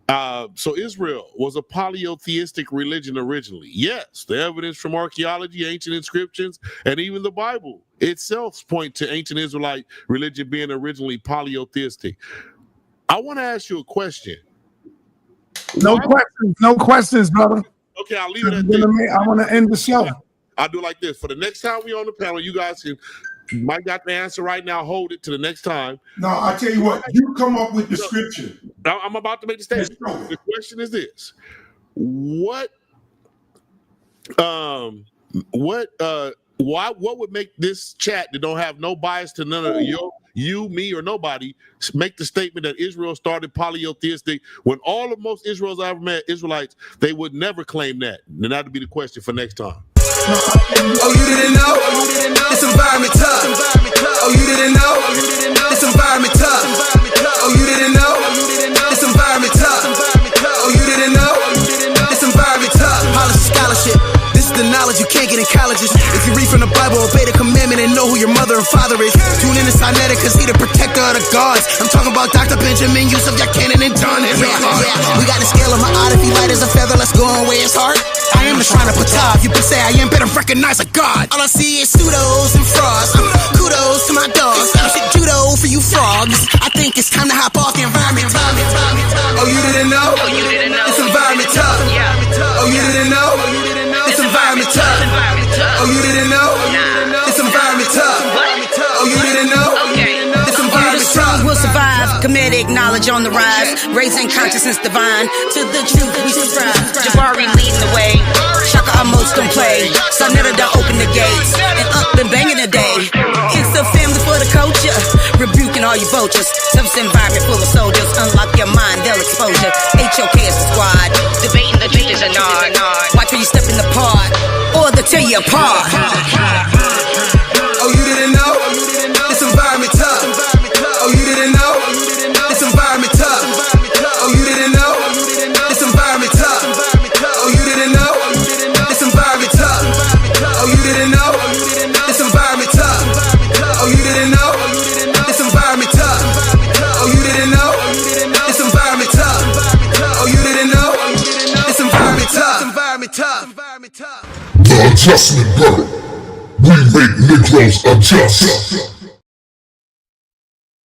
So Israel was a polytheistic religion originally. Yes, the evidence from archaeology, ancient inscriptions, and even the Bible itself point to ancient Israelite religion being originally polytheistic. I want to ask you a question. No questions, brother. Okay, I'll leave it at that. I want to end the show. I'll do it like this. For the next time we on the panel, you guys might got the answer right now. Hold it to the next time. No, I tell you what, you come up with the scripture. I'm about to make the statement. The question is this: what would make this chat that don't have no bias to none of you, me, or nobody make the statement that Israel started polytheistic when all of most Israel's I ever met Israelites, they would never claim that? And that'd be the question for next time. Oh, you didn't know? This environment tough. Oh, you didn't know? This environment tough. Oh, you didn't know? This environment tough. Oh, you didn't know? This environment tough. Policy scholarship. This is the knowledge you can't get in colleges. If you read from the Bible, obey the commandment and know who your mother and father is. Tune in to sa.neter, cause he the protector of the gods. I'm talking about Dr. Benjamin, Yusuf, Yacanan, and John. We got a scale of my art. If he light as a feather, let's go and weigh his heart. I am the shrine of Ptah. If you can say I am, better recognize a god. All I see is pseudos and frogs. Kudos to my dogs. Shit judo for you frogs. I think it's time to hop off the environment. Oh, you didn't know? This environment tough. Oh, you didn't know? This environment tough. Oh, you didn't know? This environment tough. Oh, you didn't know? This environment tough. Will survive. Comedic knowledge on the rise. Raising consciousness divine. To the truth we subscribe. Jabari leading the way. Shaka almost don't play. sa.neter don't open the gates. And up and banging the day. It's a family for the culture. Rebuking all you vultures. Self environment full of soldiers. Unlock your mind, they'll exposure. HOK is the squad. Debating the truth is a nod. Watch where you step in the pod. Or they'll tear you apart. Oh, you didn't know? This environment tough. Oh, you didn't know? This environment tough. Oh, you didn't know? This environment tough. Oh, you didn't know? This environment tough. Oh, you didn't know? This environment tough. Oh, you didn't know? This environment tough. Oh, you didn't know? This environment tough. Oh, you didn't know? This environment tough. The Adjustment Bureau. We make Negroes adjust.